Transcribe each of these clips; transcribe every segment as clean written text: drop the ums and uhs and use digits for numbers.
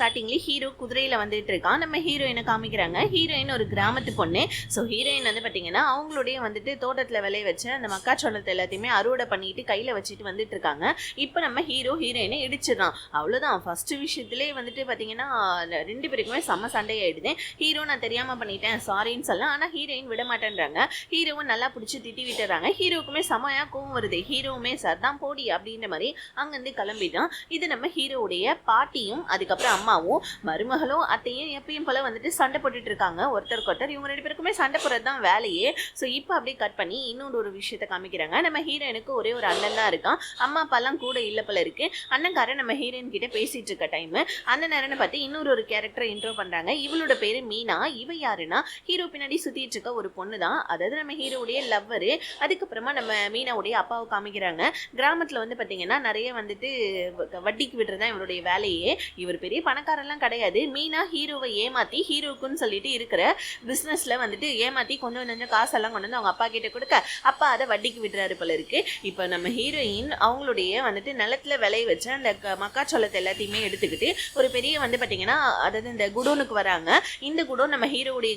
ஸ்டார்டிங்ல ஹீரோ குதிரையில வந்துட்டு இருக்கான். நம்ம ஹீரோயினை காமிக்கிறாங்க. ஹீரோயின் ஒரு கிராமத்து பொண்ணு. ஸோ ஹீரோயின் வந்து பார்த்தீங்கன்னா அவங்களுடைய வந்துட்டு தோட்டத்தில் விளைய வச்ச அந்த மக்காச்சோளத்தை எல்லாத்தையுமே அறுவடை பண்ணிட்டு கையில் வச்சுட்டு வந்துட்டு இருக்காங்க. இப்போ நம்ம ஹீரோயினை இடிச்சிடறான். அவ்வளோதான். ஃபர்ஸ்ட் விஷயத்திலே வந்துட்டு பார்த்தீங்கன்னா 2 பேருக்குமே செம்ம சண்டையாயிடுது. ஹீரோ நான் தெரியாமல் பண்ணிட்டேன் சாரின்னு சொல்லலாம். ஆனால் ஹீரோயின் விட மாட்டேன்றாங்க. ஹீரோவும் நல்லா பிடிச்சி திட்டி விட்டுறாங்க. ஹீரோவுக்குமே செமையாக கோவம் வருது. ஹீரோவுமே சார் தான் போடி அப்படின்ற மாதிரி அங்கேருந்து கிளம்பிட்டான். இது நம்ம ஹீரோவுடைய பாட்டியும் அதுக்கப்புறம் அம்மாவும் மருமகளும் அத்தையும் எப்பயும் போல வந்துட்டு சண்டை போட்டுட்டு இருக்காங்க ஒருத்தருக்கு ஒருத்தர். இவங்க 2 பேருக்குமே சண்டை போடுறது தான் வேலையே. ஸோ இப்போ அப்படியே கட் பண்ணி இன்னொரு ஒரு விஷயத்த காமிக்கிறாங்க. நம்ம ஹீரோயினுக்கு ஒரே ஒரு அண்ணன் தான் இருக்கான். அம்மா அப்பாலாம் கூட இல்லை போல இருக்கு. அண்ணன்காரன் நம்ம ஹீரோயின் கிட்ட பேசிட்டு இருக்க டைம் அந்த நேரம்னு பார்த்து இன்னொரு கேரக்டரை இன்ட்ரோ பண்றாங்க. இவளோட பேரு மீனா. இவ யாருன்னா ஹீரோ பின்னாடி சுத்திட்டு இருக்க ஒரு பொண்ணு தான். அதாவது நம்ம ஹீரோவுடைய லவ்வரு. அதுக்கப்புறமா நம்ம மீனாவுடைய அப்பாவை காமிக்கிறாங்க. கிராமத்துல வந்து பாத்தீங்கன்னா நிறைய வந்துட்டு வட்டிக்கு விடுறதா இவருடைய வேலையே. இவர் பெரிய பணக்காரெல்லாம் கிடையாது. மீனா ஹீரோவை ஏமாத்தி ஹீரோக்குன்னு சொல்லிட்டு இருக்கிற பிசினஸ்ல வந்துட்டு ஏமாத்தி கொஞ்சம் கொஞ்சம் காசெல்லாம் கொண்டு வந்து அவங்க அப்பா கிட்ட கொடுக்க அப்பா அதை வட்டிக்கு விடுறாரு போல இருக்கு. இப்போ நம்ம ஹீரோயின் அவங்களுடைய வந்துட்டு நிலத்துல விளைய வச்ச அந்த மக்காச்சோளத்தை எல்லாத்தையுமே எடுத்துக்கிட்டு ஒரு பெரிய வந்து பாத்தீங்கன்னா அதாவது இந்த குடோனுக்கு வராங்க. இந்த குடோன் நம்ம ஹீரோவுடைய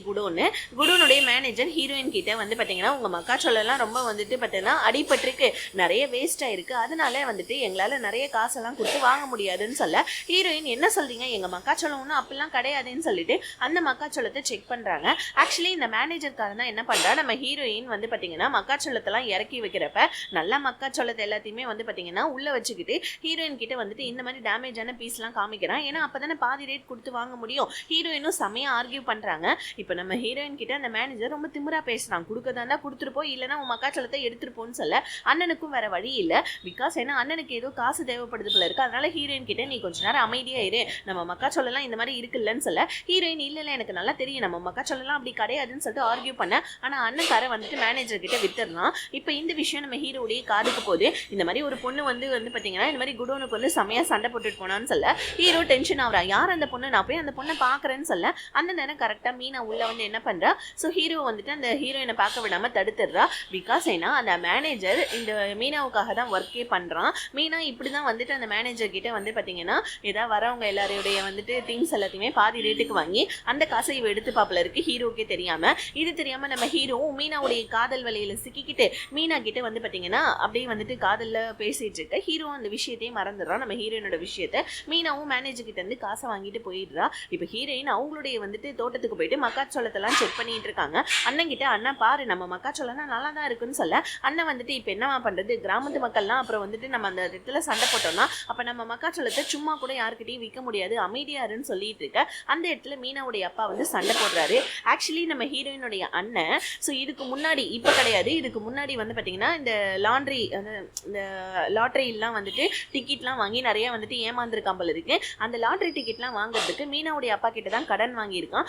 குடோனுடைய மேனேஜர் ஹீரோயின் கிட்ட வந்து பாத்தீங்கன்னா உங்க மக்காச்சோளம் எல்லாம் ரொம்ப வந்துட்டு பாத்தீங்கன்னா அடிபட்டிருக்கு, நிறைய வேஸ்ட் ஆயிருக்கு, அதனால வந்துட்டு எங்களால நிறைய காசெல்லாம் கொடுத்து வாங்க முடியாதுன்னு சொல்ல ஹீரோயின் என்ன சொல்றீங்க, எங்க மக்காச்சோளம் ஒன்றும் அப்படிலாம் கிடையாதுன்னு சொல்லிட்டு அந்த மக்காச்சோளத்தை செக் பண்றாங்க. ஆக்சுவலி இந்த மேனேஜருக்காக தான் என்ன பண்றா, நம்ம ஹீரோயின் வந்து பாத்தீங்கன்னா மக்காச்சோளத்தெல்லாம் இறக்கி வைக்கிறப்ப நல்லா மக்காச்சோளத்தை எல்லாத்தையுமே வந்து பாத்தீங்கன்னா உள்ள வச்சுக்கிட்டு ஹீரோயின் கிட்ட வந்துட்டு இந்த மாதிரி டேமேஜான பீஸ்லாம் காமிக்கிறான். ஏன்னா அப்பதானே பாதி ரேட் கொடுத்து வாங்க முடியும். ஹீரோயினும் செமையா ஆர்கியூ பண்றாங்க. இப்போ நம்ம ஹீரோயின் கிட்ட அந்த மேனேஜர் ரொம்ப திமிரா பேசுறான். கொடுக்கதாண்டா கொடுத்துட்டு போய், இல்லைன்னா உன் மக்காச்சோளத்தை எடுத்துட்டு போன்னு சொல்ல அண்ணனுக்கும் வேற வழி இல்லை. பிகாஸ் ஏன்னா அண்ணனுக்கு ஏதோ காசு தேவைப்படுது போல இருக்கு. அதனால ஹீரோயின் கிட்ட நீ கொஞ்ச நேரம் அமைதியா இரு, நம்ம மக்காச்சோளம்லாம் இந்த மாதிரி இருக்குல்லன்னு சொல்ல ஹீரோயின் இல்ல எனக்கு நல்லா தெரியும் நம்ம மக்காச்சோளம்லாம் அப்படி கிடையாதுன்னு சொல்லிட்டு ஆர்கியூ பண்ண. ஆனா அண்ணன்கார வந்துட்டு மேனேஜர் கிட்ட வித்துறான். இப்போ இந்த விஷயம் நம்ம ஹீரோடைய காதுக்கு போகுது. இந்த மாதிரி ஒரு பொண்ணு வந்து பாத்தீங்கன்னா இந்த மாதிரி குடோனுக்கு வந்து செமையா சண்டை போட்டுட்டு போனான்னு சொல்ல ஹீரோ டென்ஷன் ஆகுறா. யார் அந்த பொண்ணு, நான் போய் அந்த பொண்ணை பாக்குறேன்னு சொல்ல அந்த நேரம் கரெக்டா மீனா உள்ள வந்து என்ன பண்றா, ஸோ ஹீரோ வந்துட்டு அந்த ஹீரோயினை பார்க்க விடாம தடுத்துடுறா. பிகாஸ் ஏன்னா அந்த மேனேஜர் இந்த மீனாவுக்காக தான் ஒர்க்கே பண்றான். மீனா இப்படிதான் வந்துட்டு அந்த மேனேஜர் கிட்ட வந்து பாத்தீங்கன்னா ஏதாவது வரவங்க எல்லாரையுடைய வந்துட்டு திங்ஸ் எல்லாத்தையுமே பாதி ரேட்டுக்கு வாங்கி அந்த காசை இவ எடுத்து பாப்பல இருக்கு ஹீரோக்கே தெரியாம. இது தெரியாம நம்ம ஹீரோவும் மீனாவுடைய காதல் வலையில சிக்கிக்கிட்டு மீனா கிட்ட வந்து பாத்தீங்கன்னா அப்படியே வந்துட்டு காதல்ல பேசிட்டு இருக்க ஹீரோ அந்த விஷயத்தையும் மறந்துடுறான். நம்ம ஹீரோயினோட விஷயத்த மீனாவும் மேனேஜர் கிட்ட இருந்து காசை வாங்கிட்டு போயிடுறா. இப்ப ஹீரோயின் அவங்களுடைய வந்துட்டு தோட்டத்துக்கு போயிட்டு மக்காச்சோளத்தெல்லாம் செக் பண்ணிட்டு இருக்காங்க. அண்ணன் கிட்ட அண்ணா பாரு நம்ம மக்காச்சோளம்னா நல்லா தான் இருக்குன்னு சொல்ல அண்ணன் வந்துட்டு இப்ப என்னவா பண்றது, கிராமத்து மக்கள்லாம் அப்புறம் வந்துட்டு நம்ம அந்த இடத்துல சண்டை போட்டோம்னா அப்ப நம்ம மக்காச்சோளத்தை சும்மா கூட யாருக்கிட்டையும் விற்க முடியாது, அமைதியாருன்னு சொல்லிட்டு இருக்க அந்த இடத்துல மீனாவுடைய அப்பா வந்து சண்டை போடுறாரு. ஆக்சுவலி நம்ம ஹீரோயினுடைய அண்ணன் ஸோ இதுக்கு முன்னாடி இப்ப கிடையாது, இதுக்கு முன்னாடி வந்து பாத்தீங்கன்னா இந்த லாண்ட்ரி இந்த லாட்டரிலாம் வந்துட்டு டிக்கெட்லாம் வாங்கி நிறைய வந்துட்டு ஏமாந்துருக்கான் போல இருக்கு. அந்த லாட்டரி டிக்கெட்லாம் வாங்குறதுக்கு மீனாவுடைய அப்பா கிட்ட தான் கடன் வாங்கியிருக்கான்.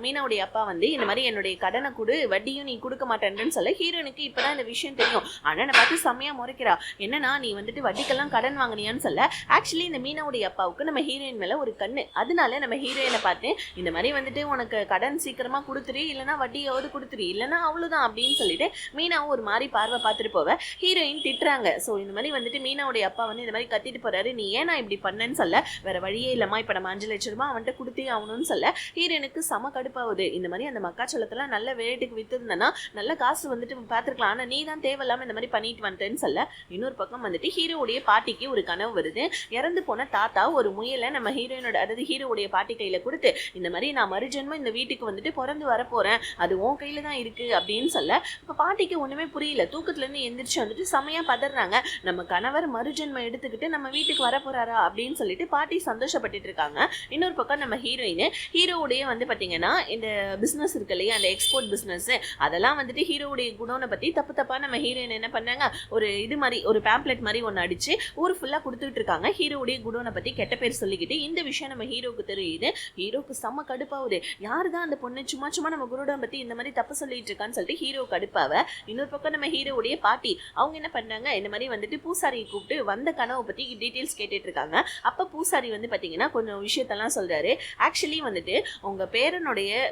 மீனாவுடைய அப்பா வந்து இந்த மாதிரி என்னுடைய கடனை கொடு, வட்டியும் நீ கொடுக்க மாட்டேன்னு சொல்ல ஹீரோனுக்கு இப்பதான் இந்த விஷயம் தெரியும். அண்ணனை பார்த்து செம்மையா முறைக்கிறா. என்னன்னா நீ வந்துட்டு வட்டிக்கெல்லாம் கடன் வாங்கினியான்னு சொல்ல ஆக்சுவலி இந்த மீனாவுடைய அப்பாவுக்கு நம்ம ஹீரோயின் மேல ஒரு கண்ணு. அதனால நம்ம ஹீரோயினை பார்த்து இந்த மாதிரி வந்துட்டு உனக்கு கடன் சீக்கிரமா கொடுத்துரு, இல்லைன்னா வட்டியாவது கொடுத்துரு, இல்லைன்னா அவ்வளவுதான் அப்படின்னு சொல்லிட்டு மீனாவும் ஒரு மாதிரி பார்வை பார்த்துட்டு போவ ஹீரோயின் திட்டுறாங்க. ஸோ இந்த மாதிரி வந்துட்டு மீனாவுடைய அப்பா வந்து இந்த மாதிரி கத்திட்டு போறாரு, நீ ஏன்னா இப்படி பண்ணன்னு சொல்ல வேற வழியே இல்லம்மா, இப்ப நம்ம 5 லட்சம் ரூபாய் அவன்கிட்ட கொடுத்தே ஆகணும்னு சொல்ல ஹீரோனுக்கு செம கடுப்பாகுது. இந்த மாதிரி அந்த மக்காச்சோளத்துல நல்ல ரேட்டுக்கு வித்துருந்தனா நல்ல காசு வந்துட்டு பார்த்துருக்கலாம், ஆனா நீ தான் தேவையில்லாம இந்த மாதிரி பண்ணிட்டு வந்துட்டேன்னு சொல்ல இன்னொரு பக்கம் வந்துட்டு ஹீரோவுடைய பாட்டிக்கு ஒரு கனவு வருது. இறந்து போன தாத்தா ஒரு முயலை நம்ம ஹீரோயினோட அதாவது ஹீரோவுடைய பாட்டி கையில கொடுத்து இந்த மாதிரி நான் மறுஜென்மம் இந்த வீட்டுக்கு வந்துட்டு பிறந்து வரப்போறேன், அது உன் கையில தான் இருக்கு அப்படின்னு சொல்ல இப்ப பாட்டிக்கு ஒண்ணுமே புரியல. தூக்கத்துல இருந்து எந்திரிச்சு வந்துட்டு செமையா பதறாங்க. நம்ம கணவர் மறுஜென்மம் எடுத்துக்கிட்டு நம்ம வீட்டுக்கு வர போறாரா அப்படின்னு சொல்லிட்டு பாட்டி சந்தோஷப்பட்டுட்டு இருக்காங்க. இன்னொரு பக்கம் நம்ம ஹீரோவுடைய வந்து பாத்தீங்கன்னா இந்த பிசினஸ் இருக்கு இல்லையா, அந்த எக்ஸ்போர்ட் பிசினஸ், அதெல்லாம் வந்துட்டு ஹீரோவுடைய குணோனை பத்தி தப்பா நம்ம ஹீரோயின் என்ன பண்ணாங்க, ஒரு இது மாதிரி ஒரு பேம்ப்ளெட் மாதிரி ஒன்று அடிச்சு ஊர் ஃபுல்லா கொடுத்துட்டு இருக்காங்க. ஹீரோவுடைய குணோனை பத்தி கெட்ட பேர் சொல்லிக்கிட்டு இந்த விஷயம் நம்ம ஹீரோக்கு தெரியுது. ஹீரோக்கு செம்ம கடுப்பாகுது. யாருதான் அந்த பொண்ணு சும்மா நம்ம குருடனை பத்தி இந்த மாதிரி தப்பு சொல்லிட்டு இருக்கான்னு சொல்லிட்டு ஹீரோ கடுப்பாவ. இன்னொரு பக்கம் நம்ம ஹீரோவுடைய பாட்டி அவங்க என்ன பண்ணாங்க, இந்த மாதிரி வந்துட்டு பூசாரியை கூப்பிட்டு வந்த கனவை பத்தி டீட்டெயில்ஸ் கேட்டுட்டு இருக்காங்க. அப்ப பூசாரி வந்து பாத்தீங்கன்னா கொஞ்சம் விஷயத்தெல்லாம் சொல்றாரு. ஆக்சுவலி வந்துட்டு உங்க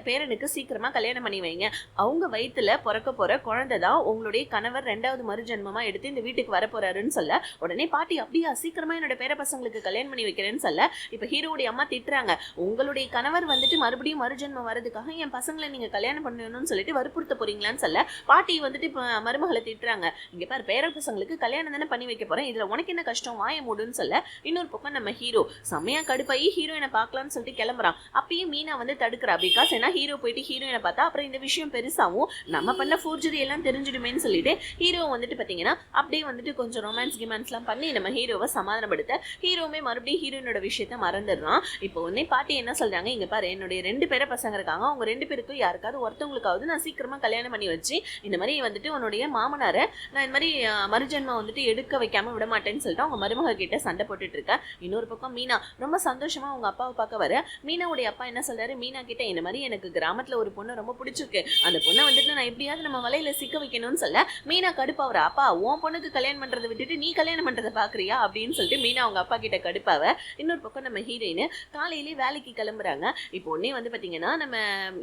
பேரனுக்கு சீக்கிரமா கல்யாணம் பண்ணி வைங்க, அவங்க வயிற்றுல பிறக்க போற குழந்தை தான் உங்களுடைய கணவர் 2வது மறுஜென்மமா எடுத்து இந்த வீட்டுக்கு வர போறாருன்னு சொல்ல உடனே பாட்டி அப்படியா சீக்கிரமா என்னோட பேர பசங்களுக்கு கல்யாணம் பண்ணி வைக்கிறேன்னு சொல்ல இப்ப ஹீரோடைய அம்மா திட்டுறாங்க, உங்களுடைய கணவர் வந்துட்டு மறுபடியும் மறுஜென்மம் வரதுக்காக என் பசங்களை நீங்க கல்யாணம் பண்ணணும்னு சொல்லிட்டு வற்புறுத்த போறீங்களான்னு சொல்ல பாட்டி வந்துட்டு இப்ப மருமகளை திட்டுறாங்க, இங்க பாரு பேர பசங்களுக்கு கல்யாணம் தானே பண்ணி வைக்க போறேன், இதுல உனக்கு என்ன கஷ்டம், வாய மூடுன்னு சொல்ல இன்னொரு பக்கம் நம்ம ஹீரோ செம்மையா கடுப்பாயி ஹீரோயினை பார்க்கலாம்னு சொல்லிட்டு கிளம்புறான். அப்பயும் மீனா வந்து தடுக்கிறா. பிகாஸ் ஏன்னா ஹீரோ போயிட்டு ஹீரோயினை பார்த்தா அப்புறம் இந்த விஷயம் பெருசாவும் நம்ம பண்ண ஃபோர்ஜரி எல்லாம் தெரிஞ்சிடுமேன்னு சொல்லிட்டு ஹீரோ வந்துட்டு பாத்தீங்கன்னா அப்படியே வந்துட்டு கொஞ்சம் ரொமான்ஸ் கிமான்ஸ்லாம் பண்ணி நம்ம ஹீரோவை சமாதானப்படுத்த ஹீரோமே மறுபடியும் ஹீரோயினோட விஷயத்த மறந்துடுறான். இப்போ உடனே பாட்டி என்ன சொல்றாங்க, இங்க பாரு என்னுடைய 2 பேர பசங்க இருக்காங்க, அவங்க 2 பேருக்கும் யாருக்காவது ஒருத்தவங்களுக்காவது நான் சீக்கிரமா கல்யாணம் பண்ணி வச்சு இந்த மாதிரி வந்துட்டு உன்னுடைய மாமனாரை நான் இந்த மாதிரி மறுஜென்மம் வந்துட்டு எடுக்க வைக்காம விட மாட்டேன்னு சொல்லிட்டு அவங்க மருமக கிட்ட சண்டை போட்டுட்டு இருக்க. இன்னொரு பக்கம் மீனா ரொம்ப சந்தோஷமா அவங்க அப்பாவை பார்க்க வர மீனாவுடைய அப்பா என்ன சொல்றாரு, மீனா கிட்ட இந்த மாதிரி எனக்கு கிராமத்துல ஒரு பொண்ணு ரொம்ப பிடிச்சிருக்கு, அந்த பொண்ணை வந்துட்டு நான் எப்படியாவது நம்ம வலையில சிக்க வைக்கணும்னு சொல்ல மீனா கடுப்பாவற, அப்பா உன் பொண்ணுக்கு கல்யாணம் பண்றதை விட்டுட்டு நீ கல்யாணம் பண்றதை பாக்குறியா அப்படின்னு சொல்லிட்டு மீனா அவங்க அப்பா கிட்ட கடுப்பாவ. இன்னொரு பக்கம் நம்ம ஹீரோயின் காலையிலேயே வேலைக்கு கிளம்புறாங்க. இப்போ உடனே வந்து பாத்தீங்கன்னா நம்ம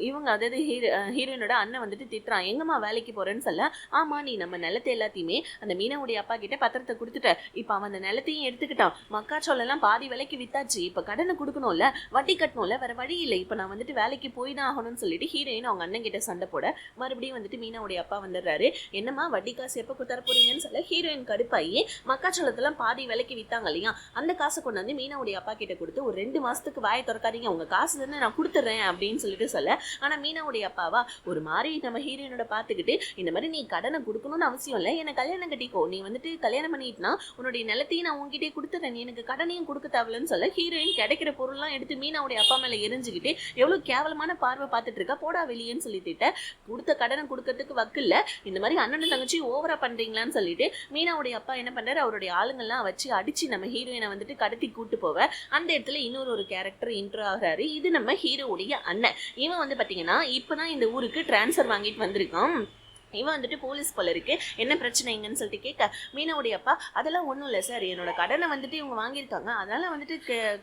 இவங்க அதாவது ஹீரோயினோட அண்ணன் வந்துட்டு திட்டுறான், எங்கம்மா வேலைக்கு போறேன்னு சொல்ல, ஆமா நீ நம்ம நிலத்தை எல்லாத்தையுமே அந்த மீனாவுடைய அப்பா கிட்ட பத்திரத்தை கொடுத்துட்ட, இப்ப அவன் அந்த நிலத்தையும் எடுத்துக்கிட்டான், மக்காச்சோளம் எல்லாம் பாதி விலைக்கு வித்தாச்சு, இப்ப கடனை கொடுக்கணும்ல, வட்டி கட்டணும்ல, வேற வழி இல்லை, இப்ப நான் வந்துட்டு வேலைக்கு போய் தான் ஆகணும்னு சொல்லிட்டு ஹீரோயின் அவங்க அண்ணன் கிட்ட சண்டை போட மறுபடியும் வந்துட்டு மீனாவுடைய அப்பா வந்துடுறாரு. என்னமா வட்டி காசு எப்ப தர போறீங்கன்னு சொல்ல ஹீரோயின் கடுப்பாயி மக்காச்சோளத்தெல்லாம் பாதி விலைக்கு வித்தாங்க இல்லையா, அந்த காசை கொண்டு வந்து மீனாவுடைய அப்பா கிட்ட கொடுத்து ஒரு 2 மாசத்துக்கு வாயை திறக்காதீங்க, உங்க காசு தானே நான் கொடுத்துறேன் அப்படின்னு சொல்லிட்டு சொல்ல, ஆனா மீனாவுடைய அப்பாவா ஒரு மாதிரி நம்ம ஹீரோயினோட பாத்துக்கிட்டு இந்த மாதிரி நீ கடனை கொடுக்கணும்னு அவசியம் இல்லை, எனக்கு கல்யாணம் கட்டிக்கோ, நீ வந்துட்டு கல்யாணம் பண்ணிட்டுனா உன்னுடைய நிலத்தையும் நான் உங்ககிட்டே கொடுத்துறேன், நீ எனக்கு கடனையும் கொடுக்க தேவையில்லைன்னு சொல்ல ஹீரோயின் கிடைக்கிற பொருள்லாம் எடுத்து மீனாவுடைய அப்பா மேல எரிஞ்சுக்கிட்டு எவ்வளவு கேவலமான பார்வை பார்த்துட்டு இருக்கா, போடா வெளியேன்னு சொல்லிட்டு கொடுத்த கடனை கொடுக்கறதுக்கு வக்கில்ல, இந்த மாதிரி அண்ணன் தங்கச்சி ஓவரா பண்றீங்களான்னு சொல்லிட்டு மீனாவுடைய அப்பா என்ன பண்றாரு, அவருடைய ஆளுங்கள்லாம் வச்சு அடிச்சு நம்ம ஹீரோயினை வந்துட்டு கடத்தி கூட்டு போவ. அந்த இடத்துல இன்னொரு கேரக்டர் இன்ட்ரோ ஆகிறாரு. இது நம்ம ஹீரோவுடைய அண்ணன். இவன் வந்து பாத்தீங்கன்னா இப்பதான் இந்த ஊருக்கு டிரான்ஸ்ஃபர் வாங்கிட்டு வந்திருக்கான். இவன் வந்துட்டு போலீஸ் போல இருக்கு, என்ன பிரச்சனைங்கன்னு சொல்லிட்டு கேட்க மீனாவுடைய அப்பா அதெல்லாம் ஒன்றும் இல்லை சார், என்னோட கடனை வந்துட்டு இவங்க வாங்கியிருக்காங்க, அதனால வந்துட்டு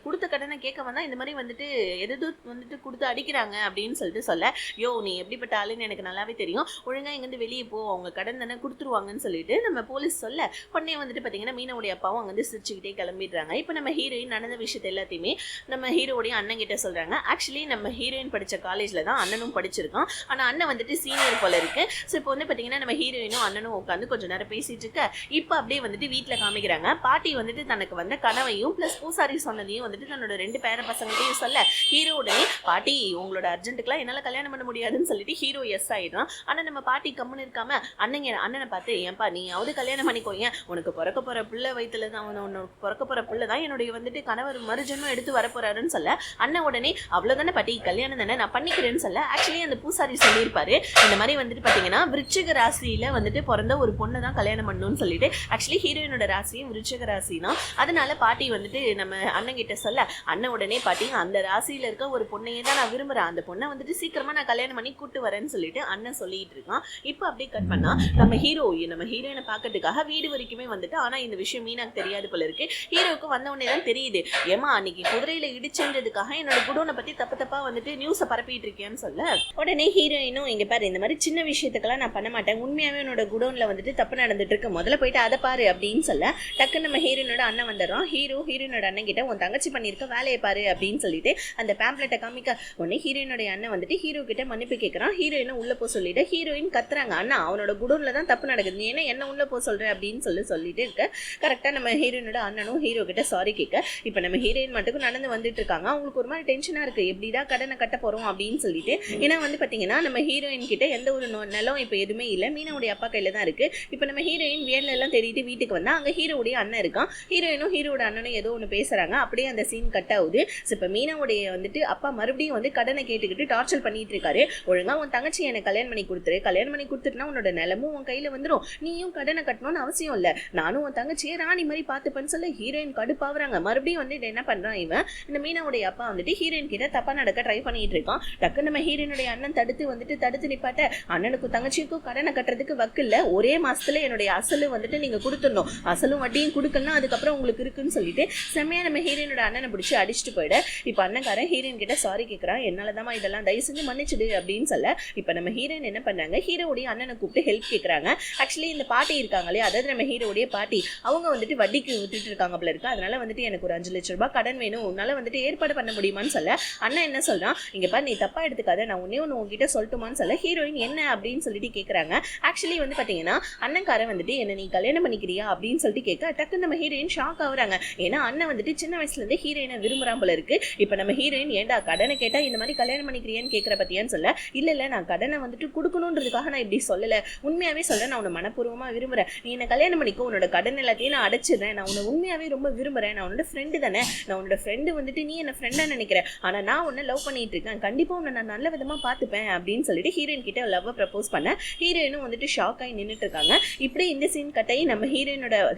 கொடுத்த கடனை கேட்க வந்தா இந்த மாதிரி வந்துட்டு எது வந்துட்டு கொடுத்து அடிக்கிறாங்க அப்படின்னு சொல்லிட்டு சொல்ல, யோ நீ எப்படிப்பட்ட ஆளுன்னு எனக்கு நல்லாவே தெரியும், ஒழுங்கா இங்கேருந்து வெளியே போ, அவங்க கடன் தானே கொடுத்துருவாங்கன்னு சொல்லிட்டு நம்ம போலீஸ் சொல்ல உடனே வந்துட்டு பார்த்தீங்கன்னா மீனாவுடைய அப்பாவும் அங்கே வந்து சிரிச்சுக்கிட்டே கிளம்பிடுறாங்க. இப்போ நம்ம ஹீரோயின் நடந்த விஷயத்த எல்லாத்தையுமே நம்ம ஹீரோடைய அண்ணன் கிட்ட சொல்றாங்க. ஆக்சுவலி நம்ம ஹீரோயின் படித்த காலேஜில் தான் அண்ணனும் படிச்சிருக்கான், ஆனால் அண்ணன் வந்துட்டு சீனியர் போல இருக்கு. ஸோ இப்போ வந்து பாத்தீங்கன்னா நம்ம ஹீரோயினும் அண்ணனும் உட்காந்து கொஞ்ச நேரம் பேசிட்டு இருக்க. இப்போ அப்படியே வந்துட்டு வீட்டுல காமிக்கிறாங்க. பாட்டி வந்துட்டு தனக்கு வந்த கனவையும் பிளஸ் பூசாரி சொன்னதையும் வந்துட்டு தன்னோட 2 பேர பசங்களையும் சொல்ல ஹீரோ உடனே பாட்டி உங்களோட அர்ஜென்ட்டுக்குலாம் என்னால கல்யாணம் பண்ண முடியாதுன்னு சொல்லிட்டு ஹீரோ எஸ் ஆயிடுறான். ஆனா நம்ம பாட்டி கம்முன்னு இருக்காம அண்ணனை பார்த்து, ஏன்பா நீயாவது கல்யாணம் பண்ணிக்கோங்க, உனக்கு பிறக்க போற பிள்ளை வயிற்றுல தான் உனக்கு பிறக்க போற பிள்ளை தான் என்னுடைய வந்துட்டு கணவர் மறுஜன்மம் எடுத்து வரப்போறாருன்னு சொல்ல அண்ணன் உடனே அவ்வளவுதானே பாட்டி கல்யாணம் தானே நான் பண்ணிக்கிறேன்னு சொல்ல, ஆக்சுவலி அந்த பூசாரி சொல்லியிருப்பாரு இந்த மாதிரி வந்துட்டு பாத்தீங்கன்னா விருச்சிக ராசியில வந்துட்டு பிறந்த ஒரு பொண்ணை தான் கல்யாணம் பண்ணணும்னு சொல்லிட்டு, ஆக்சுவலி ஹீரோயினோட ராசியும் விருச்சிக ராசி தான். அதனால பாட்டி வந்துட்டு நம்ம அண்ணன் கிட்ட சொல்ல அண்ணன் உடனே பாட்டி அந்த ராசியில இருக்க ஒரு பொண்ணையே தான் நான் விரும்புறேன், அந்த பொண்ணை வந்துட்டு சீக்கிரமா நான் கல்யாணம் பண்ணி கூட்டு வரேன்னு சொல்லிட்டு அண்ணன் சொல்லிட்டு இருக்கான். இப்போ அப்படியே கட் பண்ணா நம்ம ஹீரோயினை பார்க்கறதுக்காக வீடு வரைக்குமே வந்துட்டு, ஆனா இந்த விஷயம் மீனாக்கு தெரியாது போல இருக்கு. ஹீரோவுக்கு வந்த உடனே தான் தெரியுது, ஏமா அன்னைக்கு குதிரையில இடிச்சுன்றதுக்காக என்னோட குடோனை பத்தி தப்பா வந்துட்டு நியூஸை பரப்பிட்டு இருக்கேன்னு சொல்ல உடனே ஹீரோயினும் இங்க பாரு இந்த மாதிரி சின்ன விஷயத்துக்கெல்லாம் நான் பண்ண மாட்டேன், உண்மையாவே என்னோட குடோன்ல வந்துட்டு தப்பு நடந்துட்டு இருக்கு, முதல்ல போயிட்டு அதை பாரு அப்படின்னு சொல்ல டக்குன்னு நம்ம ஹீரோயினோட அண்ணன் வந்துடுறோம். ஹீரோயினோட அண்ணன் கிட்ட உன் தங்கச்சி பண்ணிருக்க வேலையை பாரு அப்படின்னு சொல்லிட்டு அந்த பேம்ப்ளெட்டை காமிக்க உடனே ஹீரோயினோட அண்ணன் வந்துட்டு ஹீரோ கிட்ட மன்னிப்பு கேட்கறான். ஹீரோயினை உள்ள போ சொல்லிட்டு ஹீரோயின் கத்துறாங்க, அண்ணா அவனோட குடோன்ல தான் தப்பு நடக்குது, நீ என்ன உள்ள போ சொல்ற அப்படின்னு சொல்லிட்டு இருக்க. கரெக்டா நம்ம ஹீரோயினோட அண்ணனும் ஹீரோ கிட்ட சாரி கேட்க இப்ப நம்ம ஹீரோயின் மட்டும் நடந்து வந்துட்டு இருக்காங்க. அவங்களுக்கு ஒரு மாதிரி டென்ஷனா இருக்கு, எப்படிதான் கடனை கட்ட போறோம் அப்படின்னு சொல்லிட்டு. ஏன்னா வந்து பாத்தீங்கன்னா நம்ம ஹீரோயின் கிட்ட எந்த ஒரு நிலம் இப்ப எதுவுமே இல்ல, மீனாவுடைய அப்பா கையில தான் இருக்கு. இப்ப நம்ம ஹீரோயின் வேலை எல்லாம் தேடிட்டு வீட்டுக்கு வந்தா அங்க ஹீரோவுடைய அண்ணன் இருக்கான். ஹீரோயினும் ஹீரோட அண்ணனும் ஏதோ ஒண்ணு பேசுறாங்க, அப்படியே அந்த சீன் கட் ஆகுது. இப்ப மீனாவுடைய வந்துட்டு அப்பா மறுபடியும் வந்து கடனை கேட்டுக்கிட்டு டார்ச்சர் பண்ணிட்டு இருக்காரு. ஒழுங்கா உன் தங்கச்சி எனக்கு கல்யாணம் பண்ணி கொடுத்துட்டுனா உன்னோட நிலமும் உன் கையில வந்துடும், நீயும் கடனை கட்டணும்னு அவசியம் இல்ல, நானும் உன் தங்கச்சியை ராணி மாதிரி பாத்துப்பேன்னு சொல்ல ஹீரோயின் கடுப்பாவறாங்க. மறுபடியும் வந்துட்டு என்ன பண்றான் இவன், இந்த மீனாவுடைய அப்பா வந்துட்டு ஹீரோயின் கிட்ட தப்பா நடக்க ட்ரை பண்ணிட்டு இருக்கான். டக்கு நம்ம ஹீரோயினுடைய அண்ணன் தடுத்து நிப்பாட்ட அண்ணனுக்கும் தங்கச்சிக்கும் ஹீரோயினுக்கும் கடனை கட்டுறதுக்கு வக்கில்ல, ஒரே மாசத்துல என்னுடைய அசலும் வந்துட்டு நீங்க கொடுத்துடணும், அசலும் வட்டியும் கொடுக்கலாம், அதுக்கப்புறம் உங்களுக்கு இருக்குன்னு சொல்லிட்டு செம்மையா நம்ம ஹீரோயினோட அண்ணனை பிடிச்சி அடிச்சுட்டு போயிட இப்ப அண்ணன்காரன் ஹீரோயின் கிட்ட சாரி கேட்கறான், என்னாலதான் இதெல்லாம் தயவு செஞ்சு மன்னிச்சுடு அப்படின்னு சொல்ல இப்ப நம்ம ஹீரோயின் என்ன பண்ணாங்க, ஹீரோடைய அண்ணனை கூப்பிட்டு ஹெல்ப் கேட்கறாங்க. ஆக்சுவலி இந்த பாட்டி இருக்காங்களே, அதாவது நம்ம ஹீரோடைய பாட்டி, அவங்க வந்துட்டு வட்டிக்கு விட்டுட்டு இருக்காங்க போல இருக்கு, அதனால வந்துட்டு எனக்கு ஒரு 5 லட்சம் ரூபாய் கடன் வேணும், உன்னால வந்துட்டு ஏற்பாடு பண்ண முடியுமான்னு சொல்ல அண்ணன் என்ன சொல்றான், இங்க பாரு நீ தப்பா எடுத்துக்காத, நான் ஒண்ணு உங்ககிட்ட சொல்லட்டுமான்னு சொல்ல ஹீரோயின் என்ன அப்படின்னு சொல்லிட்டு கேட்கறாங்க. ஆக்சுவலி வந்து பாத்தீங்கன்னா அண்ணன்காரன் வந்துட்டு என்ன நீ கல்யாணம் பண்ணிக்கிறியா அப்படின்னு சொல்லிட்டு கேட்க டக்குன்னு நம்ம ஹீரோயின் ஷாக் ஆகுறாங்க. ஏன்னா அண்ணன் வந்துட்டு சின்ன வயசுல இருந்து ஹீரோயினை விரும்புறான் போல இருக்கு. இப்ப நம்ம ஹீரோயின் ஏண்டா கடனை கேட்டா இந்த மாதிரி கல்யாணம் பண்ணிக்கிறியான்னு கேட்கற பத்தியான்னு சொல்ல இல்ல நான் கடனை வந்துட்டு கொடுக்கணும்ன்றதுக்காக நான் இப்படி சொல்லல, உண்மையாவே சொல்றேன், நான் உன்னை மனப்பூர்வமா விரும்புறேன், நீ என்ன கல்யாணம் பண்ணிக்கோ, உன்னோட கடன் எல்லாத்தையும் நான் அடைச்சிடுறேன், நான் உன்னை உண்மையாவே ரொம்ப விரும்புறேன், நான் உன்னோட ஃப்ரெண்டு தானே, நான் உன்னோட ஃப்ரெண்டு வந்துட்டு நீ என்ன ஃப்ரெண்டா நினைக்கிறேன், ஆனா நான் உன்னை லவ் பண்ணிட்டு இருக்கேன், கண்டிப்பா உன்னை நான் நல்ல விதமா பாத்துப்பேன் அப்படின்னு சொல்லிட்டு ஹீரோயின் கிட்ட லவ் ப்ரப்போஸ் பண்ண ஹீரோயினும் வந்துட்டு ஷாக் ஆகி நின்றுட்டு இருக்காங்க. இப்படி இந்த சீன் கட்டாயி நம்ம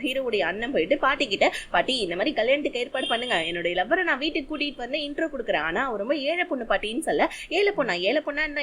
ஹீரோவுடைய அண்ணன் போயிட்டு பாட்டி கிட்ட, பாட்டி இந்த மாதிரி கல்யாணத்துக்கு ஏற்பாடு பண்ணுங்க, என்னுடைய லவ்வரை நான் வீட்டுக்கு கூட்டிட்டு வந்து இன்ட்ரோ கொடுக்குறேன், ஆனா ரொம்ப ஏழை பொண்ணு பாட்டின்னு சொல்ல ஏழை பொண்ணா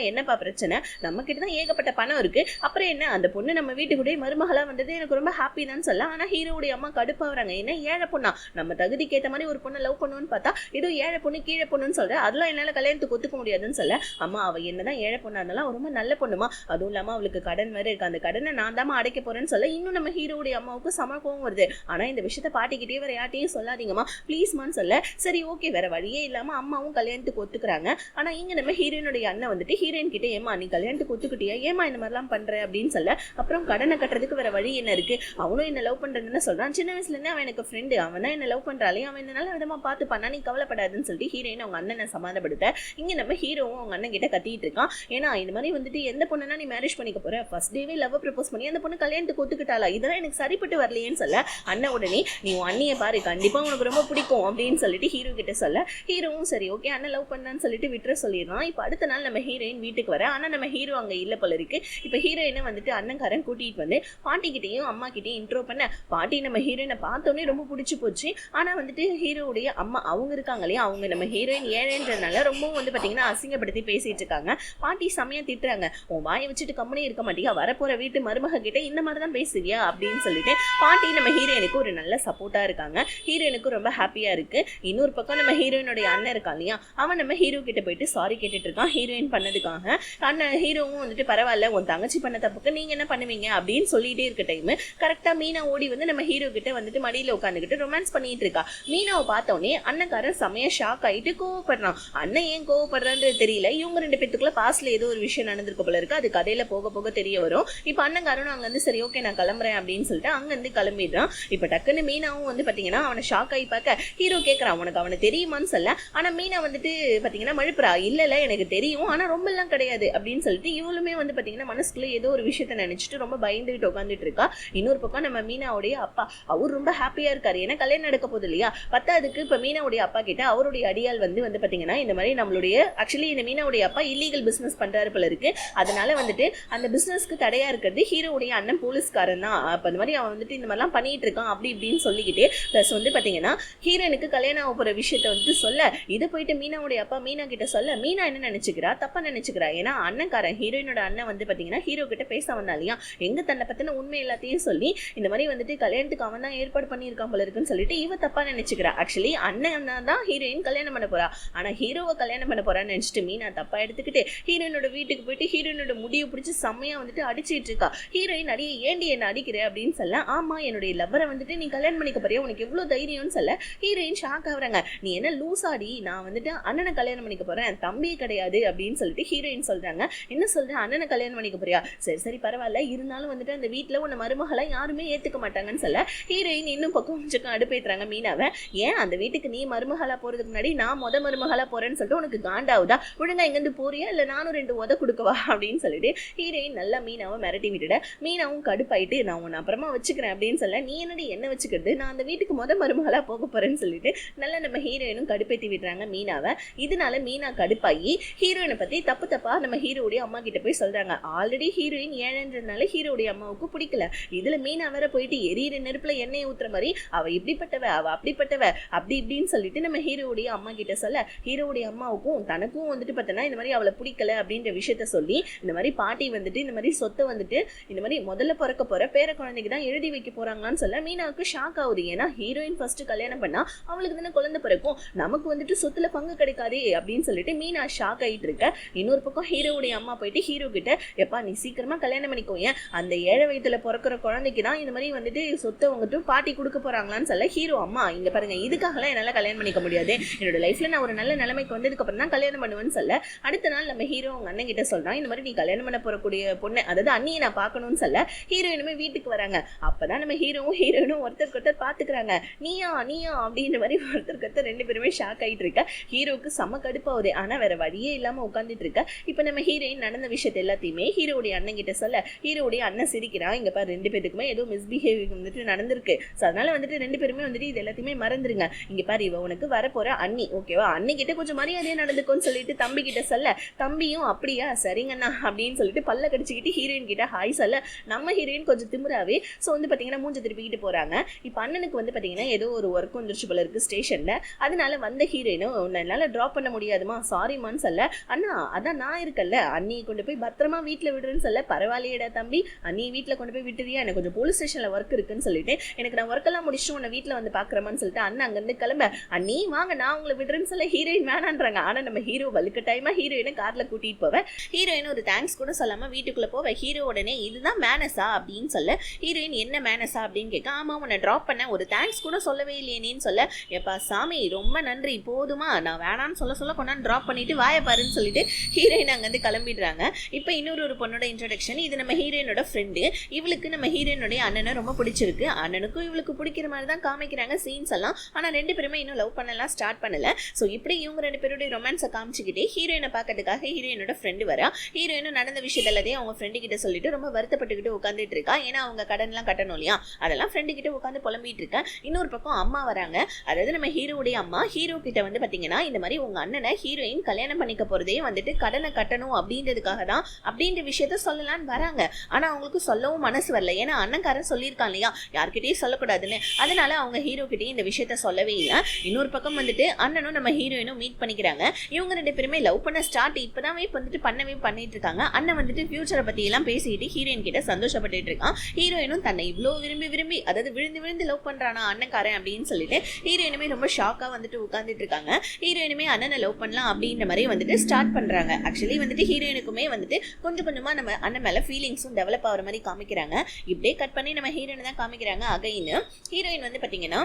என்னப்பா பிரச்சனை, நம்ம கிட்ட தான் ஏகப்பட்ட பணம் இருக்கு, அப்புறம் என்ன அந்த பொண்ணு நம்ம வீட்டுக்குடைய மருமகளா வந்தது எனக்கு ரொம்ப ஹாப்பி தான் சொல்ல. ஆனா ஹீரோவுடைய அம்மா கடுப்பாகிறாங்க, என்ன ஏழை பொண்ணா, நம்ம தகுதிக்கு ஏற்ற மாதிரி ஒரு பொண்ணை லவ் பண்ணுவோன்னு பார்த்தா ஏதோ ஏழை பொண்ணு கீழே பொண்ணுன்னு சொல்ற, அதெல்லாம் என்னால கல்யாணத்துக்கு ஒத்துக்க முடியாதுன்னு சொல்ல. அம்மா அவ என்னதான் ஏழை பொண்ணா இருந்தாலும் ரொம்ப நல்ல பொண்ணுமா, அதுவும் இல்லாம அவளுக்கு கடன் வேற இருக்கு, அந்த கடனை நான் தான் அடைக்க போறேன்னு சொல்ல இன்னும் நம்ம ஹீரோவுடைய அம்மாவுக்கு சமக்கம் வருது. ஆனா இந்த விஷயத்த பாட்டிக்கிட்டே வேற யார்ட்டையும் சொல்லாதீங்கம்மா ப்ளீஸ்மான்னு சொல்ல சரி ஓகே வேற வழியே இல்லாம அம்மாவும் கல்யாணத்துக்கு ஒத்துக்கிறாங்க. ஆனா இங்க நம்ம ஹீரோயினுடைய அண்ணன் வந்துட்டு ஹீரோயின் கிட்ட ஏமா நீ கல்யாணத்துக்கு ஒத்துக்கிட்டியா, ஏமா இந்த மாதிரிலாம் பண்ற அப்படின்னு சொல்ல அப்புறம் கடனை கட்டுறதுக்கு வேற வழி என்ன இருக்கு, அவனும் என்ன லவ் பண்றதுன்னு சொல்றான், சின்ன வயசுல இருந்து அவன் எனக்கு ஃப்ரெண்டு, அவன் தான் என்ன லவ் பண்றாளே, அவன் என்ன நல்ல விதமா பார்த்து பண்ணா, நீ கவலைப்படாதுன்னு சொல்லிட்டு ஹீரோயின் அவங்க அண்ணனை சமாதானப்படுத்த இங்க நம்ம ஹீரோவும் அவங்க அண்ணன் கிட்ட கத்திட்டு இருக்கான். ஏன்னா இந்த மாதிரி வந்துட்டு எந்த பொண்ணுனா நீ மேரேஜ் பண்ணிக்க போற, ஃபர்ஸ்ட் டேவே லவ் ப்ரப்போஸ் பண்ணி அந்த பொண்ணு கல்யாணத்துக்கு ஒத்துக்கிட்டாளா, இதெல்லாம் எனக்கு சரிப்பட்டு வரலையேன்னு சொல்ல அண்ணன் உடனே நீ அண்ணியை பாரு கண்டிப்பா உனக்கு ரொம்ப பிடிக்கும் அப்படின்னு சொல்லிட்டு ஹீரோ கிட்ட சொல்ல ஹீரோவும் சரி ஓகே அண்ணன் லவ் பண்ணான்னு சொல்லிட்டு விட்டுற சொல்லிடுறான். இப்ப அடுத்த நாள் நம்ம ஹீரோயின் வீட்டுக்கு வர, ஆனா நம்ம ஹீரோ அங்க இல்ல போல இருக்கு. இப்ப ஹீரோயினை வந்துட்டு அண்ணன்காரன் கூட்டிட்டு வந்து பாட்டி கிட்டையும் அம்மா கிட்டையும் இன்ட்ரோ பண்ண பாட்டி நம்ம ஹீரோயினை பார்த்தோன்னே ரொம்ப பிடிச்சி போச்சு. ஆனா வந்துட்டு ஹீரோவுடைய அம்மா அவங்க இருக்காங்க இல்லையா, அவங்க நம்ம ஹீரோயின் ஏழேன்றதுனால ரொம்பவும் வந்து பாத்தீங்கன்னா அசிங்கப்படுத்தி பேசிட்டு இருக்காங்க. பாட்டி செமையா திட்டுறாங்க, உன் வாயை வச்சுட்டு கம்முனே இருக்க மாட்டியா, வரப்போற வீட்டு மருமக கிட்ட இந்த மாதிரிதான் பேசுவியா அப்படின்னு சொல்லிட்டு பாட்டி நம்ம ஹீரோயினுக்கு ஒரு நல்ல சப்போர்ட்டா இருக்காங்க. ஹீரோயினுக்கு ரொம்ப ஹாப்பியா இருக்கு. இன்னொரு பக்கம் நம்ம ஹீரோயினுடைய அண்ணன் இருக்கான் இல்லையா, அவன் நம்ம ஹீரோ கிட்ட போயிட்டு சாரி கேட்டுட்டு இருக்கான் ஹீரோயின் பண்ணதுக்காக. அண்ணன் ஹீரோவும் வந்துட்டு பரவாயில்ல உன் தங்கச்சி பண்ண தப்புக்கு நீங்க என்ன பண்ணுவீங்க அப்படின்னு சொல்லிட்டே இருக்க டைம் கரெக்டா மீனா ஓடி வந்து நம்ம ஹீரோ கிட்ட வந்துட்டு மடியில உட்காந்துக்கிட்டு ரொமான்ஸ் பண்ணிட்டு இருக்கா. மீனாவை பார்த்தோன்னே அண்ணன்காரன் செமையா ஷாக் ஆயிட்டு கோவப்படுறான். அண்ணன் ஏன் கோவப்படுறான்றது தெரியல, இவங்க 2 பேத்துக்குள்ள பாஸ்ட்ல ஏதோ ஒரு விஷயம் நடந்திருக்க போல இருக்கு, அது கதையில போக போக தெரிய வரும். இப்ப அண்ணன்காரனும் அங்க இருந்து சரி ஓகே நான் கிளம்புறேன் அப்படின்னு சொல்லிட்டு அங்க இருந்து கிளம்பிடுறான். இப்ப டக்குன்னு மீனாவும் வந்து பாத்தீங்கன்னா அவனை ஷாக் ஆகி பார்க்க ஹீரோ கேட்கறான் உனக்கு அவனை தெரியுமான்னு சொல்ல. ஆனா மீனா வந்துட்டு பாத்தீங்கன்னா மழுப்புறா, இல்ல எனக்கு தெரியும் ஆனா ரொம்ப எல்லாம் கிடையாது அப்படின்னு சொல்லிட்டு இவளுமே வந்து பாத்தீங்கன்னா மனசுக்குள்ள ஏதோ ஒரு விஷயத்த நினைச்சிட்டு ரொம்ப பயந்துட்டு உட்காந்துட்டு இருக்கா. இன்னொரு பக்கம் நம்ம மீனாவுடைய அப்பா அவர் ரொம்ப ஹாப்பியா இருக்காரு, ஏன்னா கல்யாணம் நடக்க போகுது இல்லையா. பத்தாவதுக்கு இப்ப மீனாவுடைய அப்பா கிட்ட அவருடைய அடியால் வந்து பாத்தீங்கன்னா இந்த மாதிரி நம்மளுடைய ஆக்சுவலி இந்த மீனாவுடைய அப்பா இல்லீகல் பிசினஸ் பண்றாரு போல இருக்கு, அதனால வந்துட்டு அந்த பிசினஸ்க்கு தடையா இருக்கிறது ஹீரோவுடைய அண்ணன் போலீஸ்காரன் தான், அப்ப அந்த மாதிரி அவன் வந்துட்டு இந்த மாதிரிலாம் பண்ணிட்டு இருக்கான் அப்படி இப்படின்னு சொல்லிக்கிட்டு பிளஸ் வந்து பாத்தீங்கன்னா ஹீரோனுக்கு கல்யாணம் ஆக போற விஷயத்த வந்து சொல்ல இதை போயிட்டு மீனாவுடைய அப்பா மீனா கிட்ட சொல்ல மீனா என்ன நினைச்சுக்கிறா, தப்பா நினைச்சுக்கிறா. ஏன்னா அண்ணன்காரன் ஹீரோயினோட அண்ணன் வந்து பாத்தீங்கன்னா ஹீரோ கிட்ட பேச வந்தாலையா, எங்க தன்னை பத்தின உண்மை எல்லாத்தையும் சொல்லி இந்த மாதிரி வந்துட்டு கல்யாணத்துக்கு அவன் தான் ஏற்பாடு பண்ணியிருக்கான் போல இருக்குன்னு சொல்லிட்டு இவ தப்பா நினைச்சுக்கிறா. ஆக்சுவலி அண்ணன் தான் ஹீரோயின் கல்யாணம் பண்ண போறா, ஆனா ஹீரோவை கல்யாணம் பண்ண போறான்னு நினைச்சிட்டு மீனா தப்பா எடுத்துக்கிட்டு ஹீரோயினோட வீட்டுக்கு போயிட்டு ஹீரோயினோட முடிவு பிடிச்சி செம்மையா வந்துட்டு அடிச்சிட்டு இருக்கா. ஹீரோயின் அடியே ஏண்டி என்ன அடிக்கிற அப்படின்னு சொல்ல, ஆமா என்னுடைய லவ்வரை வந்துட்டு நீ கல்யாணம் பண்ணிக்க போறியா, உனக்கு எவ்வளவு தைரியம்னு சொல்ல ஹீரோயின் ஷாக் ஆகுறாங்க, நீ என்ன லூசாடி, நான் வந்துட்டு அண்ணனை கல்யாணம் பண்ணிக்க போறேன் தம்பியே கிடையாது அப்படின்னு சொல்லிட்டு ஹீரோயின் சொல்றாங்க. என்ன சொல்றேன் அண்ணனை கல்யாணம் பண்ணிக்க போறியா, சரி பரவாயில்ல இருந்தாலும் வந்துட்டு அந்த வீட்டுல உன்னை மருமகளை யாருமே ஏத்துக்க மாட்டாங்கன்னு சொல்ல ஹீரோயின் இன்னும் பக்கம் கொஞ்சம் அடுப்பேத்துறாங்க மீனாவை. ஏன் அந்த வீட்டுக்கு நீ மருமகளா போறதுக்கு முன்னாடி நான் மருமகளா போறேன்னு சொல்லிட்டு உனக்கு காண்டாவுதா, ஒழுங்கா இங்க இருந்து போறியா இல்ல நானும் 2 உத கொடுக்கவா அப்படின்னு சொல்லிட்டு ஹீரோயின் நல்லா மீனாவை மிரட்டி விட்டுட. மீனாவும் கடுப்பாயிட்டு நான் உன்னை அப்புறமா வச்சுக்கிறேன் அப்படின்னு சொல்ல, நீ என்னடி என்ன வச்சுக்கிறது, நான் அந்த வீட்டுக்கு மருமகளா போக போறேன்னு சொல்லிட்டு நல்லா நம்ம ஹீரோயினும் கடுப்பேத்தி விடுறாங்க மீனாவை. இதனால மீனா கடுப்பாகி ஹீரோயினை பத்தி தப்பா நம்ம ஹீரோடைய அம்மா கிட்ட போய் சொல்றாங்க. ஆல்ரெடி ஹீரோயின் ஏழன்றதுனால ஹீரோடைய அம்மாவுக்கு பிடிக்கல, இதுல மீனா வேற போயிட்டு எரியிற நெருப்புல எண்ணெய் ஊத்துற மாதிரி அவ இப்படிப்பட்டவ அவ அப்படிப்பட்டவ அப்படி இப்படின்னு சொல்லிட்டு நம்ம ஹீரோடைய அம்மா கிட்ட சொல்ல ஹீரோடைய அம்மாவுக்கும் தனக்கும் வந்துட்டு பார்த்தனா இந்த மாதிரி அவளை பிடிக்கல அப்படின்ற விஷயத்த சொல்லி இந்த மாதிரி பாட்டி வந்துட்டு இந்த மாதிரி சொத்தை வந்துட்டு இந்த மாதிரி முதல்ல பிறக்க போற பேர குழந்தைக்கு தான் எழுதி வைக்க போறாங்களான்னு சொல்ல மீனாவுக்கு ஷாக் ஆகுது. ஏன்னா ஹீரோயின் ஃபர்ஸ்ட் கல்யாணம் பண்ணா அவளுக்கு தானே குழந்தை பிறக்கும், நமக்கு வந்துட்டு சொத்துல பங்கு கிடைக்காதே அப்படின்னு சொல்லிட்டு மீனா ஷாக் ஆயிட்டு இருக்க. இன்னொரு பக்கம் ஹீரோவுடைய அம்மா போயிட்டு ஹீரோ கிட்ட, எப்பா நீ சீக்கிரமா கல்யாணம் பண்ணிக்கோ, ஏன் அந்த 7 வயதுல பிறக்கிற குழந்தைக்கு தான் இந்த மாதிரி வந்துட்டு சொத்தை வந்துட்டு பாட்டி கொடுக்க போறாங்களான்னு சொல்ல ஹீரோ, அம்மா இங்க பாருங்க, இதுக்காகலாம் என்னால கல்யாணம் பண்ணிக்க முடியாது, என்னோட லைஃப்ல நான் ஒரு நல்ல நிலைமைக்கு வந்ததுக்கு அப்புறம் தான் கல்யாணம் பண்ணுவேன்னு சொல்ல அடுத்த நாள் நம்ம ஹீரோ அவங்க அண்ணன் கிட்ட சொல்றான், இந்த மாதிரி நீ கல்யாணம் பண்ண போறக்கூடிய பொண்ணு, அதாவது அண்ணியை நான் பார்க்கணும்னு சொல்ல ஹீரோயினுமே வீட்டுக்கு வராங்க. அப்பதான் நம்ம ஹீரோயினும் ஒருத்தருக்கு பாத்துக்கிறாங்க. நீயா நீயா அப்படின்ற மாதிரி ஒருத்தருக்கு 2 பேருமே ஷாக் ஆயிட்டு இருக்க. ஹீரோக்கு செம்ம கடுப்பாகுது. ஆனா வேற வழியே இல்லாம உட்காந்துட்டு இருக்க. இப்ப நம்ம ஹீரோயின் நடந்த விஷயத்த எல்லாத்தையுமே ஹீரோடைய அண்ணன் கிட்ட சொல்ல ஹீரோடைய அண்ணன் சிரிக்கிறான். இங்க பாரு 2 பேருக்குமே ஏதோ மிஸ்பிஹேவிங் வந்துட்டு நடந்திருக்கு, அதனால வந்துட்டு 2 பேருமே வந்துட்டு இது எல்லாத்தையுமே மறந்துருங்க. இங்க பாரு இவ உனக்கு வரப்போற அண்ணி, ஓகேவா, அண்ணி கிட்ட கொஞ்சம் மரியாதையா நடந்துக்கோன்னு சொல்லிட்டு தம்பி கிட்ட சொல்ல தம்பியும் அப்படியா சரிங்கண்ணா அப்படின்னு சொல்லிட்டு பல்ல கடிச்சுக்கிட்டு ஹீரோயின் கிட்ட ஹாய் சொல்ல நம்ம ஹீரோயின் கொஞ்சம் திமிராவே ஸோ வந்து பாத்தீங்கன்னா மூஞ்ச திருப்பிக்கிட்டு போறாங்க. இப்ப அண்ணனுக்கு வந்து பாத்தீங்கன்னா ஏதோ ஒரு ஒர்க் வந்துருச்சு போல இருக்கு ஸ்டேஷன்ல, அதனால வந்த ஹீரோயினும் என்னால டிராப் பண்ண முடியாதுமா சாரிமான்னு சொல்ல, அண்ணா அதான் நான் இருக்கல்ல, அண்ணியை கொண்டு போய் பத்திரமா வீட்டுல விடுறேன்னு சொல்ல, பரவாயில்லையடா தம்பி, அண்ணி வீட்டுல கொண்டு போய் விட்டுறியா, எனக்கு கொஞ்சம் போலீஸ் ஸ்டேஷன்ல ஒர்க் இருக்குன்னு சொல்லிட்டு எனக்கு நான் ஒர்க் எல்லாம் முடிச்சுட்டு உன்னை வீட்டுல வந்து பாக்குறமான்னு சொல்லிட்டு அண்ணன் அங்கிருந்து கிளம்ப, அண்ணி வாங்க நான் உங்களை விடுறேன்னு சொல்ல ஹீரோயின் வேணான்றாங்க. ஆனா நம்ம ஹீரோ வலுக்கட்டாயமா ஹீரோயினை கார்ல கூட்டிட்டு போவேன். ஹீரோயின் ஒரு தேங்க்ஸ் கூட சொல்லாம வீட்டுக்குள்ள போவேன். ஹீரோ உடனே இதுதான் மேனஸா அப்படின்னு சொல்ல ஹீரோயின் என்ன மேனஸா அப்படின்னு கேட்க, ஆமா உன்னை டிராப் பண்ண ஒரு தேங்க்ஸ் கூட சொல்லவே இல்லையேன்னு சொல்ல, எப்பா சாமி ரொம்ப நன்றி போதுமா, நான் வேணான்னு சொல்ல கொண்டாந்து டிராப் பண்ணிட்டு வாய பாருன்னு சொல்லிட்டு ஹீரோயின் அங்கிருந்து கிளம்பிடுறாங்க. இப்ப இன்னொரு பொண்ணோட இன்ட்ரோடக்ஷன். இது நம்ம ஹீரோயினோட ஃப்ரெண்டு. இவளுக்கு நம்ம ஹீரோயினுடைய அண்ணனை ரொம்ப பிடிச்சிருக்கு. அண்ணனுக்கும் இவளுக்கு பிடிக்கிற மாதிரி தான் காமிக்கிறாங்க சீன்ஸ் எல்லாம். ஆனா 2 பேருமே இன்னும் லவ் பண்ணலாம் ஸ்டார்ட் பண்ணல. சோ இப்படி இவங்க 2 பேருடைய ரொமான்ஸை காமிச்சுக்கிட்டே ஹீரோயினை பார்க்கறதுக்காக ஹீரோயினோட ஃப்ரெண்டு வரா. ஹீரோயினும் நடந்த விஷயத்த எல்லாத்தையும் அவங்க ஃப்ரெண்டு கிட்ட சொல்லிட்டு ரொம்ப வருத்தப்பட்டுக்கிட்டு உட்காந்துட்டு இருக்கா. ஏன்னா அவங்க கடன்லாம் கட்டணும் இல்லையா, அதெல்லாம் ஃப்ரெண்டு கிட்ட உட்காந்து புலம்பிட்டு இருக்கா. இன்னொரு பக்கம் அம்மா வராங்க. அதாவது நம்ம ஹீரோடைய அம்மா ஹீரோ கிட்ட வந்து பாத்தீங்கன்னா இந்த மாதிரி உங்க அண்ணனை ஹீரோயின் கல்யாணம் பண்ணிக்க போறதே வந்துட்டு கடனை கட்டணும் அப்படின்றதுக்காக தான் அப்படின்ற விஷயத்த சொல்லலான்னு வராங்க. ஆனா அவங்களுக்கு சொல்லவும் மனசு வரல. ஏன்னா அண்ணன்காரன் சொல்லியிருக்கான் இல்லையா யார்கிட்டயும் சொல்லக்கூடாதுன்னு, அதனால அவங்க ஹீரோ கிட்டயும் இந்த விஷயத்த சொல்லவே இல்லை. இன்னொரு பக்கம் வந்துட்டு அண்ணனும் நம்ம ஹீரோயினும் மீட் பண்ணிக்கிறாங்க. இவங்க 2 பேருமே லவ் பண்ண ஸ்டார்ட் இப்பதான் வந்துட்டு பண்ணிட்டு இருக்காங்க. அண்ணன் வந்துட்டு ஃபியூச்சரை பத்தி எல்லாம் பேசிட்டு ஹீரோயின் கிட்ட சந்தோஷப்பட்டு இருக்கான். ஹீரோயினும் தன்னை இவ்வளவு விரும்பி அதாவது விழுந்து லவ் பண்றானா அண்ணன்காரன் அப்படின்னு சொல்லிட்டு ஹீரோயினுமே ரொம்ப ஷாக்கா வந்துட்டு உட்கார்ந்துட்டு இருக்காங்க. ஹீரோயினுமே அண்ணனை லவ் பண்ணலாம் அப்படின்ற மாதிரி வந்துட்டு ஸ்டார்ட் பண்றாங்க. ஆக்சுவலி வந்துட்டு ஹீரோயினுக்குமே வந்துட்டு கொஞ்சமா நம்ம அண்ணன் மேல ஃபீலிங்ஸும் டெவலப் ஆகிற மாதிரி காமிக்கிறாங்க. இப்படியே கட் பண்ணி நம்ம ஹீரோயின் தான் காமிக்கிறாங்க. அகைன்னு ஹீரோயின் வந்து பாத்தீங்கன்னா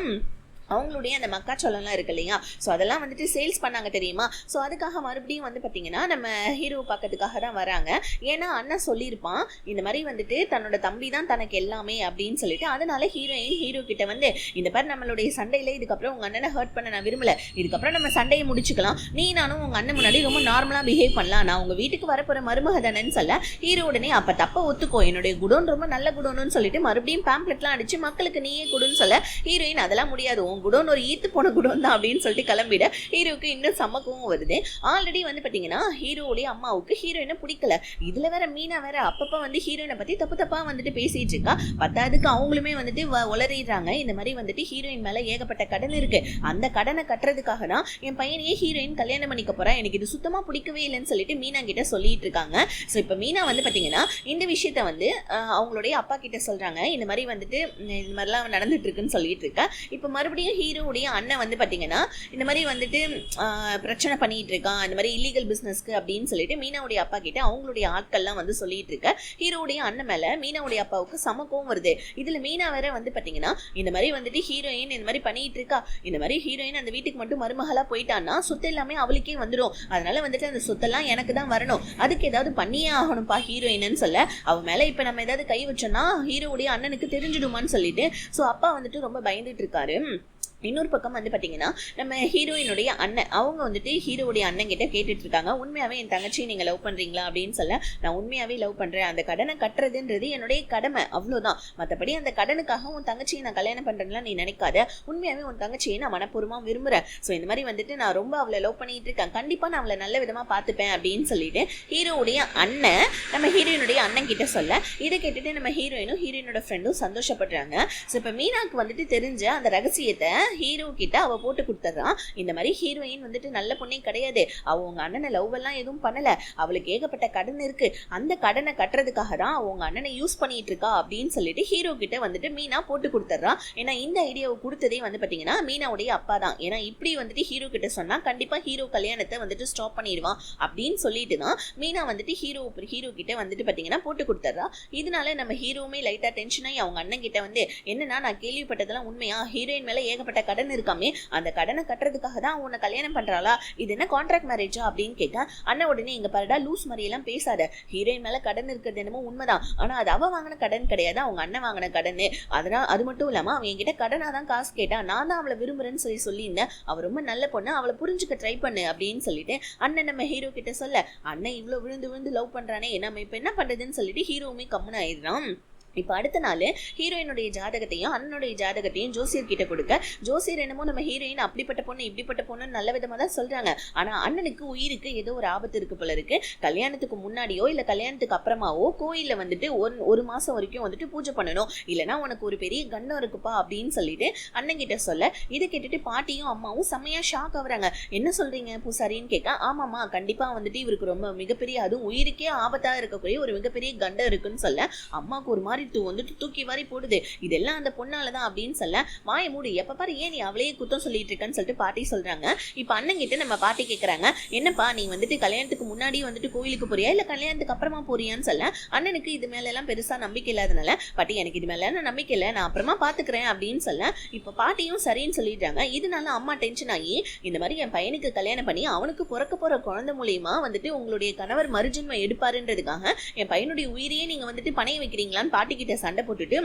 அவங்களுடைய அந்த மக்காச்சோளம்லாம் இருக்கு இல்லையா, ஸோ அதெல்லாம் வந்துட்டு சேல்ஸ் பண்ணாங்க தெரியுமா. ஸோ அதுக்காக மறுபடியும் வந்து பார்த்தீங்கன்னா நம்ம ஹீரோ பார்க்கறதுக்காக தான் வராங்க. ஏன்னா அண்ணன் சொல்லியிருப்பான் இந்த மாதிரி வந்துட்டு தன்னோட தம்பி தான் தனக்கு எல்லாமே அப்படின்னு சொல்லிட்டு, அதனால ஹீரோ கிட்ட வந்து இந்த மாதிரி நம்மளுடைய சண்டையில இதுக்கப்புறம் உங்க அண்ணனை ஹர்ட் பண்ண நான் விரும்பல, இதுக்கப்புறம் நம்ம சண்டையை முடிச்சுக்கலாம், நீ நானும் உங்க அண்ணன் முன்னாடி ரொம்ப நார்மலா பிஹேவ் பண்ணலாம், நான் உங்க வீட்டுக்கு வரப்போற மருமக தானேன்னு சொல்ல ஹீரோ உடனே அப்ப தப்ப ஒத்துக்கோ, என்னுடைய குடோன் ரொம்ப நல்ல குடோன்னு சொல்லிட்டு மறுபடியும் பேம்ப்ளெட்லாம் அடிச்சு மக்களுக்கு நீயே குடுன்னு சொல்ல ஹீரோயின் அதெல்லாம் முடியாது, குடோன் ஒரு ஈத்து போன குடோன் தான் அப்படின்னு சொல்லிட்டு கிளம்பிட ஹீரோக்கு இன்னும் சமக்கவும் வருது. ஆல்ரெடி வந்து பாத்தீங்கன்னா ஹீரோடைய அம்மாவுக்கு ஹீரோயினை பிடிக்கல. இதுல வேற மீனா வேற அப்பப்ப வந்து ஹீரோயினை பத்தி தப்பா வந்துட்டு பேசிட்டு இருக்கா. பத்தாவதுக்கு அவங்களுமே வந்துட்டு உளறிடுறாங்க. இந்த மாதிரி வந்துட்டு ஹீரோயின் மேல ஏகப்பட்ட கடன் இருக்கு, அந்த கடனை கட்டுறதுக்காக தான் என் பையனையே ஹீரோயின் கல்யாணம் பண்ணிக்க போறா, எனக்கு இது சுத்தமா பிடிக்கவே இல்லைன்னு சொல்லிட்டு மீனா கிட்ட சொல்லிட்டு இருக்காங்க. ஸோ இப்ப மீனா வந்து பாத்தீங்கன்னா இந்த விஷயத்த வந்து அவங்களுடைய அப்பா கிட்ட சொல்றாங்க. இந்த மாதிரி வந்துட்டு இந்த மாதிரிலாம் நடந்துட்டு இருக்குன்னு சொல்லிட்டு இருக்க. இப்ப மறுபடியும் ஹீரோடைய அண்ணன் வந்து பாத்தீங்கன்னா இந்த மாதிரி வந்துட்டு பிரச்சனை பண்ணிட்டு இருக்கான், இந்த மாதிரி இல்லீகல் பிசினஸ்க்கு அப்படின்னு சொல்லிட்டு மீனாவுடைய அப்பா கிட்ட அவங்களுடைய ஆட்கள்லாம் வந்து சொல்லிட்டு இருக்க. ஹீரோடைய அண்ணன் மேல மீனாவுடைய அப்பாவுக்கு சமக்கவும் வருது. இதுல மீனா வேற வந்து பாத்தீங்கன்னா இந்த மாதிரி வந்துட்டு ஹீரோயின் இந்த மாதிரி பண்ணிட்டு இருக்கா, இந்த மாதிரி ஹீரோயின் அந்த வீட்டுக்கு மட்டும் மருமகளா போயிட்டான்னா சொத்து எல்லாமே அவளுக்கே வந்துடும், அதனால வந்துட்டு அந்த சொத்தெல்லாம் எனக்கு தான் வரணும், அதுக்கு ஏதாவது பண்ணியே ஆகணும்பா ஹீரோயின்னு சொல்ல, அவ மேல இப்ப நம்ம ஏதாவது கை வச்சோம்னா ஹீரோடைய அண்ணனுக்கு தெரிஞ்சிடுமான்னு சொல்லிட்டு ஸோ அப்பா வந்துட்டு ரொம்ப பயந்துட்டு இருக்காரு. இன்னொரு பக்கம் வந்து பாத்தீங்கன்னா நம்ம ஹீரோயினுடைய அண்ணன் அவங்க வந்துட்டு ஹீரோடைய அண்ணன் கிட்ட கேட்டுட்டு இருக்காங்க, உண்மையாவே என் தங்கச்சியை நீங்க லவ் பண்றீங்களா அப்படின்னு சொல்ல, நான் உண்மையாவே லவ் பண்றேன், அந்த கடனை கட்டுறதுன்றது என்னுடைய கடமை அவ்வளவுதான், மற்றபடி அந்த கடனுக்காக உன் தங்கச்சியை நான் கல்யாணம் பண்றேன்னா நீ நினைக்காத, உண்மையாவே உன் தங்கச்சியை நான் மனப்பூர்வமா விரும்புறேன், ஸோ இந்த மாதிரி வந்துட்டு நான் ரொம்ப அவளை லவ் பண்ணிட்டு இருக்கேன், கண்டிப்பா நான் அவளை நல்ல விதமா பார்த்துப்பேன் அப்படின்னு சொல்லிட்டு ஹீரோடைய அண்ணன் நம்ம ஹீரோயினுடைய அண்ணன் கிட்ட சொல்ல, இதை கேட்டுட்டு நம்ம ஹீரோயினோட ஃப்ரெண்டும் சந்தோஷப்படுறாங்க. ஸோ இப்போ மீனாக்கு வந்துட்டு தெரிஞ்ச அந்த ரகசியத்தை ஹீரோ கிட்ட அவ போட்டு கொடுத்துறான். இந்த மாதிரி ஹீரோயின் வந்துட்டு நல்ல பொண்ணே கிடையாது, அவ உங்க அண்ணனை லவ் எல்லாம் எதுவும் பண்ணல, அவளுக்கு ஏகப்பட்ட கடன் இருக்கு, அந்த கடனை கட்டுறதுக்காக தான் அவங்க அண்ணனை யூஸ் பண்ணிட்டு இருக்கா அப்படின்னு சொல்லிட்டு ஹீரோ கிட்ட வந்துட்டு மீனா போட்டு கொடுத்துறான். ஏன்னா இந்த ஐடியாவை கொடுத்ததே வந்து பாத்தீங்கன்னா மீனாவுடைய அப்பா தான். ஏன்னா இப்படி வந்துட்டு ஹீரோ கிட்ட சொன்னா கண்டிப்பா ஹீரோ கல்யாணத்தை வந்துட்டு ஸ்டாப் பண்ணிடுவான் அப்படின்னு சொல்லிட்டு தான் மீனா வந்துட்டு ஹீரோ கிட்ட வந்துட்டு பாத்தீங்கன்னா போட்டு கொடுத்துறா. இதனால நம்ம ஹீரோவுமே லைட்டா டென்ஷன் ஆகி அவங்க அண்ணன் கிட்ட வந்து, என்னன்னா நான் கேள்விப்பட்டதெல்லாம் உண்மையா, ஹீரோயின் மேல ஏகப்பட்ட கடன் இருக்காமே, அந்த கடனை கட்டுறதுக்காக தான் உன்னை கல்யாணம் பண்றாளா, இது என்ன கான்ட்ராக்ட் மேரேஜா அப்படின்னு கேட்க, அண்ணன் உடனே இங்க பாருடா லூஸ் மாதிரி எல்லாம் பேசாத, ஹீரோயின் மேல கடன் இருக்கிறது என்னமோ உண்மைதான், ஆனா அது அவ வாங்கின கடன் கிடையாது, அவங்க அண்ணன் வாங்கின கடன். அதனால அது மட்டும் இல்லாம அவன் என்கிட்ட கடனா தான் காசு கேட்டா, நான் தான் அவளை விரும்புறேன்னு சொல்லியிருந்தேன், அவ ரொம்ப நல்ல பொண்ணு, அவளை புரிஞ்சுக்க ட்ரை பண்ணு அப்படின்னு சொல்லிட்டு அண்ணன் நம்ம ஹீரோ கிட்ட சொல்ல, அண்ணன் இவ்வளவு விழுந்து விழுந்து லவ் பண்றானே, நம்ம இப்ப என்ன பண்றதுன்னு சொல்லிட்டு ஹீரோவுமே கம்முன்னு ஆயிடுறான். இப்போ அடுத்த நாள் ஹீரோயினுடைய ஜாதகத்தையும் அண்ணனுடைய ஜாதகத்தையும் ஜோசியர் கிட்ட கொடுக்க, ஜோசியர் என்னமோ நம்ம ஹீரோயின் அப்படிப்பட்ட பொண்ணு இப்படிப்பட்ட பொண்ணு நல்ல விதமா தான் சொல்றாங்க, ஆனா அண்ணனுக்கு உயிருக்கு ஏதோ ஒரு ஆபத்து இருக்கு போல இருக்கு, கல்யாணத்துக்கு முன்னாடியோ இல்ல கல்யாணத்துக்கு அப்புறமாவோ கோயில்ல வந்துட்டு ஒரு மாசம் வரைக்கும் வந்துட்டு பூஜை பண்ணணும், இல்லைன்னா உனக்கு ஒரு பெரிய கண்டம் இருக்குப்பா அப்படின்னு சொல்லிட்டு அண்ணன் கிட்ட சொல்ல, இதை கேட்டுட்டு பாட்டியும் அம்மாவும் செம்மையா ஷாக் ஆகுறாங்க. என்ன சொல்றீங்க பூசாரின்னு கேட்க, ஆமாமா கண்டிப்பா வந்துட்டு இவருக்கு ரொம்ப மிகப்பெரிய, அதுவும் உயிருக்கே ஆபத்தா இருக்கக்கூடிய ஒரு மிகப்பெரிய கண்டம் இருக்குன்னு சொல்ல, அம்மாவுக்கு ஒரு மாதிரி வந்துட்டு தூக்கி வாரி போடுது, இதெல்லாம் அந்த பொண்ணாலதான் அப்படின்னு சொல்ல, வாய மூடு, எப்ப பாரு ஏன் நீ அவளையே குத்தம் சொல்லிட்டு இருக்கன்னு சொல்லிட்டு பாட்டி சொல்றாங்க. இப்ப அண்ணன் கிட்ட நம்ம பாட்டி கேக்குறாங்க, என்னப்பா நீ வந்துட்டு கல்யாணத்துக்கு முன்னாடி வந்துட்டு கோயிலுக்கு போறியா இல்ல கல்யாணத்துக்கு அப்புறமா போறியான்னு சொல்ல, அண்ணனுக்கு இது மேல எல்லாம் பெருசா நம்பிக்கை இல்லாதனால, பாட்டி எனக்கு இது மேல நம்பிக்கை இல்லை, நான் அப்புறமா பாத்துக்கிறேன் அப்படின்னு சொல்ல, இப்ப பாட்டியும் சரின்னு சொல்லிடுறாங்க. இதனால அம்மா டென்ஷன் ஆகி, இந்த மாதிரி என் பையனுக்கு கல்யாணம் பண்ணி அவனுக்கு பிறக்க போற குழந்தை மூலியமா வந்துட்டு உங்களுடைய கணவர் மறுஜென்மம் எடுப்பாருன்றதுக்காக என் பையனுடைய உயிரையே நீங்க வந்துட்டு பணைய வைக்கிறீங்களான்னு பாட்டி கிட்ட சண்டை போட்டுட்டு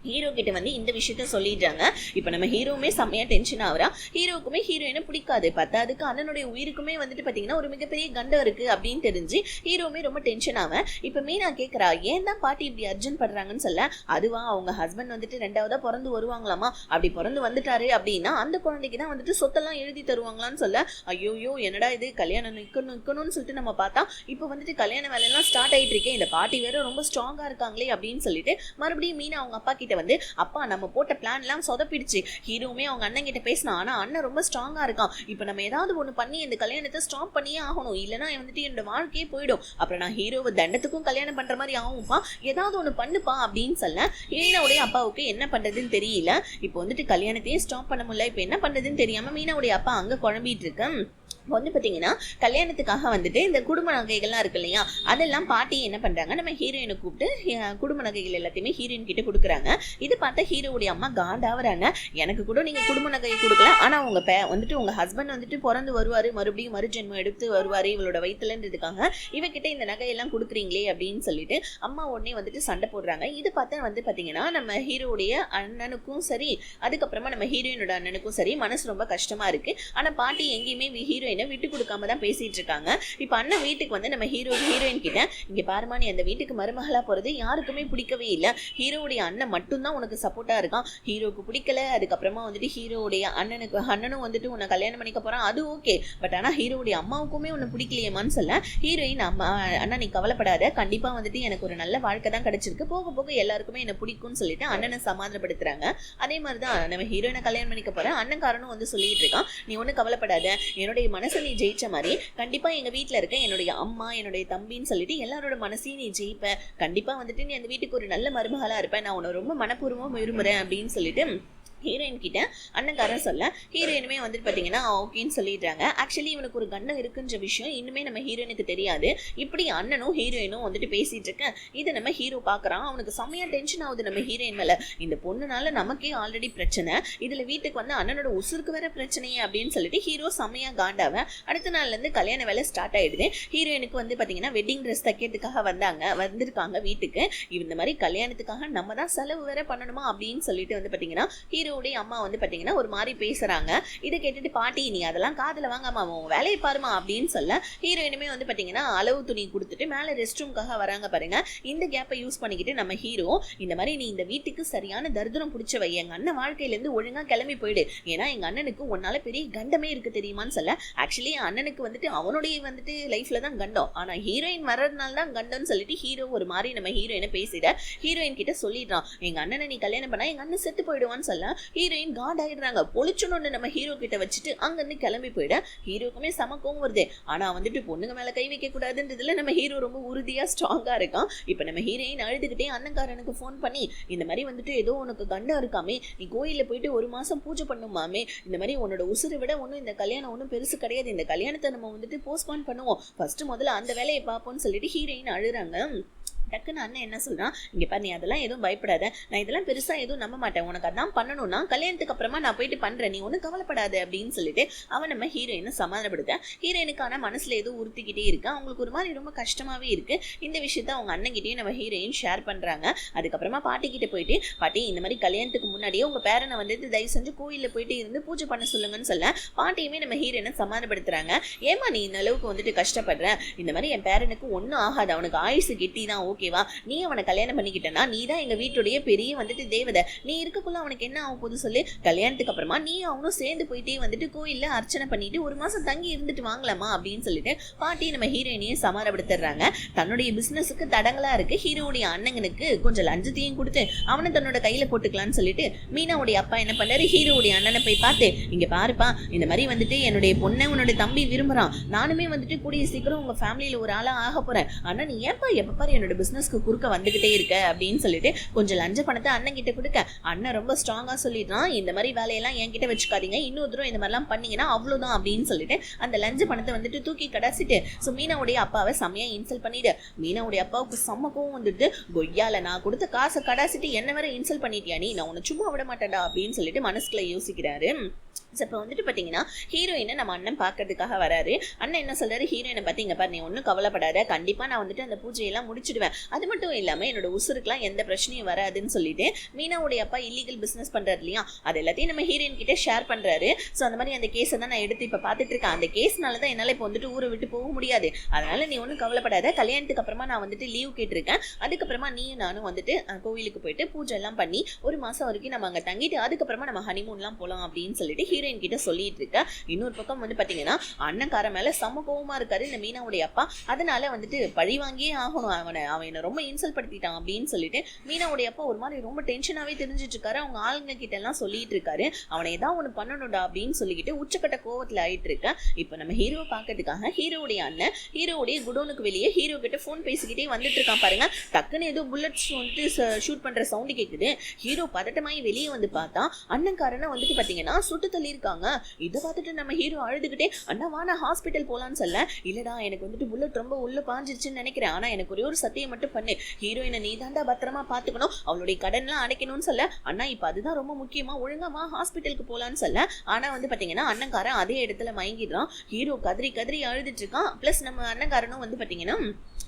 ஹீரோ கிட்ட வந்து இந்த விஷயத்த சொல்லிடுறாங்க. இப்ப நம்ம ஹீரோவுமே செம்மையா டென்ஷன் ஆகுறா. ஹீரோக்குமே ஹீரோயினை பிடிக்காது, பத்தாதுக்கு அண்ணனுடைய உயிருக்குமே வந்துட்டு பாத்தீங்கன்னா ஒரு மிகப்பெரிய கண்டம் இருக்கு அப்படின்னு தெரிஞ்சு ஹீரோவுமே ரொம்ப டென்ஷன் ஆவேன். இப்ப மீனா கேட்கறா, ஏன் தான் பாட்டி இப்படி அர்ஜென்ட் பண்றாங்கன்னு சொல்ல, அதுவா அவங்க ஹஸ்பண்ட் வந்துட்டு 2வதா பிறந்து வருவாங்களாமா, அப்படி பிறந்து வந்துட்டாரு அப்படின்னா அந்த குழந்தைக்கு தான் வந்துட்டு சொத்தெல்லாம் எழுதி தருவாங்களான்னு சொல்ல, ஐயோயோ என்னடா இது, கல்யாணம் நிக்கணும்னு சொல்லிட்டு நம்ம பார்த்தா இப்ப வந்துட்டு கல்யாண வேலையெல்லாம் ஸ்டார்ட் ஆயிட்டு இருக்கேன், இந்த பாட்டி வேற ரொம்ப ஸ்ட்ராங்கா இருக்காங்களே அப்படின்னு சொல்லிட்டு மறுபடியும் மீனா அவங்க அப்பா கிட்ட வந்து, அப்பா நம்ம போட்ட பிளான் எல்லாம் சொதப்பிடுச்சு, ஹீரோவுமே அவங்க அண்ணன் கிட்ட பேசினா, ஆனா அண்ணன் ரொம்ப ஸ்ட்ராங்கா இருக்கான், இப்ப நம்ம ஏதாவது ஒண்ணு பண்ணி இந்த கல்யாணத்தை ஸ்டாப் பண்ணியே ஆகணும், இல்லைன்னா வந்துட்டு என்னோட வாழ்க்கையே போயிடும், அப்புறம் நான் ஹீரோவை தண்டத்துக்கும் கல்யாணம் பண்ற மாதிரி ஆகும்பா, ஏதாவது ஒண்ணு பண்ணுப்பா அப்படின்னு சொல்ல, மீனாவுடைய அப்பாவுக்கு என்ன பண்றதுன்னு தெரியல. இப்போ வந்துட்டு கல்யாணத்தையே ஸ்டாப் பண்ண முடியல, இப்ப என்ன பண்றதுன்னு தெரியாம மீனாவுடைய அப்பா அங்க குழம்பிட்டு இருக்கு. வந்து பார்த்தீங்கன்னா கல்யாணத்துக்காக வந்துட்டு இந்த குடும்ப நகைகள்லாம் இருக்கு இல்லையா, அதெல்லாம் பாட்டி என்ன பண்றாங்க, நம்ம ஹீரோயினை கூப்பிட்டு குடும்ப நகைகள் எல்லாத்தையுமே ஹீரோயின் கிட்ட கொடுக்குறாங்க. இது பார்த்தா ஹீரோவுடைய அம்மா காண்டாவறாங்க, எனக்கு கூட நீங்க குடும்ப நகையை கொடுக்கல, ஆனா உங்க வந்துட்டு உங்க ஹஸ்பண்ட் வந்துட்டு பிறந்து வருவாரு, மறுபடியும் மறுஜென்மம் எடுத்து வருவாரு இவளோட வயிற்றுலன்றதுக்காக இவகிட்ட இந்த நகையெல்லாம் கொடுக்குறீங்களே அப்படின்னு சொல்லிட்டு அம்மா உடனே வந்துட்டு சண்டை போடுறாங்க. இது பார்த்தா வந்து பார்த்தீங்கன்னா நம்ம ஹீரோடைய அண்ணனுக்கும் சரி, அதுக்கப்புறமா நம்ம ஹீரோயினோட அண்ணனுக்கும் சரி மனசு ரொம்ப கஷ்டமா இருக்கு. ஆனா பாட்டி எங்கேயுமே ஹீரோயின் விட்டு கொடுக்காம தான் பேசிட்டு இருக்காங்க. இப்ப அண்ணன் வீட்டுக்கு வந்து நம்ம ஹீரோயின் கிட்ட, இங்க பாருமா நீ அந்த வீட்டுக்கு மருமகளா போறது யாருக்குமே பிடிக்கவே இல்லை, ஹீரோவுடைய அண்ணன் மட்டும்தான் உனக்கு சப்போர்ட்டா இருக்கான், ஹீரோக்கு பிடிக்கல, அதுக்கப்புறமா வந்துட்டு ஹீரோவுடைய அண்ணனும் வந்துட்டு உன்னை கல்யாணம் பண்ணிக்க போறான், அது ஓகே, பட் ஆனா ஹீரோவுடைய அம்மாவுக்குமே உன்னை பிடிக்கலையேமான்னு சொல்ல, ஹீரோயின் அண்ணா நீ கவலைப்படாத, கண்டிப்பா வந்துட்டு எனக்கு ஒரு நல்ல வாழ்க்கை தான் கிடைச்சிருக்கு, போக போக எல்லாருக்குமே என்ன பிடிக்கும்னு சொல்லிட்டு அண்ணனை சமாதானப்படுத்துறாங்க. அதே மாதிரிதான் நம்ம ஹீரோயினை கல்யாணம் பண்ணிக்க போறேன் அண்ணன்காரனும் வந்து சொல்லிட்டு இருக்கான், நீ ஒன்னும் கவலைப்படாத, என்னுடைய மனசை நீ ஜெயிச்ச மாதிரி கண்டிப்பா எங்க வீட்டுல இருக்க என்னுடைய அம்மா என்னுடைய தம்பின்னு சொல்லிட்டு எல்லாரோட மனசையும் நீ ஜெயிப்ப, கண்டிப்பா வந்துட்டு நீ அந்த வீட்டுக்கு ஒரு நல்ல மருமகளா இருப்ப, நான் உன்னை ரொம்ப மனப்பூர்வமா விரும்புறேன் அப்படின்னு சொல்லிட்டு ஹீரோயின் கிட்ட அண்ணன்காரன் சொல்ல, ஹீரோயினுமே வந்துட்டு பாத்தீங்கன்னா ஓகேன்னு சொல்லிடுறாங்க. ஆக்சுவலி இவனுக்கு ஒரு கண்டம் இருக்குன்ற விஷயம் இன்னுமே நம்ம ஹீரோயினுக்கு தெரியாது. இப்படி அண்ணனும் ஹீரோயினும் வந்துட்டு பேசிட்டு இருக்க, இதை நம்ம ஹீரோ பாக்குறான். அவனுக்கு செம்மையா டென்ஷன் ஆகுது நம்ம ஹீரோயின் மேல, இந்த பொண்ணுனால நமக்கே ஆல்ரெடி பிரச்சனை, இதுல வீட்டுக்கு வந்து அண்ணனோட உசுருக்கு வேற பிரச்சனையே அப்படின்னு சொல்லிட்டு ஹீரோ செம்மையா காண்டாவ. அடுத்த நாள்ல இருந்து கல்யாண வேலை ஸ்டார்ட் ஆயிடுது. ஹீரோயினுக்கு வந்து பாத்தீங்கன்னா வெட்டிங் ட்ரெஸ் தைக்கிறதுக்காக வந்திருக்காங்க வீட்டுக்கு. இந்த மாதிரி கல்யாணத்துக்காக நம்ம தான் செலவு வேற பண்ணணுமா அப்படின்னு சொல்லிட்டு வந்து பாத்தீங்கன்னா ஹீரோடைய அம்மா வந்து பாத்தீங்கன்னா ஒரு மாதிரி பேசுறாங்க. இதை கேட்டுட்டு பாட்டி நீ அதெல்லாம் காதுல வாங்காம அவன் வேலையை பாருமா அப்படின்னு சொல்ல, ஹீரோயினுமே வந்து பாத்தீங்கன்னா அளவு துணி கொடுத்துட்டு மேல ரெஸ்ட் ரூம்காக வராங்க பாருங்க. இந்த கேப்பை யூஸ் பண்ணிக்கிட்டு நம்ம ஹீரோ, இந்த மாதிரி நீ இந்த வீட்டுக்கு சரியான தரித்திரம் பிடிச்சவை, எங்க அண்ணன் வாழ்க்கையில இருந்து ஒழுங்கா கிளம்பி போயிடு, ஏன்னா எங்க அண்ணனுக்கு உன்னால பெரிய கண்டமே இருக்கு தெரியுமான்னு சொல்ல, ஆக்சுவலி அண்ணனுக்கு வந்துட்டு அவனுடைய வந்துட்டு லைஃப்ல தான் கண்டம், ஆனா ஹீரோயின் வர்றதுனால தான் கண்டம்னு சொல்லிட்டு ஹீரோ ஒரு மாதிரி நம்ம ஹீரோயினை பேசிட ஹீரோயின் கிட்ட சொல்லிடுறான், எங்க அண்ணனை நீ கல்யாணம் பண்ணா எங்க அண்ணன் செத்து போயிடுவான்னு சொல்ல, ஹீரோயின் காட் ஆயிடுறாங்க. பொழிச்சுன்னு நம்ம ஹீரோ கிட்ட வச்சுட்டு அங்க இருந்து கிளம்பி போயிட ஹீரோக்குமே சமக்கவும் வருது. ஆனா வந்துட்டு பொண்ணுங்க மேல கை வைக்க கூடாதுன்றதுல நம்ம ஹீரோ ரொம்ப உறுதியா ஸ்ட்ராங்கா இருக்கான். இப்ப நம்ம ஹீரோயின் அழுதுகிட்டே அண்ணன்காரனுக்கு போன் பண்ணி இந்த மாதிரி வந்துட்டு ஏதோ உனக்கு கண்டம் இருக்காமே, நீ கோயில போயிட்டு 1 மாசம் பூஜை பண்ணுமாமே, இந்த மாதிரி உன்னோட உசுரை விட ஒன்னும் இந்த கல்யாணம் ஒன்றும் பெருசு கிடையாது, இந்த கல்யாணத்தை நம்ம வந்துட்டு போஸ்ட்போன் பண்ணுவோம், ஃபர்ஸ்ட் முதல்ல அந்த வேலையை பார்ப்போம்னு சொல்லிட்டு ஹீரோயின் அழுறாங்க. டக்குன்னு அண்ணன் என்ன சொல்றான், இங்க பாரு நீ அதெல்லாம் எதுவும் பயப்படாத, நான் இதெல்லாம் பெருசா எதுவும் நம்ப மாட்டேன், உனக்கு அதான் பண்ணணும்னா கல்யாணத்துக்கு அப்புறமா நான் போயிட்டு பண்றேன், நீ ஒன்னும் கவலைப்படாது அப்படின்னு சொல்லிட்டு அவன் நம்ம ஹீரோயினை சமாதானப்படுத்த ஹீரோயினுக்கான மனசுல ஏதோ உறுத்திக்கிட்டே இருக்கு. அவங்களுக்கு ஒரு மாதிரி ரொம்ப கஷ்டமாவே இருக்கு. இந்த விஷயத்த அவங்க அண்ணன்கிட்டயும் நம்ம ஹீரோயின் ஷேர் பண்றாங்க. அதுக்கப்புறமா பாட்டி கிட்ட போயிட்டு, பாட்டி இந்த மாதிரி கல்யாணத்துக்கு முன்னாடியே உங்க பேரனை வந்துட்டு தயவு செஞ்சு கோயில்ல போயிட்டு இருந்து பூஜை பண்ண சொல்லுங்கன்னு சொல்ல பாட்டியுமே நம்ம ஹீரோயினை சமாதானப்படுத்துறாங்க. ஏமா நீ இந்த அளவுக்கு வந்துட்டு கஷ்டப்படுற, இந்த மாதிரி என் பேரனுக்கு ஒன்னும் ஆகாது, அவனுக்கு ஆயுசு கெட்டி தான், ஓகேவா, நீ அவனை கல்யாணம் பண்ணிக்கிட்டனா நீ தான் எங்க வீட்டுடைய பெரிய வந்துட்டு தேவதை, நீ இருக்கக்குள்ள அவனுக்கு என்ன ஆகும் போது சொல்லு, கல்யாணத்துக்கு அப்புறமா நீ அவனும் சேர்ந்து போயிட்டே வந்துட்டு கோயில்ல அர்ச்சனை பண்ணிட்டு 1 மாசம் தங்கி இருந்துட்டு வாங்கலாமா அப்படின்னு சொல்லிட்டு பாட்டி நம்ம ஹீரோயினையும் சமாதானப்படுத்துறாங்க. தன்னுடைய பிசினஸுக்கு தடங்களா இருக்கு, ஹீரோடைய அண்ணனுக்கு கொஞ்சம் லஞ்சத்தையும் கொடுத்து அவனை தன்னோட கையில போட்டுக்கலாம்னு சொல்லிட்டு மீனாவுடைய அப்பா என்ன பண்ணாரு, ஹீரோடைய அண்ணனை போய் பார்த்து, இங்க பாருப்பா இந்த மாதிரி வந்துட்டு என்னுடைய பொண்ணை உன்னோட தம்பி விரும்புறான், நானுமே வந்துட்டு கூடிய சீக்கிரம் உங்க ஃபேமிலியில ஒரு ஆளா ஆக போறேன், ஆனா நீ ஏன்பா எப்ப பாரு என்னோட பிசினஸ்க்கு குறுக்க வந்துகிட்டே இருக்க அப்படின்னு சொல்லிட்டு கொஞ்சம் லஞ்ச பணத்தை அண்ணன் கிட்ட கொடுக்க அண்ணன் ரொம்ப ஸ்ட்ராங்கா சொல்லிடுறான், இந்த மாதிரி வேலையெல்லாம் என்கிட்ட வச்சுக்காதீங்க, இன்னொரு தூரம் இந்த மாதிரிலாம் பண்ணீங்கன்னா அவ்வளவுதான் அப்படின்னு சொல்லிட்டு அந்த லஞ்ச பணத்தை வந்துட்டு தூக்கி கடாசிட்டு மீனாவுடைய அப்பாவை செம்மையா இன்சல்ட் பண்ணிட்டு மீனாவுடைய அப்பாவுக்கு சம்மக்கவும் வந்துட்டு, கொய்யால நான் கொடுத்த காசை கடாசிட்டு என்ன வரை இன்சல்ட் பண்ணிட்டியா நீ, நான் உன்னை சும்மா விட மாட்டேன்டா அப்படின்னு சொல்லிட்டு மனசுக்குள்ள யோசிக்கிறாரு. இப்போ வந்துட்டு பார்த்தீங்கன்னா ஹீரோயினை நம்ம அண்ணன் பார்க்கறதுக்காக வராரு. அண்ணன் என்ன சொல்றாரு, ஹீரோயினை பார்த்தீங்க பாரு நீ ஒன்றும் கவலைப்படாத, கண்டிப்பாக நான் வந்துட்டு அந்த பூஜையெல்லாம் முடிச்சிடுவேன், அது மட்டும் இல்லாமல் என்னோட உசுருக்குலாம் எந்த பிரச்சனையும் வராதுன்னு சொல்லிட்டு மீனாவுடைய அப்பா இல்லீகல் பிஸ்னஸ் பண்ணுறாரு இல்லையா, அது எல்லாத்தையும் நம்ம ஹீரோயின் கிட்ட ஷேர் பண்ணுறாரு. ஸோ அந்த மாதிரி அந்த கேஸை தான் நான் எடுத்து இப்போ பார்த்துட்டு இருக்கேன், அந்த கேஸ்னால தான் என்னால் இப்போ வந்துட்டு ஊரை விட்டு போக முடியாது, அதனால நீ ஒன்றும் கவலைப்படாத, கல்யாணத்துக்கு அப்புறமா நான் வந்துட்டு லீவ் கேட்டிருக்கேன், அதுக்கப்புறமா நீயும் நானும் வந்துட்டு கோவிலுக்கு போயிட்டு பூஜை எல்லாம் பண்ணி 1 மாசம் வரைக்கும் நம்ம அங்கே தங்கிட்டு அதுக்கப்புறமா நம்ம ஹனிமூன்லாம் போகலாம் அப்படின்னு சொல்லிட்டு ஹீரோயின் கிட்ட சொல்லிட்டு இருக்க. இன்னொரு பக்கம் வந்து பாத்தீங்கன்னா அண்ணன்கார மேல சம கோவமா இருக்காரு இந்த மீனாவுடைய அப்பா, அதனால வந்துட்டு பழி வாங்கியே ஆகணும், அவனை ரொம்ப இன்சல்ட் படுத்திட்டான் அப்படின்னு சொல்லிட்டு மீனாவுடைய அப்பா ஒரு மாதிரி ரொம்ப டென்ஷனாவே தெரிஞ்சிட்டு இருக்காரு. அவங்க ஆளுங்க கிட்ட எல்லாம் சொல்லிட்டு இருக்காரு, அவனை ஏதாவது ஒண்ணு பண்ணணும்டா அப்படின்னு சொல்லிட்டு உச்சக்கட்ட கோவத்துல ஆயிட்டு இருக்க. இப்ப நம்ம ஹீரோவை பாக்கிறதுக்காக ஹீரோவுடைய அண்ணன் ஹீரோவுடைய குடோனுக்கு வெளியே ஹீரோ கிட்ட போன் பேசிக்கிட்டே வந்துட்டு இருக்கான் பாருங்க. டக்குன்னு ஏதோ புல்லட்ஸ் வந்துட்டு ஷூட் பண்ற சவுண்ட் கேக்குது. ஹீரோ பதட்டமாயி வெளியே வந்து பார்த்தா அண்ணன்காரனை வந்துட்டு பாத்தீங்கன்னா சுட்டு தள்ளி இருக்காங்க. இதை பார்த்துட்டு நம்ம ஹீரோ அழுதுகிட்டே, அண்ணா வா நான் ஹாஸ்பிட்டல் போலான்னு சொல்ல, இல்லடா எனக்கு வந்துட்டு புல்லட் ரொம்ப உள்ள பாஞ்சிருச்சுன்னு நினைக்கிறேன், ஆனா எனக்கு ஒரே ஒரு சத்தியம் மட்டும் பண்ணு, ஹீரோயினை நீ தாண்டா பத்திரமா பாத்துக்கணும், அவளுடைய கடன்லாம் அடைக்கணும்னு சொல்ல, அண்ணா இப்ப அதுதான் ரொம்ப முக்கியமா, ஒழுங்கமா ஹாஸ்பிட்டலுக்கு போலான்னு சொல்ல, ஆனா வந்து பாத்தீங்கன்னா அண்ணன்காரன் அதே இடத்துல மயங்கிடுறான். ஹீரோ கதறி கதறி அழுதுட்டு இருக்கான். பிளஸ் நம்ம அண்ணன்காரனும் வந்து பாத்தீங்கன்னா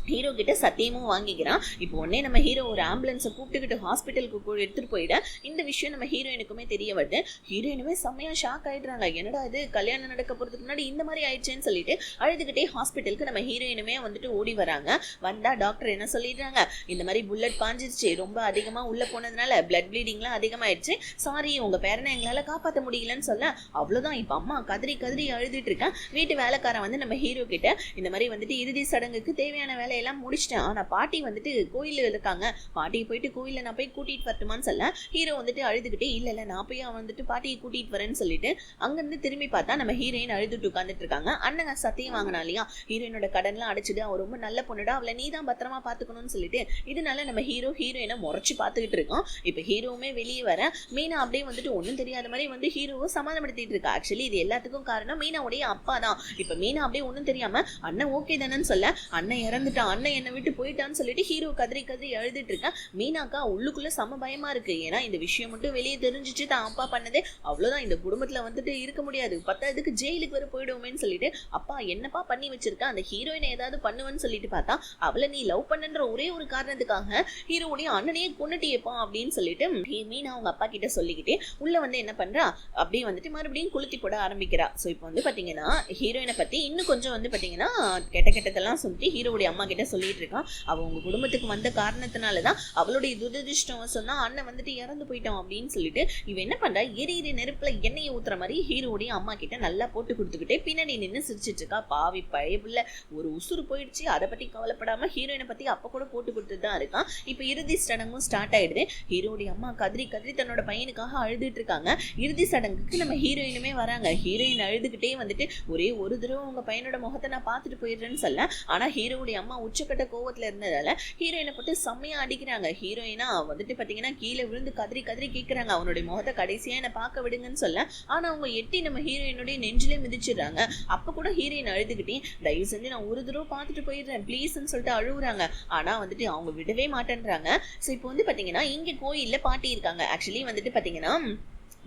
ஹீரோ கிட்ட சத்தியமும் வாங்கிக்கிறான். இப்போ உடனே நம்ம ஹீரோ ஒரு ஆம்புலன்ஸை கூப்பிட்டுக்கிட்டு ஹாஸ்பிட்டலுக்கு எடுத்துட்டு போயிட இந்த விஷயம் நம்ம ஹீரோயினுக்குமே தெரிய வருது. ஹீரோயினுமே செம்மையா ஷாக் ஆயிடுறாங்க, என்னடா இது கல்யாணம் நடக்க போறதுக்கு முன்னாடி இந்த மாதிரி ஆயிடுச்சேன்னு சொல்லிட்டு அழுதுகிட்டே ஹாஸ்பிட்டலுக்கு நம்ம ஹீரோயினுமே வந்துட்டு ஓடி வராங்க. வந்தா டாக்டர் என்ன சொல்லிடுறாங்க, இந்த மாதிரி புல்லட் பாஞ்சிருச்சு, ரொம்ப அதிகமா உள்ள போனதுனால பிளட் ப்ளீடிங்லாம் அதிகமாயிடுச்சு, சாரி உங்க பேரனை எங்களால காப்பாற்ற முடியலன்னு சொல்ல, அவ்வளவுதான் இப்ப அம்மா கதறி கதறி அழுதுட்டு இருக்கேன். வீட்டு வேலைக்காரன் வந்து நம்ம ஹீரோ கிட்ட இந்த மாதிரி வந்துட்டு இறுதி சடங்குக்கு தேவையான வேலை எல்லாம் முடிச்சிட்டேன், ஆனா பாட்டி வந்துட்டு கோயில்ல இருக்காங்க, பாட்டியை போயிட்டு கோயில்ல நான் போய் கூட்டிட்டு வரட்டுமான்னு சொல்ல ஹீரோ வந்துட்டு அழுதுகிட்டே, இல்ல நான் போய் வந்துட்டு பாட்டியை கூட்டிட்டு வரேன்னு சொல்லிட்டு அங்கிருந்து திரும்பி பார்த்தா நம்ம ஹீரோயின் அழுதுட்டு உட்காந்துட்டு இருக்காங்க. அண்ணங்க சத்தியம் வாங்கினா இல்லையா, ஹீரோயினோட கடன்லாம் அடிச்சுட்டு அவ ரொம்ப நல்ல பொண்ணுடா, அவளை நீ தான் பத்திரமா பாத்துக்கணும்னு சொல்லிட்டு இதனால நம்ம ஹீரோயினை முறைச்சு பாத்துக்கிட்டு இருக்கோம். இப்ப ஹீரோவுமே வெளியே வர மீனா அப்படியே வந்துட்டு ஒன்னும் தெரியாத மாதிரி வந்து ஹீரோவை சமாதானப்படுத்திட்டு இருக்கா. ஆக்சுவலி இது எல்லாத்துக்கும் காரணம் மீனாவுடைய அப்பா தான். இப்ப மீனா அப்படியே ஒன்னும் தெரியாம அண்ணன் ஓகே தானேன்னு சொல்ல, அண்ணன் இறந்துட்டான், அண்ணன் என்னை விட்டு போயிட்டான்னு சொல்லிட்டு ஹீரோ கதறி கதறி எழுதிட்டு இருக்கேன். மீனாக்கா உள்ளுக்குள்ள சம பயமா இருக்கு, ஏன்னா இந்த விஷயம் மட்டும் வெளியே தெரிஞ்சிச்சு தான் அப்பா பண்ணதே, அவ்வளவுதான் இந்த குடும்பத்துல வந்துட்டு இருக்க முடியாது, பத்தாவதுக்கு ஜெயிலுக்கு வர போயிடுவோமேன்னு சொல்லிட்டு அப்பா என்னப்பா பண்ணி வச்சிருக்க, அந்த ஹீரோயினை ஏதாவது பண்ணுவேன்னு சொல்லிட்டு பார்த்தா அவளை நீ லவ் பண்ணன்ற ஒரே ஒரு காரணத்துக்காக ஹீரோடைய அண்ணனையே கொன்னுட்டியப்பா அப்படின்னு சொல்லிட்டு மீனா அவங்க அப்பா கிட்ட சொல்லிக்கிட்டே உள்ள வந்து என்ன பண்றா, அப்படியே வந்துட்டு மறுபடியும் கொளுத்தி போட ஆரம்பிக்கிறா. ஸோ இப்போ வந்து பாத்தீங்கன்னா ஹீரோயினை பத்தி இன்னும் கொஞ்சம் வந்து பாத்தீங்கன்னா கெட்டதெல்லாம் சொல்லிட்டு ஹீரோடைய அம்மா கிட்ட சொல்லிட்டு இருக்கான். அவ உங்க குடும்பத்துக்கு வந்த காரணத்தினாலதான் அவளுடைய துரதிருஷ்டம் சொன்னா அண்ணன் வந்துட்டு இறந்து போயிட்டான் அப்படின்னு சொல்லிட்டு இவ என்ன பண்றா, எரியிற நெருப்புல எண்ணெயை ஊத்துற மாதிரி ஹீரோடைய அம்மா கிட்ட நல்லா போட்டு கொடுத்துக்கிட்டே பின்னாடி நின்று சிரிச்சிட்டு இருக்கா. பாவி பயப்புல ஒரு உசுறு போயிடுச்சு, அதை பத்தி கவலைப்படாம ஹீரோயினை பத்தி அப்ப கூட போட்டு கொடுத்துட்டு தான் இருக்கான். இப்ப இறுதி சடங்கும் ஸ்டார்ட் ஆயிடுது. ஹீரோடைய அம்மா கதறி கதறி தன்னோட பையனுக்காக அழுதுட்டு இருக்காங்க. இறுதி சடங்குக்கு நம்ம ஹீரோயினுமே வராங்க. ஹீரோயின் அழுதுகிட்டே வந்துட்டு ஒரே ஒரு தடவை உங்க பையனோட முகத்தை நான் பார்த்துட்டு போயிடுறேன்னு சொல்ல, ஆனா ஹீரோடைய அம்மா உச்சக்கட்ட கோவத்துல இருந்ததால ஹீரோயினை போட்டு செம்மையா அடிக்கிறாங்க. ஹீரோயினா வந்துட்டு பாத்தீங்கன்னா கீழே விழுந்து கதறி கதறி கேட்கறாங்க, அவனுடைய முகத்தை கடைசியா என்ன பார்க்க விடுங்கன்னு சொல்ல. ஆனா அவங்க எட்டி நம்ம ஹீரோயினுடைய நெஞ்சிலே மிதிச்சிடுறாங்க. அப்ப கூட ஹீரோயின் அழுதுகிட்டே தயவு செஞ்சு நான் ஒரு தடவை பார்த்துட்டு போயிடுறேன் ப்ளீஸ்ன்னு சொல்லிட்டு அழுகுறாங்க. ஆனா வந்துட்டு அவங்க விடவே மாட்டேன்றாங்க. ஸோ இப்போ வந்து பாத்தீங்கன்னா இங்க கோயில்ல பாட்டி இருக்காங்க. ஆக்சுவலி வந்துட்டு பாத்தீங்கன்னா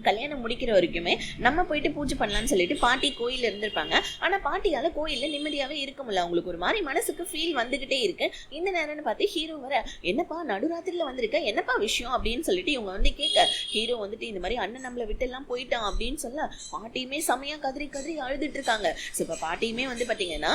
கல்யாணம் முடிக்கிற வரைக்குமே நம்ம போயிட்டு பூஜை பண்ணலாம்னு சொல்லிட்டு பாட்டி கோயில இருந்திருப்பாங்க. ஆனா பாட்டியால கோயில்ல நிம்மதியாவே இருக்க முடியல. அவங்களுக்கு ஒரு மாதிரி மனசுக்கு ஃபீல் வந்துகிட்டே இருக்கு. இந்த நேரம்னு பார்த்து ஹீரோ வர, என்னப்பா நடுராத்திரில வந்திருக்க, என்னப்பா விஷயம் அப்படின்னு சொல்லிட்டு இவங்க வந்து கேட்க, ஹீரோ வந்துட்டு இந்த மாதிரி அண்ணன் நம்மளை விட்டு எல்லாம் போயிட்டான் அப்படின்னு சொல்ல பாட்டியுமே செமையா கதறி கதறி அழுதுட்டு இருக்காங்க. ஸோ இப்போ பாட்டியுமே வந்து பாத்தீங்கன்னா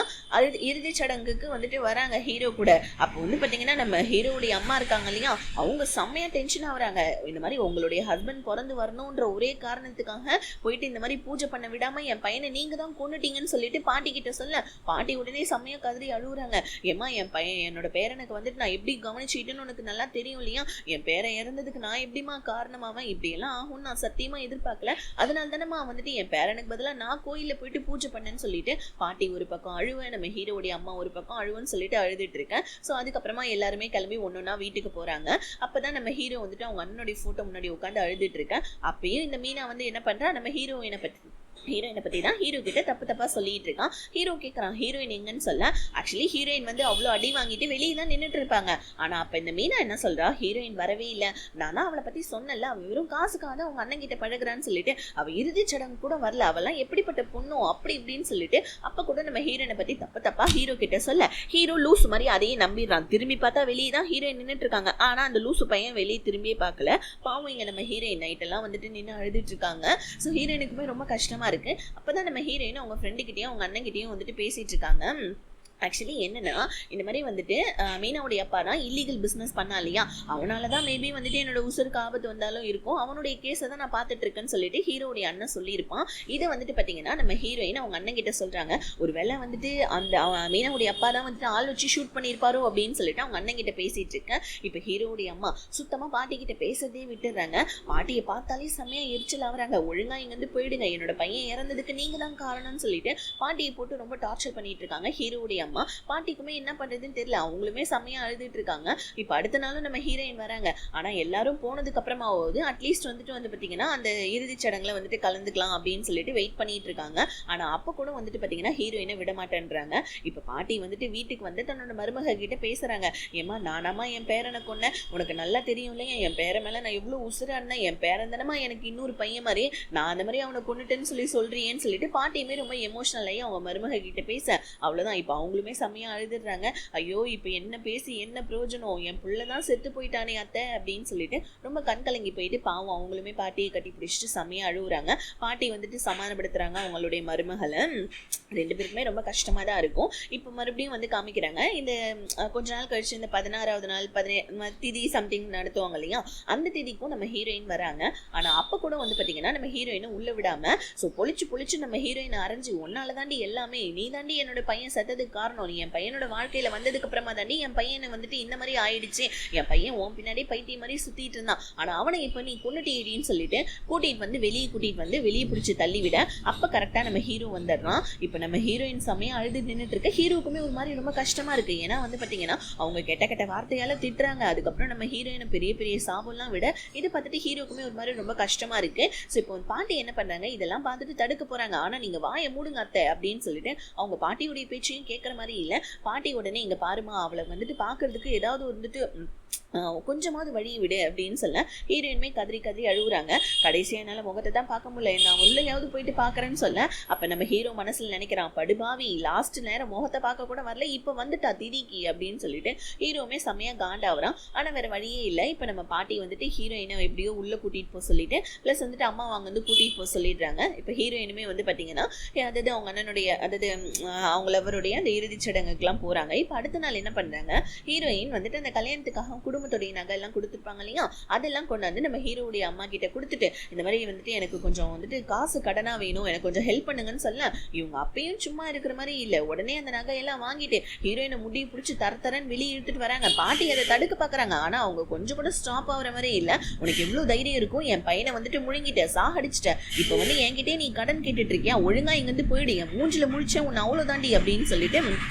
இறுதி சடங்குக்கு வந்துட்டு வராங்க ஹீரோ கூட. அப்போ வந்து பாத்தீங்கன்னா நம்ம ஹீரோடைய அம்மா இருக்காங்க இல்லையா, அவங்க செம்மையா டென்ஷன் ஆகுறாங்க. இந்த மாதிரி உங்களுடைய ஹஸ்பண்ட் பிறந்து வரணும்ன்ற ஒரே காரணத்துக்காக போயிட்டு இந்த மாதிரி பூஜை பண்ண விடாம என் பையனை நீங்க தான் கொன்னுட்டீங்கன்னு சொல்லிட்டு பாட்டி கிட்ட சொல்ல, பாட்டி உடனே செம்மையா கதறி அழுகுறாங்க. ஏமா என் பையன் என்னோட பேரனுக்கு வந்துட்டு நான் எப்படி கவனிச்சுக்கிட்டேன்னு உனக்கு நல்லா தெரியும் இல்லையா, என் பேரன் இறந்ததுக்கு நான் எப்படிமா காரணமாவேன், இப்படி எல்லாம் ஆகும்னு நான் சத்தியமா எதிர்பார்க்கல, அதனால தானேமா வந்துட்டு என் பேரனுக்கு பதிலாக நான் கோயில போயிட்டு பூஜை பண்ணேன்னு சொல்லிட்டு பாட்டி ஒரு பக்கம் அழுவேன், நம்ம ஹீரோடைய அம்மா ஒரு பக்கம் அழுவுன்னு சொல்லிட்டு அழுதுட்டு இருக்கேன். ஸோ அதுக்கப்புறமா எல்லாருமே கிளம்பி ஒன்னொன்னா வீட்டுக்கு போறாங்க. அப்பதான் நம்ம ஹீரோ வந்துட்டு அவங்க அண்ணனுடைய போட்டோ முன்னாடி உட்காந்து அழுதுட்டு இருக்கேன். அப்பயும் இந்த மீனா வந்து என்ன பண்றா, நம்ம ஹீரோயினை பத்தி தான் ஹீரோ கிட்ட தப்பா சொல்லிட்டு இருக்கான். ஹீரோ கேட்கறான் ஹீரோயின் எங்கன்னு சொல்ல, ஆக்சுவலி ஹீரோயின் வந்து அவ்வளோ அடி வாங்கிட்டு வெளியே தான் நின்றுட்டு இருப்பாங்க. ஆனா அப்ப இந்த மீனா என்ன சொல்றா, ஹீரோயின் வரவே இல்லை, நானா அவளை பத்தி சொன்னல, அவ வெறும் காசுக்காக அவங்க அண்ணன் கிட்ட பழகுறான்னு சொல்லிட்டு அவ இறுதி சடங்கு கூட வரல, அவெல்லாம் எப்படிப்பட்ட பொண்ணும் அப்படி இப்படின்னு சொல்லிட்டு அப்ப கூட நம்ம ஹீரோயினை பத்தி தப்பா ஹீரோ கிட்ட சொல்ல, ஹீரோ லூசு மாதிரி அதையே நம்பிடுறான். திரும்பி பார்த்தா வெளியே தான் ஹீரோயின் நின்றுட்டு இருக்காங்க. ஆனா அந்த லூசு பையன் வெளியே திரும்பியே பார்க்கல. பாவம் இங்க நம்ம ஹீரோயின் நைட் எல்லாம் வந்துட்டு நின்று அழுதுட்டு இருக்காங்க. ஸோ ஹீரோயினுக்குமே ரொம்ப கஷ்டமா இருக்கு. அப்பதான் நம்ம ஹீரோயின் அவங்க ஃப்ரெண்டு கிட்டயும் அவங்க அண்ணன் கிட்டயும் வந்துட்டு பேசிட்டு இருக்காங்க. ஆக்சுவலி என்னன்னா இந்த மாதிரி வந்துட்டு மீனாவுடைய அப்பா தான் இல்லீகல் பிஸ்னஸ் பண்ணா இல்லையா, அவனால தான் மேபி வந்துட்டு என்னோட உசுருக்கு ஆபத்து வந்தாலும் இருக்கும், அவனுடைய கேஸை தான் நான் பார்த்துட்டு இருக்கேன்னு சொல்லிட்டு ஹீரோடைய அண்ணன் சொல்லியிருப்பான். இதை வந்துட்டு பார்த்தீங்கன்னா நம்ம ஹீரோயின் அவங்க அண்ணன் கிட்ட சொல்றாங்க, ஒரு வேளை வந்துட்டு அந்த மீனாவுடைய அப்பா தான் வந்துட்டு ஆள் வச்சு ஷூட் பண்ணியிருப்பாரோ அப்படின்னு சொல்லிட்டு அவங்க அண்ணன் கிட்ட பேசிட்டு இருக்கேன். இப்போ ஹீரோடைய அம்மா சுத்தமா பாட்டி கிட்ட பேசதே விட்டுறாங்க. பாட்டியை பார்த்தாலே செம்மையா எரிச்சல் ஆகுறாங்க. ஒழுங்கா இங்கேருந்து போயிடுங்க, என்னோட பையன் இறந்ததுக்கு நீங்க தான் காரணம்னு சொல்லிட்டு பாட்டியை போட்டு ரொம்ப டார்ச்சர் பண்ணிட்டு இருக்காங்க ஹீரோடைய அம்மா. பாட்டிக்குமே என்ன பண்றதுன்னு தெரியல, அவங்களுமே செம்மையா அழுதுட்டு இருக்காங்க. இப்ப அடுத்த நாளும் நம்ம ஹீரோயின் வராங்க. ஆனா எல்லாரும் போனதுக்கு அப்புறமாவது அட்லீஸ்ட் வந்துட்டு வந்து பாத்தீங்கன்னா அந்த இறுதி சடங்குல வந்துட்டு கலந்துக்கலாம் அப்படின்னு சொல்லிட்டு வெயிட் பண்ணிட்டு இருக்காங்க. ஆனா அப்ப கூட வந்துட்டு பாத்தீங்கன்னா ஹீரோயினை விட மாட்டேன்றாங்க. இப்ப பாட்டி வந்துட்டு வீட்டுக்கு வந்து தன்னோட மருமக கிட்ட பேசுறாங்க, ஏமா நானாமா என் பேரனை கொன்ன, உனக்கு நல்லா தெரியும் இல்லையா என் பேரன் மேல நான் எவ்வளவு உசுரான, என் பேரன் தானமா எனக்கு இன்னொரு பையன் மாதிரி, நான் அந்த மாதிரி அவனை கொண்டுட்டேன்னு சொல்றியேன்னு சொல்லிட்டு பாட்டியுமே ரொம்ப எமோஷனல் ஆகி அவங்க மருமக கிட்ட பேச, அவ்வளவுதான் இப்ப அவங்களுமே செம்மையா அழுதுடுறாங்க. ஐயோ இப்ப என்ன பேசி என்ன பிரயோஜனம், என் பிள்ளைதான் செத்து போயிட்டானே அத்தை அப்படின்னு சொல்லிட்டு ரொம்ப கண் கலங்கி போயிட்டு பாவம் அவங்களுமே பாட்டியை கட்டி பிடிச்சிட்டு செம்மையா அழுகுறாங்க. பாட்டி வந்துட்டு சமாதானப்படுத்துறாங்க அவங்களுடைய மருமகளை. ரெண்டு பேருக்குமே ரொம்ப கஷ்டமா தான் இருக்கும். இப்ப மறுபடியும் வந்து காமிக்கிறாங்க இந்த கொஞ்ச நாள் கழிச்சு இந்த 16வது நாள் திதி சம்திங் நடத்துவாங்க இல்லையா, அந்த திதிக்கும் நம்ம ஹீரோயின் வராங்க. ஆனா அப்ப கூட வந்து பாத்தீங்கன்னா நம்ம ஹீரோயினை உள்ள விடாம பொழிச்சு நம்ம ஹீரோயின் அரைஞ்சு, உன்னால தாண்டி எல்லாமே, நீ தாண்டி என்னோட பையன் செத்ததுக்கு காரணம், நீ என் பையனோட வாழ்க்கையில வந்ததுக்கு அப்புறமா தாண்டி என் பையனை வந்துட்டு இந்த மாதிரி ஆயிடுச்சு, என் பையன் உன் பின்னாடி பைத்தியம் மாதிரி சுத்திட்டு இருந்தான், ஆனா அவனை இப்ப நீ கொன்னுட்டேன்னு சொல்லிட்டு கூட்டிட்டு வந்து வெளியே பிடிச்சி தள்ளி விட, அப்ப கரெக்டா நம்ம ஹீரோ வந்துடுறான். இப்ப நம்ம ஹீரோயின் செம்மையா அழுது நின்றுட்டு இருக்க. ஹீரோக்குமே ஒரு மாதிரி ரொம்ப கஷ்டமா இருக்கு. ஏன்னா வந்து பாத்தீங்கன்னா அவங்க கெட்ட வார்த்தையால திட்டுறாங்க. அதுக்கப்புறம் நம்ம ஹீரோயினை பெரிய சாபம்லாம் விட இதை பார்த்துட்டு ஹீரோக்குமே ஒரு மாதிரி ரொம்ப கஷ்டமா இருக்கு. ஸோ இப்போ பாட்டி என்ன பண்றாங்க, இதெல்லாம் பார்த்துட்டு தடுக்க போறாங்க. ஆனா நீங்க வாயை மூடுங்க அத்தை அப்படின்னு சொல்லிட்டு அவங்க பாட்டியுடைய பேச்சையும் கேட்கற மாதிரி இல்ல. பாட்டி உடனே இங்க பாருமா, அவளை வந்துட்டு பாக்குறதுக்கு ஏதாவது வந்துட்டு கொஞ்சமாவது வழி விடு அப்படின்னு சொல்ல ஹீரோயினுமே கதறி அழுகுறாங்க. கடைசியா என்னால முகத்தை தான் பார்க்க முடியல, நான் உள்ளயாவது போயிட்டு பாக்குறேன்னு சொல்ல, அப்ப நம்ம ஹீரோ மனசுல நினைக்கிறான், படுபாவி லாஸ்ட் நேரம் முகத்தை பார்க்க கூட வரல, இப்ப வந்துட்டா திதிக்கு அப்படின்னு சொல்லிட்டு ஹீரோமே செம்மையா காண்டாவறான். ஆனா வேற வழியே இல்லை. இப்ப நம்ம பாட்டி வந்துட்டு ஹீரோயினை எப்படியோ உள்ள கூட்டிட்டு போக சொல்லிட்டு பிளஸ் வந்துட்டு அம்மா அவங்க வந்து கூட்டிட்டு போக சொல்லிடுறாங்க. இப்ப ஹீரோயினுமே வந்து பாத்தீங்கன்னா அதாவது அவங்க அண்ணனுடைய அதாவது அவங்க லவருடைய அந்த இறுதி சடங்குக்கெல்லாம் போறாங்க. இப்ப அடுத்த நாள் என்ன பண்றாங்க, ஹீரோயின் வந்துட்டு அந்த கல்யாணத்துக்காக குடும்பத்துடைய நகை எல்லாம் கொடுத்துருப்பாங்க இல்லையா, அதெல்லாம் கொண்டாந்து நம்ம ஹீரோவுடைய அம்மா கிட்ட கொடுத்துட்டு இந்த மாதிரி வந்துட்டு எனக்கு கொஞ்சம் வந்துட்டு காசு கடனா வேணும், எனக்கு கொஞ்சம் ஹெல்ப் பண்ணுங்கன்னு சொல்ல இவங்க அப்பயும் சும்மா இருக்கிற மாதிரி இல்ல, உடனே அந்த நகையெல்லாம் வாங்கிட்டு ஹீரோயினை முடி பிடிச்சி தரன்னு வெளியே இழுத்துட்டு வராங்க. பாட்டி அதை தடுக்க பாக்குறாங்க, ஆனா அவங்க கொஞ்சம் கூட ஸ்டாப் ஆகுற மாதிரி இல்ல. உனக்கு எவ்வளவு தைரியம் இருக்கும், என் பையனை வந்துட்டு முழுங்கிட்ட சாகடிச்சிட்ட, இப்ப வந்து என்கிட்டே நீ கடன் கேட்டுட்டு இருக்கியா, ஒழுங்கா இங்க இருந்து போயிடு, என் மூஞ்சில முழிச்ச உன்னை அவ்வளவு தாண்டி அப்படின்னு சொல்லிட்டு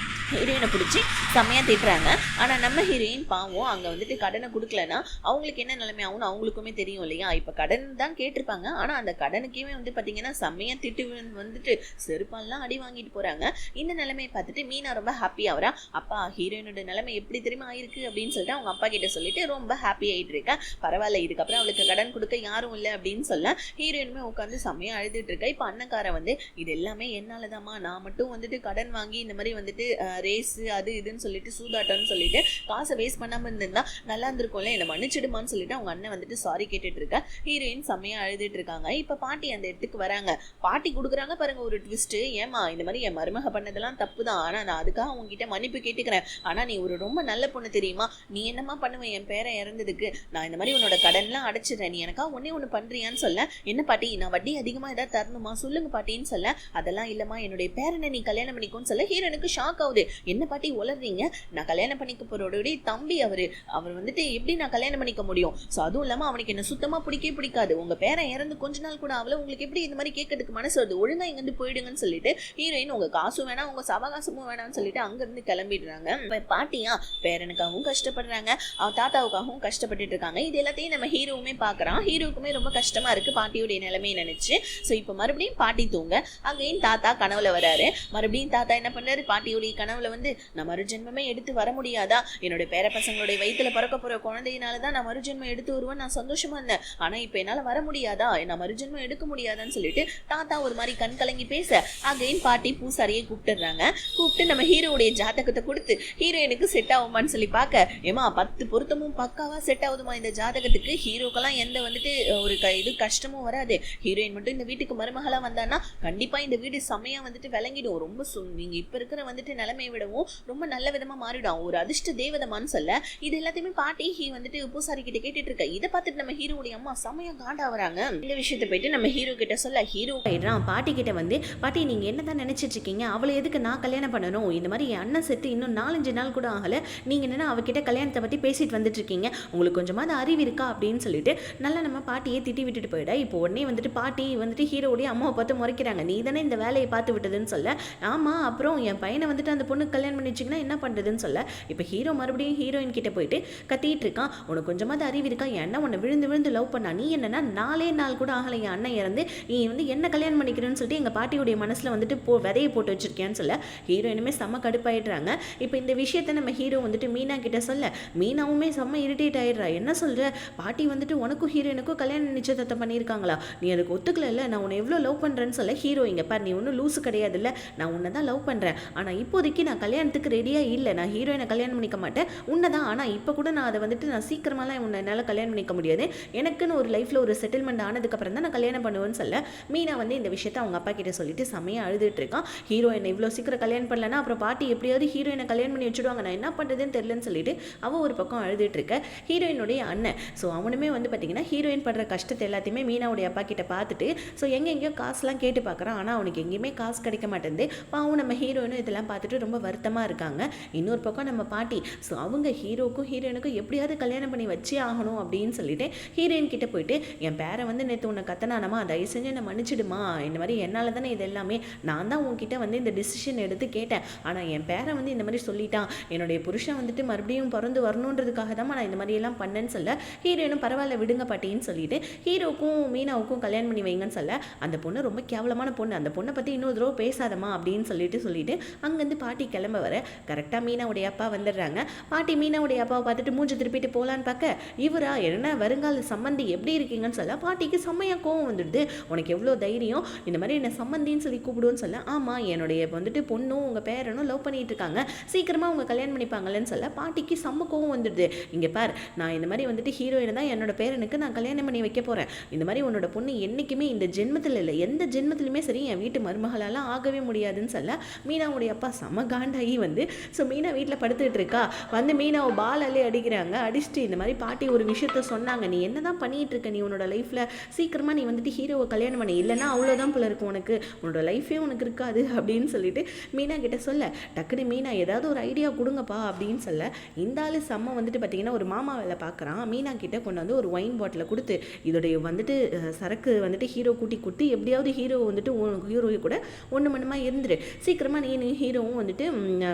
ஹீரோயினை பிடிச்சி செம்மையா திட்டுறாங்க. ஆனா நம்ம ஹீரோயின் பாவம் அங்க வந்துட்டு கடனை கொடுக்கலன்னா அவங்களுக்கு என்ன நிலைமை ஆகும்னு அவங்களுக்குமே தெரியும் இல்லையா. இப்ப கடன் தான் கேட்டிருப்பாங்க, ஆனா அந்த கடனுக்குமே வந்து பாத்தீங்கன்னா செம்மையா திட்டு வந்துட்டு செருப்பாலாம் அடி வாங்கிட்டு போறாங்க. இந்த நிலைமையை பார்த்துட்டு மீனா ரொம்ப ஹாப்பி ஆகுறா. அப்பா ஹீரோயினோட நிலைமை எப்படி தெரியுமா ஆயிருக்கு அப்படின்னு சொல்லிட்டு அவங்க அப்பா கிட்ட சொல்லிட்டு ரொம்ப ஹாப்பி ஆயிட்டு இருக்கா. பரவாயில்ல, இதுக்கப்புறம் அவளுக்கு கடன் கொடுக்க யாரும் இல்லை அப்படின்னு சொல்ல ஹீரோயினுமே உட்காந்து செம்மையா அழுதுட்டு இருக்கா. இப்ப அண்ணக்கார வந்து இது எல்லாமே என்னாலதாம்மா, நான் மட்டும் வந்துட்டு கடன் வாங்கி இந்த மாதிரி வந்துட்டு ரேஸ் அது இதுன்னு சொல்லிட்டு சூதாட்டம்னு சொல்லிட்டு காசை வேஸ்ட் பண்ணாம இருந்திருந்தா நல்லா இருந்திருக்கும்ல, என்ன மன்னிச்சிடுமான்னு சொல்லிட்டு அவங்க அண்ணன் வந்துட்டு சாரி கேட்டுட்டு இருக்கா. ஹீரோயின் செம்மையா அழுதுட்டு இருக்காங்க. இப்ப பாட்டி அந்த இடத்துக்கு வராங்க. பாட்டி கொடுக்குறாங்க பாருங்க ஒரு ட்விஸ்ட். ஏமா இந்த மாதிரி என் மருமக பண்ணதெல்லாம் தப்பு தான், ஆனா நான் அதுக்காக உங்ககிட்ட மன்னிப்பு கேட்டுக்கிறேன், ஆனா நீ ஒரு ரொம்ப நல்ல பொண்ணு தெரியுமா, நீ என்னமா பண்ணுவேன் என் பேரை இறந்ததுக்கு, நான் இந்த மாதிரி உன்னோட கடன்லாம் அடைச்சிடுறேன், நீ எனக்கா ஒன்னே பண்றியான்னு சொல்ல, என்ன பாட்டி நான் வட்டி அதிகமா ஏதாவது தரணுமா சொல்லுங்க பாட்டின்னு சொல்ல, அதெல்லாம் இல்லம்மா என்னுடைய பேரனை நீ கல்யாணம் பண்ணிக்கோன்னு சொல்ல ஹீரோனுக்கு ஷாக் ஆகுது. என்ன பாட்டி உளறீங்க, நான் கல்யாணம் பண்ணிக்க போறோடைய தம்பி அவர் வந்துட்டு எப்படி நான் கல்யாணம் பண்ணிக்க முடியும், சோ அதுவும் இல்லாம அவனுக்கு என்ன சுத்தமா பிடிக்காது, உங்க பேரன் இறந்து கொஞ்ச நாள் கூட அவளை உங்களுக்கு எப்படி இந்த மாதிரி கேட்கறதுக்கு மனசு வருது, ஒழுங்கா இங்க இருந்து போயிடுங்கன்னு சொல்லிட்டு ஹீரோயின் உங்க காசும் வேணாம் உங்க சவகாசமும் வேணாம்னு சொல்லிட்டு அங்க இருந்து கிளம்பிடுறாங்க. பாட்டியா பேரனுக்காகவும் கஷ்டப்படுறாங்க, அவன் தாத்தாவுக்காகவும் கஷ்டப்பட்டுட்டு இருக்காங்க. இது எல்லாத்தையும் நம்ம ஹீரோவுமே பாக்குறான். ஹீரோவுக்குமே ரொம்ப கஷ்டமா இருக்கு பாட்டியுடைய நிலைமையை நினைச்சு. சோ இப்ப மறுபடியும் பாட்டி தூங்க அங்கேயும் தாத்தா கனவுல வராரு. மறுபடியும் தாத்தா என்ன பண்றாரு, பாட்டியுடைய கனவுல வந்து நான் மறுஜென்மமே எடுத்து வர முடியாதா, என்னோட பேர பசங்களுடைய வயிற்றுல பிறக்க போற குழந்தையினாலதான் நான் மறுஜென்மம் எடுத்து வருவேன், நான் சந்தோஷமா இருந்தேன், ஆனா இப்ப என்னால வர முடியாதா, நான் மறுஜென்மம் எடுக்க முடியாதான்னு சொல்லிட்டு தாத்தா ஒரு மாதிரி கண் கலங்கி பேச அகைன் பாட்டி பூசாரியை கூப்பிட்டுறாங்க. கூப்பிட்டு நம்ம ஹீரோடைய ஜாதகத்தை கொடுத்து ஹீரோயினுக்கு செட் ஆகுமான்னு சொல்லி பார்க்க, ஏமா 10 பொருத்தமும் பக்காவா செட் ஆகுதுமா இந்த ஜாதகத்துக்கு, ஹீரோக்கெல்லாம் எந்த வந்துட்டு ஒரு இது கஷ்டமும் வராது, ஹீரோயின் மட்டும் இந்த வீட்டுக்கு மருமகளா வந்தான்னா கண்டிப்பா இந்த வீடு செமையா வந்துட்டு விளங்கிடும், ரொம்ப நீங்க இப்ப இருக்கிற வந்துட்டு நிலைமை விடவும் ரொம்ப நல்ல விதமா மாறிடும், ஒரு அதிர்ஷ்ட தேவதமான்னு சொல்ல இது எல்லாத்தையுமே பாட்டி வந்துட்டு பூசாரி கிட்ட கேட்டுட்டு இருக்க. இதை பார்த்துட்டு நம்ம ஹீரோடைய அம்மா செமையா காண்டா வராங்க. இந்த விஷயத்தை போயிட்டு நம்ம ஹீரோ கிட்ட சொல்ல ஹீரோ பாட்டி கிட்ட வந்து, பாட்டி நீங்க என்னதான் நினைச்சிட்டு இருக்கீங்க, அவளை எதுக்கு நான் கல்யாணம் பண்ணணும், இந்த மாதிரி என் அண்ணன் செத்து இன்னும் 4-5 நாள் கூட ஆகல, நீங்க என்னன்னா அவகிட்ட கல்யாணத்தை பத்தி பேசிட்டு வந்துட்டு இருக்கீங்க, உங்களுக்கு கொஞ்சமாவது அறிவு இருக்கா அப்படின்னு சொல்லிட்டு நல்லா நம்ம பாட்டியை திட்டி விட்டுட்டு போயிட. இப்போ உடனே வந்துட்டு பாட்டி வந்துட்டு ஹீரோடைய அம்மாவை பார்த்து முறைக்கிறாங்க, நீ தானே இந்த வேலையை பார்த்து விட்டதுன்னு சொல்ல, ஆமா அப்புறம் என் பையனை வந்துட்டு அந்த பொண்ணு கல்யாணம் பண்ணி வச்சிங்கன்னா என்ன பண்றதுன்னு சொல்ல, இப்போ ஹீரோ மறுபடியும் ஹீரோயின் கிட்ட போயிட்டு கத்திட்டு இருக்கான், உனக்கு கொஞ்சமாவது அறிவு இருக்கா, என் அண்ணன் உன்னை விழுந்து லவ் பண்ணா, நீ என்னன்னா 4 நாள் கூட ஆகலை என் அண்ணன் இறந்து, நீ வந்து என்ன கல்யாணம் பண்ணிக்கிறேன்னு சொல்லிட்டு எங்க பாட்டியுடைய மனசுல வந்துட்டு விதையை போட்டு வச்சிருக்கேன்னு சொல்ல ஹீரோயினுமே செம்ம கடுப்பாயிடுறாங்க. இப்போ இந்த விஷயத்த நம்ம ஹீரோ வந்துட்டு மீனா கிட்ட சொல்ல மீனாவுமே செம்ம இரிட்டேட் ஆயிடுறா, என்ன சொல்ற, பாட்டி வந்துட்டு உனக்கும் ஹீரோயினுக்கும் கல்யாணம் நிச்சயத்தை பண்ணியிருக்காங்களா, நீ அதுக்கு ஒத்துக்கல இல்ல, நான் உன்னை எவ்வளோ லவ் பண்றேன்னு சொல்ல ஹீரோ, இங்க பாரு நீ ஒன்றும் லூசு கிடையாது இல்ல, நான் உன்னை தான் லவ் பண்றேன், ஆனா இப்போதைக்கு நான் கல்யாணத்துக்கு ரெடியா இல்லை, நான் ஹீரோயினை கல்யாணம் பண்ணிக்க மாட்டேன், உன்னதான், ஆனா இப்போ கூட நான் அதை வந்துட்டு நான் சீக்கிரமாலாம் உன்னால கல்யாணம் பண்ணிக்க முடியாது, எனக்குன்னு ஒரு லைஃப்ல ஒரு செட்டில்மெண்ட் ஆனதுக்கு அப்புறம் தான் நான் கல்யாணம் பண்ணுவேன்னு சொல்ல மீனா வந்து இந்த விஷயத்த அவங்க அப்பா கிட்ட சொல்லிட்டு செம்மையா அழுதுட்டு இருக்கான். ஹீரோயினை இவ்வளோ சீக்கிரம் கல்யாணம் பண்ணலன்னா அப்புறம் பாட்டி எப்படியாவது ஹீரோயினை கல்யாணம் பண்ணி வச்சுடுவாங்க, நான் என்ன பண்றதுன்னு தெரியலன்னு சொல்லிட்டு அவ ஒரு பக்கம் அழுதுட்டு இருக்க. ஹீரோயினுடைய அண்ணன் ஸோ அவனுமே வந்து பார்த்தீங்கன்னா ஹீரோயின் படுற கஷ்டத்தை எல்லாத்தையுமே மீனாவுடைய அப்பா கிட்ட பார்த்துட்டு ஸோ எங்கெங்கேயோ காசுலாம் கேட்டு பார்க்குறான், ஆனால் அவனுக்கு எங்கேயுமே காசு கிடைக்க மாட்டேங்குது. பாவம் நம்ம ஹீரோயினும் இதெல்லாம் பார்த்துட்டு ரொம்ப வருத்தமாக இருக்காங்க. இன்னொரு பக்கம் நம்ம பாட்டி ஸோ அவங்க ஹீரோக்கும் ஹீரோயினுக்கும் எப்படியாவது கல்யாணம் பண்ணி வச்சே ஆகணும் அப்படின்னு சொல்லிட்டு ஹீரோயின் கிட்ட போயிட்டு, என் பேரை வந்து நேற்று உன்னை கத்தனானமா தயவு செஞ்சு என்னை மன்னிச்சிடுமா, இந்த மாதிரி என்னால் தானே இது எல்லாமே, நான் தான் உன்கிட்ட வந்து இந்த டிசிஷன் எடுத்து கேட்டேன், ஆனால் என் பேரை வந்து இந்த மாதிரி சொல்லிட்டான், என்னுடைய புருஷன் வந்துட்டு மறுபடியும் பிறந்து வரணுன்றதுக்காக தான் நான் இந்த மாதிரி எல்லாம் பண்ணேன்னு சொல்ல ஹீரோயினும் பரவாயில்ல விடுங்க பாட்டின்னு சொல்லிட்டு ஹீரோக்கும் மீனாவுக்கும் கல்யாணம் பண்ணி வைங்கன்னு சொல்ல, அந்த பொண்ணு ரொம்ப கேவலமான பொண்ணு, அந்த பொண்ணை பற்றி இன்னொரு தடவை பேசாதமா அப்படின்னு சொல்லிட்டு அங்கேருந்து பாட்டி கிளம்ப வர கரெக்டாக மீனாவுடைய அப்பா வந்துடுறாங்க. பாட்டி மீனாவுடைய அப்பாவை பார்த்துட்டு மூஞ்சி திருப்பிட்டு போகலான்னு பார்க்க இவரா என்ன வருங்கால சம்மந்தி எப்படி இருக்கீங்கன்னு சொல்ல பாட்டிக்கு செம்மையா கோவம் வந்துடுது, உனக்கு எவ்வளோ தைரியம் இந்த மாதிரி என்ன சம்மந்தின்னு சொல்லி கூப்பிடுவோன்னு சொல்ல, ஆமாம் என்னுடைய வந்துட்டு பொண்ணும் உங்கள் பேரனும் லவ் பண்ணிட்டு இருக்காங்க, சீக்கிரமாக அவங்க கல்யாணம் பண்ணிப்பாங்களேன்னு சொல்ல பாட்டிக்கு செம்ம கோவம் வந்துடுது. இங்கே பார் நான் இந்த மாதிரி வந்துட்டு ஹீரோயினை தான் என்னோட பேரனுக்கு நான் கல்யாணம் பண்ணி வைக்க போகிறேன், இந்த மாதிரி உன்னோட பொண்ணு என்றைக்குமே இந்த ஜென்மத்தில் இல்லை எந்த ஜென்மத்திலுமே சரி என் வீட்டு மருமகளாலாம் ஆகவே முடியாதுன்னு சொல்ல மீனாவுடைய அப்பா செம காண்டாகி வந்து ஸோ மீனா வீட்டில் படுத்துக்கிட்டு இருக்கா வந்து மீனாவை பாலாலே அடிக்கிறாங்க. அடிச்சுட்டு இந்த மாதிரி பாட்டி ஒரு விஷயத்த சொன்னாங்க, நீ என்ன தான் பண்ணிகிட்டு இருக்க, நீ உன்னோட லைஃப்பில் சீக்கிரமாக நீ வந்துட்டு ஹீரோவை கல்யாணம் பண்ணி, இல்லைன்னா அவ்வளோதான் போல இருக்கும் உனக்கு, உன்னோட லைஃபே உனக்கு இருக்காது அப்படின்னு சொல்லிட்டு மீனா கிட்ட சொல்ல, டக்குன்னு மீனா ஏதாவது ஒரு ஐடியா கொடுங்கப்பா அப்படின்னு சொல்ல, இந்த ஆள் செம்ம வந்துட்டு பார்த்தீங்கன்னா ஒரு மாமா வேலை பார்க்குறான். மீனா கிட்ட கொண்டு வந்து ஒரு ஒயின் பாட்டிலை கொடுத்து, இதோடைய வந்துட்டு சரக்கு வந்துட்டு ஹீரோ கூட்டி கொடுத்து எப்படியாவது ஹீரோ வந்துட்டு ஹீரோ கூட ஒன்று மண்ணுமா இருந்துரு, சீக்கிரமாக நீ ஹீரோவும் வந்துட்டு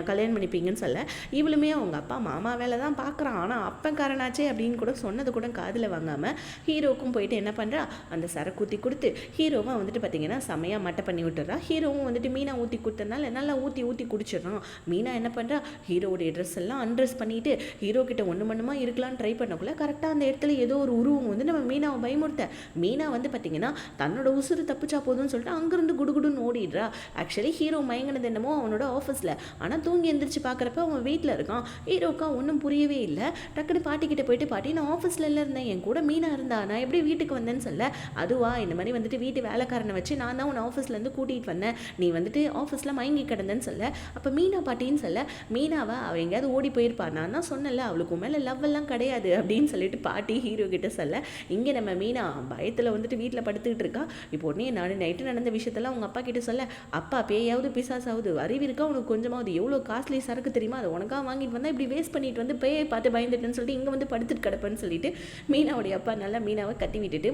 கல்யாணம் பண்ணிப்பீங்கன்னு சொல்ல, இவளுமே அவங்க அப்பா மாமா வேலை தான் பார்க்குறான், ஆனால் அப்பங்காரனாச்சே அப்படின்னு கூட சொன்னது கூட காதில் வாங்காமல் ஹீரோவுக்கும் போயிட்டு என்ன பண்ணுறா, அந்த சரக்கு ஊற்றி கொடுத்து ஹீரோவை வந்துட்டு பார்த்தீங்கன்னா செமையாக மட்டை பண்ணி விட்டுறா. ஹீரோவும் வந்துட்டு மீனா ஊற்றி கொடுத்தனால நல்லா ஊற்றி குடிச்சிடறான். மீனா என்ன பண்ணுறா, ஹீரோவுடைய ட்ரெஸ் எல்லாம் அன்ட்ரெஸ் பண்ணிட்டு ஹீரோ கிட்ட ஒன்று மண்ணுமா இருக்கலாம்னு ட்ரை பண்ணக்குள்ள கரெக்டாக அந்த இடத்துல ஏதோ ஒரு உருவம் வந்து நம்ம மீனாவை பயமுறுத்த, மீனா வந்து பார்த்தீங்கன்னா தன்னோட உசுறு தப்பிச்சா போதும்னு சொல்லிட்டு அங்கேருந்து குடுகுடுன்னு ஓடிடுறா. ஆக்சுவலி ஹீரோ மயங்கினது என்னமோ அவனோட ஆஃபீஸில், ஆனால் தூங்கி எந்திரிச்சு பார்க்குறப்ப அவன் வீட்டில் இருக்கான். ஹீரோக்கா ஒன்றும் புரியவே இல்லை. டக்குன்னு பாட்டிக்கிட்ட போயிட்டு, பாட்டி நான் ஆஃபீஸில் இருந்தேன், என் கூட மீனா இருந்தா, நான் எப்படி வீட்டுக்கு வந்தேன்னு சொல்ல, அதுவா இந்த மாதிரி வந்துட்டு வீட்டு வேலைக்காரனை வச்சு நான் தான் உன்னை ஆஃபீஸ்லேருந்து கூட்டிகிட்டு வந்தேன், நீ வந்துட்டு ஆஃபீஸில் மயங்கி கிடந்தேன்னு சொல்ல, அப்போ மீனா பாட்டின்னு சொல்ல, மீனாவா அவள் எங்கேயாவது ஓடி போயிருப்பா, நான் தான் சொன்னல அவளுக்கு மேலே லவ் எல்லாம் கிடையாது அப்படின்னு சொல்லிட்டு பாட்டி ஹீரோ கிட்ட சொல்ல, இங்கே நம்ம மீனா பயத்தில் வந்துட்டு வீட்டில் படுத்துக்கிட்டு இருக்கா. இப்போ உடனே நைட்டு நடந்த விஷயத்தெல்லாம் அவங்க அப்பா கிட்ட சொல்ல, அப்பா பேயாவது பிசாசாவது அறிவு இருக்கா உனக்கு கொஞ்சமாவது, எவ்வளோ காஸ்ட்லி சரக்கு தெரியுமா, அதை உனக்காக வாங்கிட்டு வந்தால் இப்படி வேஸ்ட் பண்ணிட்டு வந்து பேயை பார்த்து பயந்துட்டுன்னு சொல்லிட்டு இங்கே வந்து படுத்துட்டு கிடப்பேன்னு சொல்லிட்டு மீனாவுடைய அப்பா நல்லா மீனாவை கட்டி விட்டுட்டு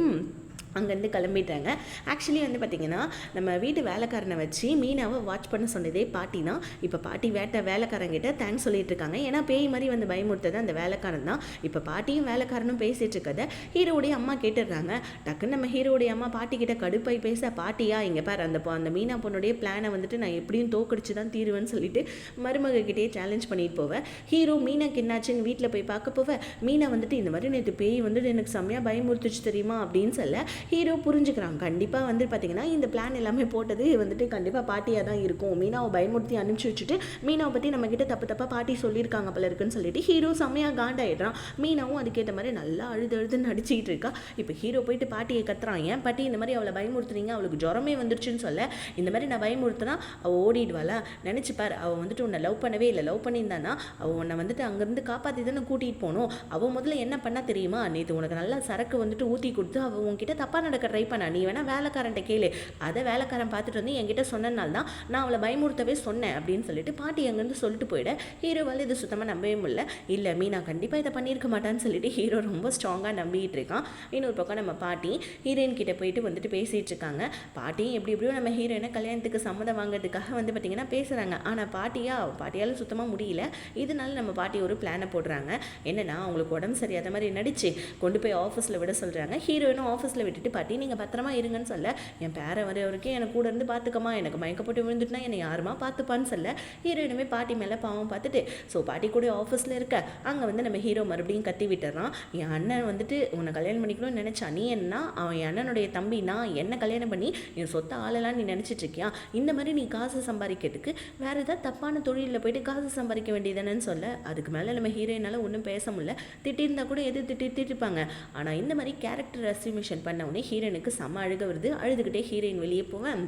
அங்கேருந்து கிளம்பிட்டாங்க. ஆக்சுவலி வந்து பார்த்திங்கன்னா நம்ம வீட்டு வேலைக்காரனை வச்சு மீனாவை வாட்ச் பண்ண சொன்னதே பாட்டி தான். இப்போ பாட்டி வேலைக்காரங்கிட்ட தேங்க்ஸ் சொல்லிட்டு இருக்காங்க. ஏன்னா பேய் மாதிரி வந்து பயமுறுத்தது அந்த வேலைக்காரன் தான். இப்போ பாட்டியும் வேலைக்காரனும் பேசிகிட்டு இருக்கதை ஹீரோடைய அம்மா கேட்டுடுறாங்க. டக்குன்னு நம்ம ஹீரோடைய அம்மா பாட்டிக்கிட்ட கடுப்பாய் பேச, பாட்டியா இங்கே பாரு அந்த மீனா பொண்ணுடைய பிளானை வந்துட்டு நான் எப்படியும் தோக்கடிச்சு தான் தீருவேன்னு சொல்லிட்டு மருமகிட்டே சேலஞ்ச் பண்ணிட்டு போவேன். ஹீரோ மீனாக்கு என்னாச்சுன்னு வீட்டில் போய் பார்க்க போவேன். மீனா வந்துட்டு இந்த மாதிரி நேற்று பேய் வந்துட்டு எனக்கு செம்மையாக பயமுறுத்துச்சு தெரியுமா அப்படின்னு சொல்ல, ஹீரோ புரிஞ்சுக்கிறாங்க. கண்டிப்பாக வந்து பார்த்தீங்கன்னா இந்த பிளான் எல்லாமே போட்டது வந்துட்டு கண்டிப்பாக பாட்டியாக தான் இருக்கும். மீனாவை பயமுறுத்தி அனுப்பிச்சி வச்சுட்டு மீனாவை பற்றி நம்மக்கிட்ட தப்பாக பாட்டி சொல்லியிருக்காங்க போல இருக்குன்னு சொல்லிட்டு ஹீரோ செம்மையாக காண்டாயிடுறான். மீனாவும் அதுக்கேற்ற மாதிரி நல்லா அழுது நடிச்சிக்கிட்டு இருக்கா. இப்போ ஹீரோ போயிட்டு பாட்டியை கத்துறான், ஏன் பாட்டி இந்த மாதிரி அவளை பயமுறுத்துறீங்க, அவளுக்கு ஜுரமே வந்துருச்சுன்னு சொல்ல, இந்த மாதிரி நான் பயமுறுத்தினா அவள் ஓடிடுவாளா, நினச்சிப்பார் அவள் வந்துட்டு உன்னை லவ் பண்ணவே இல்லை, லவ் பண்ணியிருந்தானா அவள் உன்னை வந்துட்டு அங்கேருந்து காப்பாற்றி தானே கூட்டிகிட்டு போகணும். அவள் முதல்ல என்ன பண்ணா தெரியுமா, நேற்று உனக்கு நல்லா சரக்கு வந்துட்டு ஊற்றி கொடுத்து அவள் உன்கிட்ட தப்பாக நடக்க ட்ரை பண்ணா, நீ வேணா வேலைக்காரன்ட்ட கேளு, அதை வேலைக்காரன் பார்த்துட்டு வந்து என்கிட்ட சொன்னனால தான் நான் அவளை பயமுறுத்தவே சொன்னேன் அப்படின்னு சொல்லிட்டு பாட்டி அங்கேருந்து சொல்லிட்டு போயிட, ஹீரோவால் இது சுத்தமாக நம்பவே முடியல. இல்லை மீனா கண்டிப்பாக இதை பண்ணியிருக்க மாட்டான்னு சொல்லிட்டு ஹீரோ ரொம்ப ஸ்ட்ராங்காக நம்பிக்கிட்டு இருக்கான். இன்னொரு பக்கம் நம்ம பாட்டி ஹீரோயின் கிட்ட போயிட்டு வந்துட்டு பேசிகிட்டு இருக்காங்க. பாட்டியும் எப்படியோ நம்ம ஹீரோயினை கல்யாணத்துக்கு சம்மதம் வாங்கிறதுக்காக வந்து பார்த்திங்கன்னா பேசுகிறாங்க. ஆனால் பாட்டியால் சுத்தமாக முடியல. இதனால நம்ம பாட்டி ஒரு பிளானை போடுறாங்க. என்னன்னா அவங்களுக்கு உடம்பு சரியாத மாதிரி நடிச்சு கொண்டு போய் ஆஃபீஸில் விட சொல்கிறாங்க. ஹீரோயினும் ஆஃபீஸில் விட்டுட்டு பாட்டி நீங்கள் பத்திரமா இருங்கன்னு சொல்ல, என் பேரை வர வரைக்கும் எனக்கு கூட இருந்து பார்த்துக்கமா, எனக்கு மயக்கப்பட்டு விழுந்துட்டுனா என்னை யாருமா பார்த்துப்பான்னு சொல்ல, ஹீரோயினுமே பாட்டி மேலே பாவம் பார்த்துட்டு ஸோ பாட்டி கூட ஆஃபீஸில் இருக்க அங்கே வந்து நம்ம ஹீரோ மறுபடியும் கத்தி விட்டுறான். என் அண்ணன் வந்துட்டு உன்னை கல்யாணம் பண்ணிக்கணும்னு நினச்சா, நீ என்ன அவன் என் அண்ணனுடைய தம்பி, நான் என்ன கல்யாணம் பண்ணி என் சொத்தை ஆளலாம் நீ நினச்சிட்டு இருக்கியா, இந்த மாதிரி நீ காசு சம்பாதிக்கிறதுக்கு வேறு ஏதாவது தப்பான தொழிலில் போயிட்டு காசு சம்பாதிக்க வேண்டியதானேன்னு சொல்ல, அதுக்கு மேலே நம்ம ஹீரோயினால் ஒன்றும் பேச முடியல. திட்டிருந்தா கூட எது திட்டிருப்பாங்க. ஆனால் இந்த மாதிரி கேரக்டர் அசிமிஷன் பண்ண உடனே ஹீரோயினுக்கு செம்ம அழுக வருது. அழுதுகிட்டே ஹீரோயின் வெளியே போவேன்.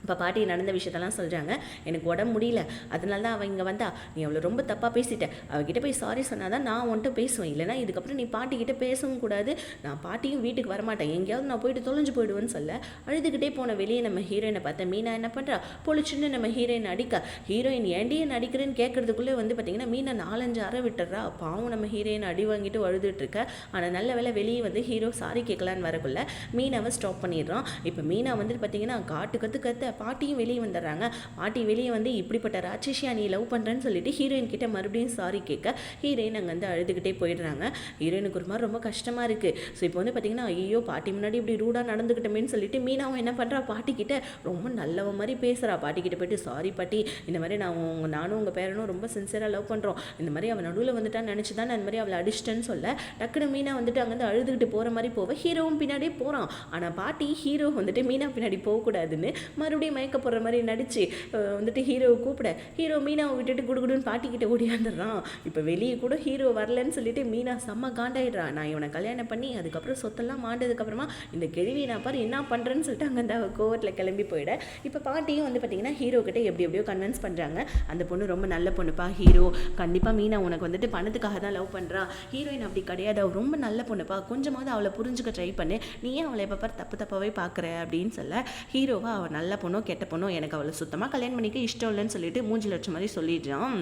இப்போ பாட்டி நடந்த விஷயத்தெல்லாம் சொல்கிறாங்க. எனக்கு உடம்பு முடியல, அதனால தான் அவள் இங்கே வந்தா, நீ அவளை ரொம்ப தப்பாக பேசிட்ட, அவகிட்ட போய் சாரி சொன்னால் தான் நான் உன்ட்ட பேசுவேன், இல்லைனா இதுக்கப்புறம் நீ பாட்டிக்கிட்ட பேசவும் கூடாது, நான் பாட்டியும் வீட்டுக்கு வரமாட்டேன், எங்கேயாவது நான் போயிட்டு தொலைஞ்சு போயிடுவேன்னு சொல்ல, அழுதுகிட்டே போன வெளியே நம்ம ஹீரோயினை பார்த்தா மீனா என்ன பண்ணுறா, பொழிச்சுன்னு நம்ம ஹீரோயின் அடிக்க, ஹீரோயின் ஏண்டியே நடிக்கிறேன்னு கேட்கறதுக்குள்ளே வந்து பார்த்திங்கன்னா மீனா 4-5 அறை விட்டுறா. பாவம் நம்ம ஹீரோயின் அடி வாங்கிட்டு அழுதுட்டு இருக்க. ஆனால் நல்ல வேலை வெளியே வந்து ஹீரோ சாரி கேட்கலான்னு வரக்குள்ள மீனாவை ஸ்டாப் பண்ணிடுறான். இப்போ மீனா வந்துட்டு பார்த்திங்கன்னா கத்து பாட்டியும் வெளியே வந்துடுறாங்க. பாட்டி வெளியே வந்து இப்படிப்பட்ட ராட்சசியா நீ லவ் பண்ணுறேன்னு சொல்லிட்டு ஹீரோயின் கிட்ட மறுபடியும் சாரி கேட்க, ஹீரோயின் அங்கே வந்து அழுதுகிட்டே போயிடுறாங்க. ஹீரோயினுக்கு ஒரு மாதிரி ரொம்ப கஷ்டமாக இருக்குது. ஸோ இப்போ வந்து பார்த்திங்கன்னா ஐயோ பாட்டி முன்னாடி இப்படி ரூடாக நடந்துக்கிட்டோமேன்னு சொல்லிட்டு மீனாவும் என்ன பண்ணுறா, பாட்டிக்கிட்ட ரொம்ப நல்லவ மாதிரி பேசுகிறா. பாட்டிக்கிட்ட போயிட்டு சாரி பாட்டி, இந்த மாதிரி நானும் உங்கள் பேரனும் ரொம்ப சின்சியராக லவ் பண்ணுறோம், இந்த மாதிரி அவன் நடுவில் வந்துட்டான்னு நினச்சி தான் நான் இந்த மாதிரி அவளை அடிச்சிட்டேன்னு சொல்ல, டக்குனு மீனா வந்துட்டு அங்கேருந்து அழுதுகிட்டு போகிற மாதிரி போவேன். ஹீரோவும் பின்னாடியே போகிறான். ஆனால் பாட்டி ஹீரோ வந்துட்டு மீனா பின்னாடி போகக்கூடாதுன்னு மறுபடியும் அப்படியே மயக்க போடுற மாதிரி நடிச்சு வந்துட்டு ஹீரோவை கூப்பிட ஹீரோ மீனாவை விட்டுட்டு குடுகுடுன்னு பாட்டிக்கிட்ட ஓடியாந்துடுறான். இப்போ வெளியே கூட ஹீரோ வரலன்னு சொல்லிட்டு மீனா செம்ம காண்டாயிடுறா. நான் இவனை கல்யாணம் பண்ணி அதுக்கப்புறம் சொத்தெல்லாம் மாண்டதுக்கப்புறமா இந்த கேள்வி நான் பாரு என்ன பண்ணுறேன்னு சொல்லிட்டு அங்கே அந்த கோவத்தில் கிளம்பி போயிட. இப்போ பாட்டியும் வந்து பார்த்தீங்கன்னா ஹீரோ கிட்ட எப்படியோ கன்வின்ஸ் பண்ணுறாங்க. அந்த பொண்ணு ரொம்ப நல்ல பொண்ணுப்பா, ஹீரோ கண்டிப்பாக மீனா உனக்கு வந்துட்டு பணத்துக்காக தான் லவ் பண்ணுறா, ஹீரோயின் அப்படி கிடையாது, அவள் ரொம்ப நல்ல பொண்ணுப்பா, கொஞ்சமாவது அவளை புரிஞ்சுக்க ட்ரை பண்ணு, நீ ஏன் அவளை எப்போ தப்பாகவே பார்க்குற அப்படின்னு சொல்ல ஹீரோவா அவள் நல்ல பொண்ணோ கெட்ட பொண்ணோ எனக்கு அவளை சுத்தமாக கல்யாணம் பண்ணிக்க இஷ்டம் இல்லைன்னு சொல்லிட்டு மூஞ்சி லட்சம் மாதிரி சொல்லிடுறான்.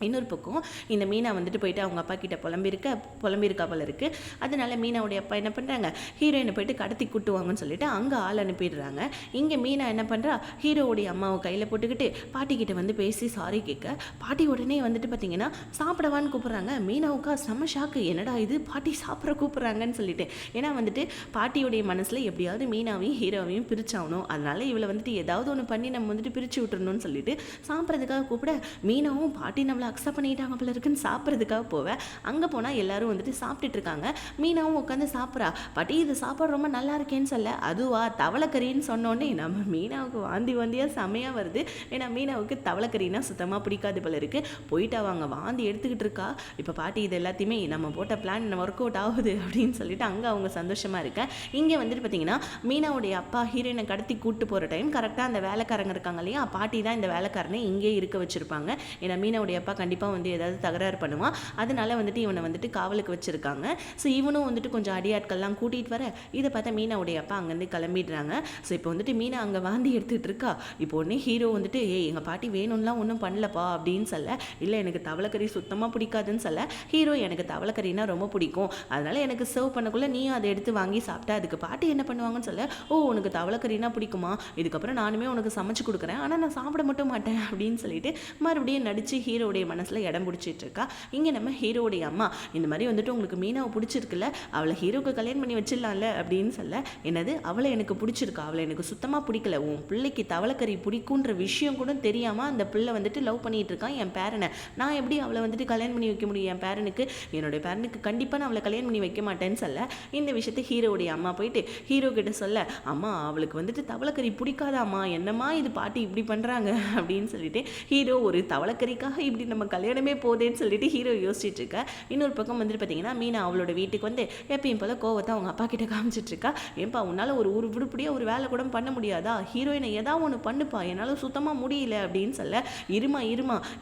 இன்னொரு பக்கம் இந்த மீனா வந்துட்டு போயிட்டு அவங்க அப்பா கிட்ட புலம்பியிருக்கா போல இருக்குது. அதனால மீனாவுடைய அப்பா என்ன பண்ணுறாங்க, ஹீரோயினை போயிட்டு கடத்தி கூட்டுவாங்கன்னு சொல்லிட்டு அங்கே ஆள் அனுப்பிடுறாங்க. இங்கே மீனா என்ன பண்ணுறா, ஹீரோவுடைய அம்மாவை கையில் போட்டுக்கிட்டு பாட்டிக்கிட்ட வந்து பேசி சாரி கேட்க பாட்டி உடனே வந்துட்டு பார்த்தீங்கன்னா சாப்பிடவான்னு கூப்பிட்றாங்க. மீனாவுக்கா செம்ம ஷாக்கு, என்னடா இது பாட்டி சாப்பிட்ற கூப்பிட்றாங்கன்னு சொல்லிட்டு. ஏன்னா வந்துட்டு பாட்டியுடைய மனசில் எப்படியாவது மீனாவையும் ஹீரோவையும் பிரிச்சாகணும், அதனால இவளை வந்துட்டு ஏதாவது ஒன்று பண்ணி நம்ம வந்துட்டு பிரித்து விட்டுறணும்னு சொல்லிட்டு சாப்பிட்றதுக்காக கூப்பிட மீனாவும் பாட்டி நம்மளை அக்செப்ட் பண்ணிட்டாங்க போல இருக்குன்னு சாப்பிட்றதுக்காக போவேன். அங்கே போனால் எல்லாரும் வந்துட்டு சாப்பிட்டுட்டு இருக்காங்க. மீனாவும் உட்காந்து சாப்பிட்றா. பாட்டி இது சாப்பாடு ரொம்ப நல்லா இருக்கேன்னு சொல்ல, அதுவா தவளைக்கறின்னு சொன்னோடனே நம்ம மீனாவுக்கு வாந்தியாக செமையாக வருது. ஏன்னா மீனாவுக்கு தவளைக்கறினா சுத்தமாக பிடிக்காது போல இருக்கு. போயிட்டு அவங்க வாந்தி எடுத்துக்கிட்டு இருக்கா. இப்போ பாட்டி இது எல்லாத்தையுமே நம்ம போட்ட பிளான் ஒர்க் அவுட் ஆகுது அப்படின்னு சொல்லிட்டு அங்கே அவங்க சந்தோஷமாக இருக்க. இங்கே வந்துட்டு பார்த்தீங்கன்னா மீனாவுடைய அப்பா ஹீரோயினை கடத்தி கூட்டு போகிற டைம் கரெக்டாக அந்த வேலைக்காரங்க இருக்காங்க இல்லையா, பாட்டி தான் இந்த வேலைக்காரனை இங்கே இருக்க வச்சுருப்பாங்க. ஏன்னா மீனாவுடைய அப்பா கண்டிப்பாக வந்து ஏதாவது தகராறு பண்ணுவான், அதனால வந்துட்டு இவனை வந்துட்டு காவலுக்கு வச்சுருக்காங்க. ஸோ இவனும் வந்துட்டு கொஞ்சம் அடியாட்கள்லாம் கூட்டிகிட்டு வர இதை பார்த்தா மீனாவுடைய அப்பா அங்கேருந்து கிளம்பிடுறாங்க. ஸோ இப்போ வந்துட்டு மீனா அங்கே வாந்தி எடுத்துகிட்டு இருக்கா. இப்போ உடனே ஹீரோ வந்துட்டு எங்கள் பாட்டி வேணும்லாம் ஒன்றும் பண்ணலப்பா அப்படின்னு சொல்ல, இல்லை எனக்கு தவளைக்கறி சுத்தமாக பிடிக்காதுன்னு சொல்ல, ஹீரோ எனக்கு தவளைக்கறினா ரொம்ப பிடிக்கும், அதனால் எனக்கு சர்வ் பண்ணக்குள்ளே நீயும் அதை எடுத்து வாங்கி சாப்பிட்டா அதுக்கு பாட்டி என்ன பண்ணுவாங்கன்னு சொல்ல, ஓ உனக்கு தவளைக்கறினா பிடிக்குமா, இதுக்கப்புறம் நானுமே உனக்கு சமைச்சு கொடுக்குறேன், ஆனால் நான் சாப்பிட மட்டும் மாட்டேன் அப்படின்னு சொல்லிட்டு மறுபடியும் நடித்து ஹீரோடைய மனசில் இடம் பிடிச்சிட்டு இருக்கா. இங்கே நம்ம ஹீரோடைய அம்மா இந்த மாதிரி வந்துட்டு உங்களுக்கு மீனாவை பிடிச்சிருக்குல்ல, அவளை ஹீரோக்கு கல்யாணம் பண்ணி வச்சிடலாம்ல அப்படின்னு சொல்ல, என்னது அவளை எனக்கு பிடிச்சிருக்கா, அவளை எனக்கு சுத்தமாக பிடிக்கல, உன் பிள்ளைக்கு தவளைக்கறி பிடிக்குன்ற விஷயம் கூட தெரியாமல் அந்த பிள்ளை வந்துட்டு லவ் பண்ணிட்டு இருக்கான் என் பேரனை, நான் எப்படி அவளை வந்துட்டு கல்யாணம் பண்ணி வைக்க முடியும், என் பேரனுக்கு என்னுடைய பேரனுக்கு கண்டிப்பாக நான் அவளை கல்யாணம் பண்ணி வைக்க மாட்டேன்னு சொல்ல, இந்த விஷயத்தை ஹீரோடைய அம்மா போயிட்டு ஹீரோ கிட்ட சொல்ல, அம்மா அவளுக்கு வந்துட்டு தவளைக்கறி பிடிக்காதாம்மா, என்னம்மா இது பாட்டி இப்படி பண்ணுறாங்க அப்படின்னு சொல்லிட்டு ஹீரோ ஒரு தவளைக்கறிக்காக இப்படி நம்ம கல்யாணமே போதேன்னு சொல்லிட்டு ஹீரோ யோசிச்சுட்டு இருக்கா. இன்னொரு பக்கம் வந்துட்டு பார்த்தீங்கன்னா மீனா அவளோட வீட்டுக்கு வந்து எப்பயும் போல கோவத்தை அவங்க அப்பா கிட்ட காமிச்சிட்டு இருக்கா. ஏன்பா உன்னால் ஒரு உருப்படியாக ஒரு வேலை கூட பண்ண முடியாதா, ஹீரோயினை ஏதாவது ஒன்று பண்ணுப்பா, என்னால் சுத்தமாக முடியல அப்படின்னு சொல்ல, இருமா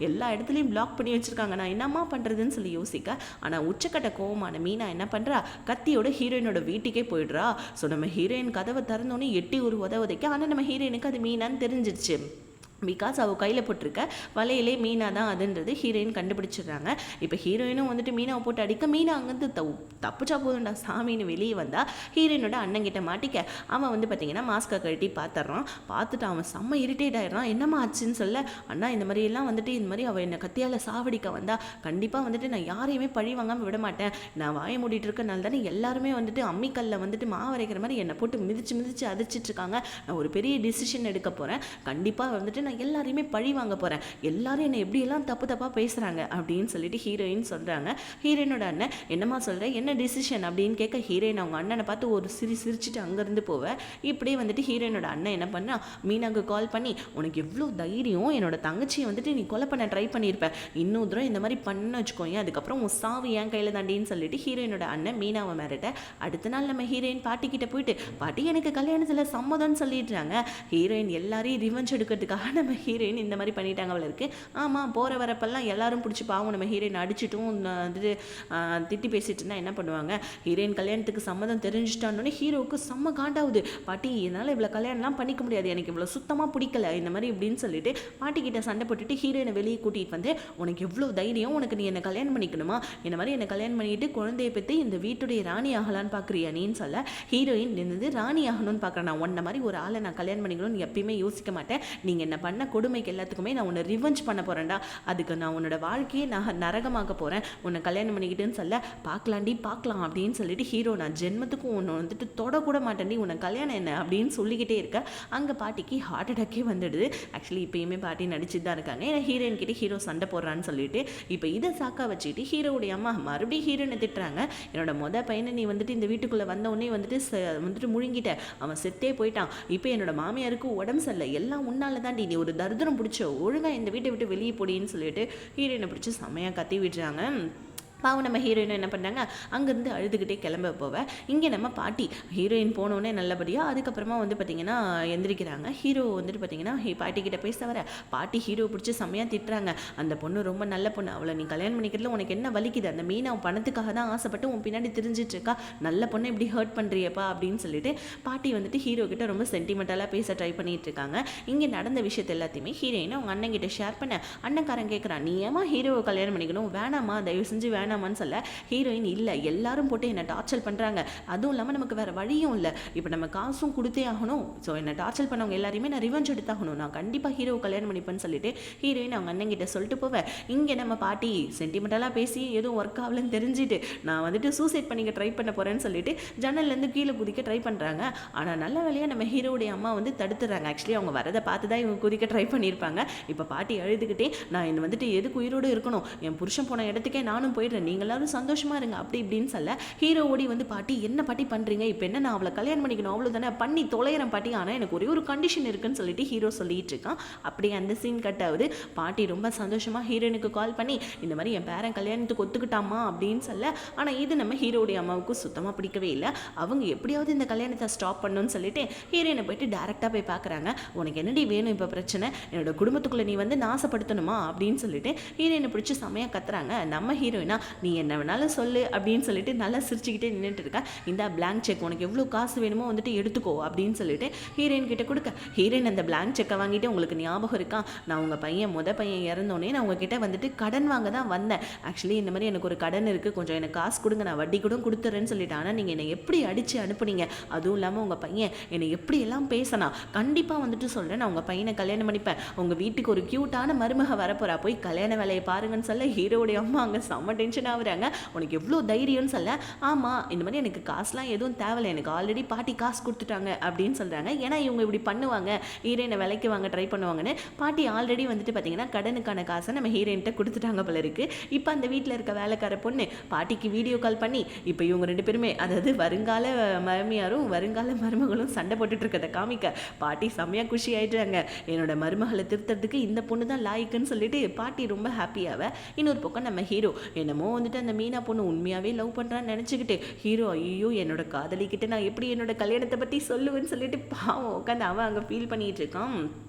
எல்லா இடத்துலையும் பிளாக் பண்ணி வச்சிருக்காங்க, நான் என்னம்மா பண்ணுறதுன்னு சொல்லி யோசிக்க. ஆனால் உச்சக்கட்ட கோவமான மீனா என்ன பண்ணுறா, கத்தியோட ஹீரோயினோட வீட்டுக்கே போயிடுறா. ஸோ நம்ம ஹீரோயின் கதவை திறந்தோன்னே எட்டி ஒரு உதவுதைக்கு, ஆனால் நம்ம ஹீரோயினுக்கு அது மீனான்னு தெரிஞ்சிருச்சு. பிகாஸ் அவள் கையில் போட்டிருக்க வலையிலே மீனா தான் அதுன்றது ஹீரோயின் கண்டுபிடிச்சிடுறாங்க. இப்போ ஹீரோயினும் வந்துட்டு மீனாவை போட்டு அடிக்க, மீனா அங்கேருந்து தப்புச்சா போதுண்டா சாமின்னு வெளியே வந்தால் ஹீரோயினோட அண்ணங்கிட்ட மாட்டிக்க, அவன் வந்து பார்த்தீங்கன்னா மாஸ்கை கழட்டி பார்த்துட்றான். பார்த்துட்டு அவன் செம்ம இரிட்டேட் ஆகிடுறான். என்னம்மா ஆச்சுன்னு சொல்ல, அண்ணா இந்த மாதிரியெல்லாம் வந்துட்டு இந்த மாதிரி அவள் என்னை கத்தியால் சாவடிக்க வந்தா, கண்டிப்பாக வந்துட்டு நான் யாரையுமே பழி வாங்காமல் விட மாட்டேன், நான் வாயை மூடிட்டு இருக்கனால தானே எல்லாருமே வந்துட்டு அம்மிக்கல்ல வந்துட்டு மாவு அரைக்கிற மாதிரி என்னை போட்டு மிதிச்சு அதிர்ச்சிட்டு இருக்காங்க, நான் ஒரு பெரிய டிசிஷன் எடுக்க போகிறேன், கண்டிப்பாக வந்துட்டு நான் எல்லாரையுமே பழி வாங்க போகிறேன், எல்லாரும் என்னை எப்படியெல்லாம் தப்பாக பேசுகிறாங்க அப்படின்னு சொல்லிட்டு ஹீரோயின் சொல்கிறாங்க. ஹீரோயினோட அண்ணன் என்னம்மா சொல்கிறேன், என்ன டிசிஷன் அப்படின்னு கேட்க, ஹீரோயின் அவங்க அண்ணனை பார்த்து ஒரு சிரிச்சுட்டு அங்கேருந்து போவேன். இப்படியே வந்துட்டு ஹீரோயினோட அண்ணன் என்ன பண்ணா, மீனாவுக்கு கால் பண்ணி, உனக்கு எவ்வளோ தைரியம், என்னோட தங்கச்சியை வந்துட்டு நீ கொலை பண்ண ட்ரை பண்ணியிருப்பேன், இன்னும் தூரம் இந்த மாதிரி பண்ண வச்சுக்கோங்க, அதுக்கப்புறம் உன் சாவு என் கையில் தாண்டின்னு சொல்லிட்டு ஹீரோயினோட அண்ணன் மீனாவை மிரட்ட. அடுத்த நாள் நம்ம ஹீரோயின் பாட்டிக்கிட்ட போயிட்டு, பாட்டி எனக்கு கல்யாணத்தில் சம்மதம்னு சொல்லிடுறாங்க. ஹீரோயின் எல்லாரையும் ரிவெஞ்ச் எடுக்கிறதுக்காக நம்ம ஹீரோயின் இந்த மாதிரி பண்ணிட்டாங்க அவளை இருக்கு. ஆமாம், போகிற வரப்பெல்லாம் எல்லாரும் பிடிச்சி பாவம் நம்ம ஹீரோயின் அடிச்சுட்டும் வந்துட்டு திட்டி பேசிட்டு இருந்தால் என்ன பண்ணுவாங்க, ஹீரோயின் கல்யாணத்துக்கு சம்மதம் தெரிஞ்சுட்டான்னொன்னே ஹீரோவுக்கு செம்ம காண்டாகுது, பாட்டி என்னால் இவ்வளோ கல்யாணம்லாம் பண்ணிக்க முடியாது, எனக்கு இவ்வளோ சுத்தமாக பிடிக்கல இந்த மாதிரி இப்படின்னு சொல்லிட்டு பாட்டிக்கிட்ட சண்டை போட்டுட்டு ஹீரோயினை வெளியே கூட்டிகிட்டு வந்து, உனக்கு எவ்வளோ தைரியம், உனக்கு நீ என்னை கல்யாணம் பண்ணிக்கணுமா, இந்த மாதிரி என்னை கல்யாணம் பண்ணிட்டு குழந்தைய பற்றி இந்த வீட்டுடைய ராணி ஆகலான்னு பார்க்குறியா நீன்னு சொல்ல, ஹீரோயின் நின்று ராணி ஆகணும்னு பார்க்குறேன், நான் உன்ன மாதிரி ஒரு ஆளை நான் கல்யாணம் பண்ணிக்கணும்னு எப்பயுமே யோசிக்க மாட்டேன், நீங்கள் என்ன பண்ண கொடுமைக்கு எல்லாத்துக்குமே நான் உன்னை ரிவெஞ்ச் பண்ண போகிறேன்டா, அதுக்கு நான் உன்னோட வாழ்க்கையை நான் நரகமாக்க போகிறேன், உன்னை கல்யாணம் பண்ணிக்கிட்டுன்னு சொல்ல பார்க்கலாண்டி பார்க்கலாம் அப்படின்னு சொல்லிட்டு ஹீரோ நான் ஜென்மத்துக்கும் உன்னை வந்துட்டு தொடக்கூட மாட்டேன்டி, உன்னை கல்யாணம் என்ன அப்படின்னு சொல்லிக்கிட்டே இருக்க அங்கே பாட்டிக்கு ஹார்ட் அட்டாக்கே வந்துடுது. ஆக்சுவலி இப்போயுமே பாட்டி நடிச்சுட்டு தான் இருக்காங்க. ஏன்னா ஹீரோயின் கிட்ட ஹீரோ சண்டை போடுறான்னு சொல்லிட்டு இப்போ இதை சாக்கா வச்சுக்கிட்டு ஹீரோடைய அம்மா மறுபடியும் ஹீரோயினை திட்டுறாங்க. என்னோட பையனை நீ வந்துட்டு இந்த வீட்டுக்குள்ளே வந்தவொடனே வந்துட்டு முழுங்கிட்ட, அவன் செத்தே போயிட்டான், இப்போ என்னோட மாமியாருக்கு உடம்பு சரியில்லை, எல்லாம் உன்னால தாண்டி, நீ ஒரு தரித்திரம் பிடிச்ச, ஒழுங்கா இந்த வீட்டை விட்டு வெளியே போடின்னு சொல்லிட்டு ஹீரோயினை பிடிச்சி செம்மையாக கத்தி விடுறாங்க. பாவம் நம்ம ஹீரோயினும் என்ன பண்ணாங்க, அங்கேருந்து அழுதுகிட்டே கிளம்ப போவேன். இங்கே நம்ம பாட்டி ஹீரோயின் போனோடனே நல்லபடியாக அதுக்கப்புறமா வந்து பார்த்திங்கன்னா எந்திரிக்கிறாங்க. ஹீரோ வந்துட்டு பார்த்திங்கன்னா பாட்டிக்கிட்ட பேச வர பாட்டி ஹீரோ பிடிச்சி செம்மையாக திட்டுறாங்க. அந்த பொண்ணு ரொம்ப நல்ல பொண்ணு, அவளை நீ கல்யாணம் பண்ணிக்கிறதுல உனக்கு என்ன வலிக்குது, அந்த மீனை அவன் பணத்துக்காக தான் ஆசைப்பட்டு உன் பின்னாடி தெரிஞ்சிட்டு இருக்கா, நல்ல பொண்ணை இப்படி ஹர்ட் பண்ணுறியப்பா அப்படின்னு சொல்லிட்டு பாட்டி வந்துட்டு ஹீரோ கிட்ட ரொம்ப சென்டிமெண்டலாக பேச ட்ரை பண்ணிட்டு இருக்காங்க. இங்கே நடந்த விஷயத்தை எல்லாத்தையுமே ஹீரோயினை அவங்க அண்ணன் கிட்ட ஷேர் பண்ண அண்ணன்காரன் கேட்குறான், நீ ஏமா ஹீரோவை கல்யாணம் பண்ணிக்கணும், வேணாமா தயவு செஞ்சு வேணாமான்னு சொல்ல ஹீரோயின் இல்லை எல்லாரும் போட்டு என்னை டார்ச்சர் பண்ணுறாங்க, அதுவும் இல்லாமல் நமக்கு வேறு வழியும் இல்லை, இப்போ நம்ம காசும் கொடுத்தே ஆகணும், ஸோ என்னை டார்ச்சர் பண்ணவங்க எல்லாரையுமே நான் ரிவெஞ்ச் எடுத்தாகணும், நான் கண்டிப்பாக ஹீரோவை கல்யாணம் பண்ணிப்பேன்னு சொல்லிட்டு ஹீரோயின் அவங்க அண்ணன் கிட்ட சொல்லிட்டு போவேன். இங்கே நம்ம பாட்டி சென்டிமெண்டலாக பேசி எதுவும் ஒர்க் ஆகலன்னு தெரிஞ்சுட்டு நான் வந்துட்டு சூசைட் பண்ணிக்க ட்ரை பண்ண போகிறேன்னு சொல்லிட்டு ஜன்னல்லேருந்து கீழே குதிக்க ட்ரை பண்ணுறாங்க. ஆனால் நல்ல வேலையாக நம்ம ஹீரோடைய அம்மா வந்து தடுத்துறாங்க. ஆக்சுவலி அவங்க வரதை பார்த்து தான் இவங்க குதிக்க ட்ரை பண்ணியிருப்பாங்க. இப்போ பாட்டி அழுதுகிட்டே நான் என்ன வந்துட்டு எதுக்கு உயிரோடு இருக்கணும், என் புருஷன் போன இடத்துக்கே நானும் போயிடுறேன், நீங்கள் எல்லாரும் சந்தோஷமாக இருங்க அப்படி இப்படின்னு சொல்ல ஹீரோ ஓடி வந்து பாட்டி என்ன பாட்டி பண்ணுறீங்க, இப்போ என்ன நான் அவளை கல்யாணம் பண்ணிக்கணும் அவ்வளோதானே, பண்ணி தொலைகிறேன் பாட்டி, ஆனால் எனக்கு ஒரே ஒரு கண்டிஷன் இருக்குன்னு சொல்லிட்டு ஹீரோ சொல்லிட்டு இருக்கான். அப்படியே அந்த சீன் கட் ஆகுது. பாட்டி ரொம்ப சந்தோஷமாக ஹீரோனுக்கு கால் பண்ணி இந்த மாதிரி என் பேரன் கல்யாணத்துக்கு ஒத்துக்கிட்டாமா அப்படின்னு சொல்ல, ஆனால் இது நம்ம ஹீரோடைய அம்மாவுக்கு சுத்தமாக பிடிக்கவே இல்லை. அவங்க எப்படியாவது இந்த கல்யாணத்தை ஸ்டாப் பண்ணணும்னு சொல்லிட்டு ஹீரோயினை போயிட்டு டேரெக்டாக போய் பார்க்குறாங்க. உனக்கு என்னடி வேணும் இப்போ பிரச்சனை, என்னோட குடும்பத்துக்குள்ளே நீ வந்து நாசப்படுத்தணுமா அப்படின்னு சொல்லிட்டு ஹீரோயினை பிடிச்சி செம்மையாக கத்துறாங்க. நம்ம ஹீரோயினா நீ என்ன வேணாலும் சொல்லு அப்படின்னு சொல்லிட்டு நல்லா சிரிச்சுக்கிட்டே நின்றுட்டு இருக்கா. இந்த பிளாங்க் செக் உனக்கு எவ்வளோ காசு வேணுமோ வந்துட்டு எடுத்துக்கோ அப்படின்னு சொல்லிட்டு ஹீரோயின் கிட்ட கொடுக்க ஹீரோயின் அந்த பிளாங்க் செக்கை வாங்கிட்டு உங்களுக்கு ஞாபகம் இருக்கா, நான் உங்கள் பையன் இறந்தோடனே நான் உங்ககிட்ட வந்துட்டு கடன் வாங்க தான் வந்தேன், ஆக்சுவலி இந்த மாதிரி எனக்கு ஒரு கடன் இருக்குது, கொஞ்சம் எனக்கு காசு கொடுங்க, நான் வட்டி கூட கொடுத்துறேன்னு சொல்லிட்டு, ஆனால் நீங்கள் என்னை எப்படி அடித்து அனுப்புனீங்க, அதுவும் இல்லாமல் உங்கள் பையன் என்னை எப்படி எல்லாம் பேசினா, கண்டிப்பாக வந்துட்டு சொல்கிறேன் நான் உங்கள் பையனை கல்யாணம் பண்ணிப்பேன், உங்கள் வீட்டுக்கு ஒரு க்யூட்டான மருமக வரப்போறா, போய் கல்யாண வேலையை பாருங்கன்னு சொல்ல ஹீரோடைய அம்மா அங்கே செம்ம டென்ஷன் ஆகுறாங்க. உனக்கு எவ்வளோ தைரியம்னு சொல்ல, ஆமாம் இந்த மாதிரி எனக்கு காசுலாம் எதுவும் தேவையில்லை, எனக்கு ஆல்ரெடி பாட்டி காசு கொடுத்துட்டாங்க அப்படின்னு சொல்கிறாங்க. ஏன்னா இவங்க இப்படி பண்ணுவாங்க, ஹீரோயினை விலைக்கு வாங்க ட்ரை பண்ணுவாங்கன்னு பாட்டி ஆல்ரெடி வந்துட்டு பார்த்தீங்கன்னா கடனுக்கான காசை நம்ம ஹீரோயின்கிட்ட கொடுத்துட்டாங்க போல இருக்கு. இப்போ அந்த வீட்டில் இருக்க வேலைக்கார பொண்ணு பாட்டிக்கு வீடியோ கால் பண்ணி இப்போ இவங்க ரெண்டு பேருமே அதாவது வருங்கால மாமியாரும் வருங்கால மருமகளும் சண்டை போட்டுட்டு இருக்கிறத காமிக்க பாட்டி செம்மையாக குஷி ஆயிடுறாங்க. என்னோட மருமகளை திருத்துறதுக்கு இந்த பொண்ணு தான் லாய்க்குன்னு சொல்லிட்டு பாட்டி ரொம்ப ஹாப்பியாவ. இன்னொரு பக்கம் நம்ம ஹீரோ என்னமோ வந்துட்டு அந்த மீனா பொண்ணு உண்மையாகவே லவ் பண்ணுறான்னு நினச்சிக்கிட்டு ஹீரோ ஐயோ என்னோட காதலிக்கிட்ட நான் எப்படி என்னோட கல்யாணத்தை பற்றி சொல்லுவேன்னு சொல்லிட்டு பாவம் உட்காந்து அவன் அங்கே ஃபீல் பண்ணிட்டு இருக்கான்.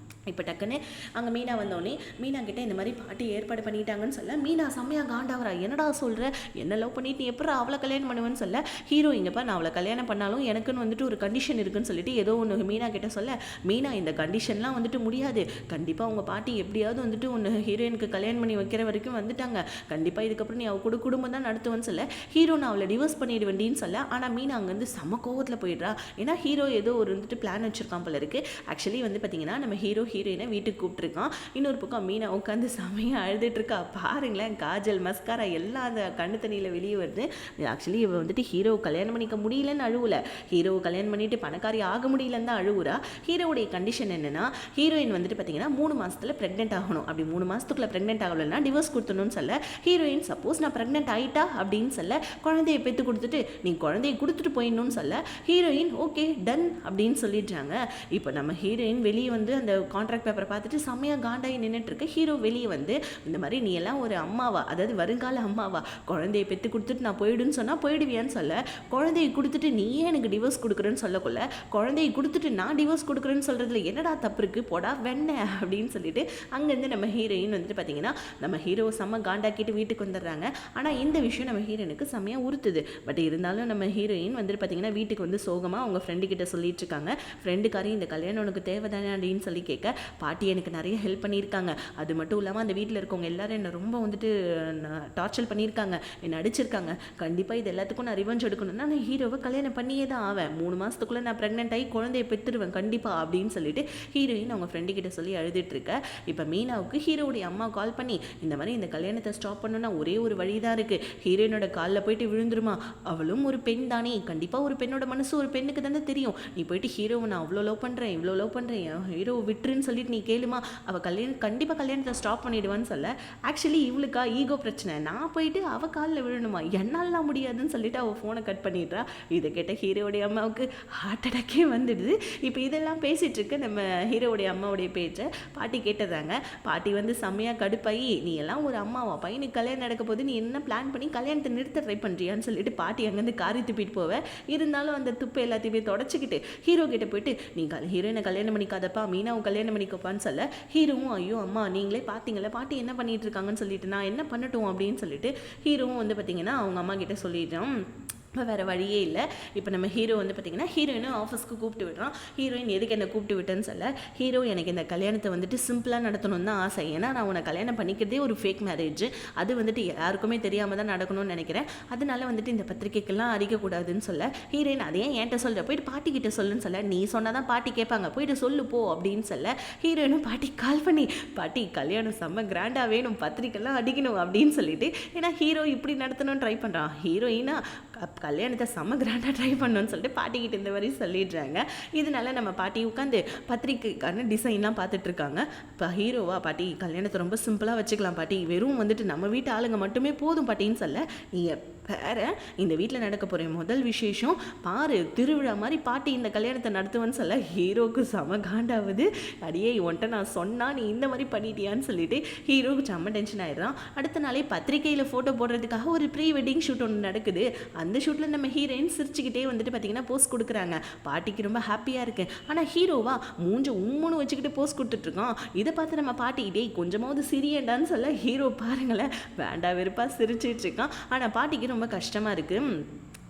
இப்போ டக்குன்னு அங்கே மீனா வந்தோடனே மீனா கிட்டே இந்த மாதிரி பாட்டி ஏற்பாடு பண்ணிட்டாங்கன்னு சொல்ல மீனா செம்மையாக காண்டாவரா, என்னடா சொல்கிற, என்ன லவ் பண்ணிட்டு நீ எப்போ அவளை கல்யாணம் பண்ணுவேன்னு சொல்ல ஹீரோ இங்கேப்பா நான் அவளை கல்யாணம் பண்ணாலும் எனக்குன்னு வந்துட்டு ஒரு கண்டிஷன் இருக்குன்னு சொல்லிட்டு ஏதோ ஒன்று மீனா கிட்ட சொல்ல மீனா இந்த கண்டிஷன்லாம் வந்துட்டு முடியாது, கண்டிப்பாக உங்கள் பாட்டி எப்படியாவது வந்துட்டு ஒன்று ஹீரோயினுக்கு கல்யாணம் பண்ணி வைக்கிற வரைக்கும் வந்துட்டாங்க, கண்டிப்பாக இதுக்கப்புறம் நீ அவ கூட குடும்பம் தான் நடத்துவேன்னு சொல்ல ஹீரோ நான் அவளை டிவோர்ஸ் பண்ணிடுவேண்டின்னு சொல்ல. ஆனால் மீனா அங்கேருந்து செம்ம கோவத்தில் போயிடுறா. ஏன்னா ஹீரோ ஏதோ ஒரு வந்துட்டு பிளான் வச்சுருக்கான் போல இருக்குது. ஆக்சுவலி வந்து பார்த்தீங்கன்னா நம்ம ஹீரோயினை வீட்டுக்கு கூப்பிட்டுருக்கான். இன்னொரு பக்கம் மீனா உட்காந்து செமையாக அழுதுட்டு இருக்கா. பாருங்களேன் காஜல் மஸ்காரா எல்லாம் அந்த கண்ணு தண்ணியில் வெளியே வருது. ஆக்சுவலி இவ வந்துட்டு ஹீரோவை கல்யாணம் பண்ணிக்க முடியலன்னு அழுவலை, ஹீரோவை கல்யாணம் பண்ணிட்டு பணக்காரி ஆக முடியலன்னு தான் அழுவுறா. ஹீரோவுடைய கண்டிஷன் என்னன்னா ஹீரோயின் வந்துட்டு பார்த்தீங்கன்னா 3 மாதத்தில் ப்ரெக்னென்ட் ஆகணும், அப்படி 3 மாதத்துக்குள்ள ப்ரெக்னென்ட் ஆகலைன்னா டிவோர்ஸ் கொடுத்தணும்னு சொல்ல ஹீரோயின் சப்போஸ் நான் ப்ரெக்னென்ட் ஆகிட்டா அப்படின்னு சொல்ல குழந்தையை பெற்று கொடுத்துட்டு நீ குழந்தையை கொடுத்துட்டு போயிடணும்னு சொல்ல ஹீரோயின் ஓகே டன் அப்படின்னு சொல்லிடுறாங்க. இப்போ நம்ம ஹீரோயின் வெளியே வந்து அந்த கான்ட்ராக்ட் பேப்பரை பார்த்துட்டு செம்மையாக காண்டாகி நின்றுட்டு இருக்கு. ஹீரோ வெளியே வந்து இந்த மாதிரி நீ எல்லாம் ஒரு அம்மாவா, அதாவது வருங்கால அம்மாவா, குழந்தையை பெற்று கொடுத்துட்டு நான் போயிடுன்னு சொன்னால் போயிடுவியான்னு சொல்ல குழந்தையை கொடுத்துட்டு நீயே எனக்கு டிவோர்ஸ் கொடுக்குறேன்னு சொல்லக்குள்ள குழந்தையை கொடுத்துட்டு நான் டிவோர்ஸ் கொடுக்குறேன்னு சொல்கிறதுல என்னடா தப்பு இருக்குது போடா வெண்ண அப்படின்னு சொல்லிட்டு அங்கேருந்து நம்ம ஹீரோயின் வந்துட்டு பார்த்தீங்கன்னா நம்ம ஹீரோ செம்ம காண்டாக்கிட்டு வீட்டுக்கு வந்துடுறாங்க. ஆனால் இந்த விஷயம் நம்ம ஹீரோயினுக்கு செம்மையாக உறுத்துது. பட் இருந்தாலும் நம்ம ஹீரோயின் வந்துட்டு பார்த்தீங்கன்னா வீட்டுக்கு வந்து சோகமாக அவங்க ஃப்ரெண்டு கிட்ட சொல்லிட்டு இருக்காங்க. ஃப்ரெண்டுக்காரையும் இந்த கல்யாணம் உனக்கு தேவைதானே அப்படின்னு சொல்லி கேட்க பாட்டி எனக்கு நிறைய ஹெல்ப் பண்ணியிருக்காங்க, அது மட்டும் இல்லாமல் அந்த வீட்டில் இருக்கவங்க எல்லாரும் என்னை ரொம்ப வந்துட்டு டார்ச்சர் பண்ணியிருக்காங்க, என்னை அடிச்சிருக்காங்க. கண்டிப்பாக இது எல்லாத்துக்கும் நான் ரிவெஞ்ச் எடுக்கணும்னா நான் ஹீரோவை கல்யாணம் பண்ணியே தான் ஆவேன். 3 மாதத்துக்குள்ளே நான் ப்ரெக்னென்ட் ஆகி குழந்தைய பெற்றுருவேன் கண்டிப்பாக அப்படின்னு சொல்லிட்டு ஹீரோயின் அவங்க ஃப்ரெண்டு கிட்ட சொல்லி அழுதுட்டு இருக்க. இப்போ மீனாவுக்கு ஹீரோவுடைய அம்மா கால் பண்ணி இந்த மாதிரி இந்த கல்யாணத்தை ஸ்டாப் பண்ணணும்னா ஒரே ஒரு வழி தான் இருக்குது, ஹீரோயினோட காலில் போயிட்டு விழுந்துருமா, அவளும் ஒரு பெண் தானே, கண்டிப்பாக ஒரு பெண்ணோட மனசு ஒரு பெண்ணுக்கு தானே தெரியும், நீ போயிட்டு ஹீரோவை நான் அவ்வளோ லவ் பண்ணுறேன் இவ்வளோ லவ் பண்ணுறேன் ஹீரோவை விட்டுருன்னு சொல்லிட்டு நீ கேளுமா, அவள் கண்டிப்பாக கல்யாணத்தை ஸ்டாப் பண்ணிடுவான்னு சொல்ல. ஆக்சுவலி இவளுக்கா ஈகோ பிரச்சனை, நான் போயிட்டு அவள் காலில் விழணுமா, என்னாலாம் முடியாதுன்னு சொல்லிட்டு அவள் ஃபோனை கட் பண்ணிடுறா. இதை கேட்ட ஹீரோவுடைய அம்மாவுக்கு ஹார்ட் அட்டாக்கே வந்துடுது. இப்போ இதெல்லாம் பேசிகிட்டு இருக்க நம்ம ஹீரோவுடைய அம்மாவுடைய பேச்சை பாட்டி கேட்டதாங்க. பாட்டி வந்து செம்மையாக கடுப்பாகி நீ எல்லாம் ஒரு அம்மாவா, பையனுக்கு கல்யாணம் நடக்க போது நீ என்ன பிளான் பண்ணி கல்யாணத்தை நிறுத்த ட்ரை பண்ணுறியான்னு சொல்லிட்டு பாட்டி அங்கேருந்து காரி துப்பிட்டு போவேன். இருந்தாலும் அந்த துப்பை எல்லாத்தையுமே தொடச்சிக்கிட்டு ஹீரோ கிட்ட போயிட்டு நீ ஹீரோயினை கல்யாணம் பண்ணிக்காதப்பா, மீனாவும் கல்யாணம் பண்ணிக்கப்பான்னு சொல்ல. ஹீரோவும் ஐயோ அம்மா நீங்களே பார்த்தீங்களா பாட்டி என்ன பண்ணிட்டு இருக்காங்கன்னு சொல்லிட்டு நான் என்ன பண்ணட்டும் அப்படின்னு சொல்லிட்டு ஹீரோவும் வந்து பார்த்தீங்கன்னா அவங்க அம்மா கிட்ட சொல்லிட்டோம். வேறு வழியே இல்லை. இப்போ நம்ம ஹீரோ வந்து பார்த்திங்கன்னா ஹீரோயினும் ஆஃபீஸ்க்கு கூப்பிட்டு விடுறான். ஹீரோயின் எதுக்கு என்னை கூப்பிட்டு விட்டேன்னு சொல்ல, ஹீரோ எனக்கு இந்த கல்யாணத்தை வந்துட்டு சிம்பிளாக நடத்தணும்னு தான் ஆசை, ஏன்னா நான் உன்னை கல்யாணம் பண்ணிக்கிறதே ஒரு ஃபேக் மேரேஜ், அது வந்துட்டு யாருக்குமே தெரியாமல் தான் நடக்கணும்னு நினைக்கிறேன், அதனால வந்துட்டு இந்த பத்திரிக்கைக்கெல்லாம் அறிக்கக்கூடாதுன்னு சொல்ல. ஹீரோயின் அதையே என்கிட்ட சொல்ல, போயிட்டு பாட்டிக்கிட்ட சொல்லுன்னு சொல்ல, நீ சொன்னால் தான் பாட்டி கேட்பாங்க, போயிட்டு சொல்லு போ அப்படின்னு சொல்ல. ஹீரோயினும் பாட்டி கால் பண்ணி பாட்டி கல்யாணம் செம்ம கிராண்டாக வேணும், பத்திரிக்கைலாம் அடிக்கணும் அப்படின்னு சொல்லிட்டு, ஏன்னா ஹீரோ இப்படி நடத்தணும்னு ட்ரை பண்ணுறான், ஹீரோயினா கல்யாணத்தை செம்ம கிராண்டாக ட்ரை பண்ணணும்னு சொல்லிட்டு பாட்டிக்கிட்ட இந்த மாதிரி சொல்லிடுறாங்க. இதனால நம்ம பாட்டி உட்காந்து பத்திரிக்கைக்கான டிசைன்லாம் பார்த்துட்ருக்காங்க. இப்போ ஹீரோவா பாட்டி கல்யாணத்தை ரொம்ப சிம்பிளாக வச்சுக்கலாம் பாட்டி, வெறும் வந்துட்டு நம்ம வீட்டு ஆளுங்க மட்டுமே போதும் பாட்டின்னு சொல்ல. நீங்கள் வேற இந்த வீட்டில் நடக்க போகிற முதல் விசேஷம் பாரு திருவிழா மாதிரி பாட்டி இந்த கல்யாணத்தை நடத்துவேன்னு சொல்ல. ஹீரோவுக்கு செம காண்டாவது, அடியே உன்ட்ட நான் சொன்னா நீ இந்த மாதிரி பண்ணிட்டியான்னு சொல்லிட்டு ஹீரோவுக்கு செம்ம டென்ஷன் ஆயிடுறான். அடுத்த நாளே பத்திரிக்கையில் ஃபோட்டோ போடுறதுக்காக ஒரு ப்ரீ வெட்டிங் ஷூட் ஒன்று நடக்குது. அந்த ஷூட்டில் நம்ம ஹீரோயின் சிரிச்சுக்கிட்டே வந்துட்டு பார்த்தீங்கன்னா போஸ்ட் கொடுக்குறாங்க. பாட்டிக்கு ரொம்ப ஹாப்பியாக இருக்குது. ஆனால் ஹீரோவா மூஞ்ச உம்முன்னு வச்சுக்கிட்டு போஸ்ட் கொடுத்துட்ருக்கான். இதை பார்த்து நம்ம பாட்டி டேய் கொஞ்சமாவது சிரியண்டான்னு சொல்ல. ஹீரோ பாருங்களேன் வேண்டா வெறுப்பாக சிரிச்சிட்டு இருக்கான். ஆனால் பாட்டிக்கு ரொம்ப கஷ்டமாக இருக்குது.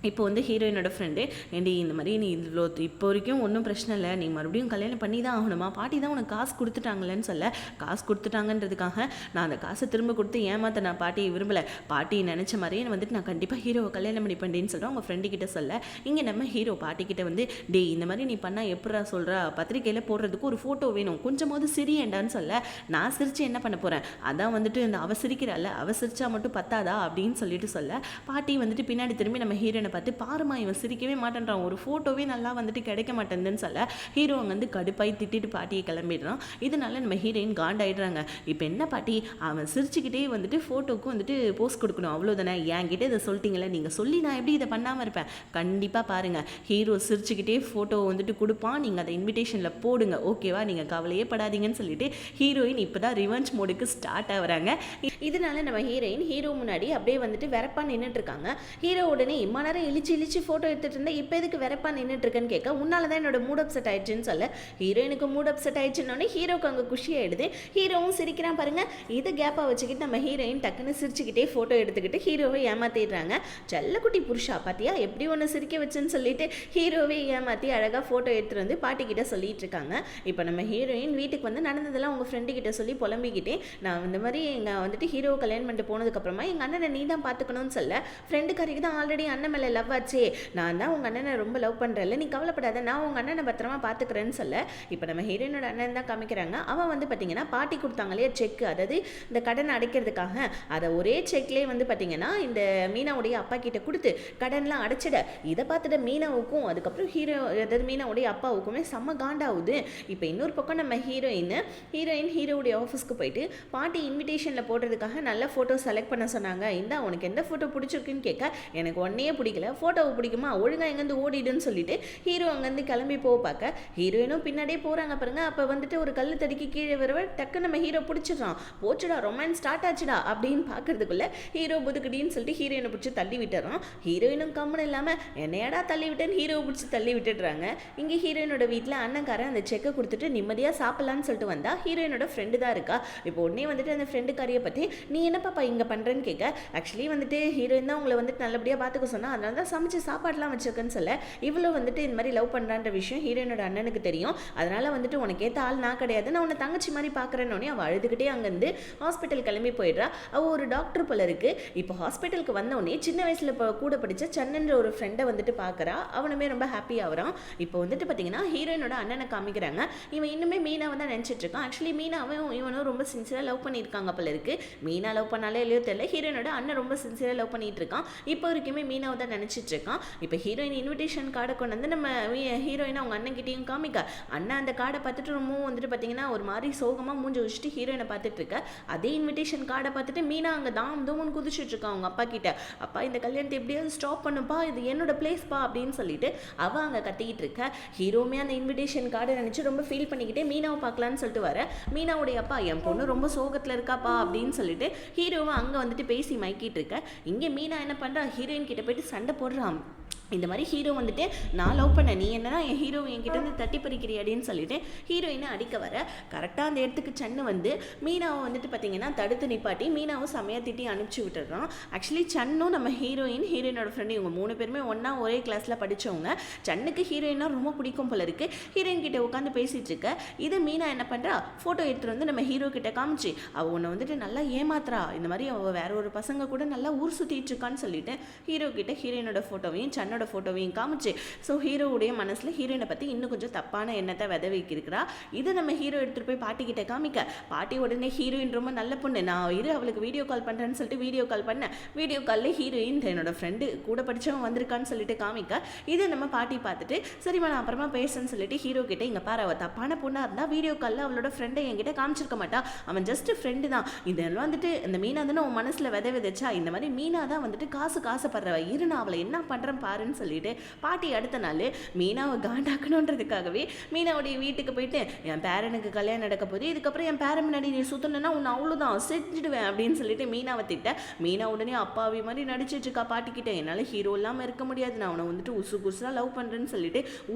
இப்போ வந்து ஹீரோயினோட ஃப்ரெண்டு ஏண்டி இந்த மாதிரி நீ இவ்வளோ இப்போ வரைக்கும் ஒன்றும் பிரச்சனை இல்லை, நீ மறுபடியும் கல்யாணம் பண்ணி தான் ஆகணுமா, பாட்டி தான் உனக்கு காசு கொடுத்துட்டாங்களேன்னு சொல்ல. காசு கொடுத்துட்டாங்கன்றதுக்காக நான் அந்த காசை திரும்ப கொடுத்து ஏமாத்த நான் பாட்டியை விரும்பலை, பாட்டி நினச்ச மாதிரியே வந்துட்டு நான் கண்டிப்பாக ஹீரோவை கல்யாணம் பண்ணி பண்ணேன்னு சொல்கிறேன் அவங்க ஃப்ரெண்டு கிட்ட சொல்ல. இங்கே நம்ம ஹீரோ பாட்டிக்கிட்ட வந்து டே இந்த மாதிரி நீ பண்ணால் எப்படா சொல்கிறா, பத்திரிக்கையில் போடுறதுக்கு ஒரு ஃபோட்டோ வேணும், கொஞ்சமாவது சிரியேண்டான்னு சொல்ல. நான் சிரித்து என்ன பண்ண போகிறேன், அதான் வந்துட்டு இந்த அவ சிரிக்கிறாள் அவ சிரிச்சா மட்டும் பத்தாதா அப்படின்னு சொல்லிட்டு சொல்ல. பாட்டி வந்துட்டு பின்னாடி திரும்பி நம்ம ஹீரோனை பார்த்து பாருமா இவன் சிரிக்கவே மாட்டேன்றான், ஒரு ஃபோட்டோவே நல்லா வந்துட்டு கிடைக்க மாட்டேங்குதுன்னு சொல்ல. ஹீரோ அங்கே வந்து கடுப்பாய் திட்டிட்டு பாட்டியை கிளம்பிடுறான். இதனால நம்ம ஹீரோயின் காண்டாயிடுறாங்க. இப்போ என்ன பாட்டி அவன் சிரிச்சுக்கிட்டே வந்துட்டு ஃபோட்டோக்கும் வந்துட்டு போஸ்ட் கொடுக்கணும் அவ்வளோதானே, என்கிட்ட இதை சொல்லிட்டீங்களே, நீங்கள் சொல்லி நான் எப்படி இதை பண்ணாமல் இருப்பேன், கண்டிப்பாக பாருங்கள் ஹீரோ சிரிச்சுக்கிட்டே ஃபோட்டோ வந்துட்டு கொடுப்பான், நீங்கள் அதை இன்விடேஷனில் போடுங்க ஓகேவா, நீங்கள் கவலையே படாதீங்கன்னு சொல்லிட்டு ஹீரோயின் இப்போ தான் ரிவெஞ்ச் மோடுக்கு ஸ்டார்ட் ஆகுறாங்க. இதனால நம்ம ஹீரோயின் ஹீரோ முன்னாடி அப்படியே வந்துட்டு வெறப்பா நின்றுட்டு இருக்காங்க. ஹீரோ உடனே இம்மா நேரம் இழிச்சு ஃபோட்டோ எடுத்துட்டு இருந்தேன், இப்போ எதுக்கு வெறப்பா நின்றுட்டு இருக்கேன்னு கேட்க, உன்னால தான் என்னோட மூட் அப்செட் ஆயிடுச்சுன்னு சொல்ல. ஹீரோயினுக்கு மூட் அப்செட் ஆயிடுச்சுன்னொடனே ஹீரோக்கு அங்கே குஷியாயிடுது. ஹீரோவும் சிரிக்கிறான் பாருங்க. இதை கேப்பாக வச்சுக்கிட்டு நம்ம ஹீரோயின் டக்குன்னு சிரிச்சுக்கிட்டே ஃபோட்டோ எடுத்துக்கிட்டு ஹீரோவை ஏமாத்திடுறாங்க. செல்லக்குட்டி புருஷா பார்த்தியா எப்படி ஒன்று சிரிக்க வச்சுன்னு சொல்லிட்டு ஹீரோவே ஏமாற்றி அழகாக ஃபோட்டோ எடுத்துகிட்டு வந்து பாட்டிக்கிட்ட சொல்லிட்டு இருக்காங்க. இப்போ நம்ம ஹீரோயின் வீட்டுக்கு வந்து நடந்ததெல்லாம் உங்கள் ஃப்ரெண்டு கிட்ட சொல்லி புலம்பிக்கிட்டே, நான் இந்த மாதிரி எங்கள் வந்துட்டு ஹீரோவை கல்யாணம் பண்ணிட்டு போனதுக்கப்புறமா எங்கள் அண்ணனை நீ தான் பார்த்துக்கணும்னு சொல்ல. ஃப்ரெண்டுக்காரிக்கு தான் ஆல்ரெடி அண்ணன் மேலே லவ் ஆச்சே, நான் தான் உங்கள் அண்ணனை ரொம்ப லவ் பண்ணுறேன்ல, நீ கவலைப்படாத நான் உங்கள் அண்ணனை பத்திரமா பார்த்துக்கிறேன்னு சொல்ல. இப்போ நம்ம ஹீரோயினோட அண்ணன் தான் காமிக்கிறாங்க. அவன் வந்து பார்த்தீங்கன்னா பாட்டி கொடுத்தாங்க இல்லையா செக், அதாவது இந்த கடனை அடைக்கிறதுக்காக, அதை ஒரே செக்லேயே வந்து பார்த்தீங்கன்னா இந்த மீனாவுடைய அப்பா கிட்ட கொடுத்து கடன்லாம் அடைச்சிட. இதை பார்த்துட்டு மீனாவுக்கும் அதுக்கப்புறம் அதாவது மீனாவுடைய அப்பாவுக்குமே செம்ம காண்டாகுது. இப்போ இன்னொரு பக்கம் நம்ம ஹீரோயின் ஹீரோவுடைய ஆஃபீஸ்க்கு போயிட்டு பாட்டி இன்விடேஷனில் போடுறதுக்காக நல்ல ஃபோட்டோ செலக்ட் பண்ண சொன்னாங்க. இந்தா உனக்கு எந்த ஃபோட்டோ பிடிச்சிருக்குன்னு கேட்க, எனக்கு ஒன்னே பிடிக்கல, ஃபோட்டோவை பிடிக்குமா ஒழுங்காக எங்கேருந்து ஓடிடுன்னு சொல்லிட்டு ஹீரோ அங்கேருந்து கிளம்பி போக பார்க்க ஹீரோயினும் பின்னாடியே போகிறாங்க பாருங்க. அப்போ வந்துட்டு ஒரு கல் தடிக்கி கீழே வரவ டக்கு நம்ம ஹீரோ பிடிச்சிடறான். போச்சுடா ரொமான்ஸ் ஸ்டார்ட் ஆச்சுடா அப்படின்னு பார்க்கறதுக்குள்ள ஹீரோ புதுக்கடின்னு சொல்லிட்டு ஹீரோயினை பிடிச்சி தள்ளி விட்டுறான். ஹீரோயினும் கம்முன்னு இல்லாமல் என்னையடா தள்ளி விட்டேன்னு ஹீரோவை பிடிச்சி தள்ளி விட்டுடுறாங்க. இங்கே ஹீரோயினோட வீட்டில் அண்ணன்காரன் அந்த செக்கை கொடுத்துட்டு நிம்மதியாக சாப்பிட்லான்னு சொல்லிட்டு வந்தா ஹீரோயினோட ஃப்ரெண்டு தான் இருக்கா. இப்போ உடனே வந்துட்டு அந்த ஃப்ரெண்டுக்காரியை பற்றி நீ என்னப்பா இங்கே பண்ணுறேன்னு கேட்க, ஆக்சுவலி வந்துட்டு ஹீரோயின் தான் உங்களை வந்துட்டு நல்லபடியாக பார்த்துக்க சொன்னால் அதனால அதனால தான் சமைச்சு சாப்பாடுலாம் வச்சிருக்கேன்னு சொல்ல இவ்வளோ வந்துட்டு இந்த மாதிரி லவ் பண்ணுறான்ற விஷயம் ஹீரோயினோட அண்ணனுக்கு தெரியும். அதனால வந்துட்டு உனக்கு ஏற்ற ஆள் நான் கிடையாது, நான் உன்னை தங்கச்சி மாதிரி பார்க்குறேன்னொடனே அவள் அழுதுகிட்டே அங்கேருந்து ஹாஸ்பிட்டல் கிளம்பி போயிடுறா. அவள் ஒரு டாக்டர் போல இருக்கு. இப்போ ஹாஸ்பிட்டலுக்கு வந்தோடனே சின்ன வயசில் இப்போ கூட படித்த சன்னன்ற ஒரு ஃப்ரெண்டை வந்துட்டு பார்க்குறா. அவனுமே ரொம்ப ஹாப்பி ஆகிறான். இப்போ வந்துட்டு பார்த்தீங்கன்னா ஹீரோயினோட அண்ணனை காமிக்கிறாங்க. இவன் இன்னுமே மீனாவை தான் நினச்சிட்டு இருக்கான். ஆக்சுவலி மீனாவும் இவனும் ரொம்ப சின்சியராக லவ் பண்ணியிருக்காங்க போல இருக்கு. மீனா லவ் பண்ணாலே இல்லையோ தெரியல, ஹீரோயினோட அண்ணன் ரொம்ப சின்சியராக லவ் பண்ணிட்டு இருக்கான். இப்போ வரைக்குமே மீனாவை தான் நினச்சிட்டு இருக்கான். இப்போ ஹீரோயின் இன்விடேஷன் கார்டை கொண்டு வந்து நம்ம ஹீரோயினை அவங்க அண்ணன்கிட்டையும் காமிக்க, அண்ணன் அந்த கார்டை பார்த்துட்டு ரொம்பவும் வந்துட்டு பார்த்தீங்கன்னா ஒரு மாதிரி சோகமாக மூஞ்சி வச்சுட்டு ஹீரோயினை பார்த்துட்டு இருக்க. அதே இன்விடேஷன் கார்டை பார்த்துட்டு மீனா அங்கே தாம் தூமன் குதிச்சுட்டு இருக்கான் அவங்க அப்பா கிட்ட. அப்பா இந்த கல்யாணத்தை எப்படியாவது ஸ்டாப் பண்ணுப்பா, இது என்னோட பிளேஸ்ப்பா அப்படின்னு சொல்லிட்டு அவள் அங்கே கத்திக்கிட்டு இருக்க. ஹீரோமே அந்த இன்விடேஷன் கார்டை நினச்சி ரொம்ப ஃபீல் பண்ணிக்கிட்டே மீனாவை பார்க்கலான்னு சொல்லிட்டு வர. மீனாவுடைய அப்பா என் பொண்ணு ரொம்ப சோகத்தில் இருக்காப்பா அப்படின்னு சொல்லிட்டு ஹீரோவை அங்கே வந்துட்டு பேசி மைக்கிட்டு இருக்க. இங்கே மீனா என்ன பண்ணுறா, ஹீரோயின் கிட்ட போயிட்டு சண்டை போடுறான். இந்த மாதிரி ஹீரோ வந்துட்டு நான் லவ் பண்ண நீ என்னன்னா என் ஹீரோவை என்கிட்ட வந்து தட்டி பறிக்கிறியாடின்னு சொல்லிட்டு ஹீரோயினை அடிக்க வர. கரெக்டாக அந்த இடத்துக்கு சன்னு வந்து மீனாவை வந்துட்டு பார்த்தீங்கன்னா தடுத்து நிப்பாட்டி மீனாவை செமையாக திட்டி அனுப்பிச்சி விட்டுறான். ஆக்சுவலி சன்னும் நம்ம ஹீரோயினோட ஃப்ரெண்டு இவங்க 3 பேருமே ஒன்றா ஒரே கிளாஸில் படித்தவங்க. சன்னுக்கு ஹீரோயினா ரொம்ப பிடிக்கும் போல இருக்கு. ஹீரோயின் கிட்ட உட்காந்து பேசிகிட்டு இருக்க. இது மீனா என்ன பண்ணுறா, ஃபோட்டோ எடுத்துகிட்டு வந்து நம்ம ஹீரோ கிட்ட காமிச்சு அவள் உன்னை வந்துட்டு நல்லா ஏமாத்துறா, இந்த மாதிரி அவள் வேற ஒரு பசங்க கூட நல்லா ஊர் சுற்றிட்டு இருக்கான்னு சொல்லிட்டு ஹீரோ கிட்ட ஹீரோயினோட ஃபோட்டோவையும் சன்னோட ஃபோட்டோவையும் காமிச்சு ஸோ ஹீரோவுடைய மனசில் ஹீரோயினை பற்றி இன்னும் கொஞ்சம் தப்பான எண்ணத்தை வித வைக்கிறா. இதை நம்ம ஹீரோ எடுத்துகிட்டு போய் பாட்டி கிட்ட காமிக்க, பாட்டி உடனே ஹீரோயின் ரொம்ப நல்ல பொண்ணு, நான் அவளுக்கு வீடியோ கால் பண்ணுறேன்னு சொல்லிட்டு வீடியோ கால் பண்ணேன். வீடியோ காலில் ஹீரோயின் என்னோட ஃப்ரெண்டு கூட படித்தவன் வந்திருக்கான்னு சொல்லிட்டு காமிக்க, இதை நம்ம பாட்டி பார்த்துட்டு சரிம்மா நான் அப்புறமா பேசுன்னு சொல்லிட்டு ஹீரோ கிட்ட இங்கே பாரு அவள் தப்பான பொண்ணாக இருந்தால் வீடியோ காலில் அவளோட ஃப்ரெண்டை என்கிட்ட காமிச்சிருக்க மாட்டா, அவன் ஜஸ்ட் ஃப்ரெண்டு தான். இதெல்லாம் வந்துட்டு இந்த மீனா தானே உன் மனசில் விதைச்சா, இந்த மாதிரி மீனா தான் வந்துட்டு காசுப்படுறவ, இரு நான் அவளை என்ன பண்ணுறேன் பாருன்னு சொல்லிட்டு பாட்டி அடுத்த நாள் மீனாவை காண்டாக்கணுன்றதுக்காகவே மீனாவுடைய வீட்டுக்கு போயிட்டு என் பேரனுக்கு கல்யாணம் நடக்க போது, இதுக்கப்புறம் என் பேரன் முன்னாடி நீ சுத்தணுன்னா உன்னை அவ்வளோதான் செஞ்சுடுவேன் அப்படின்னு சொல்லிட்டு மீனாவை திட்ட. மீனா உடனே அப்பாவி மாதிரி நடிச்சிட்டு இருக்கா பாட்டிக்கிட்ட, என்னால் ஹீரோ இல்லாமல் இருக்க முடியாது, நான் அவனை வந்துட்டு குசுராக லவ் பண்ணுறேன்னு சொல்லிட்டு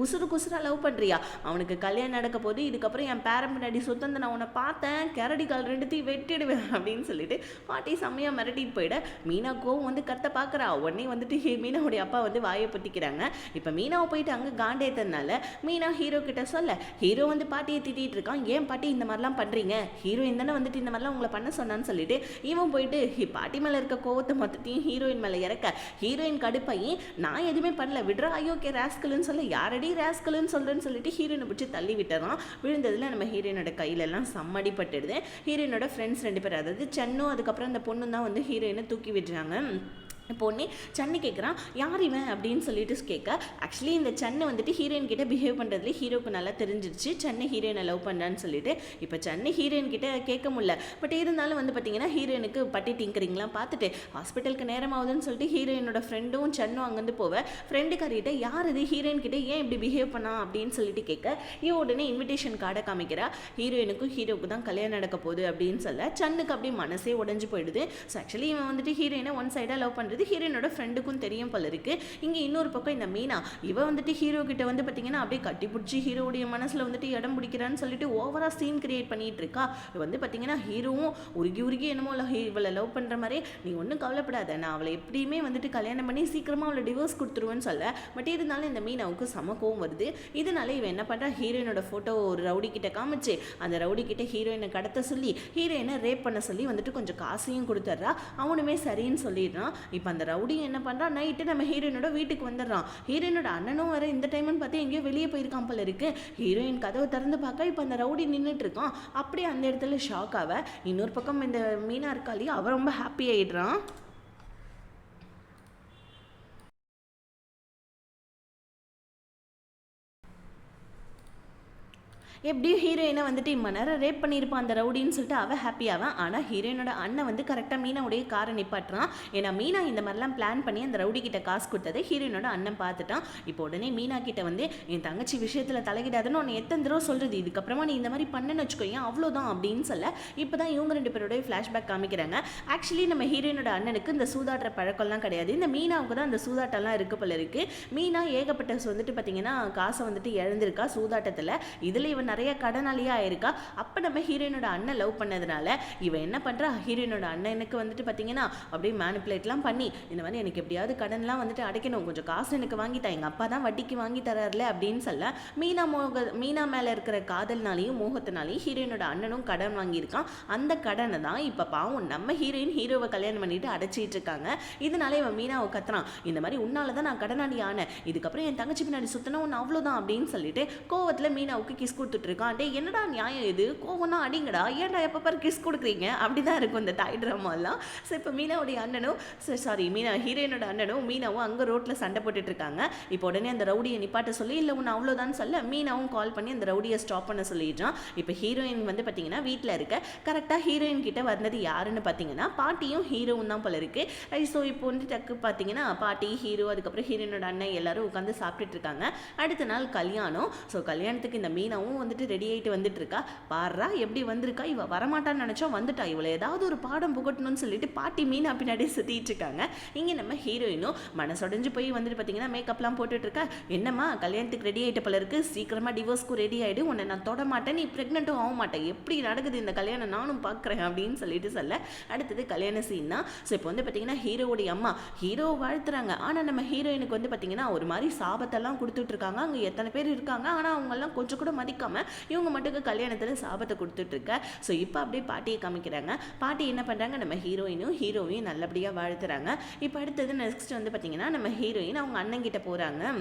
குசுராக லவ் பண்ணுறியா, அவனுக்கு கல்யாணம் நடக்க போது, இதுக்கப்புறம் என் பேரன் முன்னாடி சுத்தந்த நான் உன்னை பார்த்தேன் கரடி கால் ரெண்டுத்தையும் வெட்டிடுவேன் அப்படின்னு சொல்லிட்டு பாட்டி செம்மையாக மிரட்டிட்டு போயிட. மீனா கோவம் வந்து கத்த பார்க்குறா. உடனே வந்துட்டு மீனாவுடைய அப்பா வந்து வாயை பற்றிக்கிறாங்க. இப்போ மீனாவை போயிட்டு அங்கே காண்டேத்தனால மீனா ஹீரோ கிட்ட சொல்ல, ஹீரோ வந்து பாட்டியை திட்டிகிட்டு இருக்கான், ஏன் பாட்டி இந்த மாதிரிலாம் பண்ணுறீங்க, ஹீரோயின் தானே வந்துட்டு இந்த மாதிரிலாம் உங்களை பண்ண சொன்னான்னு சொல்லிட்டு இவன் போயிட்டு பாட்டி மேலே இருக்க கோவத்தை மொத்தத்தையும் ஹீரோயின் மேலே இறக்க. ஹீரோயின் கடுப்பாயி நான் எதுவுமே பண்ணல விடுறா ஐயோக்கே ராஸ்கலுன்னு சொல்ல, யாரடி ராஸ்கலுன்னு சொல்கிறேன்னு சொல்லிட்டு ஹீரோயினை பிடிச்சி தள்ளி விட்டுறான். விழுந்ததில் நம்ம ஹீரோயினோட கையிலெல்லாம் செம்மடி பட்டுடுது. ஹீரோயினோட ஃப்ரெண்ட்ஸ் 2 பேர், அதாவது சன்னும் அதுக்கப்புறம் அந்த பொண்ணு தான் வந்து ஹீரோயினை தூக்கி விடுறாங்க. பொண்ணே சன்னு கேட்குறான் யார் இவன் அப்படின்னு சொல்லிட்டு கேட்க, ஆக்சுவலி இந்த சன்னு வந்துட்டு ஹீரோயின் கிட்ட பிஹேவ் பண்ணுறதுல ஹீரோக்கு நல்லா தெரிஞ்சிருச்சு சன்னு ஹீரோயினை லவ் பண்ணுறான்னு சொல்லிட்டு. இப்போ சன்னு ஹீரோயின் கிட்ட கேட்க முடியல, பட் இருந்தாலும் வந்து பார்த்தீங்கன்னா ஹீரோயினுக்கு பட்டி டிங்கரிங்லாம் பார்த்துட்டு ஹாஸ்பிட்டலுக்கு நேரம் ஆகுதுன்னு சொல்லிட்டு ஹீரோயினோட ஃப்ரெண்டும் சன்னும் அங்கேருந்து போவேன். ஃப்ரெண்டுக்காரிட்ட யார் இது ஹீரோயின் கிட்ட ஏன் இப்படி பிஹேவ் பண்ணா அப்படின்னு சொல்லிட்டு கேட்க, இவன் உடனே இன்விடேஷன் கார்டை காமிக்கிறா. ஹீரோயினுக்கும் ஹீரோக்கு தான் கல்யாணம் நடக்க போகுது அப்படின்னு சொல்ல சன்னுக்கு அப்படியே மனசே உடஞ்சு போயிடுது. ஸோ ஆக்சுவலி இவன் வந்துட்டு ஹீரோயினை ஒன் சைடாக லவ் பண்ணுறது ஹீரோயினோட ஃப்ரெண்டுக்கும் தெரியும் போல இருக்கு. இங்கே இன்னொரு பக்கம் இந்த மீனா இவ வந்துட்டு ஹீரோ கிட்ட வந்து பார்த்தீங்கன்னா அப்படியே கட்டி பிடிச்சி ஹீரோடைய மனசில் வந்துட்டு இடம் பிடிக்கிறான்னு சொல்லிட்டு ஓவரா சீன் கிரியேட் பண்ணிட்டு இருக்கா. வந்து பார்த்தீங்கன்னா ஹீரோவும் உருகி என்னமோ இவளை லவ் பண்ணுற மாதிரி, நீ ஒன்றும் கவலைப்படாத நான் அவளை எப்படியுமே வந்துட்டு கல்யாணம் பண்ணி சீக்கிரமாக அவளை டிவோர்ஸ் கொடுத்துருவேன்னு சொல்ல. பட் இருந்தாலும் இந்த மீனாவுக்கு சமக்கவும் வருது. இதனால இவன் என்ன பண்ணுறா, ஹீரோயினோட ஃபோட்டோ ஒரு ரவுடி கிட்ட காமிச்சு அந்த ரவுடி கிட்ட ஹீரோயினை கடத்த சொல்லி ஹீரோயினை ரேப் பண்ண சொல்லி வந்துட்டு கொஞ்சம் காசையும் கொடுத்துட்றா. அவனுமே சரின்னு சொல்லிடுறான். இப்போ அந்த ரவுடி என்ன பண்ணுறான், நைட்டு நம்ம ஹீரோயினோட வீட்டுக்கு வந்துடுறான். ஹீரோயினோட அண்ணனும் வர இந்த டைம்னு பார்த்து எங்கேயோ வெளியே போயிருக்கான் போல இருக்கு. ஹீரோயின் கதவை திறந்து பார்க்க இப்போ அந்த ரவுடி நின்றுட்டு இருக்கான். அப்படியே அந்த இடத்துல ஷாக் ஆக இன்னொரு பக்கம் இந்த மீனா இருக்காளி அவன் ரொம்ப ஹாப்பி ஆயிடுறான். எப்படியும் ஹீரோயினை வந்துட்டு இம்ம நேரம் ரேப் பண்ணியிருப்பான் அந்த ரவுடின்னு சொல்லிட்டு அவள் ஹாப்பியாவான். ஆனால் ஹீரோயினோட அண்ணன் வந்து கரெக்டாக மீனாவுடைய காரை நிப்பாட்டுறான். ஏன்னா மீனா இந்த மாதிரிலாம் பிளான் பண்ணி அந்த ரவுடி கிட்ட காசு கொடுத்ததை ஹீரோயினோட அண்ணன் பார்த்துட்டான். இப்போ உடனே மீனா கிட்ட வந்து என் தங்கச்சி விஷயத்தில் தலையிடாதுன்னு உன்னை எத்தனை தடவை சொல்கிறது, இதுக்கப்புறமா நீ இந்த மாதிரி பண்ணன்னு வச்சுக்கோங்க அவ்வளோதான் அப்படின்னு சொல்ல. இப்போ தான் இவங்க 2 பேரோடைய ஃப்ளாஷ்பேக் காமிக்கிறாங்க. ஆக்சுவலி நம்ம ஹீரோயினோட அண்ணனுக்கு இந்த சூதாடுற பழக்கம்லாம் கிடையாது. இந்த மீனாவுக்கு தான் அந்த சூதாட்டம்லாம் இருக்க போல இருக்குது. மீனா ஏகப்பட்ட வந்துட்டு பார்த்தீங்கன்னா காசை வந்துட்டு இழந்திருக்கா சூதாட்டத்தில். இதில் இவன் நிறைய கடனாளியாக ஆயிருக்கா. அப்போ நம்ம ஹீரோயினோட அண்ணன் லவ் பண்ணதுனால இவன் என்ன பண்ணுறா, ஹீரோயினோட அண்ணனுக்கு வந்துட்டு பார்த்தீங்கன்னா அப்படியே மேனிப்புலேட்லாம் பண்ணி இந்த மாதிரி எனக்கு எப்படியாவது கடன்லாம் வந்துட்டு அடைக்கணும், கொஞ்சம் காசு எனக்கு வாங்கிட்டா, எங்கள் அப்பா தான் வட்டிக்கு வாங்கி தராருல அப்படின்னு சொல்ல மீனா மேலே இருக்கிற காதல்னாலையும் மோகத்தினாலையும் ஹீரோயினோட அண்ணனும் கடன் வாங்கியிருக்கான். அந்த கடனை தான் இப்போ பாவம் நம்ம ஹீரோவை கல்யாணம் பண்ணிட்டு அடைச்சிட்டு இருக்காங்க. இதனால இவன் மீனாவை கத்துறான், இந்த மாதிரி உன்னால தான் நான் கடனாளி ஆனேன், இதுக்கப்புறம் என் தங்கச்சி பின்னாடி சுத்தினா ஒன்று அவ்வளோதான் அப்படின்னு சொல்லிட்டு கோவத்தில் மீனாவுக்கு கிஸ் கொடுத்துட்டு இருக்கான். டே என்னடா நியாயம் இது, கோவம்னா அடிங்கடா, ஏன்டா எப்போ பாரு கிஸ் கொடுக்குறீங்க, அப்படிதான் இருக்கும் இந்த தாய் ட்ராமாலாம். ஸோ இப்போ மீனாவுடைய அண்ணனும் ஹீரோயினோட அண்ணனும் மீனாவும் அங்கே ரோட்டில் சண்டை போட்டுட்டு இருக்காங்க. இப்போ உடனே அந்த ரவுடியை நிப்பாட்ட சொல்லி இல்லை ஒன்று அவ்வளோதான் சொல்ல மீனாவும் கால் பண்ணி அந்த ரவுடியை ஸ்டாப் பண்ண சொல்லிடுறான். இப்போ ஹீரோயின் வந்து பார்த்தீங்கன்னா வீட்டில் இருக்க கரெக்டாக ஹீரோயின் கிட்ட வந்தது யாருன்னு பார்த்தீங்கன்னா பாட்டியும் ஹீரோவும் தான் போல இருக்கு. ஸோ இப்போ வந்து டக்கு பார்த்தீங்கன்னா பாட்டி ஹீரோ அதுக்கப்புறம் ஹீரோயினோட அண்ணன் எல்லாரும் உட்காந்து சாப்பிட்டுட்டு இருக்காங்க. அடுத்த நாள் கல்யாணம். ஸோ கல்யாணத்துக்கு இந்த மீனாவும் வந்துட்டு ரெடி ஆகிட்டு வந்துட்டு இருக்கா. பாடுறா எப்படி வந்திருக்கா, இவ வரமாட்டான்னு நினச்சா வந்துட்டா, இவளை ஏதாவது ஒரு பாடம் புகட்டணும்னு சொல்லிட்டு பாட்டி மீனா பின்னாடி சுற்றிட்டு இருக்காங்க. இங்கே நம்ம ஹீரோயினும் மனசொடைஞ்சு போய் வந்துட்டு பார்த்தீங்கன்னா மேக்கப்லாம் போட்டுட்டு இருக்கா. என்னம்மா கல்யாணத்துக்கு ரெடி ஆகிட்ட போல இருக்கு, சீக்கிரமாக டிவோர்ஸ்க்கு ரெடி ஆகிடு, உன்னை நான் தொட மாட்டேன், நீ ப்ரெக்னெண்ட்டும் ஆக மாட்டேன், எப்படி நடக்குது இந்த கல்யாணம் நானும் பார்க்குறேன் அப்படின்னு சொல்லிட்டு சொல்ல அடுத்தது கல்யாண சீன் தான். ஸோ இப்போ வந்து பார்த்தீங்கன்னா ஹீரோவுடைய அம்மா ஹீரோவை வாழ்த்துறாங்க. ஆனால் நம்ம ஹீரோயினுக்கு வந்து பார்த்தீங்கன்னா ஒரு மாதிரி சாபத்தெல்லாம் கொடுத்துட்டு இருக்காங்க. அங்கே எத்தனை பேர் இருக்காங்க, ஆனால் அவங்கெல்லாம் கொஞ்சம் கூட மதிக்காம இவங்க மட்டும் கல்யாணத்தில் சாபத்தை கொடுத்துட்டு இருக்க. ஸோ இப்போ அப்படியே பாட்டியை காமிக்கிறாங்க. பாட்டி என்ன பண்ணுறாங்க, நம்ம ஹீரோவையும் நல்லபடியாக வாழ்த்துறாங்க. இப்போ அடுத்தது நெக்ஸ்ட் வந்து பார்த்தீங்கன்னா நம்ம ஹீரோயின் அவங்க அண்ணன் கிட்ட போகிறாங்க.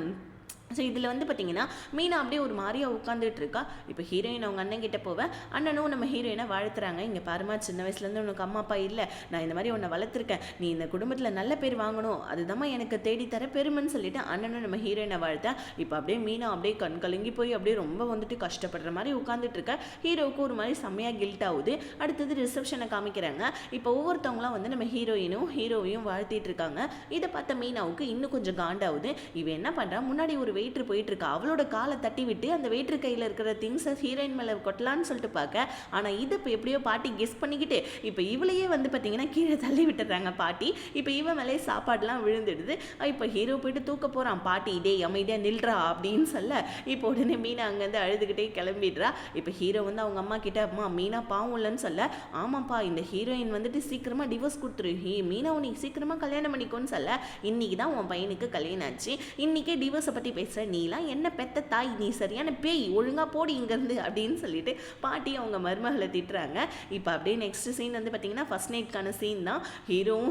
ஸோ இதில் வந்து பார்த்தீங்கன்னா மீனா அப்படியே ஒரு மாதிரியாக உட்காந்துட்டு இருக்கா. இப்போ ஹீரோயின் அவங்க அண்ணன் கிட்ட போவேன், அண்ணனும் நம்ம ஹீரோயினை வாழ்த்துறாங்க. இங்கே பாருமா, சின்ன வயசுலேருந்து உனக்கு அம்மா அப்பா இல்லை, நான் இந்த மாதிரி உன்னை வளர்த்துருக்கேன், நீ இந்த குடும்பத்தில் நல்ல பேர் வாங்கணும், அதுதான் எனக்கு தேடித்தர பெருமைன்னு சொல்லிட்டு அண்ணனும் நம்ம ஹீரோயினை வாழ்த்தேன். இப்போ அப்படியே மீனா அப்படியே கண் கலங்கி போய் அப்படியே ரொம்ப வந்துட்டு கஷ்டப்படுற மாதிரி உட்காந்துட்டு இருக்க. ஹீரோவுக்கு ஒரு மாதிரி செம்மையாக கில்ட் ஆகுது. அடுத்தது ரிசப்ஷனை காமிக்கிறாங்க. இப்போ ஒவ்வொருத்தவங்களாம் வந்து நம்ம ஹீரோவையும் வாழ்த்திட்டு இருக்காங்க. இதை பார்த்த மீனாவுக்கு இன்னும் கொஞ்சம் காண்டாகுது. இவன் என்ன பண்ணுறா, முன்னாடி ஒரு வெயிட்ரு போயிட்டு இருக்கா, அவளோட காலை தட்டி விட்டு அந்த வெயிட்ரு கையில் இருக்கிற திங்ஸை ஹீரோயின் மேலே கொட்டலான்னு சொல்லிட்டு பார்க்க, ஆனால் இதை இப்போ எப்படியோ பாட்டி கெஸ் பண்ணிக்கிட்டு இப்போ இவளையே வந்து பார்த்தீங்கன்னா கீழே தள்ளி விட்டுறாங்க பாட்டி. இப்போ இவன் மேலே சாப்பாடுலாம் விழுந்துடுது. இப்போ ஹீரோ போயிட்டு தூக்க போகிறான். பாட்டி இதே அமைதியாக நில்றா அப்படின்னு சொல்ல இப்போ உடனே மீனா அங்கேருந்து அழுதுகிட்டே கிளம்பிடுறா. இப்போ ஹீரோ வந்து அவங்க அம்மா கிட்ட, அம்மா மீனா பாவம் இல்லைன்னு சொல்ல, ஆமாப்பா இந்த ஹீரோயின் வந்துட்டு சீக்கிரமாக டிவோர்ஸ் கொடுத்துரு, மீனா உனக்கு சீக்கிரமாக கல்யாணம் பண்ணிக்கோன்னு சொல்ல, இன்னைக்கு தான் உன் பையனுக்கு கல்யாணம் ஆச்சு, இன்னைக்கே டிவோர்ஸை பற்றி பேசுகிற, நீலாம் என்ன பெத்த தாய், நீ சரியான பேய், ஒழுங்கா போடி இங்கேருந்து அப்படின்னு சொல்லிட்டு பாட்டி அவங்க மருமகளை திட்டுறாங்க. இப்போ அப்படியே நெக்ஸ்ட் சீன் வந்து பார்த்தீங்கன்னா ஃபர்ஸ்ட் நைட்கான சீன் தான்.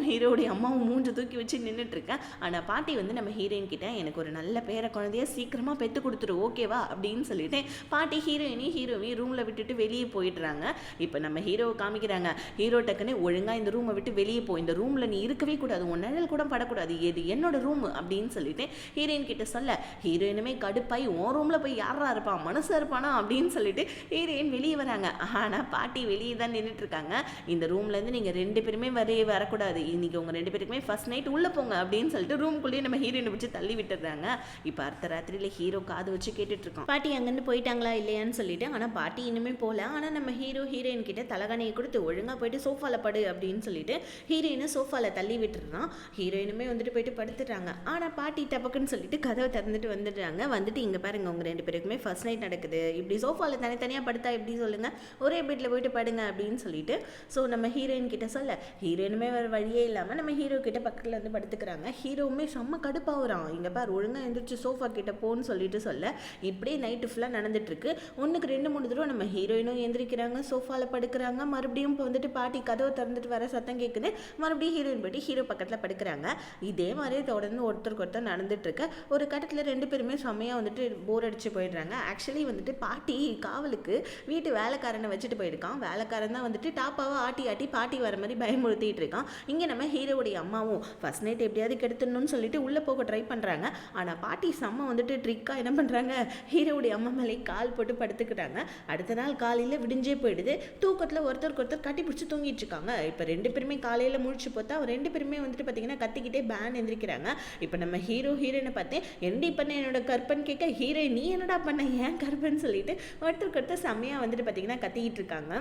ஹீரோடைய அம்மாவும் மூஞ்சு தூக்கி வச்சு நின்றுட்டு இருக்கேன். ஆனால் பாட்டி வந்து நம்ம ஹீரோயின் கிட்ட எனக்கு ஒரு நல்ல பேர குழந்தைய சீக்கிரமாக பெற்று கொடுத்துரு ஓகேவா அப்படின்னு சொல்லிட்டு பாட்டி ஹீரோவையும் ரூமில் விட்டுட்டு வெளியே போயிடுறாங்க. இப்போ நம்ம ஹீரோவை காமிக்கிறாங்க. ஹீரோ டக்குன்னு ஒழுங்கா இந்த ரூமை விட்டு வெளியே போ, இந்த ரூமில் நீ இருக்கவே கூடாது, உன் நிழல் கூட படக்கூடாது, இது என்னோட ரூம் அப்படின்னு சொல்லிட்டு ஹீரோயின் கிட்ட சொல்ல, ஹீரோயினுமே கடுப்பாய் உன் ரூமில் போய் யாரா இருப்பான், மனசு இருப்பானா அப்படின்னு சொல்லிட்டு ஹீரோயின் வெளியே வராங்க. ஆனால் பாட்டி வெளியே தான் நின்றுட்டு இருக்காங்க. இந்த ரூம்லேருந்து நீங்கள் 2 பேருமே வரக்கூடாது, இன்னைக்கு உங்கள் 2 பேருக்குமே ஃபர்ஸ்ட் நைட் உள்ளே போங்க அப்படின்னு சொல்லிட்டு ரூம்குள்ளேயே நம்ம ஹீரோயினை வச்சு தள்ளி விட்டுறாங்க. இப்போ அடுத்த ராத்திரியில் ஹீரோ காது வச்சு கேட்டுட்டு இருக்கோம், பாட்டி அங்கேருந்து போயிட்டாங்களா இல்லையான்னு சொல்லிட்டு. ஆனால் பாட்டி இன்னுமே போகல. ஆனால் நம்ம ஹீரோயின் கிட்ட தலகாணியை கொடுத்து ஒழுங்காக போயிட்டு சோஃபாவில் படு அப்படின்னு சொல்லிட்டு ஹீரோயினை சோஃபாவில் தள்ளி விட்டுறான். ஹீரோயினுமே வந்துட்டு போயிட்டு படுத்துட்டாங்க. ஆனால் பாட்டி டபக்குன்னு சொல்லிட்டு கதவை திறந்துட்டு வந்துட்டு இங்கே பாருங்க உங்கள் 2 பேருக்குமே ஃபர்ஸ்ட் நைட் நடக்குது, இப்படி சோஃபாவில் தனித்தனியாக படுத்தா எப்படி சொல்லுங்கள், ஒரே பெட்டில் போயிட்டு படுங்க அப்படின்னு சொல்லிட்டு ஸோ நம்ம ஹீரோயின் கிட்ட சொல்ல, ஹீரோயினுமே வேறு வழியே இல்லாமல் நம்ம ஹீரோ கிட்ட பக்கத்தில் வந்து படுத்துக்கிறாங்க. ஹீரோவுமே செம்ம கடுப்பாகிறான், இங்கே பாரு ஒழுங்காக எழுந்திரிச்சு சோஃபா கிட்ட போன்னு சொல்லிட்டு சொல்ல, இப்படியே நைட்டு ஃபுல்லாக நடந்துட்டுருக்கு. 1க்கு 2-3 தடவை நம்ம ஹீரோயினும் எந்திரிக்கிறாங்க, சோஃபாவில் படுக்கிறாங்க. மறுபடியும் இப்போ வந்துட்டு பாட்டி கதவை திறந்துட்டு வர சத்தம் கேட்குது. மறுபடியும் ஹீரோயின் போயிட்டு ஹீரோ பக்கத்தில் படுக்கிறாங்க. இதே மாதிரி தொடர்ந்து ஒருத்தருக்கு ஒருத்தர் நடந்துட்டுருக்கு. ஒரு கட்டத்தில் 2 பேருமே செம்மையாக வந்துட்டு போர் அடிச்சு போயிடுறாங்க. ஆக்சுவலி வந்துட்டு பாட்டி காவலுக்கு வீட்டு வேலைக்காரனை வச்சுட்டு போயிருக்கான். வேலைக்காரன் தான் வந்துட்டு டாப்பாவை ஆட்டி பாட்டி வர மாதிரி பயமுறுத்திட்டு இருக்கான். இங்கே நம்ம ஹீரோவுடைய அம்மாவும் ஃபர்ஸ்ட் நைட் எப்படியாவது கெடுத்துடணும்னு சொல்லிட்டு உள்ளே போக ட்ரை பண்ணுறாங்க. ஆனால் பாட்டி செம்ம வந்துட்டு ட்ரிக்காக என்ன பண்ணுறாங்க, ஹீரோவுடைய அம்மா மேலே கால் போட்டு படுத்துக்கிட்டாங்க. அடுத்த நாள் காலையில் விடிஞ்சே போயிடுது. தூக்கத்தில் ஒருத்தருக்கு ஒருத்தர் கட்டி பிடிச்சி தூங்கிட்டு இருக்காங்க. இப்போ 2 பேருமே காலையில் முழிச்சு பார்த்தா 2 பேருமே வந்துட்டு பார்த்தீங்கன்னா கத்திக்கிட்டே பேன் எந்திரிக்கிறாங்க. இப்போ நம்ம ஹீரோயினை பார்த்து என்னடி பண்ண என்னோட கற்பன் கேட்க, ஹீரோயின் நீ என்னடா பண்ண ஏன் கற்பன்னு சொல்லிட்டு ஒருத்தருக்கு ஒருத்தர் செம்மையாக வந்துட்டு பார்த்தீங்கன்னா கத்திக்கிட்டு இருக்காங்க.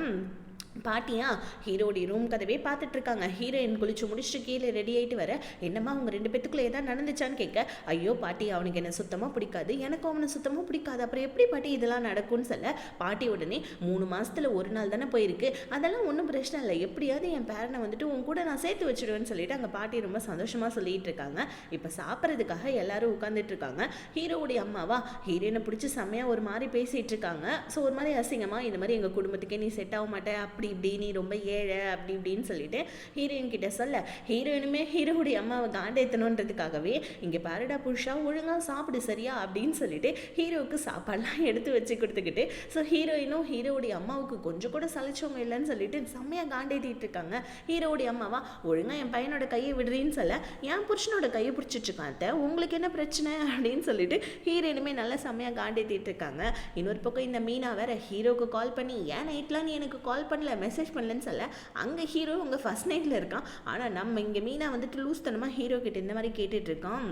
பாட்டியா ஹீரோடைய ரூம் கதவே பார்த்துட்டு இருக்காங்க. ஹீரோயின் குளிச்சு முடிச்சுட்டு கீழே ரெடி ஆகிட்டு வர, என்னம்மா அவங்க 2 பேத்துக்குள்ளே ஏதாவது நடந்துச்சான்னு கேட்க, ஐயோ பாட்டி அவனுக்கு என்ன சுத்தமாக பிடிக்காது, எனக்கும் அவனை சுத்தமாக பிடிக்காது, அப்புறம் எப்படி பாட்டி இதெல்லாம் நடக்கும்னு சொல்ல, பாட்டி உடனே 3 மாதத்தில் 1 நாள் தானே போயிருக்கு, அதெல்லாம் ஒன்றும் பிரச்சனை இல்லை, எப்படியாவது என் பேரனை வந்துட்டு உன் கூட நான் சேர்த்து வச்சுடுவேன்னு சொல்லிட்டு அங்கே பாட்டி ரொம்ப சந்தோஷமாக சொல்லிட்டு இருக்காங்க. இப்போ சாப்பிட்றதுக்காக எல்லாரும் உட்காந்துட்டு இருக்காங்க. ஹீரோவுடைய அம்மாவா ஹீரோயினை பிடிச்சி செம்மையாக ஒரு மாதிரி பேசிகிட்டு இருக்காங்க. ஸோ ஒரு மாதிரி அசிங்கமாக இந்த மாதிரி எங்கள் குடும்பத்துக்கே நீ செட் ஆக மாட்டே, அப்படி இப்படி நீ ரொம்ப ஏழை அப்படி இப்படின்னு சொல்லிட்டு ஹீரோயின் கிட்ட சொல்ல, ஹீரோயினுமே ஹீரோவுடைய அம்மாவை காண்டேத்தணுன்றதுக்காகவே இங்கே பாருடா புருஷா ஒழுங்காக சாப்பிடு சரியா அப்படின்னு சொல்லிட்டு ஹீரோவுக்கு சாப்பாடெலாம் எடுத்து வச்சு கொடுத்துக்கிட்டு, ஸோ ஹீரோயினும் ஹீரோவுடைய அம்மாவுக்கு கொஞ்சம் கூட சலிச்சவங்க இல்லைன்னு சொல்லிட்டு செம்மையாக காண்டேத்திட்டு இருக்காங்க. ஹீரோவுடைய அம்மாவா ஒழுங்காக என் பையனோட கையை விடுறீன்னு சொல்ல, என் புருஷனோட கையை பிடிச்சிட்டு இருக்கான், உங்களுக்கு என்ன பிரச்சனை அப்படின்னு சொல்லிட்டு ஹீரோயினுமே நல்லா செம்மையாக காண்டேத்திட்டு இருக்காங்க. இன்னொரு பக்கம் இந்த மீனா வேற ஹீரோவுக்கு கால் பண்ணி, ஏன் நைட்லாம் நீ எனக்கு கால் பண்ணல மெசேஜ் பண்ணலன்னு சொல்ல, அங்கே ஹீரோ உங்கள் ஃபர்ஸ்ட் நைட்டில் இருக்கான், ஆனால் நம்ம இங்கே மீனா வந்துட்டு லூஸ் தனமாக ஹீரோ கிட்ட இந்த மாதிரி கேட்டுட்டு இருக்கான்.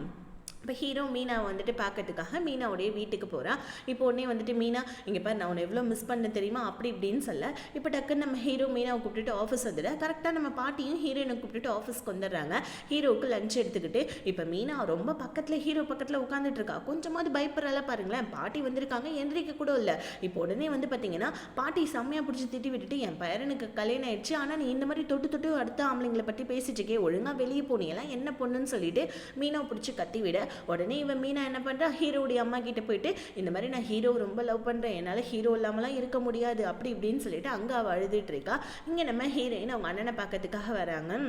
இப்போ ஹீரோ மீனாவை வந்துட்டு பார்க்கறதுக்காக மீனாவுடைய வீட்டுக்கு போகிறா. இப்போ உடனே வந்துட்டு மீனா இங்கே பாரு நான் உன்னை எவ்வளோ மிஸ் பண்ண தெரியுமா அப்படி இப்படின்னு சொல்ல, இப்போ டக்குன்னு நம்ம ஹீரோ மீனாவை கூப்பிட்டுட்டு ஆஃபீஸ் வந்துட, கரெக்டாக நம்ம பாட்டியும் ஹீரோயினை கூப்பிட்டுட்டு ஆஃபீஸ்க்கு வந்துடுறாங்க. ஹீரோவுக்கு லஞ்ச் எடுத்துக்கிட்டு இப்போ மீனா ரொம்ப பக்கத்தில் ஹீரோ பக்கத்தில் உட்காந்துட்டு இருக்கா. கொஞ்சமாவது பயப்படுறால பாருங்களேன், பாட்டி வந்திருக்காங்க எந்திரிக்க கூட இல்லை. இப்போ உடனே வந்து பார்த்தீங்கன்னா பாட்டி செம்மையாக பிடிச்சி திட்டி விட்டுட்டு, என் பேரனுக்கு கல்யாணம் ஆயிடுச்சு, ஆனால் நீ இந்த மாதிரி தொட்டு தொட்டு அடுத்த ஆம்பளைங்களை பற்றி பேசிட்டு இருக்கே, ஒழுங்காக வெளியே போனீங்கலாம் என்ன பொண்ணுன்னு சொல்லிட்டு மீனாவை பிடிச்சி கத்தி விட, உடனே இவன் மீனா என்ன பண்ணுறா, ஹீரோடைய அம்மா கிட்ட போயிட்டு இந்த மாதிரி நான் ஹீரோ ரொம்ப லவ் பண்ணுறேன், என்னால் ஹீரோ இல்லாமலாம் இருக்க முடியாது அப்படி இப்படின்னு சொல்லிட்டு அங்கே அவள் அழுதுட்டு இருக்கா. இங்கே நம்ம ஹீரோயின் அவங்க அண்ணனை பார்க்கறதுக்காக வராங்க.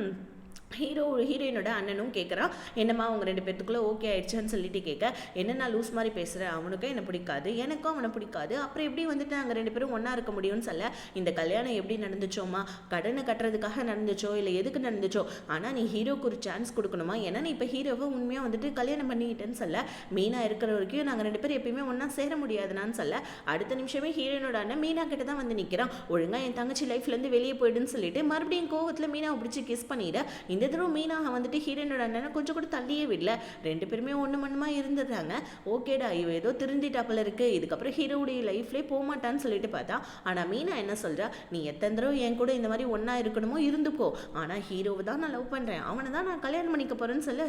ஹீரோயினோட அண்ணனும் கேட்குறான், என்னம்மா அவங்க 2 பேத்துக்குள்ளே ஓகே ஆயிடுச்சான்னு சொல்லிட்டு கேட்க, என்னென்னா லூஸ் மாதிரி பேசுகிறேன், அவனுக்கும் என்னை பிடிக்காது எனக்கும் அவனை பிடிக்காது, அப்புறம் எப்படி வந்துட்டு நாங்கள் 2 பேரும் ஒன்றா இருக்க முடியும்னு சொல்ல, இந்த கல்யாணம் எப்படி நடந்துச்சோம்மா, கடனை கட்டுறதுக்காக நடந்துச்சோ இல்லை எதுக்கு நடந்துச்சோ, ஆனால் நீ ஹீரோக்கு ஒரு சான்ஸ் கொடுக்கணுமா, ஏன்னா நீ இப்போ ஹீரோவை உண்மையாக வந்துட்டு கல்யாணம் பண்ணிக்கிட்டேன்னு சொல்ல, மீனா இருக்கிற வரைக்கும் நாங்கள் 2 பேரும் எப்பயுமே ஒன்றா சேர முடியாதுனான்னு சொல்ல, அடுத்த நிமிஷமே ஹீரோயினோட அண்ணன் மீனா கிட்ட தான் வந்து நிற்கிறான், ஒழுங்காக என் தங்கச்சி லைஃப்லேருந்து வெளியே போயிடுன்னு சொல்லிட்டு மறுபடியும் கோவத்தில் மீனாவை பிடிச்சி கிஸ் பண்ணிட, இந்த தடவை மீனா வந்துட்டு ஹீரோயினோட அண்ணனை கொஞ்சம் கூட தள்ளியே விடல, 2 பேருமே ஒன்று மண்ணுமா இருந்துடுறாங்க. ஓகேடா இவ ஏதோ திருந்திட்டாப்பில் இருக்கு, இதுக்கப்புறம் ஹீரோவுடைய லைஃப்லேயே போகமாட்டான்னு சொல்லிட்டு பார்த்தா, ஆனால் மீனா என்ன சொல்கிறா, நீ எத்தனை தடவை என் கூட இந்த மாதிரி ஒன்றா இருக்கணுமோ இருந்துக்கோ, ஆனால் ஹீரோவை தான் நான் லவ் பண்ணுறேன், அவனை தான் நான் கல்யாணம் பண்ணிக்க போகிறேன்னு சொல்ல,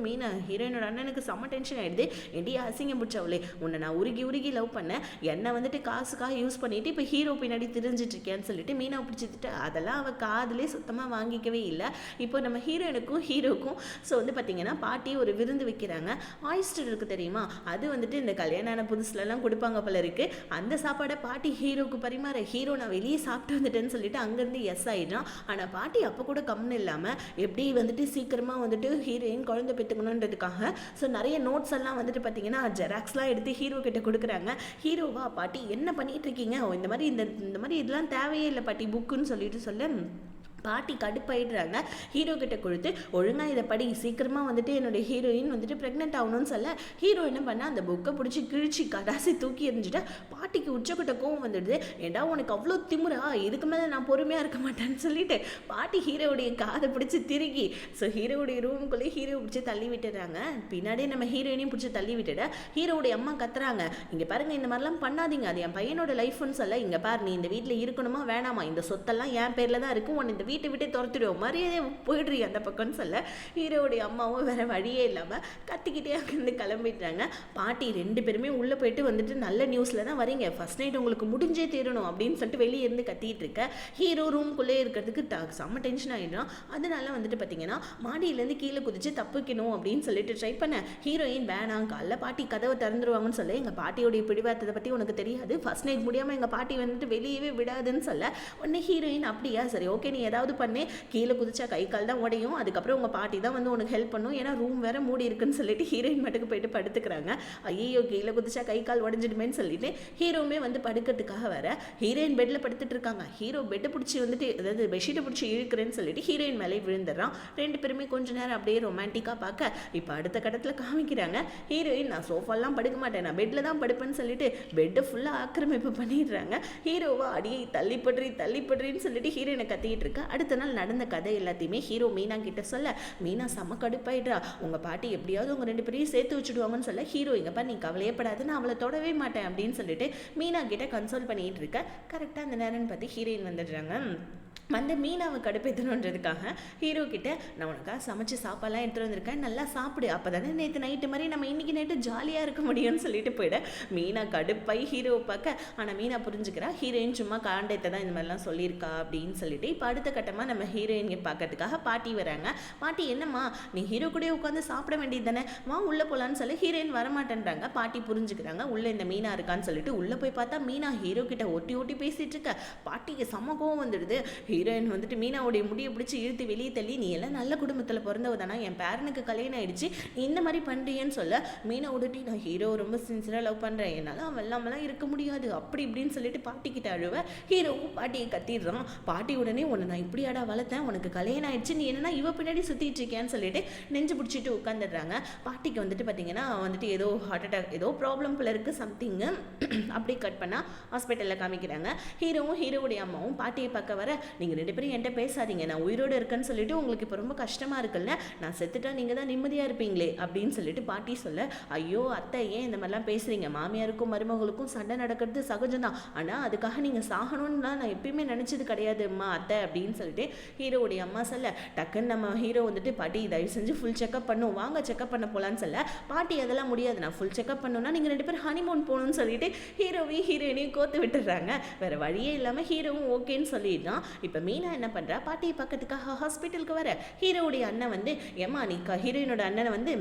மீனா ஹீரோயினோட அண்ணனுக்கு செம்ம டென்ஷன் ஆகிடுது, எடி அசிங்கம் பிடிச்சவளே, உன்னை நான் உருகி உருகி லவ் பண்ணேன், என்னை வந்துட்டு காசுக்காக யூஸ் பண்ணிட்டு இப்போ ஹீரோ பின்னாடி தெரிஞ்சிட்டு இருக்கேன்னு சொல்லிட்டு மீனாவை பிடிச்சிட்டு, அதெல்லாம் அவள் காதலே சுத்தமாக வாங்கிக்கவே இல்லை. இப்போ நம்ம ஹீரோயினுக்கும் ஹீரோக்கும் ஸோ வந்து பார்த்தீங்கன்னா பாட்டி ஒரு விருந்து வைக்கிறாங்க. ஆயிஸ்டர் இருக்குது தெரியுமா, அது வந்துட்டு இந்த கல்யாணம் புதுசுலலாம் கொடுப்பாங்க போல இருக்குது. அந்த சாப்பாடை பாட்டி ஹீரோக்கு பரிமாற, ஹீரோ நான் வெளியே சாப்பிட்டு வந்துட்டேன்னு சொல்லிட்டு அங்கேருந்து எஸ் ஆகிடுறான். ஆனால் பாட்டி அப்போ கூட கம்னு இல்லாமல் எப்படி வந்துட்டு சீக்கிரமாக வந்துட்டு ஹீரோயின் குழந்தை பெற்றுக்கணுன்றதுக்காக ஸோ நிறைய நோட்ஸ் எல்லாம் வந்துட்டு பார்த்தீங்கன்னா ஜெராக்ஸ்லாம் எடுத்து ஹீரோ கிட்ட கொடுக்குறாங்க. ஹீரோவா பாட்டி என்ன பண்ணிட்டு இருக்கீங்க, இந்த மாதிரி இதெல்லாம் தேவையே இல்லை பாட்டி புக்குன்னு சொல்லிட்டு சொல்ல, பாட்டி கடுப்பாயிடுறாங்க. ஹீரோ கிட்ட கொடுத்து ஒழுங்காக இதை படி, சீக்கிரமாக வந்துட்டு என்னுடைய ஹீரோயின் வந்துட்டு ப்ரெக்னென்ட் ஆகணும்னு சொல்ல, ஹீரோ என்ன பண்ணால் அந்த புக்கை பிடிச்சி கிழிச்சி கடாசி தூக்கி எறிஞ்சிட்டா. பாட்டிக்கு உச்சக்கட்ட கோவம் வந்துடுது, ஏண்டா உனக்கு அவ்வளோ திமுறா, இதுக்கு மேலே நான் பொறுமையாக இருக்க மாட்டேன்னு சொல்லிட்டு பாட்டி ஹீரோவுடைய காதை பிடிச்சி திருகி ஸோ ஹீரோவுடைய ரூமுக்குள்ளேயே ஹீரோ பிடிச்சி தள்ளி விட்டுறாங்க. பின்னாடியே நம்ம ஹீரோயினையும் பிடிச்சி தள்ளி விட்டுட ஹீரோவுடைய அம்மா கத்துறாங்க, இங்கே பாருங்கள் இந்த மாதிரிலாம் பண்ணாதீங்க, அது என் பையனோட லைஃப்னு சொல்ல, இங்கே பாரு நீ இந்த வீட்டில் இருக்கணுமா வேணாமா, இந்த சொத்தெல்லாம் என் பேரில் தான் இருக்கும், உன்னை இந்த வீட்டை விட்டு துரத்துடுவோம், மரியாதை போயிடுறீ அந்த பக்கம்னு சொல்ல, ஹீரோவுடைய அம்மாவும் வேற வழியே இல்லாமல் கத்திக்கிட்டே அங்கேருந்து கிளம்பிடுறாங்க. பாட்டி 2 பேருமே உள்ளே போயிட்டு வந்துட்டு நல்ல நியூஸில் தான் வரீங்க, ஃபர்ஸ்ட் நைட் உங்களுக்கு முடிஞ்சே தீரணும் அப்படின்னு சொல்லிட்டு வெளியே இருந்து கத்திட்டு இருக்க. ஹீரோ ரூம்குள்ளே இருக்கிறதுக்கு செம்ம டென்ஷன் ஆகிடும். அதனால வந்துட்டு பார்த்தீங்கன்னா மாடியிலேருந்து கீழே குதிச்சு தப்பிக்கணும் அப்படின்னு சொல்லிட்டு ட்ரை பண்ண, ஹீரோயின் வேணாம் காலைல பாட்டி கதவை திறந்துருவாங்கன்னு சொல்ல, எங்கள் பாட்டியோடைய பிடிவாதத்தை பற்றி உனக்கு தெரியாது, ஃபர்ஸ்ட் நைட் முடியாமல் எங்கள் பாட்டி வந்துட்டு வெளியவே விடாதுன்னு சொல்ல, உடனே ஹீரோயின் அப்படியா சரி ஓகே நீ ஏதாவது பண்ணி கீழே குதிச்சா கை கால் தான் உடையும், அதுக்கப்புறம் உங்கள் பாட்டி தான் வந்து உனக்கு ஹெல்ப் பண்ணும், ஏன்னா ரூம் வேற மூடி இருக்குன்னு சொல்லிட்டு ஹீரோயின் மட்டுக்கு போயிட்டு படுத்துக்கிறாங்க. ஐயோ கீழே குதிச்சா கை கால் உடஞ்சிடுமேன்னு சொல்லிட்டு ஹீரோவுமே வந்து படுக்கிறதுக்காக வர, ஹீரோயின் பெட்டில் படுத்துட்டு இருக்காங்க. ஹீரோ பெட்டை பிடிச்சி வந்துட்டு அதாவது பெட்ஷீட்டை பிடிச்சி இழுக்கிறேன்னு சொல்லிட்டு ஹீரோயின் மேலே விழுந்துடுறான். 2 பேருமே கொஞ்ச நேரம் அப்படியே ரொமான்டிக்காக பார்க்க, இப்போ அடுத்த கட்டத்தில் காமிக்கிறாங்க ஹீரோயின் நான் சோஃபாலாம் படுக்க மாட்டேன், நான் பெட்டில் தான் படுப்பேன்னு சொல்லிட்டு பெட்டை ஃபுல்லாக ஆக்கிரமிப்பு பண்ணிடுறாங்க. ஹீரோவா அடியை தள்ளிப்படுறின்னு சொல்லிட்டு ஹீரோயினை கத்திக்கிட்டு இருக்க. அடுத்த நாள் நடந்த கதை எல்லாத்தையுமே ஹீரோ மீனா கிட்ட சொல்ல மீனா செம்ம கடுப்பாயிடுறா. உங்கள் பாட்டி எப்படியாவது உங்கள் 2 பேரையும் சேர்த்து வச்சுடுவாங்கன்னு சொல்ல ஹீரோ இங்கப்பா நீ கவலையப்படாது நான் அவளை தொடவே மாட்டேன் அப்படின்னு சொல்லிட்டு மீனா கிட்ட கன்சோல் பண்ணிட்டு இருக்க. கரெக்டாக அந்த நேரம்னு பார்த்து ஹீரோயின் வந்துடுறாங்க. வந்து மீனாவை கடுப்பேற்றணுன்றதுக்காக ஹீரோ கிட்ட நான் உனக்காக சமைச்சு சாப்பாடுலாம் எடுத்துகிட்டு வந்திருக்கேன் நல்லா சாப்பிடு அப்போ தானே நேற்று நைட்டு மாதிரி நம்ம இன்றைக்கி நைட்டு ஜாலியாக இருக்க முடியும்னு சொல்லிட்டு போயிட மீனா கடுப்பை ஹீரோவை பார்க்க. ஆனால் மீனா புரிஞ்சுக்கிறா ஹீரோயின் சும்மா காண்டத்தை தான் இந்த மாதிரிலாம் சொல்லியிருக்கா அப்படின்னு சொல்லிட்டு இப்போ அடுத்த கட்டமாக நம்ம ஹீரோயினை பார்க்கறதுக்காக பாட்டி வராங்க. பாட்டி என்னம்மா நீ ஹீரோ கூட உட்காந்து சாப்பிட வேண்டியது தானே வா உள்ளே போகலான்னு சொல்லி ஹீரோயின் வரமாட்டேன்றாங்க. பாட்டி புரிஞ்சுக்கிறாங்க உள்ளே இந்த மீனா இருக்கான்னு சொல்லிட்டு உள்ளே போய் பார்த்தா மீனா ஹீரோ கிட்ட ஒட்டி ஒட்டி பேசிகிட்டு இருக்க. பாட்டிக்கு செம்ம கோவம் வந்துடுது. ஹீரோயின் வந்துட்டு மீனாவுடைய முடியை பிடிச்சி இழுத்து வெளியே தள்ளி நீ எல்லாம் நல்ல குடும்பத்தில் பிறந்தவ தானா என் பேரனுக்கு கல்யாணம் ஆயிடுச்சு நீ இந்த மாதிரி பண்ணுறியன்னு சொல்ல மீனா விட்டுட்டு நான் ஹீரோ ரொம்ப சின்சியராக லவ் பண்ணுறேன் என்னால் அவன் எல்லாமெல்லாம் இருக்க முடியாது அப்படி இப்படின்னு சொல்லிட்டு பாட்டிக்கிட்ட அழுவ. ஹீரோவும் பாட்டியை கத்திடுறான். பாட்டி உடனே உன்னை நான் இப்படியாடா வளர்த்தேன் உனக்கு கல்யாணம் ஆயிடுச்சு நீ என்னன்னா இவ பின்னாடி சுற்றிட்டு இருக்கேன்னு சொல்லிட்டு நெஞ்சு பிடிச்சிட்டு உட்காந்துடுறாங்க. பாட்டிக்கு வந்துட்டு பார்த்தீங்கன்னா வந்துட்டு ஏதோ ஹார்ட் அட்டாக் ஏதோ ப்ராப்ளம் போல இருக்குது சம்திங்கு அப்படி கட் பண்ணால் ஹாஸ்பிட்டலில் காமிக்கிறாங்க. ஹீரோவும் ஹீரோவுடைய அம்மாவும் பாட்டியை பார்க்க வர நீங்கள் 2 பேரும் என்கிட்ட பேசாதீங்க நான் உயிரோடு இருக்கேன்னு சொல்லிட்டு உங்களுக்கு இப்போ ரொம்ப கஷ்டமாக இருக்குல்ல நான் செத்துட்டா நீங்கள் தான் நிம்மதியாக இருப்பீங்களே அப்படின்னு சொல்லிட்டு பாட்டி சொல்ல ஐயோ அத்தை ஏன் இந்த மாதிரிலாம் பேசுகிறீங்க மாமியாருக்கும் மருமகளுக்கும் சண்டை நடக்கிறது சகஜம்தான் ஆனால் அதுக்காக நீங்கள் சாகணும்னுலாம் நான் எப்பயுமே நினச்சது கிடையாது அம்மா அத்தை அப்படின்னு சொல்லிட்டு ஹீரோவுடைய அம்மா சொல்ல டக்குன்னு நம்ம ஹீரோ வந்துட்டு பாட்டி தயவு செஞ்சு ஃபுல் செக்அப் பண்ணும் வாங்க செக்அப் பண்ண போகலான்னு சொல்ல பாட்டி அதெல்லாம் முடியாது நான் ஃபுல் செக்அப் பண்ணணும்னா நீங்கள் 2 பேரும் ஹனிமூன் போகணும்னு சொல்லிட்டு ஹீரோவையும் ஹீரோயினையும் கோத்து விட்டுடுறாங்க. வேறு வழியே இல்லாமல் ஹீரோவும் ஓகேன்னு சொல்லிடுறான். இப்போ மீனா என்ன பண்ணுறா பாட்டியை பக்கத்துக்காக ஹாஸ்பிட்டலுக்கு வர ஹீரோவுடைய அண்ணன் வந்து ஏமா நீ ஹீரோயினோட அண்ணனை வந்து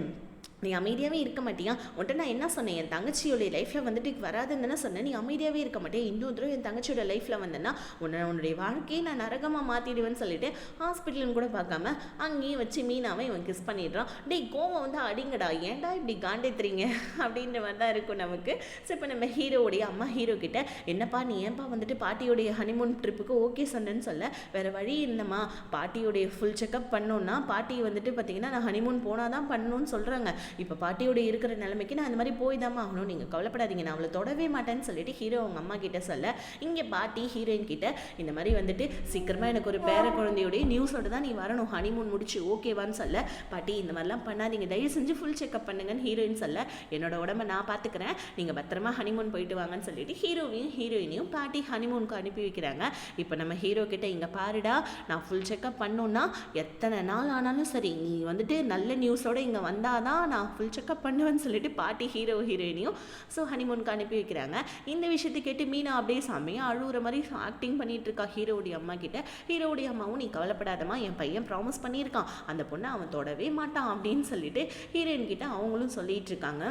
நீ அமைதியாகவே இருக்க மாட்டியா உன்ட்ட நான் என்ன சொன்னேன் என் தங்கச்சியோடைய லைஃப்பில் வந்துட்டு வராதுன்னு தானே சொன்னேன் நீ அமைதியாகவே இருக்க மாட்டேன் இன்னொரு தடவை என் தங்கச்சியோட லைஃப்பில் வந்தேன்னா உன்னுடைய வாழ்க்கையை நான் நரகமாக மாற்றிடுவேன்னு சொல்லிட்டு ஹாஸ்பிட்டல்னு கூட பார்க்காம அங்கேயும் வச்சு மீனாவை இவன் கிஸ் பண்ணிடுறான். டேய் கோவம் வந்து அடிங்கடா ஏன்டா இப்படி காண்டேத்துறீங்க அப்படின்ற மாதிரி தான் இருக்கும் நமக்கு. ஸோ இப்போ நம்ம ஹீரோவுடைய அம்மா ஹீரோ கிட்ட என்னப்பா நீ ஏன்பா வந்துட்டு பாட்டியோடைய ஹனிமூன் ட்ரிப்புக்கு ஓகே சொன்னேன்னு சொல்ல வேறு வழி இல்லைம்மா பாட்டியோடைய ஃபுல் செக்அப் பண்ணோன்னா பாட்டி வந்துட்டு பார்த்தீங்கன்னா நான் ஹனிமூன் போனால் தான் பண்ணணும்னு சொல்கிறாங்க இப்போ பாட்டியோட இருக்கிற நிலைமைக்கு நான் அந்த மாதிரி போய் தான் ஆகணும் நீங்கள் கவலைப்படாதீங்க நான் அவளை தொடவே மாட்டேன்னு சொல்லிட்டு ஹீரோ அவங்க அம்மா கிட்ட சொல்ல இங்கே பாட்டி ஹீரோயின் கிட்ட இந்த மாதிரி வந்துட்டு சீக்கிரமாக எனக்கு ஒரு பேர குழந்தையோடைய நியூஸோட தான் நீ வரணும் ஹனிமூன் முடிச்சு ஓகேவான்னு சொல்ல பாட்டி இந்த மாதிரிலாம் பண்ணாதீங்க தயவு செஞ்சு ஃபுல் செக்அப் பண்ணுங்கன்னு ஹீரோயின் சொல்ல என்னோட உடம்பை நான் பார்த்துக்கிறேன் நீங்கள் பத்திரமா ஹனிமூன் போயிட்டு வாங்கன்னு சொல்லிட்டு ஹீரோயினையும் பாட்டி ஹனிமூனுக்கு அனுப்பி வைக்கிறாங்க. இப்போ நம்ம ஹீரோ கிட்ட இங்கே பாருடா நான் ஃபுல் செக்அப் பண்ணோன்னா எத்தனை நாள் ஆனாலும் சரி நீ வந்துட்டு நல்ல நியூஸோட இங்கே வந்தாதான் நான் ஃபுல் செக்அப் பண்ணுவேன்னு சொல்லிட்டு பாட்டி ஹீரோயினையும் ஸோ ஹனிமூனுக்கு அனுப்பி வைக்கிறாங்க. இந்த விஷயத்தை கேட்டு மீனா அப்படியே செம்மையாக அழுகுற மாதிரி ஆக்டிங் பண்ணிட்டு இருக்கா ஹீரோவுடைய அம்மா கிட்ட. ஹீரோவுடைய அம்மாவும் நீ கவலைப்படாதம்மா என் பையன் ப்ராமிஸ் பண்ணியிருக்கான் அந்த பொண்ணை அவன் தொடவே மாட்டான் அப்படின்னு சொல்லிட்டு ஹீரோயின் கிட்ட அவங்களும் சொல்லிட்டு இருக்காங்க.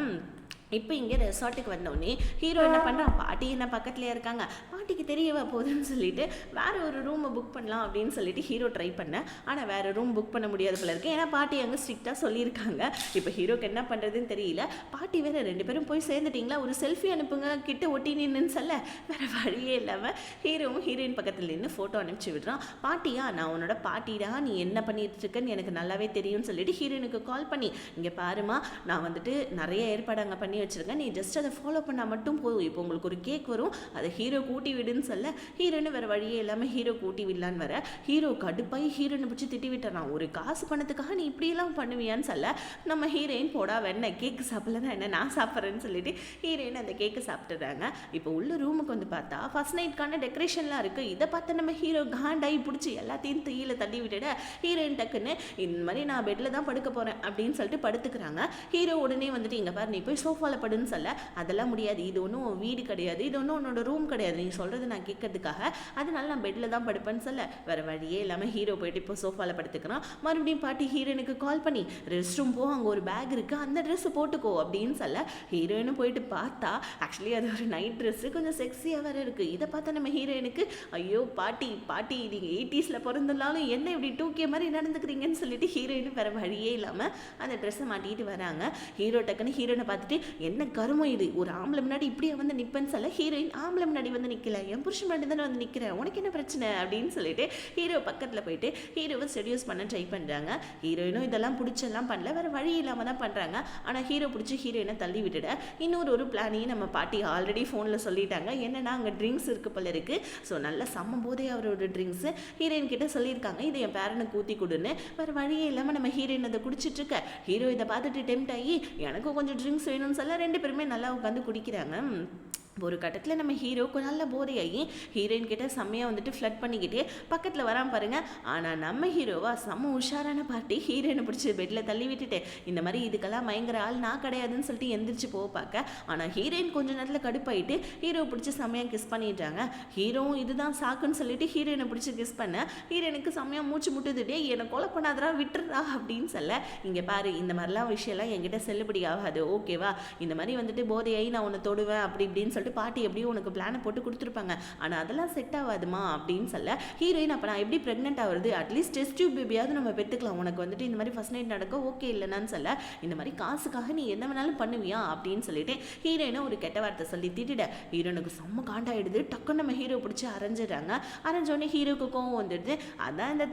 இப்போ இங்கே ரெசார்ட்டுக்கு வந்தோடனே ஹீரோ என்ன பண்ணுறான் பாட்டி என்ன பக்கத்துலேயே இருக்காங்க பாட்டிக்கு தெரியவா போகுதுன்னு சொல்லிட்டு வேறு ஒரு ரூமை புக் பண்ணலாம் அப்படின்னு சொல்லிட்டு ஹீரோ ட்ரை பண்ணேன் ஆனால் வேறு ரூம் புக் பண்ண முடியாது போல இருக்கு ஏன்னா பாட்டி அங்கே ஸ்ட்ரிக்டாக சொல்லியிருக்காங்க. இப்போ ஹீரோக்கு என்ன பண்ணுறதுன்னு தெரியல பாட்டி வேறு 2 பேரும் போய் சேர்ந்துட்டிங்களா ஒரு செல்ஃபி அனுப்புங்க கிட்ட ஒட்டி நின்றுன்னு சொல்ல வேறு வழியே இல்லாமல் ஹீரோவும் ஹீரோயின் பக்கத்தில் நின்று ஃபோட்டோ அனுப்பிச்சி விடுறான். பாட்டியா நான் உன்னோட பாட்டிடா நீ என்ன பண்ணிட்டு இருக்கன்னு எனக்கு நல்லாவே தெரியும்னு சொல்லிட்டு ஹீரோயினுக்கு கால் பண்ணி இங்கே பாருமா நான் வந்துட்டு நிறைய ஏற்பாடு அங்கே பண்ணி வச்சிருக்கேன் நீ ஜஸ்ட் அதை ஃபாலோ பண்ணால் மட்டும் போதும் இப்போ உங்களுக்கு ஒரு கேக் வரும் அதை ஹீரோ கூட்டி விடுன்னு சொல்ல ஹீரோன்னு வேறு வழியே இல்லாமல் ஹீரோ கூட்டி விடலான்னு வர ஹீரோ கடுப்பாகி ஹீரோனை பிடிச்சி திட்டி விட்டுறான் ஒரு காசு பணத்துக்காக நீ இப்படியெல்லாம் பண்ணுவியான்னு சொல்ல நம்ம ஹீரோயின் போடா வேணா கேக்கு சாப்பிடலாம் என்ன நான் சாப்பிட்றேன்னு சொல்லிட்டு ஹீரோயின் அந்த கேக்கு சாப்பிட்டுறாங்க. இப்போ உள்ள ரூமுக்கு வந்து பார்த்தா ஃபர்ஸ்ட் நைட்கான டெக்கரேஷன்லாம் இருக்குது இதை பார்த்து நம்ம ஹீரோ காண்டாகி பிடிச்சி எல்லாத்தையும் தீயில தள்ளி விட்டுட ஹீரோயின் டக்குன்னு இந்த மாதிரி நான் பெட்டில் தான் படுக்க போகிறேன் அப்படின்னு சொல்லிட்டு படுத்துக்கிறாங்க. ஹீரோ உடனே வந்துட்டு இங்கே பாரு நீ போய் சோஃபாவில் படுன்னு சொல்ல அதெல்லாம் முடியாது இது ஒன்றும் வீடு கிடையாது இது ஒன்றும் உன்னோட ரூம் கிடையாது நீ சொல்கிறது நான் கேட்கறதுக்காக அதனால நான் பெட்டில் தான் படுப்பேன்னு சொல்ல வேறு வழியே இல்லாமல் ஹீரோ போயிட்டு இப்போ சோஃபாவில் படுத்துக்கிறான். மறுபடியும் பாட்டி ஹீரோயினுக்கு கால் பண்ணி ரெஸ்ட் ரூம் போ அங்கே ஒரு பேக் இருக்குது அந்த ட்ரெஸ்ஸு போட்டுக்கோ அப்படின்னு சொல்ல ஹீரோயினும் போயிட்டு பார்த்தா ஆக்சுவலி அது ஒரு நைட் ட்ரெஸ்ஸு கொஞ்சம் செக்ஸியாக வேறு இருக்குது. இதை பார்த்தா நம்ம ஹீரோயினுக்கு ஐயோ பாட்டி நீங்கள் 80s பிறந்தாலும் என்ன இப்படி 2K மாதிரி நடந்துக்கிறீங்கன்னு சொல்லிட்டு ஹீரோயினும் வேறு வழியே இல்லாமல் அந்த ட்ரெஸ்ஸை மாட்டிக்கிட்டு வராங்க. ஹீரோ டக்குன்னு ஹீரோயினை பார்த்துட்டு என்ன கருமம் இது ஒரு ஆம்பளை முன்னாடி இப்படியே வந்து நிற்பேன்னு சொல்ல ஹீரோயின் ஆம்பளை முன்னாடி வந்து நிற்கல நிற்கல, என் புருஷன் மட்டும் தானே வந்து நிற்கிறேன், உனக்கு என்ன பிரச்சனை அப்படின்னு சொல்லிட்டு ஹீரோ பக்கத்தில் போயிட்டு ஹீரோவை செடியூஸ் பண்ண ட்ரை பண்ணுறாங்க. ஹீரோயினும் இதெல்லாம் பிடிச்செல்லாம் பண்ணல, வேறு வழி இல்லாமல் தான் பண்ணுறாங்க. ஆனால் ஹீரோ பிடிச்சி ஹீரோயினை தள்ளி விட்டுட இன்னொரு பிளானையும் நம்ம பாட்டி ஆல்ரெடி ஃபோனில் சொல்லிட்டாங்க. என்னென்னா அங்கே ட்ரிங்க்ஸ் இருக்குது போல இருக்குது. ஸோ நல்ல சம்ம போதே அவரோட ட்ரிங்க்ஸு ஹீரோயின் கிட்ட சொல்லியிருக்காங்க, இதை என் பேரனுக்கு ஊற்றி கொடுன்னு. வேறு வழியே இல்லாமல் நம்ம ஹீரோயின் அதை குடிச்சிட்ருக்க ஹீரோ இதை பார்த்துட்டு டெம்ட் ஆகி எனக்கும் கொஞ்சம் ட்ரிங்க்ஸ் வேணும்னு சொல்ல 2 பேருமே நல்லா உட்காந்து குடிக்கிறாங்க. ஒரு கட்டத்தில் நம்ம ஹீரோக்கு நல்ல போதையாகி ஹீரோயின் கிட்ட செம்மையாக வந்துட்டு ஃப்ளட் பண்ணிக்கிட்டே பக்கத்தில் வராமல் பாருங்க. ஆனால் நம்ம ஹீரோவா செம்ம உஷாரான பார்ட்டி ஹீரோயினை பிடிச்சி பெட்டில் தள்ளி விட்டுட்டு இந்த மாதிரி இதுக்கெல்லாம் பயங்கர ஆள் நான் கிடையாதுன்னு சொல்லிட்டு எந்திரிச்சு போக பார்க்க, ஆனால் ஹீரோயின் கொஞ்சம் நேரத்தில் கடுப்பாயிட்டு ஹீரோ பிடிச்சி செம்மையாக கிஸ் பண்ணிடுறாங்க. ஹீரோவும் இதுதான் சாக்குன்னு சொல்லிட்டு ஹீரோயினை பிடிச்சி கிஸ் பண்ண ஹீரோயினுக்கு செம்மையாக மூச்சு முட்டுதுட்டே என்னை கொலை பண்ணாதரா விட்டுறா அப்படின்னு சொல்ல, இங்கே பாரு இந்த மாதிரிலாம் விஷயம்லாம் என்கிட்ட செல்லுபடி ஆகாது ஓகேவா, இந்த மாதிரி வந்துட்டு போதையாகி நான் உன்னை தொடுவேன் அப்படி இப்படின்னு சொல்லிட்டு பாட்டி எப்படியும் உனக்கு பிளானை போட்டு கொடுத்துருப்பாங்க, ஆனால் அதெல்லாம் செட் ஆகாதுமா அப்படின்னு சொல்ல ஹீரோயின் அப்போ நான் எப்படி ப்ரெக்னென்ட் ஆகுறது, அட்லீஸ்ட் டெஸ்ட் டியூப் பேபியாவது நம்ம பெற்றுக்கலாம், உனக்கு வந்துட்டு இந்த மாதிரி ஃபர்ஸ்ட் நைட் நடக்க ஓகே இல்லைன்னு சொல்ல, இந்த மாதிரி காசுக்காக நீ என்ன வேணாலும் பண்ணுவியா அப்படின்னு சொல்லிட்டு ஹீரோயினை ஒரு கெட்ட வார்த்தை சொல்லி திட்டிட ஹீரோனுக்கு செம்ம காண்டாயிடுது. டக்குன்னு நம்ம ஹீரோ பிடிச்சி அரைஞ்சிடுறாங்க. அரைஞ்சோடனே ஹீரோக்கு கோவம் வந்துடுது. அதான் இந்த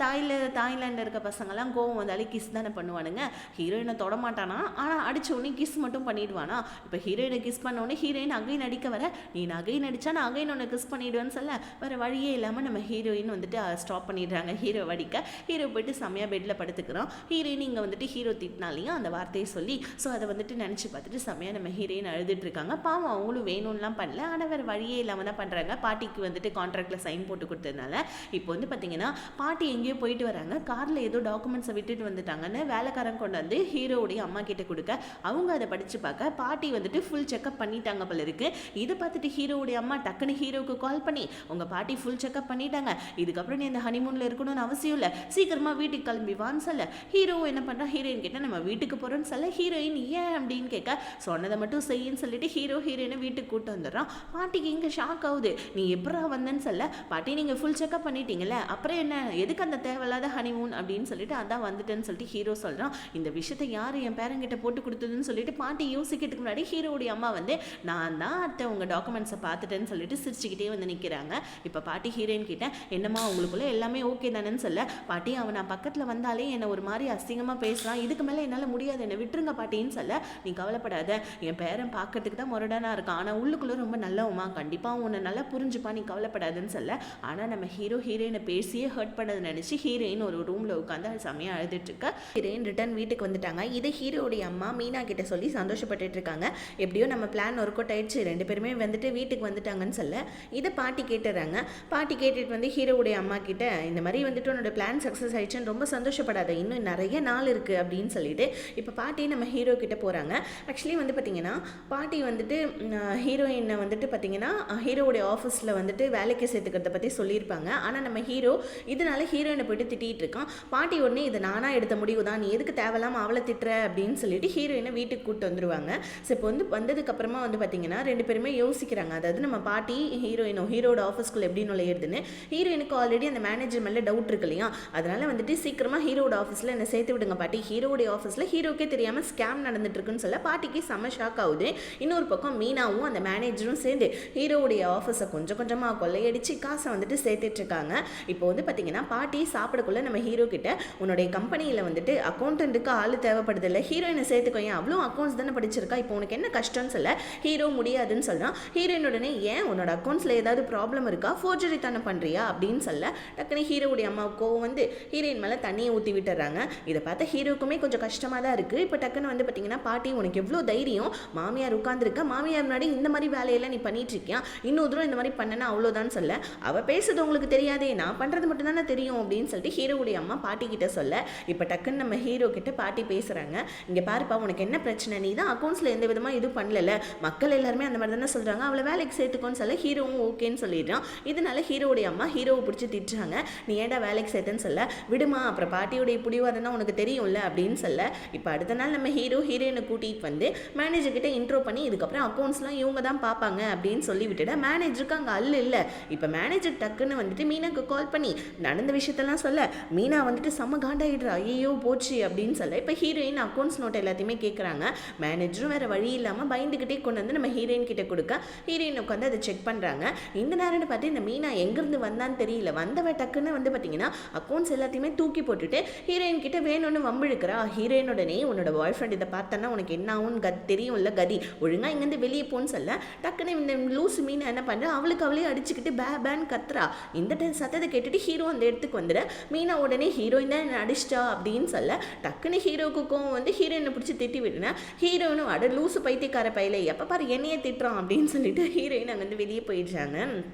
தாய்லாண்டில் இருக்க பசங்கள்லாம் கோவம் வந்தாலே கிஸ் தானே பண்ணுவானுங்க, ஹீரோயினை தொடமாட்டானா ஆனால் அடிச்ச உடனே கிஸ் மட்டும் பண்ணிடுவானா. இப்போ ஹீரோயினை கிஸ் பண்ண உடனே ஹீரோயின் அகைன் அடிக்க வர நீ அகைன் அடிச்சா நான் அகைன் உன்னை கிஸ் பண்ணிடுவேன்னு சொல்ல வேறு வழியே இல்லாமல் நம்ம ஹீரோயின் வந்துட்டு ஸ்டாப் பண்ணிடுறாங்க. ஹீரோ வடிக்க ஹீரோ போயிட்டு செம்மையாக பெட்டில் படுத்துக்கிறோம். ஹீரோயின் இங்கே வந்துட்டு ஹீரோ திட்டினாலையும் அந்த வார்த்தையை சொல்லி ஸோ அதை வந்துட்டு நினச்சி பார்த்துட்டு செம்மையாக நம்ம ஹீரோயின் அழுதுட்டு இருக்காங்க. பாவம் அவங்களும் வேணும்லாம் பண்ணல, ஆனால் வேறு வழியே இல்லாமல் தான் பண்ணுறாங்க. பாட்டிக்கு வந்துட்டு கான்ட்ராக்டில் சைன் போட்டு கொடுத்ததுனால இப்போ வந்து பார்த்தீங்கன்னா பாட்டி எங்கேயோ போயிட்டு வராங்க, காரில் ஏதோ டாக்குமெண்ட்ஸை விட்டுட்டு வந்துட்டாங்கன்னு வேலைக்காரன் கொண்டு வந்து ஹீரோவுடைய அம்மா கிட்ட கொடுக்க அவங்க அதை படித்து பார்க்க பாட்டி வந்துட்டு ஃபுல் செக்அப் பண்ணிட்டாங்க போல இருக்கு. இதை பார்த்துட்டு ஹீரோவுடைய அம்மா டக்குன்னு ஹீரோவுக்கு கால் பண்ணி உங்கள் பாட்டி ஃபுல் செக்அப் பண்ணிட்டாங்க, இதுக்கப்புறம் நீ அந்த ஹனிமூனில் இருக்கணும்னு அவசியம் இல்லை, சீக்கிரமாக வீட்டுக்கு கிளம்பி வான்னு சொல்ல ஹீரோ என்ன பண்ணுறான், ஹீரோயின் கிட்ட நம்ம வீட்டுக்கு போகிறோன்னு சொல்ல ஹீரோயின் ஏன் அப்படின்னு கேட்க சொன்னதை மட்டும் செய்யுன்னு சொல்லிட்டு ஹீரோயினை வீட்டுக்கு கூட்டு வந்துடுறான். பாட்டிக்கு இங்கே ஷாக் ஆகுது, நீ எப்படா வந்தேன்னு சொல்ல பாட்டி நீங்கள் ஃபுல் செக்அப் பண்ணிட்டீங்கல்ல அப்புறம் என்ன எதுக்கு அந்த தேவையில்லாத ஹனிமூன் அப்படின்னு சொல்லிட்டு அதான் வந்துட்டேன்னு சொல்லிட்டு ஹீரோ சொல்கிறான். இந்த விஷயத்தை யார் என் பேரங்கிட்ட போட்டு கொடுத்ததுன்னு சொல்லிட்டு பாட்டி யோசிக்கிறதுக்கு முன்னாடி ஹீரோவுடைய அம்மா வந்து நான் தான் அத்தை உங்கள் டாக்குமெண்ட்ஸை பார்த்துட்டேன்னு சொல்லிட்டு சிரிச்சுக்கிட்டே வந்து நிற்கிறாங்க. இப்போ பாட்டி ஹீரோயின் கிட்ட என்னம்மா உங்களுக்குள்ளே எல்லாமே ஓகே தானேன்னு சொல்ல பாட்டி அவன் நான் பக்கத்தில் வந்தாலே என்னை ஒரு மாதிரி அசிங்கமாக பேசுகிறான், இதுக்கு மேலே என்னால் முடியாது என்னை விட்டுருங்க பாட்டின்னு சொல்ல நீ கவலைப்படாத என் பேரன் பார்க்கறதுக்கு தான் முரடானா இருக்கான் ஆனால் உள்ளுக்குள்ளே ரொம்ப நல்லவமா, கண்டிப்பாக உன்னை நல்லா புரிஞ்சுப்பா நீ கவலைப்படாதுன்னு சொல்ல. ஆனால் நம்ம ஹீரோயினை பேசியே ஹர்ட் பண்ணதை நினச்சி ஹீரோயின் ஒரு ரூமில் உட்காந்து அது செம்மையாக அழுதுட்டு இருக்க. ஹீரோயின் ரிட்டர்ன் வீட்டுக்கு வந்துட்டாங்க. இதை ஹீரோடைய அம்மா மீனா கிட்ட சொல்லி சந்தோஷப்பட்டுட்டு இருக்காங்க. எப்படியோ நம்ம பிளான் ஒர்க் அவுட் ஆயிடுச்சு, 2 பேருமே வந்துட்டு வீட்டுக்கு வந்துட்டாங்கன்னு சொல்ல இதை பாட்டி கேட்டுறாங்க. பாட்டி கேட்டுட்டு வந்து ஹீரோவுடைய அம்மா கிட்ட இந்த மாதிரி வந்துட்டு உன்னோட பிளான் சக்ஸஸ் ஆயிடுச்சுன்னு ரொம்ப சந்தோஷப்படாத, இன்னும் நிறைய நாள் இருக்குது அப்படின்னு சொல்லிட்டு இப்போ பாட்டி நம்ம ஹீரோ கிட்ட போகிறாங்க. ஆக்சுவலி வந்து பார்த்திங்கன்னா பாட்டி வந்துட்டு ஹீரோயினை வந்துட்டு பார்த்திங்கன்னா ஹீரோவுடைய ஆஃபீஸில் வந்துட்டு வேலைக்கு சேர்த்துக்கிறத பற்றி சொல்லியிருப்பாங்க. ஆனால் நம்ம ஹீரோ இதனால ஹீரோயினை போய்ட்டு திட்டிகிட்டு இருக்கான். பாட்டி உடனே இதை நானாக எடுத்த முடிவு தான், நீ எதுக்கு தேவையில்லாமல் அவளை திட்டுற அப்படின்னு சொல்லிட்டு ஹீரோயினை வீட்டுக்கு கூப்பிட்டு வந்துடுவாங்க. ஸோ இப்போ வந்து வந்ததுக்கப்புறமா வந்து பார்த்திங்கன்னா 2 பேருமே யோசிக்கிறாங்க, அதாவது நம்ம பாட்டி ஹீரோட ஆஃபீஸ்க்குள்ள எப்படி நுழையிறதுன்னு. ஹீரோயினுக்கு ஆல்ரெடி அந்த மேனேஜர் மேலே டவுட் இருக்கு இல்லையா, அதனால வந்துட்டு சீக்கிரமாக ஹீரோட ஆஃபீஸில் என்னை சேர்த்து விடுங்க பாட்டி, ஹீரோடைய ஆஃபீஸில் ஹீரோக்கே தெரியாமல் ஸ்கேம் நடந்துட்டு இருக்குன்னு சொல்ல பாட்டிக்கு செம்ம ஷாக் ஆகுது. இன்னொரு பக்கம் மீனாவும் அந்த மேனேஜரும் சேர்ந்து ஹீரோவுடைய ஆஃபீஸை கொஞ்சம் கொஞ்சமாக கொள்ளையடிச்சு காசை வந்துட்டு சேர்த்துட்டு இருக்காங்க. இப்போ வந்து பார்த்தீங்கன்னா பாட்டி சாப்பிடக்குள்ள நம்ம ஹீரோ கிட்ட உன்னுடைய கம்பெனியில் வந்துட்டு அக்கௌண்டன்ட்டுக்கு ஆள் தேவைப்படுது இல்லை, ஹீரோயினை சேர்த்துக்கோங்க, அவ்வளோ அக்கௌண்ட்ஸ் தானே படிச்சிருக்கா, இப்போ உனக்கு என்ன கஷ்டம்னு சொல்ல ஹீரோ முடியாதுன்னு சொல்கிறான். ஹீரோயினுடனே ஏன் உன்னோட அக்கௌண்ட்ஸில் ஏதாவது ப்ராப்ளம் இருக்கா, ஃபோர்ஜரி தானே பண்ணுறியா அப்படின்னு சொல்ல டக்குனு ஹீரோவுடைய அம்மாவுக்கோ வந்து ஹீரோயின் மேலே தண்ணியை ஊற்றி விட்டுறாங்க. இதை பார்த்தா ஹீரோக்குமே கொஞ்சம் கஷ்டமாக தான் இருக்குது. இப்போ டக்குன்னு வந்து பார்த்தீங்கன்னா பாட்டி உனக்கு எவ்வளோ தைரியம், மாமியார் உட்காந்துருக்க, மாமியார் முன்னாடி இந்த மாதிரி வேலையெல்லாம் நீ பண்ணிட்டு இருக்கியா, இன்னொரு தூரம் இந்த மாதிரி பண்ணனா அவ்வளோதான் சொல்ல அவள் பேசுறது உங்களுக்கு தெரியாதே, நான் பண்ணுறது மட்டும் தானே தெரியும் அப்படின்னு சொல்லிட்டு ஹீரோவுடைய அம்மா பாட்டி கிட்ட சொல்ல இப்போ டக்குன்னு நம்ம ஹீரோ கிட்ட பாட்டி பேசுகிறாங்க. இங்கே பாருப்பா உனக்கு என்ன பிரச்சனை, நீ தான் அக்கௌண்ட்ஸில் எந்த விதமாக இது பண்ணல, மக்கள் எல்லாருமே அந்த மாதிரி தானே சொல்கிறாங்க, அவளை வேலைக்கு சேர்த்துக்கோன்னு சொல்ல ஹீரோவும் ஓகேன்னு சொல்லிடுறான். இதனால ஹீரோவுடைய அம்மா ஹீரோவை பிடிச்சி திட்டுறாங்க, நீ ஏன்டா வேலைக்கு சேர்த்துன்னு சொல்ல விடுமா, அப்புறம் பாட்டியோடைய பிடிவாதம் தான் உனக்கு தெரியும்ல அப்படின்னு சொல்ல இப்போ அடுத்த நாள் நம்ம ஹீரோயினை கூட்டிகிட்டு வந்து மேனேஜர் கிட்ட இன்ட்ரோ பண்ணி இதுக்கப்புறம் அக்கௌண்ட்ஸ்லாம் இவங்க தான் பார்ப்பாங்க அப்படின்னு சொல்லி விட்டுட மேனேஜருக்கு அங்கே அல்ல இல்லை. இப்போ மேனேஜர் டக்குன்னு வந்துட்டு மீனாக்கு கால் பண்ணி நடந்த விஷயத்தெல்லாம் சொல்ல மீனா வந்துட்டு செம்ம காண்டாயிடுறா, ஐயோ போச்சு அப்படின்னு சொல்ல இப்போ ஹீரோயின் அக்கௌண்ட்ஸ் நோட் எல்லாத்தையுமே கேட்குறாங்க. மேனேஜரும் வேறு வழி இல்லாமல் பயந்துக்கிட்டே கொண்டு வந்து நம்ம ஹீரோயின் கிட்ட கொடுக்க ஹீரோயின் உட்காந்து அதை செக் பண்ணுறாங்க. இந்த நேரம்னு பார்த்து இந்த மீனா எங்கேருந்து வந்தான்னு தெரியல, வந்தவ டக்குன்னு வந்து பார்த்தீங்கன்னா அக்கௌண்ட்ஸ் எல்லாத்தையுமே தூக்கி போட்டுட்டு ஹீரோயின் கிட்ட வேணும்னு வம்பிழுக்கிறா. ஹீரோயினுடனே உன்னோட பாய் ஃப்ரெண்ட் இதை பார்த்தோன்னா உனக்கு என்ன ஆகும்னு தெரியும்ல கதி, ஒழுங்காக இங்கேருந்து வெளியே போன்னு சொல்ல டக்குன்னு இந்த லூஸ் மீனா என்ன பண்ணுறா, அவளுக்கு அவளே அடிச்சுக்கிட்டு பேன்னு கத்துறா. இந்த சத்தத்தை கேட்டுட்டு ஹீரோ அந்த இடத்துக்கு வந்துட மீனா உடனே ஹீரோயின் தான் என்ன அடிச்சிட்டா அப்படின்னு சொல்ல டக்குன்னு ஹீரோவுக்கு கோவம் வந்து ஹீரோயினை பிடிச்சி திட்டி விட்டுனா ஹீரோயினும் அட லூசு பைத்தியக்கார பையில எப்போ பாரு என்னையே திட்டுறான் அப்படின்னு சொல்லிட்டு ஹீரோயின் அங்கேருந்து வெளியே போயிடுறாங்க.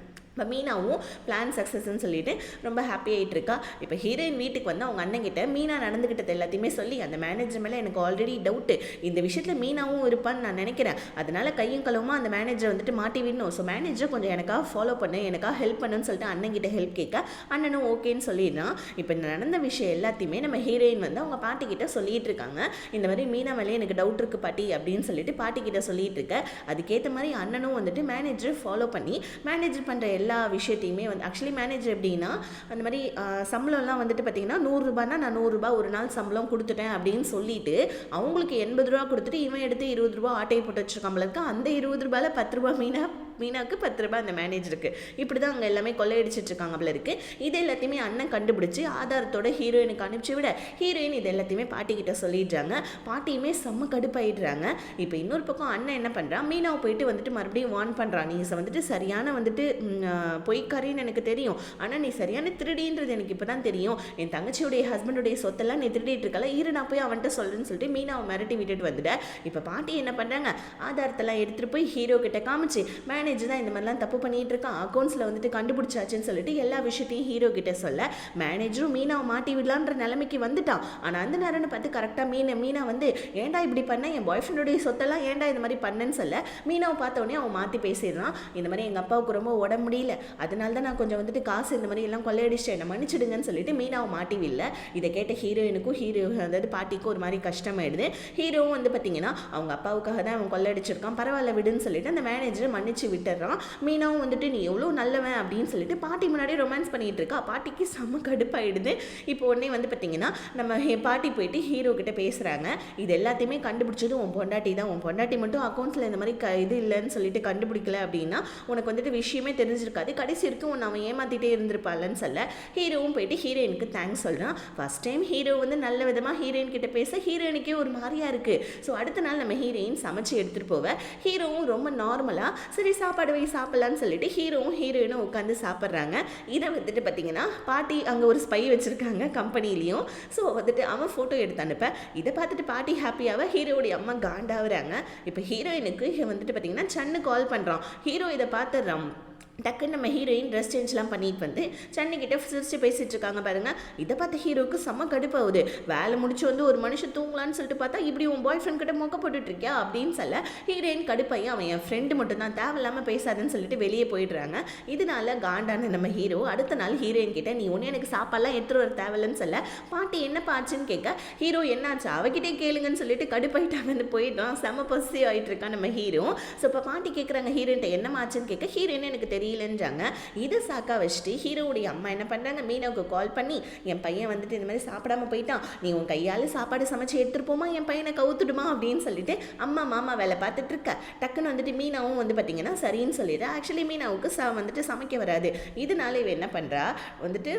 இப்போ மீனாவும் பிளான் சக்ஸஸ்ன்னு சொல்லிட்டு ரொம்ப ஹாப்பி ஆகிட்டு இருக்கா. இப்போ ஹீரோயின் வீட்டுக்கு வந்து அவங்க அண்ணன்கிட்ட மீனா நடந்துக்கிட்டது எல்லாத்தையுமே சொல்லி அந்த மேனேஜர் மேலே எனக்கு ஆல்ரெடி டவுட்டு, இந்த விஷயத்தில் மீனாவும் இருப்பான்னு நான் நினைக்கிறேன், அதனால கையும் களவுமா அந்த மேனேஜரை வந்துட்டு மாட்டி விடணும், ஸோ மேனேஜரை கொஞ்சம் எனக்காக ஃபாலோ பண்ணு, எனக்காக ஹெல்ப் பண்ணுன்னு சொல்லிட்டு அண்ணன்கிட்ட ஹெல்ப் கேட்க அண்ணனும் ஓகேன்னு சொல்லிடுறான். இப்போ இந்த நடந்த விஷயம் எல்லாத்தையுமே நம்ம ஹீரோயின் வந்து அவங்க பாட்டிக்கிட்ட சொல்லிட்டு இருக்காங்க. இந்த மாதிரி மீனா மேலே எனக்கு டவுட் இருக்குது பாட்டி அப்படின்னு சொல்லிட்டு பாட்டிக்கிட்ட சொல்லிட்டு இருக்க. அதுக்கேற்ற மாதிரி அண்ணனும் வந்துட்டு மேனேஜரை ஃபாலோ பண்ணி மேனேஜர் பண்ணுற எல்லா விஷயத்தையுமே வந்து ஆக்சுவலி மேனேஜர் எப்படின்னா அந்த மாதிரி சம்பளம்லாம் வந்துட்டு பார்த்தீங்கன்னா 100 ரூபாய்னா நான் 100 ரூபாய் ஒரு நாள் சம்பளம் கொடுத்துட்டேன் அப்படின்னு சொல்லிட்டு அவங்களுக்கு 80 ரூபா கொடுத்துட்டு இவன் எடுத்து 20 ரூபா ஆட்டையை போட்டு வச்சிருக்காமலுக்கு அந்த 20 ரூபாயில் 10 ரூபாய் மீனாவுக்கு 10 ரூபாய் அந்த மேனேஜருக்கு. இப்படி தான் அங்கே எல்லாமே கொள்ளையடிச்சிட்டு இருக்காங்க போல இருக்கு. இது எல்லாத்தையுமே அண்ணன் கண்டுபிடிச்சி ஆதாரத்தோட ஹீரோயினுக்கு அனுப்பிச்சு விட ஹீரோயின் இது எல்லாத்தையுமே பாட்டிக்கிட்ட சொல்லிடுறாங்க. பாட்டியுமே செம்ம கடுப்பாயிடுறாங்க. இப்போ இன்னொரு பக்கம் அண்ணன் என்ன பண்ணுறான், மீனாவை போயிட்டு வந்துட்டு மறுபடியும் வார்ன் பண்ணுறான், நீ வந்துட்டு சரியான வந்துட்டு பொய்க்காரின்னு எனக்கு தெரியும், ஆனால் நீ சரியான திருடின்றது எனக்கு இப்போ தான் தெரியும், என் தங்கச்சியுடைய ஹஸ்பண்டுடைய சொத்தெல்லாம் நீ திருடிட்டு இருக்கல, நான் போய் அவன்கிட்ட சொல்கிறேன்னு சொல்லிட்டு மீனாவை மிரட்டி விட்டுட்டு வந்துட்டேன். இப்போ பாட்டி என்ன பண்ணுறாங்க, ஆதாரத்தெல்லாம் எடுத்துகிட்டு போய் ஹீரோ கிட்ட காமிச்சு மேனேஜர் தான் இந்த மாதிரிலாம் தப்பு பண்ணிட்டு இருக்கான், அக்கௌண்ட்ஸில் வந்துட்டு கண்டுபிடிச்சாச்சுன்னு சொல்லிட்டு எல்லா விஷயத்தையும் ஹீரோ கிட்ட சொல்ல மேனேஜரும் மீனாவை மாட்டி விடலான்ற நிலைமைக்கு வந்துட்டான். ஆனால் அந்த நேரம்னு பார்த்து கரெக்டாக மீனா வந்து ஏன்டா இப்படி பண்ண, என் பாய் ஃப்ரெண்டுடைய சொத்தெல்லாம் ஏன்டா இந்த மாதிரி பண்ணேன்னு சொல்ல மீனாவை பார்த்தோன்னே அவன் மாற்றி பேசிடுறான். இந்த மாதிரி எங்கள் அப்பாவுக்கு ரொம்ப உடம்பு முடியல, அதனால தான் நான் கொஞ்சம் வந்துட்டு காசு இந்த மாதிரி எல்லாம் கொள்ளையடிச்சிட்டேன், என்ன மன்னிச்சிடுங்கன்னு சொல்லிட்டு மீனாவை மாட்டிவில்ல. இதை கேட்ட ஹீரோயினுக்கும் அதாவது பாட்டிக்கும் ஒரு மாதிரி கஷ்டமாயிடுது. ஹீரோவும் வந்து பார்த்தீங்கன்னா அவங்க அப்பாவுக்காக தான் அவன் கொள்ளையடிச்சிருக்கான், பரவாயில்ல விடுன்னு சொல்லிட்டு அந்த மேனேஜரை மன்னிச்சு விட்டுறான். மீனாவும் வந்துட்டு நீ எவ்வளோ நல்லவன் அப்படின்னு சொல்லிட்டு பாட்டி முன்னாடி ரொமான்ஸ் பண்ணிட்டு இருக்கா. பாட்டிக்கு செம்ம கடுப்பாயிடுது. இப்போ உடனே வந்து பார்த்தீங்கன்னா நம்ம பாட்டி போயிட்டு ஹீரோ கிட்ட பேசுகிறாங்க. இது எல்லாத்தையுமே கண்டுபிடிச்சது உன் பொண்டாட்டி தான், உன் பொண்டாட்டி மட்டும் அக்கௌண்ட்ஸில் இந்த மாதிரி இது இல்லைன்னு சொல்லிட்டு கண்டுபிடிக்கல அப்படின்னா உனக்கு வந்துட்டு விஷயமே தெரிஞ்சிருக்காது, கடைசி வரைக்கும் உன்னை அவன் ஏமாத்திட்டே இருந்திருப்பாள்னு சொல்ல ஹீரோவும் போயிட்டு ஹீரோயினுக்கு தேங்க்ஸ் சொல்கிறான். ஃபர்ஸ்ட் டைம் ஹீரோ வந்து நல்ல விதமாக ஹீரோயின் கிட்ட பேச ஹீரோயினுக்கே ஒரு மாதிரியா இருக்குது. ஸோ அடுத்த நாள் நம்ம ஹீரோயின் சமைச்சு எடுத்துகிட்டு போவேன். ஹீரோவும் ரொம்ப நார்மலாக சரி சாப்பாடு வை சாப்பிட்லான்னு சொல்லிட்டு ஹீரோவும் ஹீரோயினும் உட்காந்து சாப்பிட்றாங்க. இதை வந்துட்டு பார்த்தீங்கன்னா பாட்டி அங்கே ஒரு ஸ்பை வச்சுருக்காங்க கம்பெனிலையும். ஸோ வந்துட்டு அவன் ஃபோட்டோ எடுத்து அனுப்பேன். இதை பார்த்துட்டு பாட்டி ஹாப்பியாக ஹீரோடைய அம்மா காண்டாகிறாங்க. இப்போ ஹீரோயினுக்கு வந்துட்டு பார்த்தீங்கன்னா சன்னு கால் பண்ணுறான். ஹீரோ இதை பார்த்துடுறான். டக்குன்னு நம்ம ஹீரோயின் ட்ரெஸ் சேஞ்ச்லாம் பண்ணிட்டு வந்து சன்னிக்கிட்ட சிரிச்சு பேசிகிட்டு இருக்காங்க பாருங்க. இதை பார்த்து ஹீரோவுக்கு செம்ம கடுப்பாகுது. வேலை முடிச்சு வந்து ஒரு மனுஷன் தூங்கலான்னு சொல்லிட்டு பார்த்தா இப்படி உன் பாய் ஃப்ரெண்ட் கிட்ட மொக்க போட்டுட்ருக்கியா அப்படின்னு சொல்ல ஹீரோயின் கடுப்பாயி அவன் என் ஃப்ரெண்டு மட்டும் தான், தேவையில்லாமல் பேசாதுன்னு சொல்லிட்டு வெளியே போயிடுறாங்க. இதனால காண்டான நம்ம ஹீரோ அடுத்த நாள் ஹீரோயின் கிட்ட நீ ஒன்று எனக்கு சாப்பாடுலாம் எடுத்துகிட்டு வர தேவையில்லன்னு சொல்ல பாட்டி என்னப்பா ஆச்சுன்னு கேட்க ஹீரோ என்னாச்சு அவகிட்டே கேளுங்கன்னு சொல்லிட்டு கடுப்பாயிட்டாங்க வந்து போயிட்டான். செம்ம பசி ஆகிட்டு இருக்கான் நம்ம ஹீரோ. ஸோ இப்போ பாட்டி கேட்குறாங்க ஹீரோயின்ட்ட என்னமாச்சுன்னு கேட்க ஹீரோயின் எனக்கு தெரியலன்றாங்க. இதை சாக்கா வச்சுட்டு ஹீரோவுடைய அம்மா என்ன பண்ணுறாங்க, மீனாவுக்கு கால் பண்ணி என் பையன் வந்துட்டு இந்த மாதிரி சாப்பிடாம போயிட்டான், நீ உன் கையால் சாப்பாடு சமைச்சு எடுத்துகிட்டு போமா, என் பையனை கவுத்துடுமா அப்படின்னு சொல்லிட்டு அம்மா மாமா வேலை பார்த்துட்டு இருக்க. டக்குன்னு வந்துட்டு மீனாவும் வந்து பார்த்தீங்கன்னா சரின்னு சொல்லிடு. ஆக்சுவலி மீனாவுக்கு வந்துட்டு சமைக்க வராது. இதனால இவ என்ன பண்ணுறா, வந்துட்டு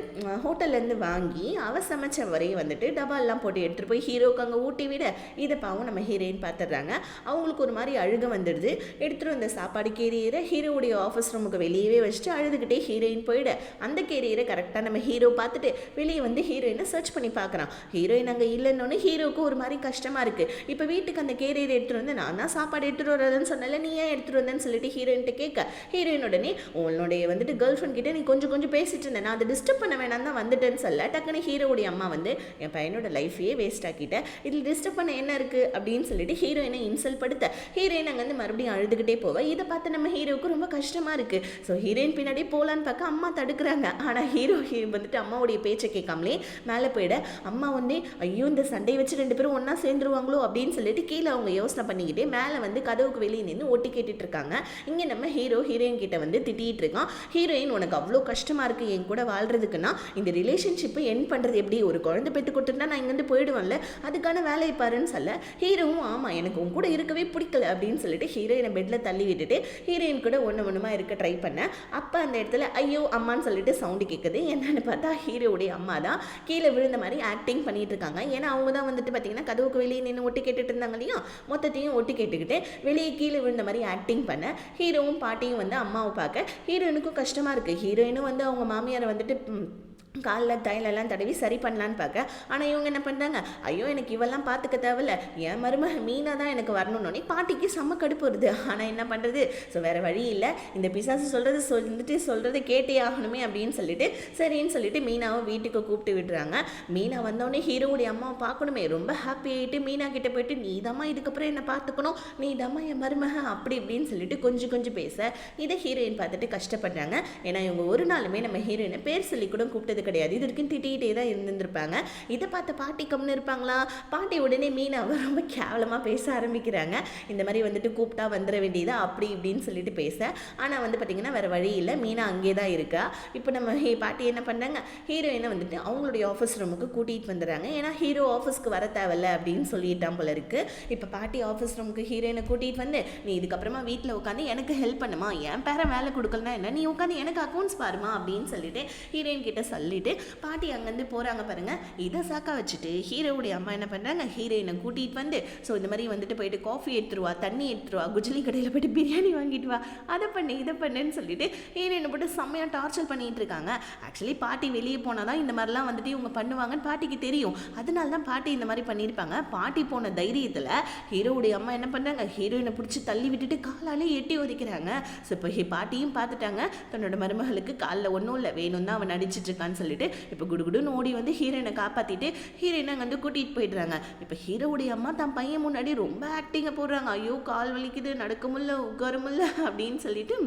ஹோட்டல்லேருந்து வாங்கி அவ சமைச்ச வரையும் வந்துட்டு டபால்லாம் போட்டு எடுத்துகிட்டு போய் ஹீரோவுக்கு அங்கே ஊட்டி விட இதை பாவம் நம்ம ஹீரோயின் பார்த்துடுறாங்க. அவங்களுக்கு ஒரு மாதிரி அழுக வந்துடுது. எடுத்துகிட்டு வந்த சாப்பாடு கேரியரை ஹீரோவுடைய ஆஃபீஸ் ரூமுக்கு வெளியவே வச்சுட்டு அழுதுகிட்டே ஹீரோயின் போயிட அந்த கேரியரை கரெக்டாக நம்ம ஹீரோ பார்த்துட்டு வெளியே வந்து ஹீரோயினை சர்ச் பண்ணி பார்க்குறான். ஹீரோயின் அங்கே இல்லைன்னு ஹீரோவுக்கு ஒரு மாதிரி கஷ்டமாக இருக்குது. இப்போ வீட்டுக்கு அந்த கேரியர் எடுத்துகிட்டு வந்து நான் தான் சாப்பாடு எடுத்துகிட்டு வரதுன்னு சொன்னால நீ ஏன் எடுத்துகிட்டு வந்தேன்னு சொல்லிட்டு ஹீரோயின்ட்ட கேட்க ஹீரோயின் உடனே உன்னுடைய வந்துட்டு கேர்ள் ஃப்ரெண்ட் கிட்டே நீ கொஞ்சம் பேசிட்டு இருந்தேன், நான் அதை டிஸ்டர்ப் பண்ண வேணாம் தான் வந்துட்டேன்னு சொல்ல டக்குன்னு ஹீரோவுடைய அம்மா வந்து என் பையனோட லைஃபையே வேஸ்ட் ஆக்கிட்டேன், இதில் டிஸ்டர்ப் பண்ண என்ன இருக்குது அப்படின்னு சொல்லிட்டு ஹீரோயினை இன்சல்ட் படுத்த ஹீரோயின் அங்கேருந்து மறுபடியும் அழுதுகிட்டே போவ. இதை பார்த்து நம்ம ஹீரோவுக்கு ரொம்ப கஷ்டமாக இருக்குது. ஸோ ஹீரோயின் பின்னாடி போகலான்னு பார்க்க அம்மா தடுக்கிறாங்க. ஆனால் ஹீரோ வந்துட்டு அம்மாவுடைய பேச்சை கேட்காமலே மேலே போயிட அம்மா வந்து ஐயோ இந்த சண்டை வச்சு 2 பேரும் ஒன்றா சேர்ந்துருவாங்களோ அப்படின்னு சொல்லிட்டு கீழே அவங்க யோசனை பண்ணிக்கிட்டே மேலே வந்து கதவுக்கு வெளியே நின்று ஒட்டி கேட்டுட்டு இருக்காங்க. இங்கே நம்ம ஹீரோயின் கிட்ட வந்து திட்டிகிட்டு இருக்கான். ஹீரோயின் உனக்கு அவ்வளோ கஷ்டமாக இருக்குது என் கூட வாழ்றதுக்குன்னா இந்த ரிலேஷன்ஷிப்பை என் பண்ணுறது எப்படி, ஒரு குழந்தை பெற்று கொடுத்துட்டா நான் இங்கேருந்து போயிடுவேன்ல, அதுக்கான வேலையை பாருன்னு சொல்ல ஹீரோவும் ஆமாம் எனக்கு உன் கூட இருக்கவே பிடிக்கல அப்படின்னு சொல்லிட்டு ஹீரோயினை பெட்டில் தள்ளி விட்டுட்டு ஹீரோயின் கூட ஒன்றுமா இருக்க ட்ரை பண்ணேன். அப்போ அந்த இடத்துல ஐயோ அம்மான்னு சொல்லிட்டு சவுண்டு கேட்குது. என்னன்னு பார்த்தா ஹீரோவுடைய அம்மா தான் கீழே விழுந்த மாதிரி ஆக்டிங் பண்ணிட்டு இருக்காங்க. ஏன்னா அவங்க தான் வந்துட்டு பார்த்தீங்கன்னா கதவுக்கு வெளியே நின்று ஒட்டி கேட்டுட்டு இருந்தாங்க இல்லையா, மொத்தத்தையும் ஒட்டி கேட்டுக்கிட்டு வெளியே கீழே விழுந்த மாதிரி ஆக்டிங் பண்ண ஹீரோவும் பாட்டியும் வந்து அம்மாவை பார்க்க ஹீரோயினுக்கும் கஷ்டமாக இருக்குது. ஹீரோயினும் வந்து அவங்க மாமியாரை வந்துட்டு காலில் தைலெல்லாம் தடவி சரி பண்ணலான்னு பார்க்க, ஆனால் இவங்க என்ன பண்ணுறாங்க, ஐயோ எனக்கு இவெல்லாம் பார்த்துக்க தேவையில்ல, என் மருமக மீனா தான் எனக்கு வரணுன்னே பாட்டிக்கு செம்ம கடுப்பு வருது. ஆனால் என்ன பண்ணுறது, ஸோ வேறு வழி இல்லை, இந்த பிசாசு சொல்கிறத கேட்டே ஆகணுமே அப்படின்னு சொல்லிட்டு சரின்னு சொல்லிட்டு மீனாவை வீட்டுக்கு கூப்பிட்டு விடுறாங்க. மீனா வந்தோடனே ஹீரோவுடைய அம்மாவை பார்க்கணுமே ரொம்ப ஹாப்பி ஆகிட்டு மீனா கிட்ட போயிட்டு நீ தாம்மா இதுக்கப்புறம் என்னை பார்த்துக்கணும், நீ தாம்மா என் மருமக அப்படி இப்படின்னு சொல்லிட்டு கொஞ்சம் பேச இதை ஹீரோயின் பார்த்துட்டு கஷ்டப்படுறாங்க. ஏன்னா இவங்க ஒரு நாளுமே நம்ம ஹீரோயினை பேர் சொல்லி கூட கூப்பிட்டது கிடையாது, இது வரைக்கும் திட்டிகிட்டே தான் இருந்திருப்பாங்க. இதை பார்த்த பாட்டி கம்னு இருப்பாங்களா, பாட்டி உடனே மீனாவை ரொம்ப கேவலமாக பேச ஆரம்பிக்கிறாங்க. இந்த மாதிரி வந்துட்டு கூப்பிட்டா வந்துட வேண்டியதா அப்படி இப்படின்னு சொல்லிட்டு பேச, ஆனால் வந்து பார்த்திங்கன்னா வேறு வழி இல்லை, மீனா அங்கே தான் இருக்கா. இப்போ நம்ம பாட்டி என்ன பண்ணுறாங்க, ஹீரோயினை வந்துட்டு அவங்களுடைய ஆஃபீஸ் ரூமுக்கு கூட்டிகிட்டு வந்துடுறாங்க. ஏன்னா ஹீரோ ஆஃபீஸ்க்கு வர தேவையில்ல அப்படின்னு சொல்லிட்டான் போல இருக்கு. இப்போ பாட்டி ஆஃபீஸ் ரூமுக்கு ஹீரோயினை கூட்டிகிட்டு வந்து நீ இதுக்கப்புறமா வீட்டில் உட்காந்து எனக்கு ஹெல்ப் பண்ணுமா, என் பேரை வேலை கொடுக்கலனா என்ன, நீ உட்காந்து எனக்கு அக்கௌண்ட்ஸ் பாருமா அப்படின்னு சொல்லிட்டு ஹீரோயின் கிட்ட சொல்லிட்டு பாட்டி அங்கேருந்து போகிறாங்க பாருங்க. இதை சாக்கா வச்சுட்டு ஹீரோவுடைய அம்மா என்ன பண்ணுறாங்க, ஹீரோயினை கூட்டிகிட்டு வந்து ஸோ இந்த மாதிரி வந்துட்டு போயிட்டு காஃபி எடுத்துருவா, தண்ணி எடுத்துருவா, குஜ்லி கடையில் போய்ட்டு பிரியாணி வாங்கிட்டு வா, அதை பண்ணு இதை பண்ணுன்னு சொல்லிட்டு ஹீரோயினை போட்டு செம்மையாக டார்ச்சர் பண்ணிகிட்டு இருக்காங்க. ஆக்சுவலி பாட்டி வெளியே போனால் தான் இந்த மாதிரிலாம் வந்துட்டு இவங்க பண்ணுவாங்கன்னு பாட்டிக்கு தெரியும், அதனால தான் பாட்டி இந்த மாதிரி பண்ணியிருப்பாங்க. பாட்டி போன தைரியத்தில் ஹீரோவுடைய அம்மா என்ன பண்ணுறாங்க, ஹீரோயினை பிடிச்சி தள்ளி விட்டுட்டு காலாலே எட்டி ஒதுக்கிறாங்க. ஸோ இப்போ பாட்டியும் பார்த்துட்டாங்க தன்னோட மருமகளுக்கு காலில் ஒன்றும் இல்லை வேணும் தான் அவன் நடிச்சிட்டு இருக்கான்னு சொல்லிட்டு இப்போ குடுகுடுன்னு ஓடி வந்து ஹீரோயினை காப்பாற்றிட்டு ஹீரோயினை அங்கே வந்து கூட்டிகிட்டு போயிடுறாங்க. இப்போ ஹீரோவுடைய அம்மா தன் பையன் முன்னாடி ரொம்ப ஆக்டிங்கை போடுறாங்க. ஐயோ கால் வலிக்குது, நடக்க முடியல, உட்கார முடியல அப்படின்னு சொல்லிட்டு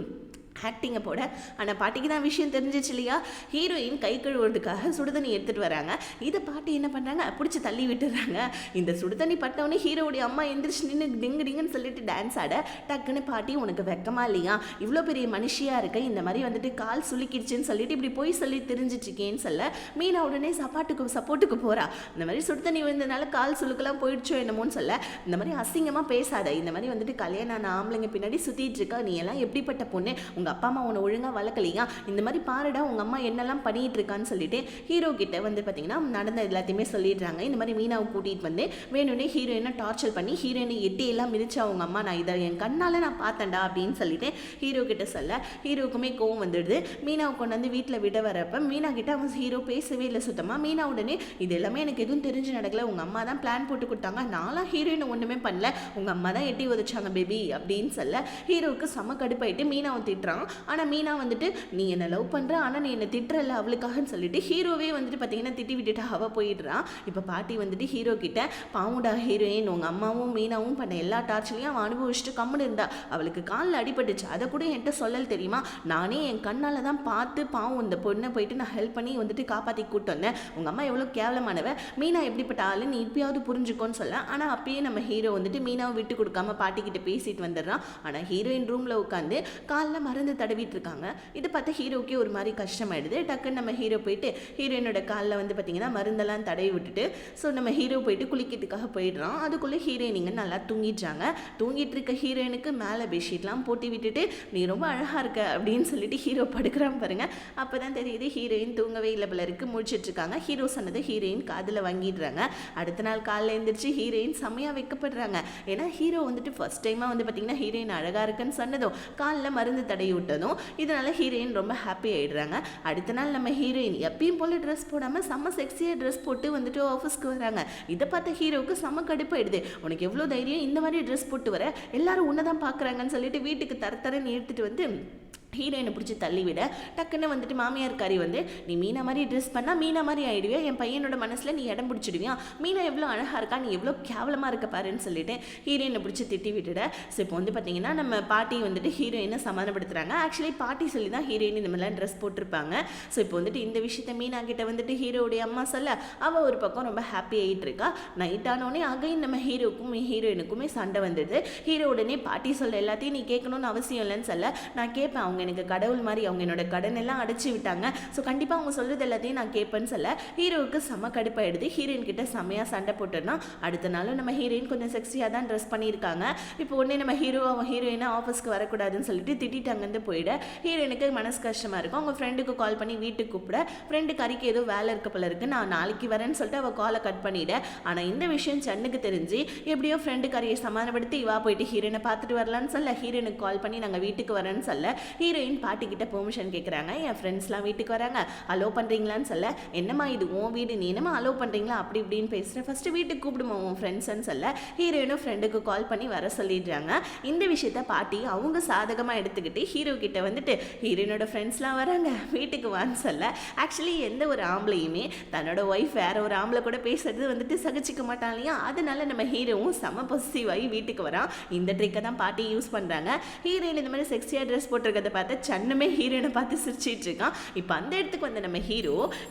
ஆக்டிங்கை போட. ஆனால் பாட்டிக்கு தான் விஷயம் தெரிஞ்சிச்சு இல்லையா, ஹீரோயின் கை கழுவுறதுக்காக சுடுதண்ணி எடுத்துகிட்டு வராங்க. இதை பாட்டி என்ன பண்ணுறாங்க, பிடிச்சி தள்ளி விட்டுறாங்க. இந்த சுடுதண்ணி பட்டவொடனே ஹீரோவுடைய அம்மா எந்திரிச்சு நின்று டிங்குன்னு சொல்லிட்டு டான்ஸ் ஆட, டக்குன்னு பாட்டி உனக்கு வெக்கமா இல்லையா, இவ்வளோ பெரிய மனுஷியாக இருக்க இந்த மாதிரி வந்துட்டு கால் சுலுக்கிடுச்சுன்னு சொல்லிட்டு இப்படி போய் சொல்லி தெரிஞ்சிட்ருக்கேன்னு சொல்ல மீனா உடனே சப்போர்ட்டுக்கு போகிறா. இந்த மாதிரி சுடுதண்ணி விழுந்ததுனால கால் சுலுக்கெல்லாம் போயிடுச்சோ என்னமோன்னு சொல்ல, இந்த மாதிரி அசிங்கமாக பேசாத, இந்த மாதிரி வந்துட்டு கல்யாணம் ஆம்பளைங்க பின்னாடி சுற்றிட்டு இருக்கா, நீ எல்லாம் எப்படிப்பட்ட பொண்ணு, உங்கள் அப்பா அம்மா உன்னை ஒழுங்காக வளர்க்கலையா, இந்த மாதிரி பாருடா உங்கள் அம்மா என்னெல்லாம் பண்ணிகிட்டு இருக்கான்னு சொல்லிட்டு ஹீரோ கிட்ட வந்து பார்த்தீங்கன்னா நடந்த எல்லாத்தையுமே சொல்லிடுறாங்க. இந்த மாதிரி மீனாவை கூட்டிகிட்டு வந்து வேணும்னே ஹீரோயினை டார்ச்சர் பண்ணி ஹீரோயினை எட்டி எல்லாம் மிதிச்சா அவங்க அம்மா, நான் இதை என் கண்ணால் நான் பார்த்தேன்டா அப்படின்னு சொல்லிட்டு ஹீரோ கிட்ட சொல்ல ஹீரோக்குமே கோவம் வந்துடுது. மீனாவை கொண்டு வந்து வீட்டில் விட வரப்ப மீனா கிட்ட அவன் ஹீரோ பேசவே இல்லை சுத்தமாக. மீனா உடனே இது எல்லாமே எனக்கு எதுவும் தெரிஞ்சு நடக்கல, உங்கள் அம்மா தான் பிளான் போட்டு கொடுத்தாங்க, நான்லாம் ஹீரோயினை ஒன்றுமே பண்ணல, உங்கள் அம்மா தான் எட்டி உதச்சாங்க பேபி அப்படின்னு சொல்ல ஹீரோவுக்கு செம கடுப்பாயிட்டு மீனாவை திட்டுறான். ஆனால் மீனா வந்துட்டு நீ என்னை லவ் பண்ணுற ஆனால் நீ என்னை திட்டுறல அவளுக்காகன்னு சொல்லிட்டு ஹீரோவே வந்துட்டு பார்த்தீங்கன்னா திட்டி விட்டுட்டு அவள் போயிடுறான். இப்போ பாட்டி வந்துட்டு ஹீரோ கிட்ட பாவுண்டா ஹீரோயின், உங்கள் அம்மாவும் மீனாவும் பண்ண எல்லா டார்ச்சரையும் அவன் அனுபவிச்சுட்டு கம்முன்னு இருந்தா, அவளுக்கு காலில் அடிபட்டுச்சு, அதை கூட என்கிட்ட சொல்லல் தெரியுமா, நானே என் கண்ணால் தான் பார்த்து பாவம் இந்த பொண்ணை போயிட்டு நான் ஹெல்ப் பண்ணி வந்துட்டு காப்பாற்றி கூட்டு வந்தேன், உங்கள் அம்மா எவ்வளோ கேவலமானவ, மீனா எப்படிப்பட்ட ஆளு நீ இப்பயாவது புரிஞ்சுக்கோன்னு சொல்ல. ஆனால் அப்பயே நம்ம ஹீரோ வந்துட்டு மீனாவை விட்டு கொடுக்காம பாட்டிக்கிட்ட பேசிட்டு வந்துடுறான். ஆனால் ஹீரோயின் ரூமில் உட்காந்து காலில் மருந்து தடவிட்டு இருக்காங்க. இதை பார்த்து ஹீரோக்கே ஒரு மாதிரி கஷ்டமாயிடுது. டக்குன்னு நம்ம ஹீரோ போயிட்டு ஹீரோயினோட காலில் வந்து பார்த்தீங்கன்னா மருந்தெல்லாம் தடவி விட்டுட்டு ஸோ நம்ம ஹீரோ போயிட்டு குளிக்கிறதுக்காக போயிடுறான். அதுக்குள்ளே ஹீரோயினிங்க நல்லா தூங்கிடுறாங்க. தூங்கிட்டு இருக்க ஹீரோயினுக்கு மேலே பெட்ஷீட்லாம் போட்டி விட்டுட்டு நீ ரொம்ப அழகாக இருக்க அப்படின்னு சொல்லிட்டு ஹீரோ படுக்கிறான் பாருங்க. அப்போ தான் தெரியுது ஹீரோயின் தூங்கவே இல்லை போல இருக்கு, முடிச்சிட்டு இருக்காங்க. ஹீரோ சொன்னதை ஹீரோயின் காதில் வாங்கிடுறாங்க. அடுத்த நாள் காலையில் எழுந்திரிச்சு ஹீரோயின் செம்மையாக வைக்கப்படுறாங்க. ஏன்னா ஹீரோ வந்துட்டு ஃபர்ஸ்ட் டைமாக வந்து பார்த்தீங்கன்னா ஹீரோயின் அழகாக இருக்குன்னு சொன்னதும் காலில் மருந்து தடவி விட்டதும் இதனால ஹீரோயின் ரொம்ப ஹாப்பி ஆயிடுறாங்க. அடுத்த நாள் நம்ம ஹீரோயின் எப்பயும் போல ட்ரெஸ் போடாமல் செம்ம செக்ஸியாக ட்ரெஸ் போட்டு வந்துட்டு ஆஃபீஸ்க்கு வராங்க. இதை பார்த்த ஹீரோவுக்கு செம்ம கடுப்பாயிடுது. உனக்கு எவ்வளோ தைரியம் இந்த மாதிரி ட்ரெஸ் போட்டு வர, எல்லாரும் உன்னை தான் பார்க்குறாங்கன்னு சொல்லிட்டு வீட்டுக்கு தரத்தரன்னு எடுத்துகிட்டு வந்து ஹீரோயினை பிடிச்சி தள்ளிவிட டக்குன்னு வந்துட்டு மாமியார்காரி வந்து நீ மீனா மாதிரி ட்ரெஸ் பண்ணால் மீனா மாதிரி ஆகிடுவியா, என் பையனோட மனசில் நீ இடம் பிடிச்சிடுவியா, மீனா எவ்வளோ அழகாக இருக்கா, நீ எவ்வளோ கேவலமாக இருக்க பாருன்னு சொல்லிட்டு ஹீரோயினை பிடிச்சி திட்டி விட்டுட. ஸோ இப்போ வந்து பார்த்தீங்கன்னா நம்ம பாட்டி வந்துட்டு ஹீரோயினை சமாதானப்படுத்துகிறாங்க. ஆக்சுவலி பாட்டி சொல்லி தான் ஹீரோயின் இந்த மாதிரிலாம் ட்ரெஸ் போட்டிருப்பாங்க. ஸோ இப்போ வந்துட்டு இந்த விஷயத்த மீனா கிட்ட வந்துட்டு ஹீரோடைய அம்மா சொல்ல அவள் ஒரு பக்கம் ரொம்ப ஹாப்பி ஆகிட்டு இருக்கா. நைட் ஆனோடனே அகைன் நம்ம ஹீரோக்கும் ஹீரோயினுக்குமே சண்டை வந்துடுது. ஹீரோ உடனே பாட்டி சொல்ல எல்லாத்தையும் நீ கேட்கணும்னு அவசியம் இல்லைன்னு சொல்ல நான் கேட்பேன், அவங்க எனக்கு கடவுள் மாதிரி, அவங்க என்னோட கடன் எல்லாம் அடைச்சி விட்டாங்க, ஸோ கண்டிப்பாக அவங்க சொல்கிறது எல்லாத்தையும் நான் கேட்பேன்னு சொல்ல ஹீரோவுக்கு செம்ம கடுப்பாயிடுது. ஹீரோயின் கிட்ட செம்மையாக சண்டை போட்டுன்னா அடுத்த நாளும் நம்ம ஹீரோயின் கொஞ்சம் செக்ஸியாக தான் ட்ரெஸ் பண்ணியிருக்காங்க. இப்போ உடனே நம்ம அவன் ஹீரோயினை ஆஃபீஸ்க்கு வரக்கூடாதுன்னு சொல்லிட்டு திட்டிட்டு அங்கேருந்து போயிட ஹீரோயினுக்கு மனசு கஷ்டமாக இருக்கும். அவங்க ஃப்ரெண்டுக்கு கால் பண்ணி வீட்டுக்கு கூப்பிட ஃப்ரெண்டு கறிக்கு ஏதோ வேலை இருக்க போல இருக்குது, நான் நாளைக்கு வரேன்னு சொல்லிட்டு அவள் காலை கட் பண்ணிவிட. ஆனால் இந்த விஷயம் சன்னுக்கு தெரிஞ்சு எப்படியோ ஃப்ரெண்டு கறியை சமாதானப்படுத்தி இவா போயிட்டு ஹீரோயினை பார்த்துட்டு வரலான்னு சொல்ல ஹீரோயினுக்கு கால் பண்ணி நாங்கள் வீட்டுக்கு வரேன்னு சொல்ல ஹீரோயின் பாட்டிக்கிட்ட பெர்மிஷன் கேட்குறாங்க. என் ஃப்ரெண்ட்ஸ்லாம் வீட்டுக்கு வராங்க, அலோவ் பண்ணுறீங்களான்னு சொல்ல என்னம்மா இது உன் வீடு, நீ என்னம்மா அலோவ் பண்ணுறீங்களா அப்படி இப்படின்னு பேசுகிறேன், ஃபஸ்ட்டு வீட்டுக்கு கூப்பிடுமா உன் ஃப்ரெண்ட்ஸ்ன்னு சொல்ல ஹீரோயினும் ஃப்ரெண்டுக்கு கால் பண்ணி வர சொல்லிடுறாங்க. இந்த விஷயத்த பாட்டி அவங்க சாதகமாக எடுத்துக்கிட்டு ஹீரோ கிட்ட வந்துட்டு ஹீரோயினோட ஃப்ரெண்ட்ஸ்லாம் வராங்க வீட்டுக்கு வான்னு சொல்ல ஆக்சுவலி எந்த ஒரு ஆம்பளையுமே தன்னோட ஒய்ஃப் வேற ஒரு ஆம்பளை கூட பேசுறது வந்துட்டு சகிச்சிக்க மாட்டான் இல்லையா, அதனால நம்ம ஹீரோவும் செம பாசிட்டிவ் ஆகி வீட்டுக்கு வரான். இந்த ட்ரிக்கை தான் பாட்டி யூஸ் பண்ணுறாங்க. ஹீரோயின் இந்த மாதிரி செக்ஸியாக ட்ரெஸ் போட்டிருக்கிறத பார்த்து சன்னுமே ஹீரோயினை பார்த்து சிரிச்சிட்டு இருக்கான். இப்போ அந்த இடத்துக்கு வந்து நம்ம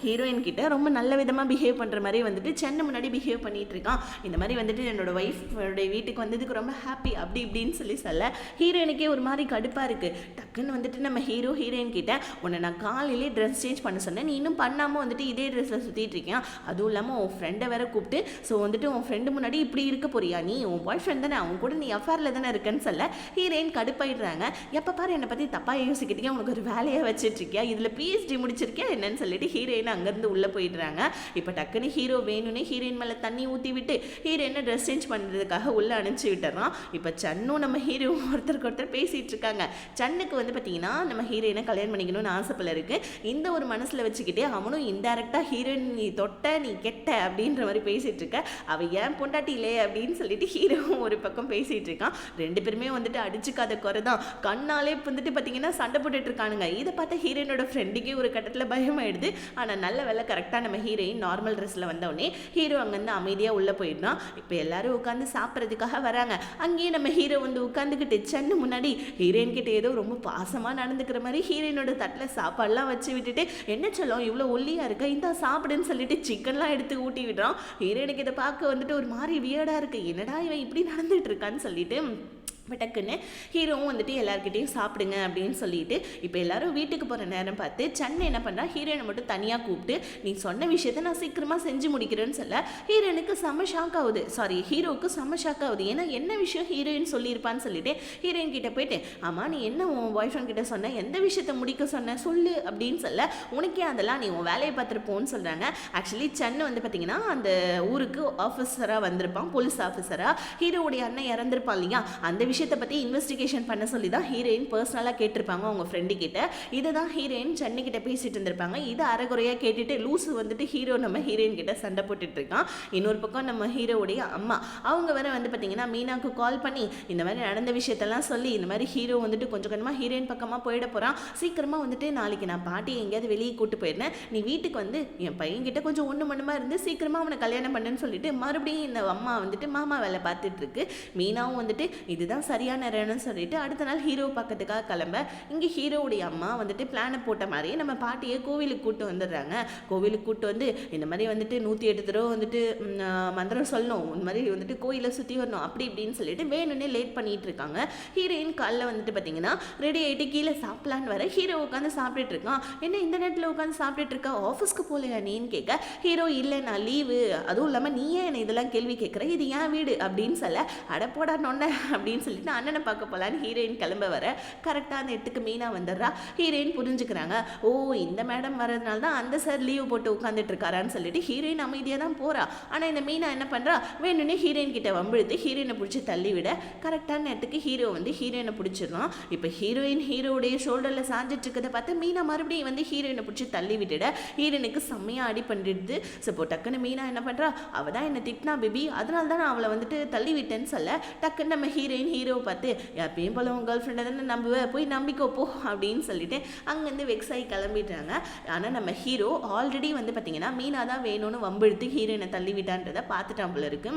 ஹீரோயின் கிட்ட ரொம்ப நல்ல விதமாக பிஹேவ் பண்ணுற மாதிரி வந்துட்டு சன்னு முன்னாடி பிஹேவ் பண்ணிட்டு இருக்கான். இந்த மாதிரி வந்துட்டு என்னோட ஒய்ஃபோட வீட்டுக்கு வந்ததுக்கு ரொம்ப ஹாப்பி அப்படி இப்படின்னு சொல்ல ஹீரோயினுக்கே ஒரு மாதிரி கடுப்பாக இருக்குது. டக்குன்னு வந்துட்டு நம்ம ஹீரோயின் கிட்ட உன்னை நான் காலையிலே ட்ரெஸ் சேஞ்ச் பண்ண சொன்னேன், நீ இன்னும் பண்ணாமல் வந்துட்டு இதே ட்ரெஸ்ஸில் சுற்றிட்டு இருக்கேன், அதுவும் இல்லாமல் உன் ஃப்ரெண்டை வேற கூப்பிட்டு ஸோ வந்துட்டு உன் ஃப்ரெண்டு முன்னாடி இப்படி இருக்க போறியா, நீ உன் பாய் ஃப்ரெண்ட் தானே, அவன் கூட நீ அஃபேரில் தானே இருக்குன்னு சொல்ல ஹீரோயின் கடுப்பாயிடுறாங்க. எப்போ பாரு என்னை பற்றி தப்பாக யோசிக்கிட்டே உனக்கு ஒரு வேலையாக வச்சுட்டு இருக்கியா, இதில் பிஹெச்டி முடிச்சிருக்கியா என்னன்னு சொல்லிட்டு ஹீரோயின் அங்கேருந்து உள்ளே போயிடுறாங்க. இப்போ டக்குன்னு ஹீரோ வேணும்னே ஹீரோயின் மேலே தண்ணி ஊற்றி விட்டு ஹீரோயினை ட்ரெஸ் சேஞ்ச் பண்ணுறதுக்காக உள்ளே அனுப்பிச்சி விட்டுறான். இப்போ சன்னும் நம்ம ஹீரோ ஒருத்தருக்கு பேசிகிட்டு இருக்காங்க. சன்னுக்கு வந்து பார்த்தீங்கன்னா நம்ம ஹீரோயினை கல்யாணம் பண்ணிக்கணும்னு ஆசைப்பல இருக்குது. இந்த ஒரு மனசில் வச்சுக்கிட்டே அவனும் இன்டெரக்டாக ஹீரோயின் நீ தொட்ட நீ கெட்ட அப்படின்ற மாதிரி பேசிகிட்டு இருக்க, அவள் ஏன் பொண்டாட்டி இல்லையே அப்படின்னு சொல்லிட்டு ஹீரோவும் ஒரு பக்கம் பேசிகிட்டு இருக்கான். ரெண்டு பேருமே வந்துட்டு அடிச்சுக்காத குறை தான், கண்ணாலே வந்துட்டு பார்த்தீங்கன்னா சண்டை போட்டுட்டு இருக்கானுங்க. இதை பார்த்த ஹீரோயினோட ஃப்ரெண்டுக்கே ஒரு கட்டத்தில் பயமாயிடுது. ஆனால் நல்ல வேலை கரெக்டாக நம்ம ஹீரோயின் நார்மல் ட்ரெஸ்ஸில் வந்தோடனே ஹீரோ அங்கேருந்து அமைதியாக உள்ளே போயிடுறான். இப்போ எல்லாரும் உட்காந்து சாப்பிட்றதுக்காக வராங்க. அங்கேயே நம்ம ஹீரோ வந்து உட்காந்துக்கிட்டு சன்னு முன்னாடி ஹீரோயின் கிட்ட ஏதோ ரொம்ப பாசமாக நடந்துக்கிற மாதிரி ஹீரோயினோட தட்டில் சாப்பாடுலாம் வச்சு விட்டுட்டு என்ன சொல்லும் இவ்வளோ ஒல்லியாக இருக்க இந்த சாப்பிடுன்னு சொல்லிட்டு சிக்கன்லாம் எடுத்து ஊட்டி விடுறான். ஹீரோயினுக்கு இதை பார்க்க வந்துட்டு ஒரு மாதிரி வியர்டாக இருக்குது, என்னடா இவன் இப்படி நடந்துட்டு இருக்கான்னு சொல்லிட்டு டக்குன்னு ஹீரோவும் வந்துட்டு எல்லாருக்கிட்டையும் சாப்பிடுங்க அப்படின்னு சொல்லிட்டு இப்போ எல்லாரும் வீட்டுக்கு போகிற நேரம் பார்த்து சன்னு என்ன பண்ணுறா ஹீரோயினை மட்டும் தனியாக கூப்பிட்டு நீ சொன்ன விஷயத்த நான் சீக்கிரமாக செஞ்சு முடிக்கிறேன்னு சொல்ல ஹீரோயினுக்கு செம்ம ஷாக் ஆகுது, ஹீரோவுக்கு செம்ம ஷாக் ஆகுது. ஏன்னா என்ன விஷயம் ஹீரோயின் சொல்லியிருப்பான்னு சொல்லிட்டு ஹீரோயின் கிட்ட போயிட்டு ஆமாம் நீ என்ன உன் பாய் ஃப்ரெண்ட் கிட்ட சொன்ன, எந்த விஷயத்த முடிக்க சொன்ன சொல்லு அப்படின்னு சொல்ல உனக்கே அதெல்லாம் நீ உன் வேலையை பார்த்துருப்போன்னு சொல்கிறாங்க. ஆக்சுவலி சன்னு வந்து பார்த்தீங்கன்னா அந்த ஊருக்கு ஆஃபீஸராக வந்திருப்பான், போலீஸ் ஆஃபீஸராக. ஹீரோவுடைய அண்ணன் இறந்துருப்பான் இல்லையா, அந்த விஷயத்தை பற்றி இன்வெஸ்டிகேஷன் பண்ண சொல்லி தான் ஹீரோயின் பர்சனலாக கேட்டிருப்பாங்க அவங்க ஃப்ரெண்டு கிட்ட. இதை தான் ஹீரோயின் சன்னு கிட்ட பேசிட்டு இருந்திருப்பாங்க. இதை அரைகுறையாக கேட்டுட்டு லூசு வந்துட்டு ஹீரோ நம்ம ஹீரோயின் கிட்ட சண்டை போட்டுட்டு இருக்கான். இன்னொரு பக்கம் நம்ம ஹீரோவுடைய அம்மா அவங்க வேற வந்து பார்த்தீங்கன்னா மீனாக்கு கால் பண்ணி இந்த மாதிரி நடந்த விஷயத்தெல்லாம் சொல்லி இந்த மாதிரி ஹீரோ வந்துட்டு கொஞ்சம் கொஞ்சமாக ஹீரோயின் பக்கமாக போயிட போகிறான், சீக்கிரமாக வந்துட்டு நாளைக்கு நான் பாட்டி எங்கேயாவது வெளியே கூட்டு போயிருந்தேன், நீ வீட்டுக்கு வந்து என் பையன்கிட்ட கொஞ்சம் ஒன்று மண்ணுமா இருந்து சீக்கிரமாக அவனை கல்யாணம் பண்ணுன்னு சொல்லிட்டு மறுபடியும் இந்த அம்மா வந்துட்டு மாமா வேலை பார்த்துட்டு இருக்கு. மீனாவும் வந்துட்டு இதுதான் சரியான நேரம்னு சொல்லிட்டு அடுத்த நாள் ஹீரோ பக்கத்துக்காக கிளம்ப இங்கே ஹீரோவுடைய அம்மா வந்துட்டு பிளானை போட்ட மாதிரி நம்ம பாட்டியை கோவிலுக்கு கூட்டு வந்துடுறாங்க. கோவிலுக்கு கூட்டு வந்து இந்த மாதிரி வந்துட்டு 108 தடவை வந்துட்டு மந்திரம் சொல்லணும், இந்த மாதிரி வந்துட்டு கோயிலை சுற்றி வரணும் அப்படி இப்படின்னு சொல்லிட்டு வேணும்னே லேட் பண்ணிட்டு இருக்காங்க. ஹீரோயின் காலில் வந்துட்டு பார்த்தீங்கன்னா ரெடி ஆகிட்டு கீழே சாப்பிடலான்னு வர ஹீரோ உட்காந்து சாப்பிட்டுட்டு இருக்கான். என்ன இந்த நேரத்தில் உட்காந்து சாப்பிட்டுட்டு இருக்கா, ஆஃபீஸ்க்கு போகலையா நீன்னு கேட்க ஹீரோ இல்லை நான் லீவு, அதுவும் இல்லாமல் நீ ஏன் என்னை இதெல்லாம் கேள்வி கேட்குற, இது ஏன் வீடு அப்படின்னு சொல்ல அடப்போடா நொன்ன அப்படின்னு சொல்லிட்டு அண்ணனை பார்க்க போகலான்னு ஹீரோயின் கிளம்ப வர கரெக்டாக அந்த இடத்துக்கு மீனா வந்துடுறா. ஹீரோயின் புரிஞ்சுக்கிறாங்க, ஓ இந்த மேடம் வரதுனால தான் அந்த சார் லீவ் போட்டு உட்காந்துட்டு இருக்காரான்னு சொல்லிட்டு ஹீரோயின் அமைதியாக தான் போகிறா. ஆனால் இந்த மீனா என்ன பண்ணுறா வேணும்னே ஹீரோயின் கிட்ட வம்பிழுத்து ஹீரோயினை பிடிச்சி தள்ளி விட கரெக்டான நேரத்துக்கு ஹீரோ வந்து ஹீரோயினை பிடிச்சிடலாம். இப்போ ஹீரோவுடைய ஷோல்டரில் சாஞ்சிட்டு இருக்கிறத பார்த்து மீனா மறுபடியும் வந்து ஹீரோயினை பிடிச்சி தள்ளி விட்டுட ஹீரோயினுக்கு செம்மையாக அடி பண்ணிடுது. ஸோ இப்போ டக்குன்னு மீனா என்ன பண்ணுறா அவள் தான் என்னை திட்டினா பேபி, அதனால தான் நான் அவளை வந்துட்டு தள்ளி விட்டேன்னு சொல்ல டக்குன்னு நம்ம ஹீரோயின் ஹீரோவை பார்த்து எப்பயும் போல உன் கேர்ள் ஃப்ரெண்டை தானே நம்புவ, போய் நம்பிக்கோ போ அப்படின்னு சொல்லிட்டு அங்கேருந்து வெக்ஸாகி கிளம்பிட்டாங்க. ஆனால் நம்ம ஹீரோ ஆல்ரெடி வந்து பார்த்தீங்கன்னா மீனா தான் வேணும்னு வம்பிழுத்து ஹீரோயினை தள்ளி விட்டான்றதை பார்த்துட்டான் போல இருக்கு.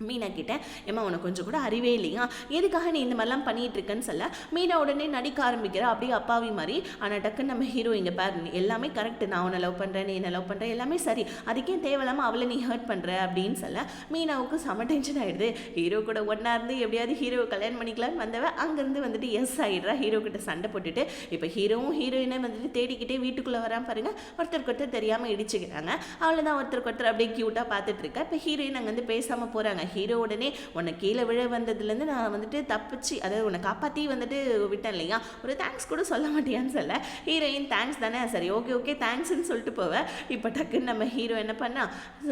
மீனா கிட்ட ஏமா உனக்கு கொஞ்சம் கூட அறிவே இல்லையா, எதுக்காக நீ இந்த மாதிரிலாம் பண்ணிட்டு இருக்கன்னு சொல்ல மீனா உடனே நடிக்க ஆரம்பிக்கிறா அப்படியே அப்பாவி மாதிரி. ஆனால் டக்குன்னு நம்ம ஹீரோ இங்கே பாரு எல்லாமே கரெக்ட், நான் உன்னை லவ் பண்ணுறேன், நீ என்ன லவ் பண்ணுற, எல்லாமே சரி, அதுக்கே தேவையில்லாமல் அவளை நீ ஹர்ட் பண்ணுற அப்படின்னு சொல்ல மீனாவுக்கு செம டென்ஷன் ஆகிடுது. ஹீரோ கூட ஒன்றா இருந்து எப்படியாவது ஹீரோவை கல்யாணம் பண்ணிக்கலான்னு வந்தவ அங்கேருந்து வந்துட்டு எஸ் ஆகிடுறா. ஹீரோ கிட்ட சண்டை போட்டுட்டு இப்போ ஹீரோவும் ஹீரோயினை வந்துட்டு தேடிக்கிட்டே வீட்டுக்குள்ளே வரான் பாருங்க. ஒருத்தருக்கு ஒருத்தர் தெரியாமல் இடிச்சுக்கிறாங்க. அவ்வளோதான், ஒருத்தருக்கு ஒருத்தர் அப்படியே க்யூட்டாக பார்த்துட்டு இருக்கா. இப்போ ஹீரோயின் அங்கேருந்து பேசாமல் போகிறாங்க. ஹீரோ உடனே உன்னை கீழே விழ வந்ததுலேருந்து நான் வந்துட்டு தப்பிச்சு அதாவது உன்னை காப்பாற்றி வந்துட்டு விட்டேன் இல்லையா, ஒரு தேங்க்ஸ் கூட சொல்ல மாட்டியான்னு சொல்ல ஹீரோயின் தேங்க்ஸ் தானே, சரி ஓகே ஓகே தேங்க்ஸ்ன்னு சொல்லிட்டு போவேன். இப்போ டக்குன்னு நம்ம ஹீரோ என்ன பண்ணா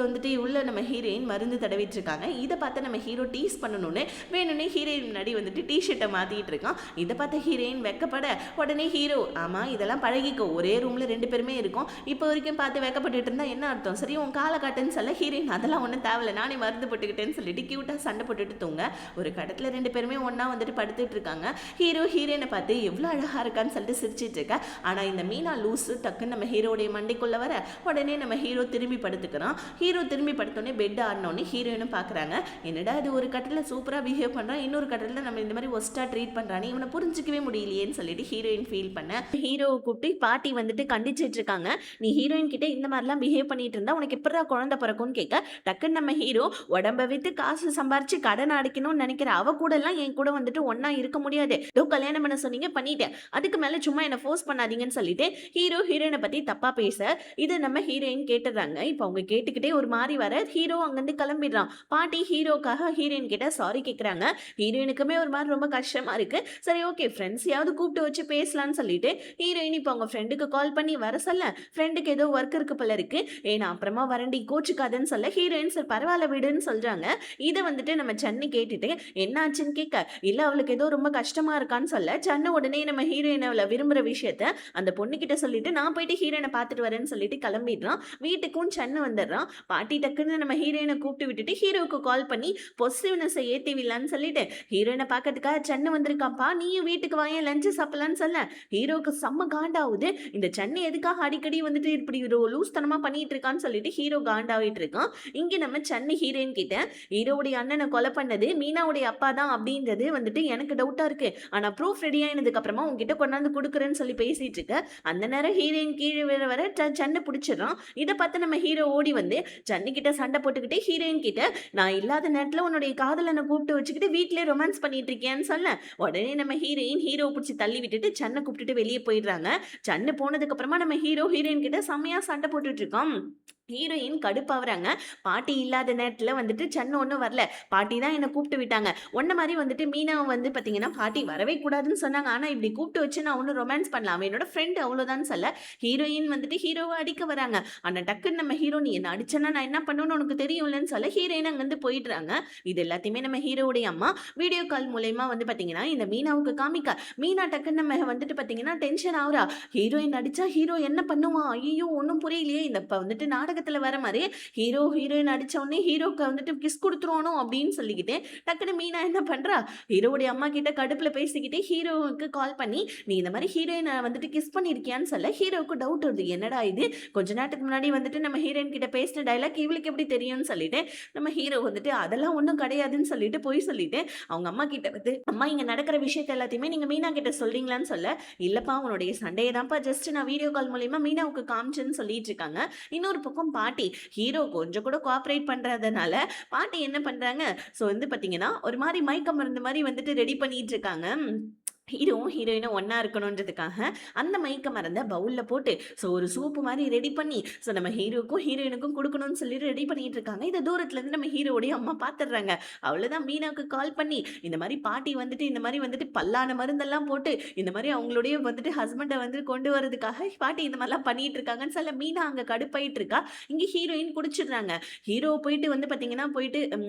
வந்துட்டு உள்ள நம்ம ஹீரோயின் மருந்து தடவிட்டு இருக்காங்க. இதை பார்த்து நம்ம ஹீரோ டீஸ் பண்ணணுன்னு வேணும்னே ஹீரோயின் முன்னாடி வந்துட்டு டிஷர்ட்டை மாற்றிட்டு இருக்கான். இதை பார்த்து ஹீரோயின் வெக்கப்பட உடனே ஹீரோ ஆமாம் இதெல்லாம் பழகிக்கோ, ஒரே ரூமில் 2 பேருமே இருக்கும், இப்போ வரைக்கும் பார்த்து வெக்கப்பட்டுட்டு இருந்தா என்ன அர்த்தம், சரி உன் காலை காட்டுன்னு சொல்ல ஹீரோயின் அதெல்லாம் ஒன்றும் தேவையில்ல நானே மருந்து போட்டுக்கிட்டேன்னு சொல்லிட்டு கியூட்டாக சண்டை போட்டுட்டு தூங்க. ஒரு கடத்தில் 2 பேருமே ஒன்றா வந்துட்டு படுத்துட்டு இருக்காங்க. ஹீரோ ஹீரோயினை பார்த்து எவ்வளோ அழகாக இருக்கான்னு சொல்லிட்டு சிரிச்சிட்டு இருக்க. ஆனால் இந்த மீனா லூஸு டக்குன்னு நம்ம ஹீரோடைய மண்டைக்குள்ளே வர உடனே நம்ம ஹீரோ திரும்பி படுத்துக்கிறான். ஹீரோ திரும்பி படுத்தோடனே பெட் ஆடினோடனே ஹீரோயினும் பார்க்குறாங்க, என்னடா இது ஒரு கட்டத்தில் சூப்பராக பிஹேவ் பண்ணுறான், இன்னொரு கட்டத்தில் நம்ம இந்த மாதிரி ஒஸ்ட்டாக ட்ரீட் பண்ணுறானே, இவனை புரிஞ்சிக்கவே முடியலையேன்னு சொல்லிட்டு ஹீரோயின் ஃபீல் பண்ண ஹீரோவை கூப்பிட்டு பாட்டி வந்துட்டு கண்டிச்சிட்டு இருக்காங்க. நீ ஹீரோயின் கிட்ட இந்த மாதிரிலாம் பிஹேவ் பண்ணிட்டு இருந்தா உனக்கு எப்படா குழந்தை பிறக்கும்னு கேட்க டக்குன்னு நம்ம ஹீரோ உடம்ப வித்து காசு சம்பாரிச்சு கடன் அடைக்கணும்னு நினைக்கிற அவ கூட எல்லாம் என் கூட வந்துட்டு ஒன்னா இருக்க முடியாது, ஏதோ கல்யாணம் பண்ண சொன்னீங்க பண்ணிட்டேன், அதுக்கு மேல சும்மா என்ன ஃபோர்ஸ் பண்ணாதீங்கன்னு சொல்லிட்டு ஹீரோ ஹீரோயினை பத்தி தப்பா பேச இது நம்ம ஹீரோயின் கேட்டுறாங்க. இப்போ அவங்க கேட்டுக்கிட்டே ஒரு மாதிரி வர ஹீரோ அங்கிருந்து கிளம்பிடுறான். பாட்டி ஹீரோக்காக ஹீரோயின் கிட்ட சாரி கேட்கறாங்க. ஹீரோயினுக்குமே ஒரு மாதிரி ரொம்ப கஷ்டமா இருக்கு. சரி ஓகே ஃப்ரெண்ட்ஸையாவது கூப்பிட்டு வச்சு பேசலாம்னு சொல்லிட்டு ஹீரோயின் இப்போ அவங்க ஃப்ரெண்டுக்கு கால் பண்ணி வர சொல்ல ஃப்ரெண்டுக்கு ஏதோ ஒர்க் இருக்கு போல இருக்கு, நான் அப்புறமா வரண்டி கோச்சுக்காதுன்னு சொல்ல ஹீரோயின் சார் பரவாயில்ல விடுன்னு சொல்றாங்க. இதை வந்துட்டு நம்ம சன்னு கேட்டுட்டு என்னாச்சுன்னு கேட்க இல்ல அவளுக்கு ஏதோ ரொம்ப கஷ்டமா இருக்கான்னு சொல்ல சன்னு உடனே நம்ம ஹீரோயினை விரும்புற விஷயத்த அந்த பொண்ணு கிட்ட சொல்லிட்டு நான் போயிட்டு ஹீரோயினை பார்த்துட்டு வரேன்னு சொல்லிட்டு கிளம்பிடுறான். வீட்டுக்கும் சன்னு வந்துடுறான். பாட்டி டக்குன்னு நம்ம ஹீரோயினை கூப்பிட்டு விட்டுட்டு ஹீரோவுக்கு கால் பண்ணி பொசிட்டிவ்னஸை ஏற்றி விடலான்னு சொல்லிட்டு ஹீரோயினை பார்க்கறதுக்காக சன்னு வந்திருக்கான்ப்பா, நீயும் வீட்டுக்கு வாங்க லஞ்சு சாப்பிடலான்னு சொல்ல ஹீரோவுக்கு செம்ம காண்டாவுது. இந்த சன்னு எதுக்காக அடிக்கடி வந்துட்டு இப்படி லூஸ் தனமா பண்ணிட்டு இருக்கான்னு சொல்லிட்டு ஹீரோ காண்டாவிட்டு இருக்கான். இங்க நம்ம சன்னு ஹீரோயின் கிட்ட ஹீரோவுடைய அண்ணனை கொலை பண்ணது மீனாவுடைய அப்பா தான் அப்படின்றது வந்துட்டு எனக்கு டவுட்டா இருக்கு, ஆனா ப்ரூஃப் ரெடி ஆயினதுக்கு அப்புறமா உங்ககிட்ட கொண்டாந்து கொடுக்குறேன்னு சொல்லி பேசிட்டு இருக்க. அந்த நேரம் ஹீரோயின் கீழே வர சன்னு பிடிச்சிடறான். இதை பார்த்து நம்ம ஹீரோ ஓடி வந்து சன்னு கிட்ட சண்டை போட்டுக்கிட்டு ஹீரோயின் கிட்ட நான் இல்லாத நேரத்துல உன்னுடைய காதலனை கூப்பிட்டு வச்சுக்கிட்டு வீட்டிலே ரொமான்ஸ் பண்ணிட்டு இருக்கேன்னு சொல்ல உடனே நம்ம ஹீரோயின் ஹீரோ பிடிச்சி தள்ளி விட்டுட்டு சன்னை கூப்பிட்டுட்டு வெளியே போயிடுறாங்க. சன்னு போனதுக்கு அப்புறமா நம்ம ஹீரோ ஹீரோயின் கிட்ட செம்மையா சண்டை போட்டுட்டு இருக்கோம். ஹீரோயின் கடுப்பாகிறாங்க. பாட்டி இல்லாத நேரத்தில் வந்துட்டு சன்னு ஒன்றும் வரல, பாட்டி தான் என்னை கூப்பிட்டு விட்டாங்க. ஒன்றை மாதிரி வந்துட்டு மீனா வந்து பார்த்தீங்கன்னா பாட்டி வரவே கூடாதுன்னு சொன்னாங்க, ஆனால் இப்படி கூப்பிட்டு வச்சு நான் ஒன்றும் ரொமான்ஸ் பண்ணலாம் என்னோட ஃப்ரெண்டு அவ்வளோதான் சொல்ல ஹீரோயின் வந்துட்டு ஹீரோவை அடிக்க வராங்க. ஆனால் டக்குன்னு நம்ம ஹீரோ நீ என்ன அடிச்சேன்னா நான் என்ன பண்ணுவேன்னு உனக்கு தெரியும்லன்னு சொல்ல ஹீரோயின் அங்கேருந்து போயிடுறாங்க. இது எல்லாத்தையுமே நம்ம ஹீரோவுடைய அம்மா வீடியோ கால் மூலயமா வந்து பார்த்தீங்கன்னா இந்த மீனாவுக்கு காமிக்க மீனா டக்குன்னு நம்ம வந்துட்டு பார்த்தீங்கன்னா டென்ஷன் ஆகுறா. ஹீரோயின் அடிச்சா ஹீரோ என்ன பண்ணுவான், ஐயோ ஒன்றும் புரியலையே, இந்த வந்துட்டு நாடகத்தில் வர மாதிரி ஹீரோ ஹீரோயின் அடிச்ச உடனே ஹீரோக்கு வந்துட்டு கிஸ் கொடுத்துருவானோ அப்படின்னு சொல்லிக்கிட்டு டக்குன்னு மீனா என்ன பண்றா ஹீரோவுடைய அம்மா கிட்ட கடுப்புல பேசிக்கிட்டே ஹீரோவுக்கு கால் பண்ணி நீ இந்த மாதிரி ஹீரோயினை வந்துட்டு கிஸ் பண்ணிருக்கியான்னு சொல்ல ஹீரோவுக்கு டவுட் வருது, என்னடா இது கொஞ்ச நேரத்துக்கு முன்னாடி வந்துட்டு நம்ம ஹீரோயின் கிட்ட பேசின டைலாக் இவளுக்கு எப்படி தெரியும்னு சொல்லிட்டு நம்ம ஹீரோ வந்துட்டு அதெல்லாம் ஒன்றும் கிடையாதுன்னு சொல்லிட்டு போய் சொல்லிட்டு அவங்க அம்மா கிட்ட வந்து அம்மா இங்க நடக்கிற விஷயத்த எல்லாத்தையுமே நீங்க மீனா கிட்ட சொல்றீங்களான்னு சொல்ல இல்லப்பா உன்னுடைய சண்டையை தான்ப்பா ஜஸ்ட் நான் வீடியோ கால் மூலயமா மீனாவுக்கு காமிச்சேன்னு சொல்லிட்டு இருக்காங்க. இன்னொரு பக்கம் பாட்டி ஹீரோ கொஞ்சம் கூட கோஆப்ரேட் பண்றதுனால பாட்டி என்ன பண்றாங்க ஸோ வந்து பார்த்தீங்கன்னா ஒரு மாதிரி மயக்கம் மருந்து மாதிரி வந்துட்டு ரெடி பண்ணிட்டு இருக்காங்க. ஹீரோவும் ஹீரோயினும் ஒன்றா இருக்கணுன்றதுக்காக அந்த மயக்க மருந்தை பவுலில் போட்டு ஸோ ஒரு சூப்பு மாதிரி ரெடி பண்ணி ஸோ நம்ம ஹீரோக்கும் ஹீரோயினுக்கும் கொடுக்கணும்னு சொல்லிட்டு ரெடி பண்ணிட்டு இருக்காங்க. இதை தூரத்துலேருந்து நம்ம ஹீரோடைய அம்மா பார்த்துடுறாங்க. அவ்வளோதான் மீனாவுக்கு கால் பண்ணி இந்த மாதிரி பாட்டி வந்துட்டு இந்த மாதிரி வந்துட்டு பல்லான மருந்தெல்லாம் போட்டு இந்த மாதிரி அவங்களுடைய வந்துட்டு ஹஸ்பண்டை வந்து கொண்டு வரதுக்காக பாட்டி இந்த மாதிரிலாம் பண்ணிட்டு இருக்காங்கன்னு சொல்ல மீனா அங்கே கடுப்பாயிட்டு இருக்கா. இங்கே ஹீரோயின் குடிச்சிடுறாங்க. ஹீரோ போயிட்டு வந்து பார்த்தீங்கன்னா போயிட்டு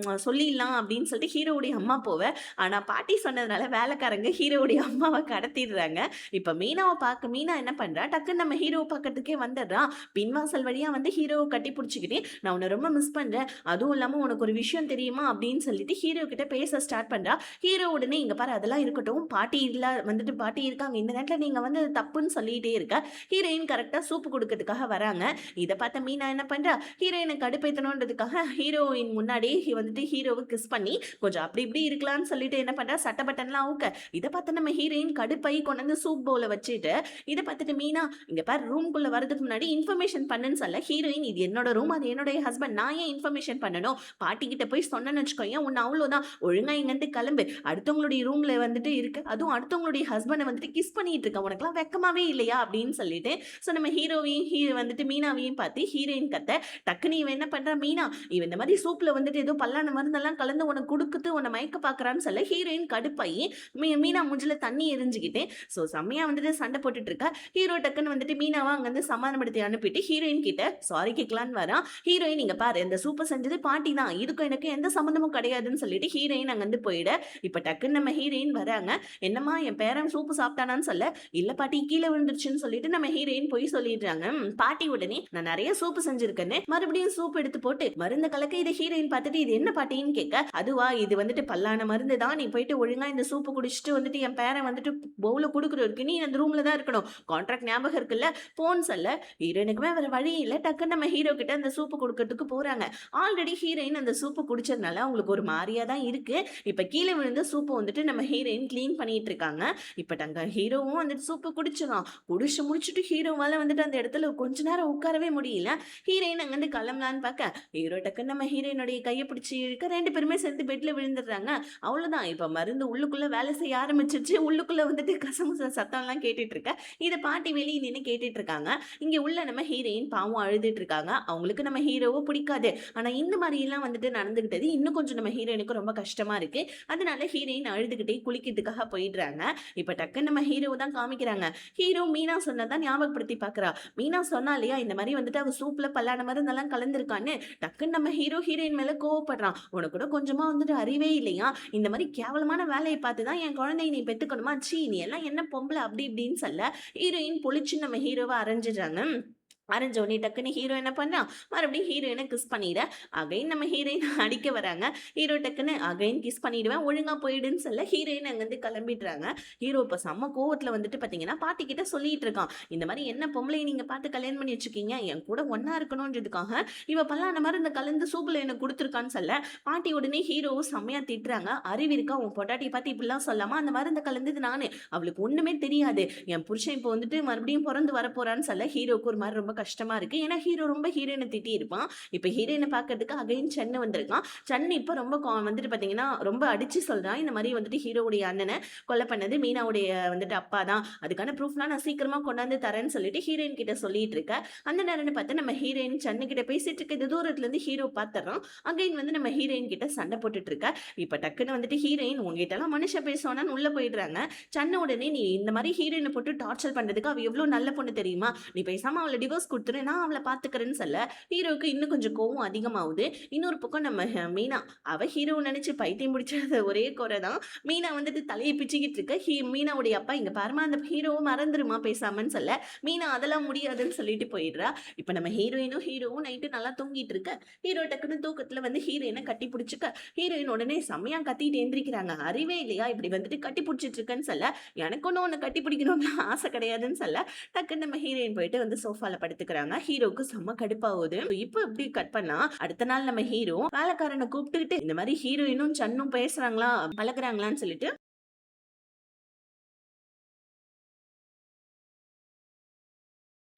சொல்லிடலாம் அப்படின்னு சொல்லிட்டு ஹீரோவுடைய அம்மா போவ. ஆனால் பாட்டி சொன்னதுனால வேலைக்காரங்க ஹீரோவுடைய அம்மாவை கடத்திடுறாங்க. இப்ப மீனாவை பார்க்க மீனா என்ன பண்றா, டக்குன்னு நம்ம ஹீரோ பக்கத்துக்கே வந்துடுறா. பின்வாசல் வழியா வந்து ஹீரோவை கட்டி பிடிச்சிக்கிட்டு, நான் உன்னை ரொம்ப மிஸ் பண்றேன், அதுவும் இல்லாம உனக்கு ஒரு விஷயம் தெரியுமா அப்படின்னு சொல்லிட்டு ஹீரோ கிட்ட பேச ஸ்டார்ட் பண்றா. ஹீரோ உடனே இங்க பாரு அதெல்லாம் இருக்கட்டும், பாட்டி இல்ல வந்துட்டு பாட்டி இருக்காங்க, இந்த நேரத்துல நீங்க வந்து தப்புன்னு சொல்லிட்டே இருக்க. ஹீரோயின் கரெக்டா சூப்பு கொடுக்கறதுக்காக வராங்க. இதை பார்த்த மீனா என்ன பண்றா, ஹீரோயினை கடுப்பேத்தணுன்றதுக்காக ஹீரோயின் முன்னாடி வந்துட்டு ஹீரோவை கிஸ் பண்ணி கொஞ்சம் அப்படி இப்படி இருக்கலாம்னு சொல்லிட்டு என்ன பண்றா, சட்ட பட்டன்லாம் அவுக்க. இதை பார்த்து நம்ம ஹீரோயின் கடுப்பை கொண்டு வந்து சூப் பவுல வச்சுட்டு, இதை பார்த்துட்டு மீனா இங்க பாரு ரூம்குள்ள வரதுக்கு முன்னாடி இன்ஃபர்மேஷன் பண்ணுன்னு சொல்ல ஹீரோயின், இது என்னோட ரூம், அது என்னுடைய ஹஸ்பண்ட், நான் ஏன் இன்ஃபர்மேஷன் பண்ணணும், பாட்டி கிட்ட போய் சொன்னேன்னு வச்சுக்கோங்க உன்னை அவ்வளோதான், ஒழுங்கா இங்கிருந்து கிளம்பு, அடுத்தவங்களுடைய ரூம்ல வந்துட்டு இருக்கு, அதுவும் அடுத்தவங்களுடைய ஹஸ்பண்டை வந்துட்டு கிஸ் பண்ணிட்டு இருக்க, உனக்குலாம் வெக்கமாவே இல்லையா அப்படின்னு சொல்லிட்டு. ஸோ நம்ம ஹீரோவையும் வந்துட்டு மீனாவையும் பார்த்து ஹீரோயின் கத்த. டக்குன்னு இவன் என்ன பண்றா, மீனா இவன் இந்த மாதிரி சூப்ல வந்துட்டு ஏதோ பல்லான மருந்தெல்லாம் கலந்து உனக்கு கொடுக்குது உன்னை மயக்க பாக்குறான்னு சொல்ல ஹீரோயின் கடுப்பாயி மீனா மூஞ்சில தண்ணி எரிஞ்சுக்கிட்டே ஸோ செம்மையா வந்துட்டு சண்டை போட்டுட்டு இருக்கா. ஹீரோ டக்குன்னு வந்துட்டு மீனாவை அங்கிருந்து சமாதானப்படுத்தி அனுப்பிட்டு ஹீரோயின் கிட்ட சாரி கேட்கலான்னு வரான். ஹீரோயின் இங்க பாரு இந்த சூப்பை செஞ்சது பாட்டி தான், இதுக்கும் எனக்கு எந்த சம்மந்தமும் கிடையாதுன்னு சொல்லிட்டு ஹீரோயின் அங்கிருந்து போயிட. இப்ப டக்குன்னு நம்ம ஹீரோயின் வராங்க. என்னம்மா என் பேரன் சூப்பு சாப்பிட்டானான்னு சொல்ல, இல்ல பாட்டி கீழே விழுந்துருச்சுன்னு சொல்லிட்டு நம்ம ஹீரோயின் போய் சொல்லிடுறாங்க. பாட்டி உடனே நான் நிறைய சூப்பு செஞ்சிருக்கேன்னு மறுபடியும் சூப் எடுத்து போட்டு மருந்து கலக்க இதை ஹீரோயின் பார்த்துட்டு இது என்ன பாட்டின்னு கேட்க, அதுவா இது வந்துட்டு பல்லான மருந்து தான், நீ போயிட்டு ஒழுங்கா இந்த சூப்பு குடிச்சிட்டு வந்துட்டு என் பேரன் வந்துட்டு பவுல குடுக்குறதுக்கு நீ அந்த ரூம்ல தான் இருக்கணும், கான்ட்ராக்ட் ஞாபகம் இருக்குல்ல போன் சொல்ல. ஹீரோயினுக்குமே வேற வழி இல்ல, டக்குன்னு நம்ம ஹீரோ கிட்ட அந்த சூப்பு கொடுக்கறதுக்கு போறாங்க. ஆல்ரெடி ஹீரோயின் அந்த சூப்பு குடிச்சதுனால அவங்களுக்கு ஒரு மாதிரியா தான் இருக்கு. இப்ப கீழே விழுந்த சூப்பு வந்துட்டு நம்ம ஹீரோயின் கிளீன் பண்ணிட்டு இருக்காங்க. இப்ப தங்க ஹீரோவும் வந்துட்டு சூப்பு குடிச்சிடும். குடிச்சு முடிச்சுட்டு ஹீரோவால வந்துட்டு அந்த இடத்துல கொஞ்ச நேரம் உட்காரவே முடியல. ஹீரோயின் அங்கிருந்து கிளம்பலான்னு பார்க்க ஹீரோ டக்குன்னு நம்ம ஹீரோயினுடைய கையை பிடிச்சி இருக்க, ரெண்டு பேருமே சேர்ந்து பெட்ல விழுந்துடுறாங்க. அவ்வளவுதான், இப்ப மருந்து உள்ளுக்குள்ள வேலை செய்ய ஆரம்பிச்சிருச்சு. உள்ளுக்குள்ள வந்துட்டு கசமுச சத்தம்லாம் கேட்டுட்டு இருக்க. இதை பாட்டி வெளியே நின்று கேட்டுட்டு இருக்காங்க. இங்க உள்ள நம்ம ஹீரோயின் பாவம் அழுதுட்டு இருக்காங்க. அவங்களுக்கு நம்ம ஹீரோவை பிடிக்காது, ஆனா இந்த மாதிரி எல்லாம் வந்துட்டு நடந்துகிட்டது இன்னும் கொஞ்சம் நம்ம ஹீரோயினுக்கு ரொம்ப கஷ்டமா இருக்கு. அதனால ஹீரோயின் அழுதுகிட்டே குளிக்கிறதுக்காக போயிடுறாங்க. இப்ப டக்குன்னு நம்ம ஹீரோ தான் காமிக்கிறாங்க. ஹீரோ மீனா சொன்னதான் ஞாபகப்படுத்தி பாக்குறா. மீனா சொன்னா இல்லையா இந்த மாதிரி வந்துட்டு அவ சூப்ல பல்லான மருந்தெல்லாம் கலந்துருக்கான்னு. டக்குன்னு நம்ம ஹீரோயின் மேல கோவப்படுறான். உனக்கு கூட கொஞ்சமா வந்துட்டு அறிவே இல்லையா, இந்த மாதிரி கேவலமான வேலையை பார்த்துதான் என் குழந்தைய நீ பெத்துக்கணுமா, சீ நீ எல்லாம் என்ன பொம்பளை அப்படி இப்படின்னு சொல்ல ஹீரோயின் பொழிச்சு நம்ம ஹீரோவை அரைஞ்சிடுறாங்க. அரைஞ்ச உடனே டக்குன்னு ஹீரோ என்ன பண்ணான், மறுபடியும் ஹீரோயினை கிஸ் பண்ணிட. அகைன் நம்ம ஹீரோயின் அடிக்க வராங்க. ஹீரோ டக்குன்னு அகைன் கிஸ் பண்ணிடுவேன் ஒழுங்கா போயிடுன்னு சொல்ல ஹீரோயின் அங்கேருந்து கிளம்பிடுறாங்க. ஹீரோ இப்போ செம்ம கோவத்தில் வந்துட்டு பார்த்தீங்கன்னா பாட்டி கிட்ட சொல்லிட்டு இருக்கான், இந்த மாதிரி என்ன பொம்பளை நீங்க பார்த்து கல்யாணம் பண்ணி வச்சுக்கீங்க, என் கூட ஒன்னா இருக்கணும்ன்றதுக்காக இவ பல்லான மாதிரி இந்த கலந்து சூப்பில் எனக்கு கொடுத்துருக்கான்னு சொல்ல பாட்டி உடனே ஹீரோவும் செம்மையா திட்டுறாங்க. அறிவு இருக்கா உன் பொட்டாட்டி பார்த்து இப்படிலாம் சொல்லாமா, அந்த மருந்து கலந்தது நானு, அவளுக்கு ஒண்ணுமே தெரியாது, என் புருஷன் இப்போ வந்துட்டு மறுபடியும் பிறந்து வரப்போறான்னு சொல்ல ஹீரோக்கு ஒரு மாதிரி ரொம்ப கஷ்டமா இருக்கு. ஏன்னா ஹீரோ ரொம்ப ஹீரோயினை திட்டி இருப்பான். இப்ப ஹீரோயினை பாக்குறதுக்கு அகைன் சென்னை வந்திருக்கான். சென்னை இப்ப ரொம்ப வந்துட்டு பாத்தீங்கன்னா ரொம்ப அடிச்சு சொல்றான், இந்த மாதிரி வந்துட்டு ஹீரோவுடைய அண்ணனை கொலை பண்ணது மீனாவுடைய வந்துட்டு அப்பா தான், அதுக்கான ப்ரூஃப்லாம் நான் சீக்கிரமா கொண்டாந்து தரேன்னு சொல்லிட்டு ஹீரோயின் கிட்ட சொல்லிட்டு இருக்க. அந்த நேரம்னு பார்த்து நம்ம ஹீரோயின் சென்னை கிட்ட பேசிட்டு இருக்க. இந்த தூரத்துல இருந்து ஹீரோ பாத்துறான். அகைன் வந்து நம்ம ஹீரோயின் கிட்ட சண்டை போட்டுட்டு இருக்க. இப்ப டக்குன்னு வந்துட்டு ஹீரோயின் உங்ககிட்ட எல்லாம் மனுஷ பேசுவானு உள்ள போயிடுறாங்க. சென்னை உடனே நீ இந்த மாதிரி ஹீரோயினை போட்டு டார்ச்சர் பண்றதுக்கு அவ எவ்வளவு நல்ல பொண்ணு தெரியுமா, நீ பேசாம அவளை டிவோர்ஸ் கொடுத்துரு, நான் அவளை பாத்துக்கிறேன்னு சொல்ல ஹீரோவுக்கு இன்னும் கொஞ்சம் கோவம் அதிகமாகுது. இன்னொரு பக்கம் நம்ம மீனா அவ ஹீரோ நினைச்சு பைத்தியம் பிடிச்ச ஒரே குறை தான். மீனா வந்துட்டு தலையை பிச்சுக்கிட்டு இருக்க. மீனாவுடைய அப்பா இங்க பாருமா அந்த ஹீரோவும் மறந்துருமா பேசாமன்னு சொல்ல மீனா அதெல்லாம் முடியாதுன்னு சொல்லிட்டு போயிடுறா. இப்ப நம்ம ஹீரோவும் நைட்டு நல்லா தூங்கிட்டு இருக்க. ஹீரோ டக்குன்னு தூக்கத்துல வந்து ஹீரோயினை கட்டி பிடிச்சிக்க. ஹீரோயின் உடனே செம்மையா கத்திட்டு எந்திரிக்கிறாங்க. அறிவே இல்லையா இப்படி வந்துட்டு கட்டி பிடிச்சிட்டு இருக்கேன்னு சொல்ல எனக்கு ஒன்னும் உன்னை கட்டி பிடிக்கணும்னு ஆசை கிடையாதுன்னு சொல்ல டக்குன்னு நம்ம ஹீரோயின் போயிட்டு வந்து சோஃபால படுத்துக்கிறாங்க. ஹீரோக்கு செம்ம கடுப்பாகுது. இப்போ இப்படி கட் பண்ணா அடுத்த நாள் நம்ம ஹீரோ வேலைக்காரனை கூப்பிட்டுக்கிட்டு இந்த மாதிரி ஹீரோயினும் சன்னும் பேசுறாங்களா பழகுறாங்களான்னு சொல்லிட்டு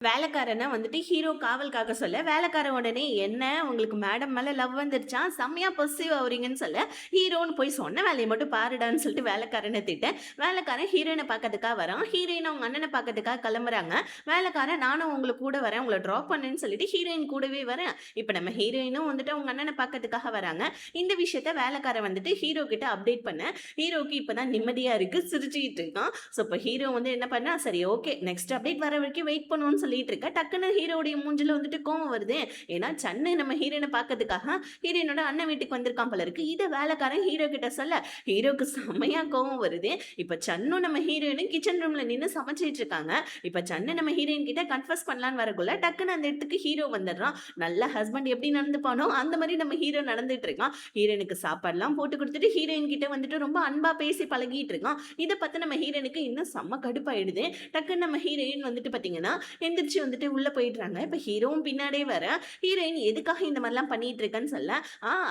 வேலைக்காரனை வந்துட்டு ஹீரோ காவல் காக்க சொல்ல வேலைக்காரன் உடனே என்ன உங்களுக்கு மேடம் மேல லவ் வந்துருச்சா, செம்மையா பொசிவ் ஆகுறீங்கன்னு சொல்ல ஹீரோன்னு போய் சொன்ன வேலையை மட்டும் பாருடான்னு சொல்லிட்டு வேலைக்காரனை திட்ட. வேலைக்காரன் ஹீரோயினை பார்க்கறதுக்காக வரான். ஹீரோயின் அவங்க அண்ணனை பார்க்கறதுக்காக கிளம்புறாங்க. வேலைக்காரன் நானும் உங்களுக்கு கூட வரேன், உங்களை ட்ராப் பண்ணுன்னு சொல்லிட்டு ஹீரோயின் கூடவே வரேன். இப்போ நம்ம ஹீரோயினும் வந்துட்டு அவங்க அண்ணனை பார்க்கறதுக்காக வராங்க. இந்த விஷயத்த வேலைக்காரன் வந்துட்டு ஹீரோ கிட்ட அப்டேட் பண்ண ஹீரோக்கு இப்பதான் நிம்மதியா இருக்கு, சிரிச்சுக்கிட்டு இருக்கான். ஸோ இப்போ ஹீரோ வந்து என்ன பண்ணா சரி ஓகே நெக்ஸ்ட் அப்டேட் வர வரைக்கும் வெயிட் பண்ணுவோம்னு சொல்லி சொல்லிட்டு இருக்க டக்குன்னு ஹீரோடைய மூஞ்சில வந்துட்டு கோவம் வருது. ஏன்னா சன்னு நம்ம ஹீரோயினை பார்க்கறதுக்காக ஹீரோயினோட அண்ணன் வீட்டுக்கு வந்திருக்கான் போல இருக்கு. இதை வேலைக்காரன் ஹீரோ கிட்ட சொல்ல ஹீரோக்கு செம்மையா கோவம் வருது. இப்ப சன்னு நம்ம ஹீரோயினும் கிச்சன் ரூம்ல நின்று சமைச்சிட்டு இருக்காங்க. இப்ப சன்னு நம்ம ஹீரோயின் கிட்ட கன்ஃபர்ஸ் பண்ணலான்னு வரக்குள்ள டக்குன்னு அந்த இடத்துக்கு ஹீரோ வந்துடுறான். நல்ல ஹஸ்பண்ட் எப்படி நடந்துப்பானோ அந்த மாதிரி நம்ம ஹீரோ நடந்துட்டு இருக்கான். ஹீரோயினுக்கு சாப்பாடுலாம் போட்டு கொடுத்துட்டு ஹீரோயின் கிட்ட வந்துட்டு ரொம்ப அன்பா பேசி பழகிட்டு இருக்கான். இதை பார்த்து நம்ம ஹீரோயினுக்கு இன்னும் செம்ம கடுப்பாயிடுது. டக்குன்னு நம்ம ஹீரோயின் வந்துட்டு பாத்தீங்கன்னா எந்திரிச்சு வந்துட்டு உள்ள போயிடுறாங்க. இப்ப ஹீரோவும் பின்னாடியே வர ஹீரோயின் எதுக்காக இந்த மாதிரிலாம் பண்ணிட்டு இருக்கேன்னு சொல்ல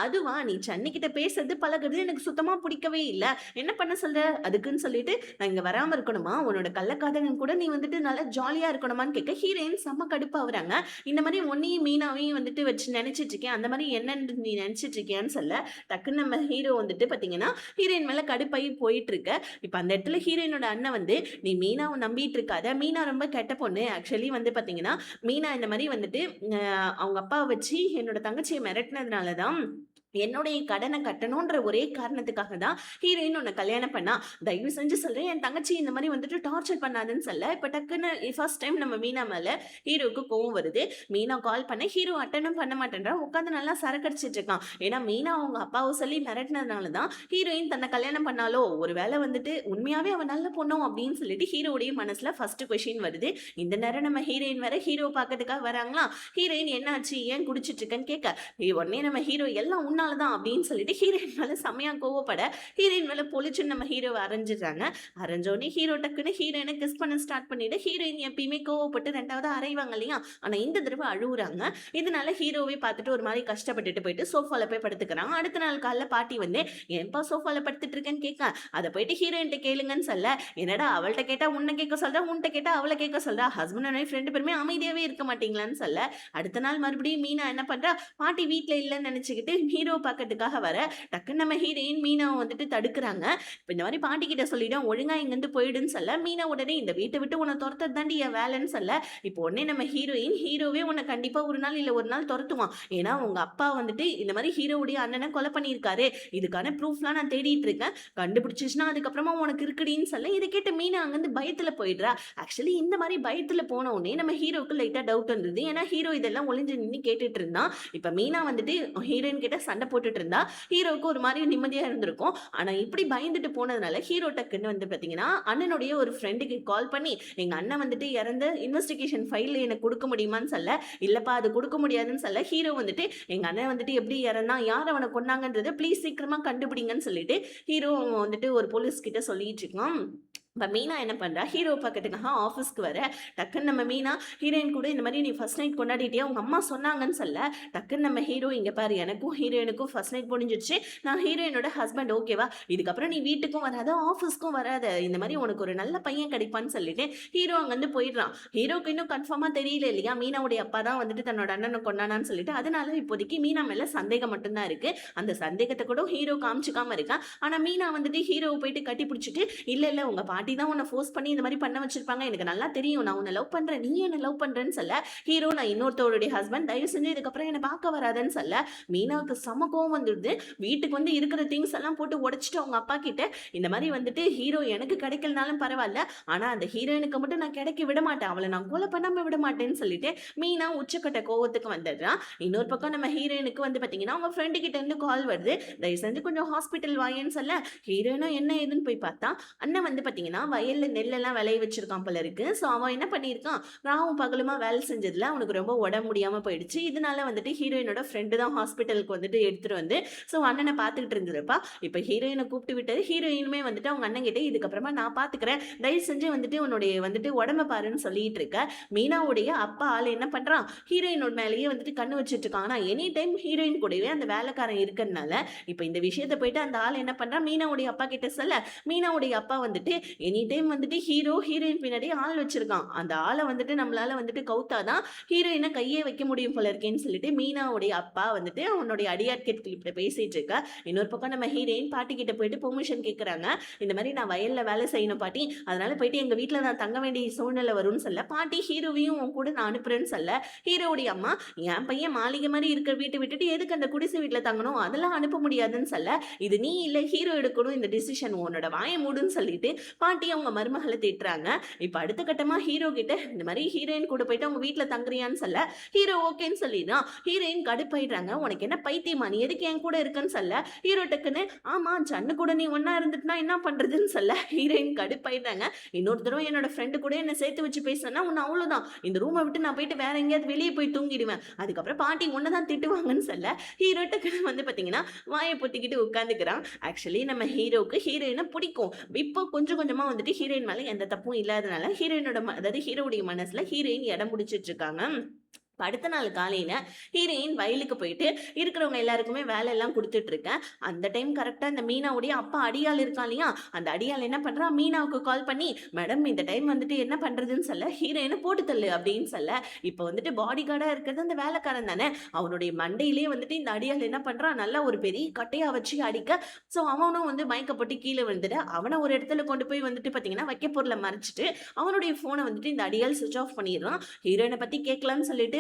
அதுவா நீ சன்னி கிட்ட பேசுறது பழகுறது எனக்கு சுத்தமா பிடிக்கவே இல்லை, என்ன பண்ண சொல்ற அதுக்குன்னு சொல்லிட்டு நான் இங்க வராம இருக்கணுமா, உன்னோட கள்ளக்காதகன் கூட நீ வந்துட்டு நல்லா ஜாலியா இருக்கணுமான்னு கேட்க ஹீரோயின் செம்ம கடுப்பாகிறாங்க. இந்த மாதிரி ஒன்னையும் மீனாவையும் வந்துட்டு வச்சு நினைச்சிட்டு இருக்கேன், அந்த மாதிரி என்னன்னு நீ நினைச்சிட்டு இருக்கியான்னு சொல்ல டக்குன்னு நம்ம ஹீரோ வந்துட்டு பாத்தீங்கன்னா ஹீரோயின் மேல கடுப்பாகி போயிட்டு இருக்க. இப்ப அந்த இடத்துல ஹீரோயினோட அண்ணன் வந்து நீ மீனாவை நம்பிட்டு இருக்காத, மீனா ரொம்ப கெட்ட பொண்ணு, ஆக்சுவலி வந்து பாத்தீங்கன்னா மீனா இந்த மாதிரி வந்துட்டு அவங்க அப்பாவை வச்சு என்னோட தங்கச்சியை மிரட்டினதுனாலதான் என்னுடைய கடனை கட்டணுன்ற ஒரே காரணத்துக்காக தான் ஹீரோயின் உன்னை கல்யாணம் பண்ணா, தயவு செஞ்சு சொல்றேன் என் தங்கச்சி இந்த மாதிரி வந்துட்டு டார்ச்சர் பண்ணாதுன்னு சொல்ல இப்ப டக்குன்னு ஃபர்ஸ்ட் டைம் நம்ம மீனா மேல ஹீரோக்கு கோவம் வருது. மீனா கால் பண்ண ஹீரோ அட்டனும் பண்ண மாட்டேன்றா, உட்காந்து நல்லா சரக்கடிச்சிட்டு இருக்கான். ஏன்னா மீனா அவங்க அப்பாவை சொல்லி மிரட்டினதுனாலதான் ஹீரோயின் தன்னை கல்யாணம் பண்ணாலோ, ஒரு வேளை வந்துட்டு உண்மையாவே அவன் நல்ல பொண்ணும் அப்படின்னு சொல்லிட்டு ஹீரோடைய மனசுல ஃபர்ஸ்ட் கொஸ்டின் வருது. இந்த நேரம் நம்ம ஹீரோயின் வேற ஹீரோ பார்க்கறதுக்காக வராங்களா. ஹீரோயின் என்னாச்சு ஏன் குடிச்சிட்டு இருக்கேன்னு கேட்க உடனே நம்ம ஹீரோ எல்லாம் தான் அப்படின்னு சொல்லிட்டு ஹீரோயின் மேல செம்மையா கோவப்பட ஹீரோயின் மேல பொழிச்சு நம்ம ஹீரோவை அரைஞ்சிடுறாங்க. அரைஞ்சோடனே ஹீரோ டக்குன்னு ஹீரோயினை கிஸ் பண்ண ஸ்டார்ட் பண்ணிட்டு ஹீரோயின் எப்பயுமே கோவப்பட்டு ரெண்டாவது அரைவாங்க இல்லையா, ஆனா இந்த தடவை அழுகுறாங்க. இதனால ஹீரோவை பார்த்துட்டு ஒரு மாதிரி கஷ்டப்பட்டுட்டு போயிட்டு சோஃபால போய் படுத்துக்கிறான். அடுத்த நாள் காலைல பாட்டி வந்து ஏன்பா சோஃபால படுத்துட்டு இருக்கேன்னு கேட்க அதை போயிட்டு ஹீரோயின்ட்ட கேளுங்கன்னு சொல்ல என்னடா அவள்கிட்ட கேட்டா உன்னை கேட்க சொல்றா, உன்கிட்ட கேட்டா அவளை கேட்க சொல்றா, ஹஸ்பண்ட் அண்ட் ஒய்ஃப் ரெண்டு பேருமே அமைதியாவே இருக்க மாட்டீங்களான்னு சொல்ல அடுத்த நாள் மறுபடியும் மீனா என்ன பண்றா, பாட்டி வீட்டுல இல்லைன்னு நினைச்சுக்கிட்டு ஹீரோ பார்க்கறதுக்காக வர டக்குன்னு நம்ம ஹீரோயின் மீனாவை வந்துட்டு தடுக்கிறாங்க. இப்போ இந்த மாதிரி பாட்டி கிட்ட சொல்லிடும் ஒழுங்கா இங்கிருந்து போயிடுன்னு சொல்ல மீனா உடனே இந்த வீட்டை விட்டு உன்னை துரத்தது தாண்டி என் வேலைன்னு சொல்ல இப்போ உடனே நம்ம ஹீரோவே உன்னை கண்டிப்பா ஒரு நாள் இல்லை ஒரு நாள் துரத்துவான். ஏன்னா உங்க அப்பா வந்துட்டு இந்த மாதிரி ஹீரோவுடைய அண்ணனை கொலை பண்ணியிருக்காரு, இதுக்கான ப்ரூஃப்லாம் நான் தேடிட்டு இருக்கேன், கண்டுபிடிச்சிச்சுன்னா அதுக்கப்புறமா உனக்கு இருக்குடின்னு சொல்ல இதை கேட்டு மீனா அங்கிருந்து பயத்துல போயிடுறா. ஆக்சுவலி இந்த மாதிரி பயத்துல போன உடனே நம்ம ஹீரோக்கு லைட்டா டவுட் வந்தது. ஏன்னா ஹீரோ இதெல்லாம் ஒளிஞ்சு நின்று கேட்டுட்டு இருந்தான். இப்ப மீனா வந்துட்டு ஹீரோயின் கிட்ட சண்டை போட்டுட்டு இருந்தா ஹீரோக்கு ஒரு மாதிரி நிம்மதியா இருந்திருக்கும். ஆனா இப்படி பயந்துட்டு போனதுனால ஹீரோ டக்குன்னு வந்து பாத்தீங்கன்னா அண்ணனுடைய ஒரு ஃப்ரெண்டுக்கு கால் பண்ணி எங்க அண்ணன் வந்துட்டு இறந்த இன்வெஸ்டிகேஷன் ஃபைல் எனக்கு கொடுக்க முடியுமான்னு சொல்ல இல்லப்பா அது கொடுக்க முடியாதுன்னு சொல்ல ஹீரோ வந்துட்டு எங்க அண்ணன் வந்துட்டு எப்படி இறந்தான் யார் அவனை கொண்டாங்கன்றதை ப்ளீஸ் சீக்கிரமா கண்டுபிடிங்கன்னு சொல்லிட்டு ஹீரோ வந்துட்டு ஒரு போலீஸ் கிட்ட சொல்லிட்டு இருக்கான். இப்போ மீனா என்ன பண்ணுறா, ஹீரோ பார்க்கறதுக்காக ஆஃபீஸ்க்கு வர டக்குன்னு நம்ம மீனா ஹீரோயின் கூட இந்த மாதிரி நீ ஃபர்ஸ்ட் நைட் கொண்டாடிட்டியா உங்கள் அம்மா சொன்னாங்கன்னு சொல்ல டக்குன்னு நம்ம ஹீரோ இங்கே பாரு எனக்கும் ஹீரோயினுக்கும் ஃபர்ஸ்ட் நைட் முடிஞ்சிடுச்சு, நான் ஹீரோயினோட ஹஸ்பண்ட் ஓகேவா, இதுக்கப்புறம் நீ வீட்டுக்கும் வராத ஆஃபீஸ்க்கும் வராத, இந்த மாதிரி உனக்கு ஒரு நல்ல பையன் கிடைப்பான்னு சொல்லிட்டு ஹீரோ அங்கேருந்து போயிடுறான். ஹீரோக்கு இன்னும் கன்ஃபார்மாக தெரியல இல்லையா மீனாவுடைய அப்பா தான் வந்துட்டு தன்னோட அண்ணனை கொண்டானான்னு சொல்லிட்டு, அதனால இப்போதைக்கு மீனா மேலே சந்தேகம் மட்டும்தான் இருக்கு. அந்த சந்தேகத்தை கூட ஹீரோ காமிச்சிக்காம இருக்கான். ஆனால் மீனா வந்துட்டு ஹீரோவை போயிட்டு கட்டி பிடிச்சிட்டு இல்லை இல்லை உங்கள் பாட்டி தான் உன்னை ஃபோர்ஸ் பண்ணி இந்த மாதிரி பண்ண வச்சிருப்பாங்க, எனக்கு நல்லா தெரியும், நான் உன்னை லவ் பண்றேன், நீ என்ன லவ் பண்றேன்னு சொல்ல ஹீரோ நான் இன்னொருத்தவருடைய ஹஸ்பண்ட், தயவு செஞ்சு இதுக்கப்புறம் என்னை பார்க்க வராதுன்னு சொல்ல மீனாவுக்கு சம கோவம் வந்துடுது. வீட்டுக்கு வந்து இருக்கிற திங்ஸ் எல்லாம் போட்டு உடைச்சிட்டு அவங்க அப்பா கிட்ட இந்த மாதிரி வந்துட்டு ஹீரோ எனக்கு கிடைக்கலனாலும் பரவாயில்ல, ஆனா அந்த ஹீரோயினுக்கு மட்டும் நான் கிடைக்க விட மாட்டேன், அவளை நான் கொலை பண்ணாம விட மாட்டேன்னு சொல்லிட்டு மீனா உச்சக்கட்ட கோவத்துக்கு வந்துடுறான். இன்னொரு பக்கம் நம்ம ஹீரோயினுக்கு வந்து பாத்தீங்கன்னா அவங்க ஃப்ரெண்டு கிட்ட இருந்து கால் வருது, தயவு செஞ்சு கொஞ்சம் ஹாஸ்பிட்டல் வாயன்னு சொல்ல ஹீரோயினும் என்ன ஏதுன்னு போய் பார்த்தா அண்ணன் வந்து பாத்தீங்கன்னா வயல்ல நெல்லெல்லாம் விளைய வச்சிருக்கான் போல இருக்கு. ஸோ அவன் என்ன பண்ணியிருக்கான், ராவும் பகலுமா வேலை செஞ்சதுல அவனுக்கு ரொம்ப உடம்பு முடியாம போயிடுச்சு. இதனால வந்துட்டு ஹீரோயினோட ஃப்ரெண்டு தான் ஹாஸ்பிட்டலுக்கு வந்துட்டு எடுத்துட்டு வந்து ஸோ அண்ணனை பார்த்துக்கிட்டு இருந்திருப்பா. இப்போ ஹீரோயினை கூப்பிட்டு விட்டது. ஹீரோயினுமே வந்துட்டு அவங்க அண்ணன் கிட்ட இதுக்கப்புறமா நான் பார்த்துக்கிறேன், தயவு செஞ்சு வந்துட்டு உன்னுடைய வந்துட்டு உடம்ப பாருன்னு சொல்லிட்டு இருக்க. மீனாவுடைய அப்பா ஆள் என்ன பண்றான், ஹீரோயினோட மேலேயே வந்துட்டு கண்ணு வச்சுட்டு இருக்கான். ஆனால் எனி டைம் ஹீரோயின் கூடவே அந்த வேலைக்காரன் இருக்கிறதுனால இப்போ இந்த விஷயத்தை போயிட்டு அந்த ஆள் என்ன பண்றான், மீனாவுடைய அப்பா கிட்ட சொல்ல மீனாவுடைய அப்பா வந்துட்டு எனி டைம் வந்துட்டு ஹீரோயின் பின்னாடி ஆள் வச்சிருக்கான், அந்த ஆளை வந்துட்டு நம்மளால வந்துட்டு கவுத்தாதான் ஹீரோயினை கையே வைக்க முடியும் போல இருக்கேன்னு சொல்லிட்டு மீனாவுடைய அப்பா வந்துட்டு அவனுடைய அடியாட்கிட்ட பேசிட்டு இருக்கா. இன்னொரு பக்கம் நம்ம ஹீரோயின் பாட்டி கிட்ட போயிட்டு பெர்மிஷன் கேட்கறாங்க, இந்த மாதிரி நான் வயல்ல வேலை செய்யணும் பாட்டி, அதனால போயிட்டு எங்க வீட்டுல நான் தங்க வேண்டிய சூழ்நிலை வரும்னு சொல்ல பாட்டி ஹீரோவையும் உன் கூட நான் அனுப்புறேன்னு சொல்ல ஹீரோவுடைய அம்மா என் பையன் மாளிகை மாதிரி இருக்கிற வீட்டை விட்டுட்டு எதுக்கு அந்த குடிசை வீட்டுல தங்கணும், அதெல்லாம் அனுப்ப முடியாதுன்னு சொல்ல இது நீ இல்ல ஹீரோ எடுக்கணும் இந்த டிசிஷன், உன்னோட வாயை மூடுன்னு சொல்லிட்டு பாட்டி அவங்க மருமகளை திட்டுறாங்க. இப்ப அடுத்த கட்டமா ஹீரோ கிட்ட இந்த மாதிரி ஹீரோயின் கூட போயிட்டு அவங்க வீட்டுல தங்குறியான்னு சொல்ல ஹீரோ ஓகேன்னு சொல்லிடுறான். ஹீரோயின் கடுப்பாயிடுறாங்க. உனக்கு என்ன பைத்தியமா, நீ எதுக்கு என் கூட இருக்குன்னு சொல்ல ஹீரோ டக்குன்னு ஆமா சன்னு கூட நீ ஒன்னா இருந்துட்டுனா என்ன பண்றதுன்னு சொல்ல ஹீரோயின் கடுப்பாயிடுறாங்க. இன்னொரு தடவை என்னோட ஃப்ரெண்டு கூட என்ன சேர்த்து வச்சு பேசினா உன்னை அவ்வளவுதான், இந்த ரூமை விட்டு நான் போயிட்டு வேற எங்கேயாவது வெளியே போய் தூங்கிடுவேன், அதுக்கப்புறம் பாட்டி ஒன்னதான் திட்டுவாங்கன்னு சொல்ல ஹீரோ டக்குன்னு வந்து பாத்தீங்கன்னா வாயை பொத்திக்கிட்டு உட்காந்துக்கிறான். ஆக்சுவலி நம்ம ஹீரோக்கு ஹீரோயினை பிடிக்கும். இப்போ கொஞ்சம் கொஞ்சமா வந்துட்டு ஹீரோயின் மேல எந்த தப்பும் இல்லாதனால ஹீரோயினோட அதாவது ஹீரோடைய மனசுல ஹீரோயின் இடம் பிடிச்சிட்டு இருக்காங்க. அடுத்த நாள் காலையில ஹீரோயின் வயலுக்கு போயிட்டு இருக்கிறவங்க எல்லாருக்குமே வேலை எல்லாம் கொடுத்துட்டு இருக்கேன். அந்த டைம் கரெக்டா இந்த மீனாவுடைய அப்பா அடியாள் இருக்கான் இல்லையா, அந்த அடியாள் என்ன பண்றா, மீனாவுக்கு கால் பண்ணி மேடம் இந்த டைம் வந்துட்டு என்ன பண்றதுன்னு சொல்ல ஹீரோயினை போட்டு தள்ளு அப்படின்னு சொல்ல இப்போ வந்துட்டு பாடி கார்டா இருக்கிறது அந்த வேலைக்காரன் தானே, அவனுடைய மண்டையிலேயே வந்துட்டு இந்த அடியாள் என்ன பண்றான், நல்லா ஒரு பெரிய கட்டையா வச்சு அடிக்க. ஸோ அவனும் வந்து மயக்கப்பட்டு கீழே விழுந்துட்டு அவனை ஒரு இடத்துல கொண்டு போய் வந்துட்டு பாத்தீங்கன்னா வைக்க பொருளை மறைச்சிட்டு அவனுடைய போனை வந்துட்டு இந்த அடியாள் சுவிச் ஆஃப் பண்ணிடுறான். ஹீரோயினை பத்தி கேட்கலான்னு சொல்லிட்டு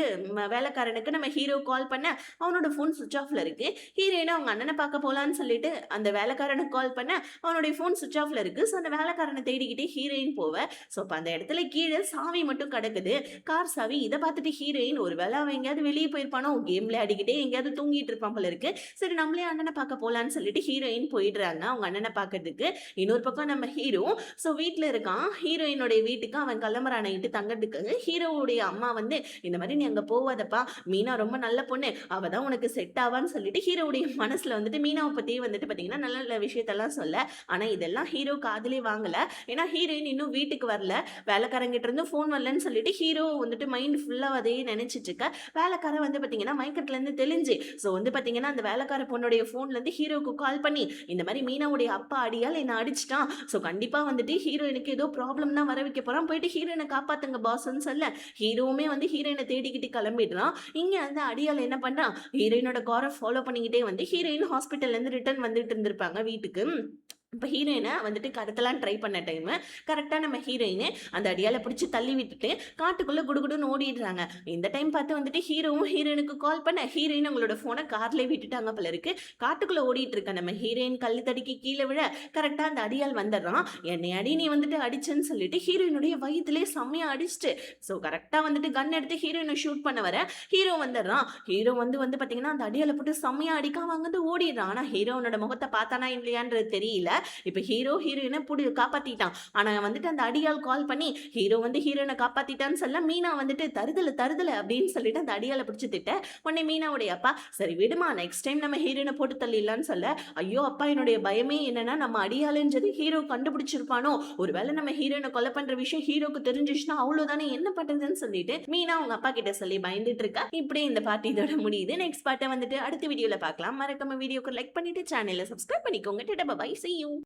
வேலைக்காரனுக்கு நம்ம ஹீரோ கால் பண்ண அவனோட போன் சுவிச் ஆஃப்ல இருக்கு. ஹீரோயினை அவங்க அண்ணனை பார்க்க போலான்னு சொல்லிட்டு அந்த வேலைக்காரனுக்கு கால் பண்ண அவனுடைய போன் சுவிச் ஆஃப்ல இருக்கு. ஸோ அந்த வேலைக்காரனை தேடிக்கிட்டே ஹீரோயின் போவ. ஸோ அப்போ அந்த இடத்துல கீழே சாவி மட்டும் கிடக்குது, கார் சாவி. இதை பார்த்துட்டு ஹீரோயின் ஒரு வேலை அவன் எங்கேயாவது வெளியே போயிருப்பானோ, கேம்ல அடிக்கிட்டே எங்கேயாவது தூங்கிட்டு இருப்பான் போல இருக்கு. சரி நம்மளே அண்ணனை பார்க்க போலான்னு சொல்லிட்டு ஹீரோயின் போயிடுறாங்க அவங்க அண்ணனை பார்க்கறதுக்கு. இன்னொரு பக்கம் நம்ம ஹீரோ ஸோ வீட்டில் இருக்கான். ஹீரோயினுடைய வீட்டுக்கு அவன் கிளம்புறானிட்டு தங்கறதுக்கு ஹீரோவுடைய அம்மா வந்து இந்த மாதிரி நீ அங்கே போவாதப்பா, மீனா ரொம்ப நல்ல பொண்ணு, அவ தான் உனக்கு செட் ஆவான்னு சொல்லிட்டு ஹீரோவுடைய மனசுல வந்துட்டு மீனாவை பத்தி வந்துட்டு பாத்தீங்கன்னா நல்ல நல்ல விஷயத்தெல்லாம் சொல்ல. ஆனா இதெல்லாம் ஹீரோ காதலே வாங்கல. ஏன்னா ஹீரோயின் இன்னும் வீட்டுக்கு வரல, வேலைக்காரங்கிட்ட இருந்து போன் வரலன்னு சொல்லிட்டு ஹீரோ வந்துட்டு மைண்ட் ஃபுல்லா அதையே நினைச்சிட்டு இருக்க. வேலைக்காரன் வந்து பாத்தீங்கன்னா மயக்கத்துல இருந்து தெளிஞ்சு ஸோ வந்து பாத்தீங்கன்னா அந்த வேலைக்கார பொண்ணுடைய போன்ல இருந்து ஹீரோக்கு கால் பண்ணி இந்த மாதிரி மீனாவுடைய அப்பா அடியால் என்ன அடிச்சிட்டான், ஸோ கண்டிப்பா வந்துட்டு ஹீரோயினுக்கு ஏதோ ப்ராப்ளம் தான் வர வைக்க போறான், போயிட்டு ஹீரோயினை காப்பாத்துங்க பாஸ்ன்னு சொல்ல ஹீரோவுமே வந்து ஹீரோயினை தேடிக்கிட்டு கிளம்பிடுறான். இங்க அந்த அடியால் என்ன பண்றான், ஹீரோயினோட காரை ஃபாலோ பண்ணிக்கிட்டே வந்து ஹீரோயின் ஹாஸ்பிட்டல்ல இருந்து ரிட்டர்ன் வந்துட்டு இருந்திருப்பாங்க வீட்டுக்கு. இப்போ ஹீரோயினை வந்துட்டு கடத்தலாம் ட்ரை பண்ண டைம் கரெக்டாக நம்ம ஹீரோயினை அந்த அடியால பிடிச்சி தள்ளி விட்டுட்டு காட்டுக்குள்ளே குடுகுடுன்னு ஓடிடுறாங்க. இந்த டைம் பார்த்து வந்துட்டு ஹீரோவும் ஹீரோயினுக்கு கால் பண்ண ஹீரோயின் அவங்களோட ஃபோனை கார்லேயே விட்டுட்டாங்க போல இருக்கு. காட்டுக்குள்ளே ஓடிட்டு இருக்க நம்ம ஹீரோயின் கல்லு தடிக்கி கீழே விழ கரெக்டாக அந்த அடியால் வந்துடுறான். என்னை அடி நீ வந்துட்டு அடிச்சேன்னு சொல்லிட்டு ஹீரோயினுடைய வயிற்றுலேயே செம்மையா அடிச்சுட்டு ஸோ கரெக்டாக வந்துட்டு கன் எடுத்து ஹீரோயினை ஷூட் பண்ண வர ஹீரோ வந்துடுறான். ஹீரோ வந்து பார்த்தீங்கன்னா அந்த அடியால போட்டு செம்மையா அடிக்காம வந்து ஓடிடுறான். ஆனால் ஹீரோனோட முகத்தை பார்த்தானா இல்லையான்றது தெரியல. இப்ப ஹீரோ ஹீரோயினை காப்பாத்திட்டான். ஆனா வந்துட்டு அந்த அடியால் கால் பண்ணி ஹீரோ வந்து ஹீரோயினை காப்பாத்திட்டான்னு சொல்ல மீனா வந்துட்டு தருதல அப்படின்னு சொல்லிட்டு அந்த அடியால பிடிச்சு திட்ட. உடனே மீனாவுடைய அப்பா சரி விடுமா, நெக்ஸ்ட் டைம் நம்ம ஹீரோயினை போட்டு தள்ளிடலான்னு சொல்ல ஐயோ அப்பா என்னுடைய பயமே என்னன்னா நம்ம அடியாளுன்றது ஹீரோ கண்டுபிடிச்சிருப்பானோ, ஒருவேளை நம்ம ஹீரோயினை கொலை பண்ற விஷயம் ஹீரோக்கு தெரிஞ்சிச்சுன்னா அவ்வளவுதானே என்ன பண்றதுன்னு சொல்லிட்டு மீனா அவங்க அப்பா கிட்ட சொல்லி பயந்துட்டு இருக்கா. இப்படி இந்த பார்ட்டி இதோட முடியுது. நெக்ஸ்ட் பார்ட்டை வந்துட்டு அடுத்த வீடியோல பார்க்கலாம். மறக்காம வீடியோக்கு லைக் பண்ணிட்டு சேனலை சப்ஸ்கிரைப் பண்ணிக்கோங்க. Bye, see you.